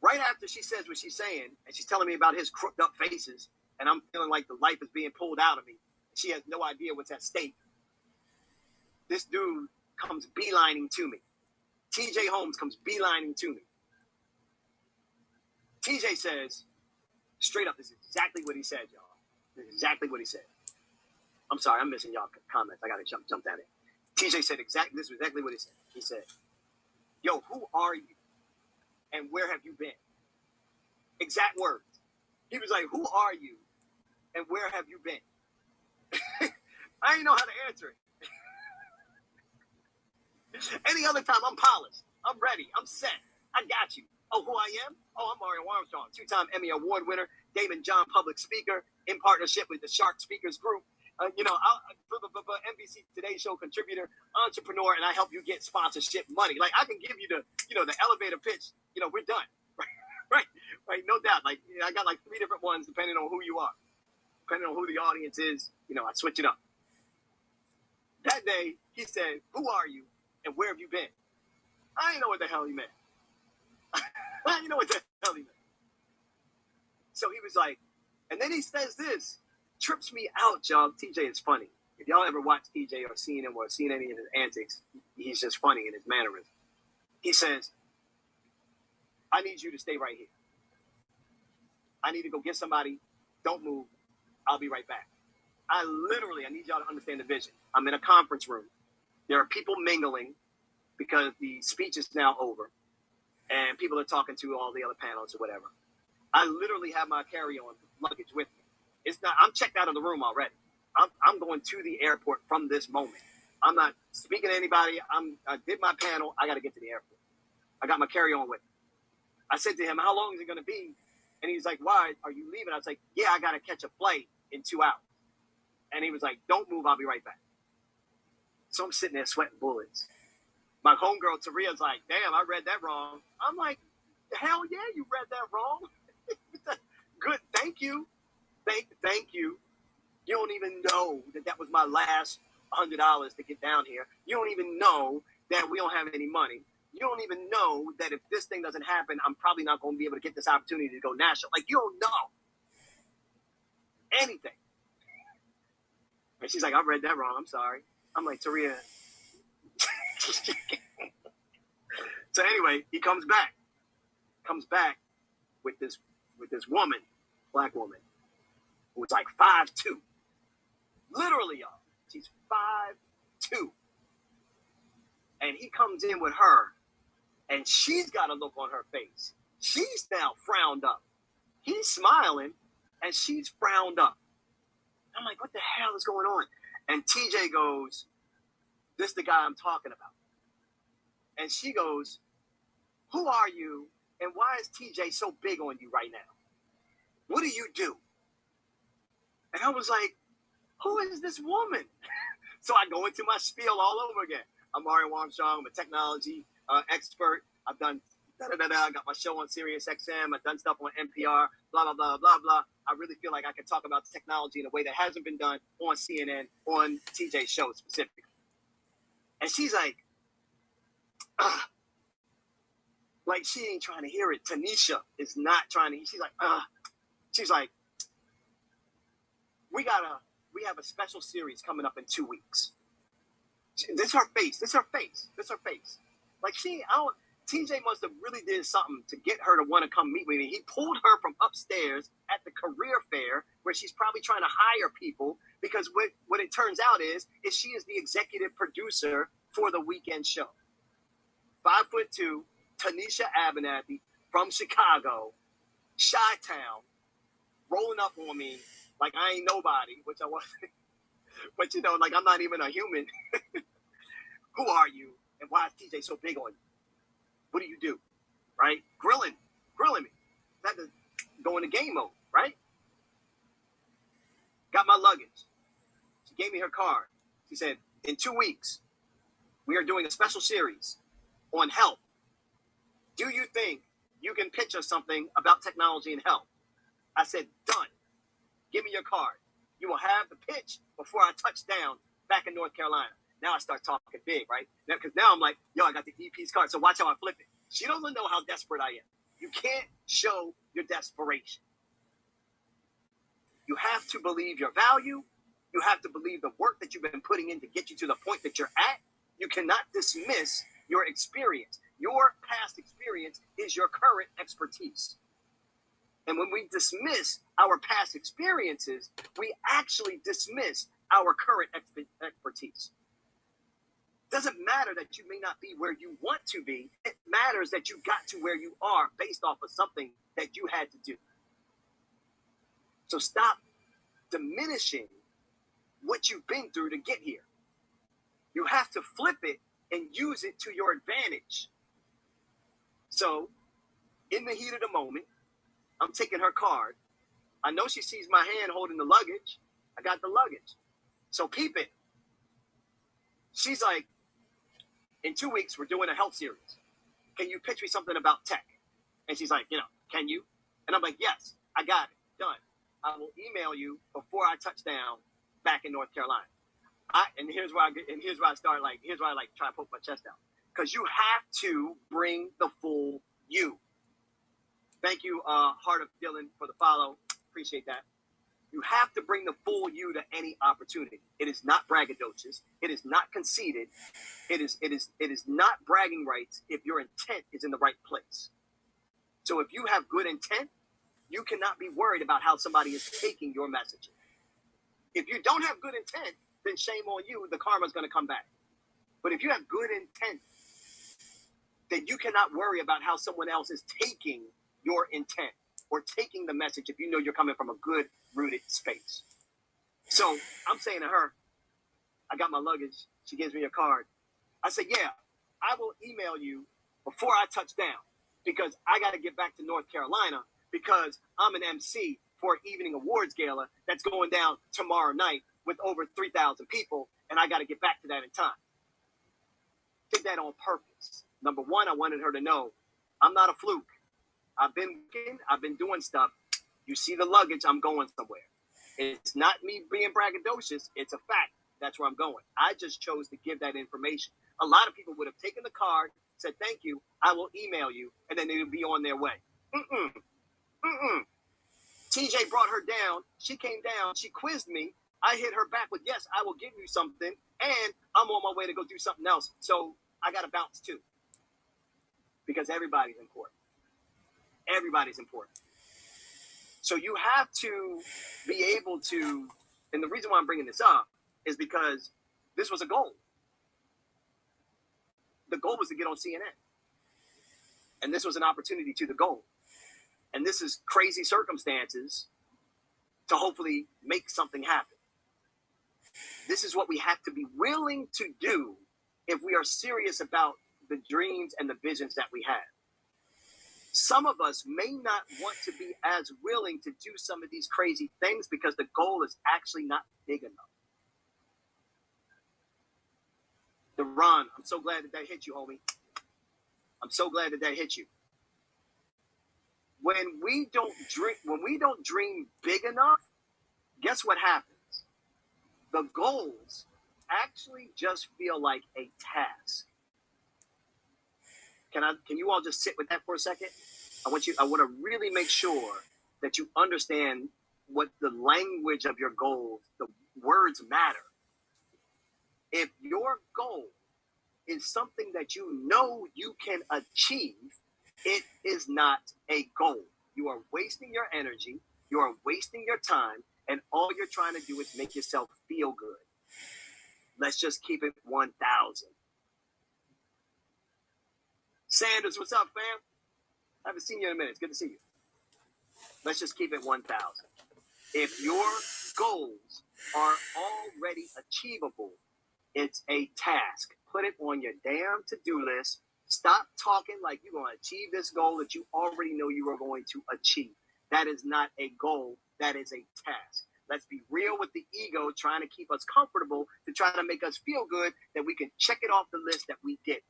Speaker 6: right after she says what she's saying, and she's telling me about his crooked up faces, and I'm feeling like the life is being pulled out of me. She has no idea what's at stake. This dude comes beelining to me. TJ Holmes comes beelining to me. TJ says, straight up, this is exactly what he said, y'all. This is exactly what he said. I'm sorry, I'm missing y'all comments. I got to jump at it. TJ said this is exactly what he said. He said, yo, who are you? And where have you been? Exact words. He was like, who are you? And where have you been? I didn't know how to answer it. Any other time, I'm polished. I'm ready. I'm set. I got you. Oh, who I am? Oh, I'm Mario Armstrong, 2-time Emmy Award winner, Damon John public speaker, in partnership with the Shark Speakers Group. NBC Today Show contributor, entrepreneur, and I help you get sponsorship money. Like, I can give you the elevator pitch. We're done. right, no doubt. Like, I got like 3 different ones depending on who you are, depending on who the audience is. I switch it up. That day, he said, who are you and where have you been? I didn't know what the hell he meant. I didn't know what the hell he meant. So he was like, and then he says this, trips me out, y'all. TJ is funny. If y'all ever watched TJ or seen him or seen any of his antics, he's just funny in his mannerisms. He says, I need you to stay right here. I need to go get somebody. Don't move. I'll be right back. I need y'all to understand the vision. I'm in a conference room. There are people mingling because the speech is now over and people are talking to all the other panelists or whatever. I literally have my carry-on luggage with me. I'm checked out of the room already. I'm going to the airport from this moment. I'm not speaking to anybody. I did my panel. I got to get to the airport. I got my carry-on with me. I said to him, how long is it going to be? And he's like, why are you leaving? I was like, yeah, I got to catch a flight in 2 hours. And he was like, don't move. I'll be right back. So I'm sitting there sweating bullets. My homegirl, Taria's like, damn, I read that wrong. I'm like, hell yeah, you read that wrong. Good. Thank you. Thank you. You don't even know that was my last $100 to get down here. You don't even know that we don't have any money. You don't even know that if this thing doesn't happen, I'm probably not going to be able to get this opportunity to go national. Like, you don't know anything. And she's like, I read that wrong. I'm sorry. I'm like, Taria. So anyway, he comes back with this woman, black woman, who was like 5'2". Literally, y'all. She's 5'2". And he comes in with her, and she's got a look on her face. She's now frowned up. He's smiling, and she's frowned up. I'm like, what the hell is going on? And TJ goes, this is the guy I'm talking about. And she goes, who are you, and why is TJ so big on you right now? What do you do? And I was like, who is this woman? So I go into my spiel all over again. I'm Mario Armstrong. I'm a technology expert. I've done I got my show on Sirius XM. I've done stuff on NPR, blah, blah, blah, blah, blah. I really feel like I can talk about technology in a way that hasn't been done on CNN, on TJ's show specifically. And she's like, ugh. Like, she ain't trying to hear it. Tanisha is not trying to. She's like, ugh. She's like, we have a special series coming up in 2 weeks. This is her face. Like, TJ must have really did something to get her to want to come meet with me. He pulled her from upstairs at the career fair where she's probably trying to hire people, because what it turns out is she is the executive producer for the weekend show. 5'2", Tanisha Abernathy from Chicago, Chi-Town, rolling up on me like I ain't nobody, which I wasn't. But, like, I'm not even a human. Who are you? And why is TJ so big on you? What do you do? Right? Grilling me. Had to go into game mode, right? Got my luggage. She gave me her card. She said, in 2 weeks, we are doing a special series on health. Do you think you can pitch us something about technology and health? I said, done. Give me your card. You will have the pitch before I touch down back in North Carolina. Now I start talking big, right? Because now I'm like, yo, I got the EP's card, so watch how I flip it. She doesn't know how desperate I am. You can't show your desperation. You have to believe your value. You have to believe the work that you've been putting in to get you to the point that you're at. You cannot dismiss your experience. Your past experience is your current expertise. And when we dismiss our past experiences, we actually dismiss our current expertise. Doesn't matter that you may not be where you want to be. It matters that you got to where you are based off of something that you had to do. So stop diminishing what you've been through to get here. You have to flip it and use it to your advantage. So, in the heat of the moment, I'm taking her card. I know she sees my hand holding the luggage. I got the luggage. So peep it. She's like, in 2 weeks, we're doing a health series. Can you pitch me something about tech? And she's like, can you? And I'm like, yes, I got it. Done. I will email you before I touch down back in North Carolina. Here's where I try to poke my chest out. Because you have to bring the full you. Thank you, Heart of Dylan, for the follow. Appreciate that. You have to bring the full you to any opportunity. It is not braggadocious. It is not conceited. It is not bragging rights if your intent is in the right place. So if you have good intent, you cannot be worried about how somebody is taking your message. If you don't have good intent, then shame on you. The karma is going to come back. But if you have good intent, then you cannot worry about how someone else is taking your intent or taking the message if you know you're coming from a good rooted space. So I'm saying to her, I got my luggage. She gives me a card. I said, yeah, I will email you before I touch down because I got to get back to North Carolina because I'm an MC for an evening awards gala that's going down tomorrow night with over 3,000 people, and I got to get back to that in time. Did that on purpose. Number one, I wanted her to know I'm not a fluke. I've been working, I've been doing stuff. You see the luggage, I'm going somewhere. It's not me being braggadocious. It's a fact. That's where I'm going. I just chose to give that information. A lot of people would have taken the card, said, thank you, I will email you, and then they would be on their way. TJ brought her down. She came down. She quizzed me. I hit her back with, yes, I will give you something, and I'm on my way to go do something else. So I got to bounce too. Because everybody's important. Everybody's important. So you have to be able to, and the reason why I'm bringing this up is because this was a goal. The goal was to get on CNN. And this was an opportunity to the goal. And this is crazy circumstances to hopefully make something happen. This is what we have to be willing to do if we are serious about the dreams and the visions that we have. Some of us may not want to be as willing to do some of these crazy things because the goal is actually not big enough. Deron, I'm so glad that hit you, homie. I'm so glad that hit you. When we don't dream big enough, guess what happens? The goals actually just feel like a task. Can you all just sit with that for a second? I want to really make sure that you understand what the language of your goals, the words matter. If your goal is something that you know you can achieve, it is not a goal. You are wasting your energy, you are wasting your time, and all you're trying to do is make yourself feel good. Let's just keep it 1,000. Sanders, what's up, fam? I haven't seen you in a minute. It's good to see you. Let's just keep it 1,000. If your goals are already achievable, it's a task. Put it on your damn to-do list. Stop talking like you're going to achieve this goal that you already know you are going to achieve. That is not a goal. That is a task. Let's be real with the ego trying to keep us comfortable to try to make us feel good that we can check it off the list that we did.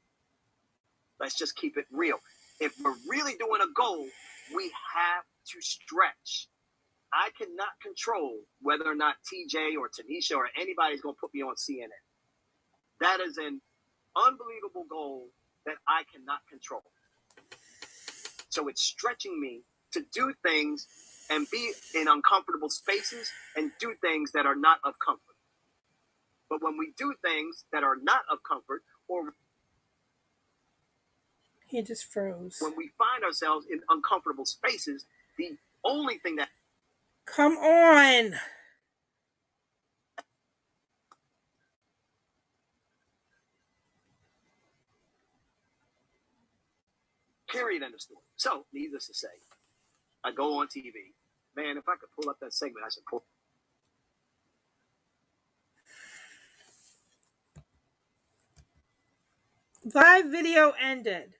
Speaker 6: Let's just keep it real. If we're really doing a goal, we have to stretch. I cannot control whether or not TJ or Tanisha or anybody's going to put me on CNN. That is an unbelievable goal that I cannot control. So it's stretching me to do things and be in uncomfortable spaces and do things that are not of comfort. But when we do things that are not of comfort, or
Speaker 2: He just froze.
Speaker 6: when we find ourselves in uncomfortable spaces, the only thing that...
Speaker 2: Come on!
Speaker 6: Period, end of story. So, needless to say, I go on TV. Man, if I could pull up that segment, I should pull.
Speaker 2: Live video ended.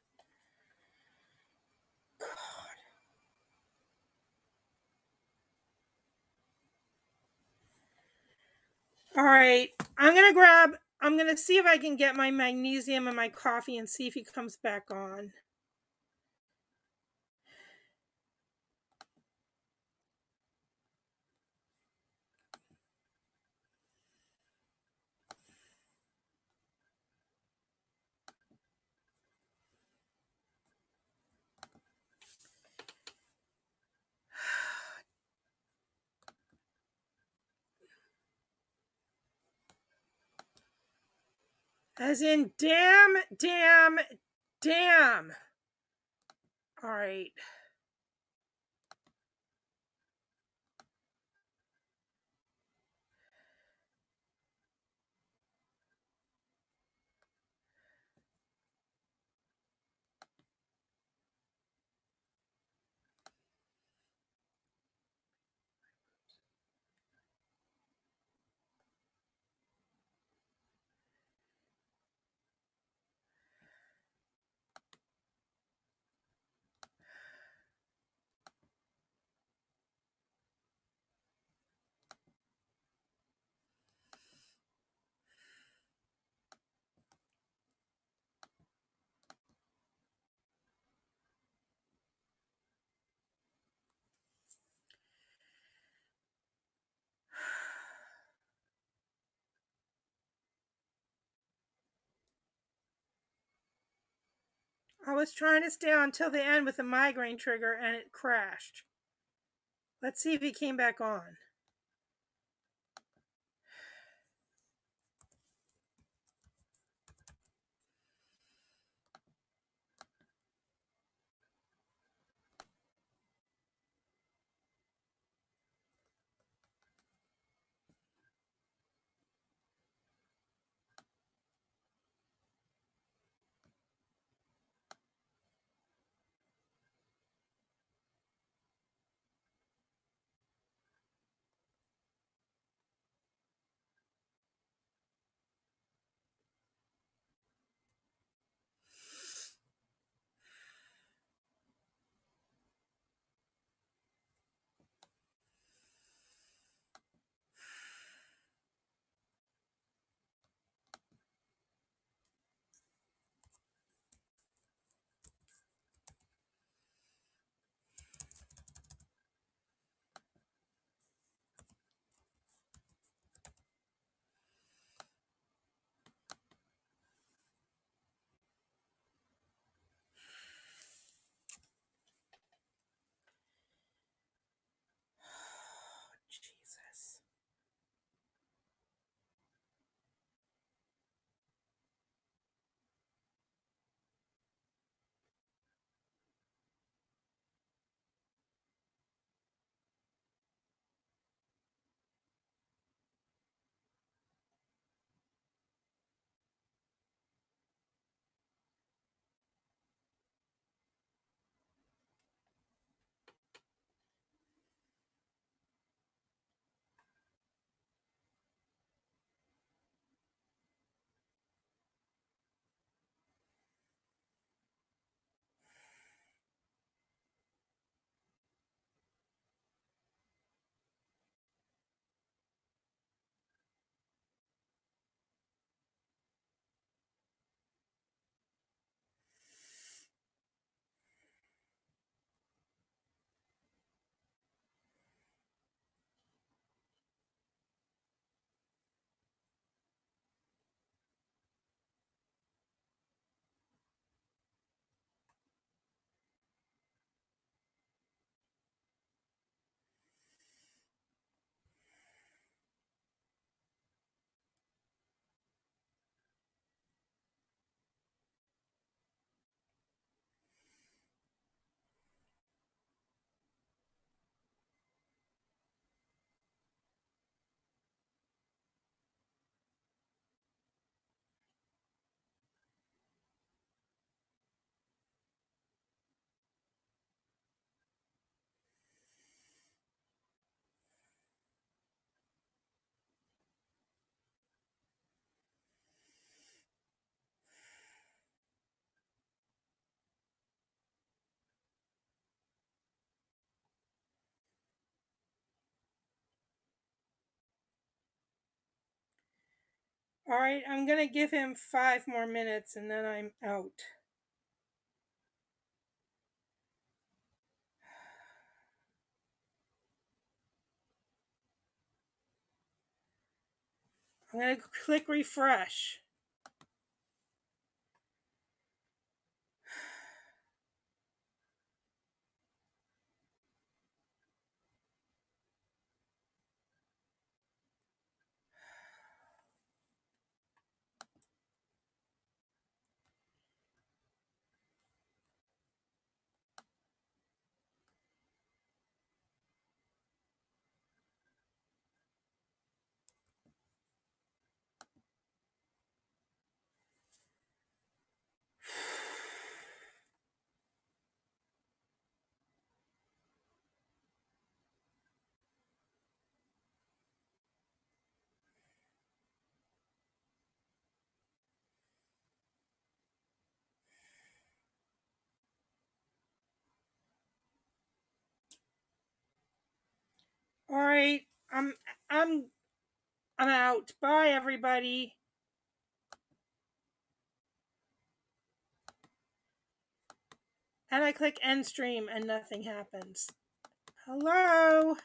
Speaker 2: All right, I'm going to see if I can get my magnesium and my coffee and see if he comes back on. As in, damn. All right. I was trying to stay until the end with the migraine trigger and it crashed. Let's see if he came back on. All right, I'm going to give him 5 more minutes and then I'm out. I'm going to click refresh. All right, I'm out. Bye, everybody. And I click end stream and nothing happens. Hello?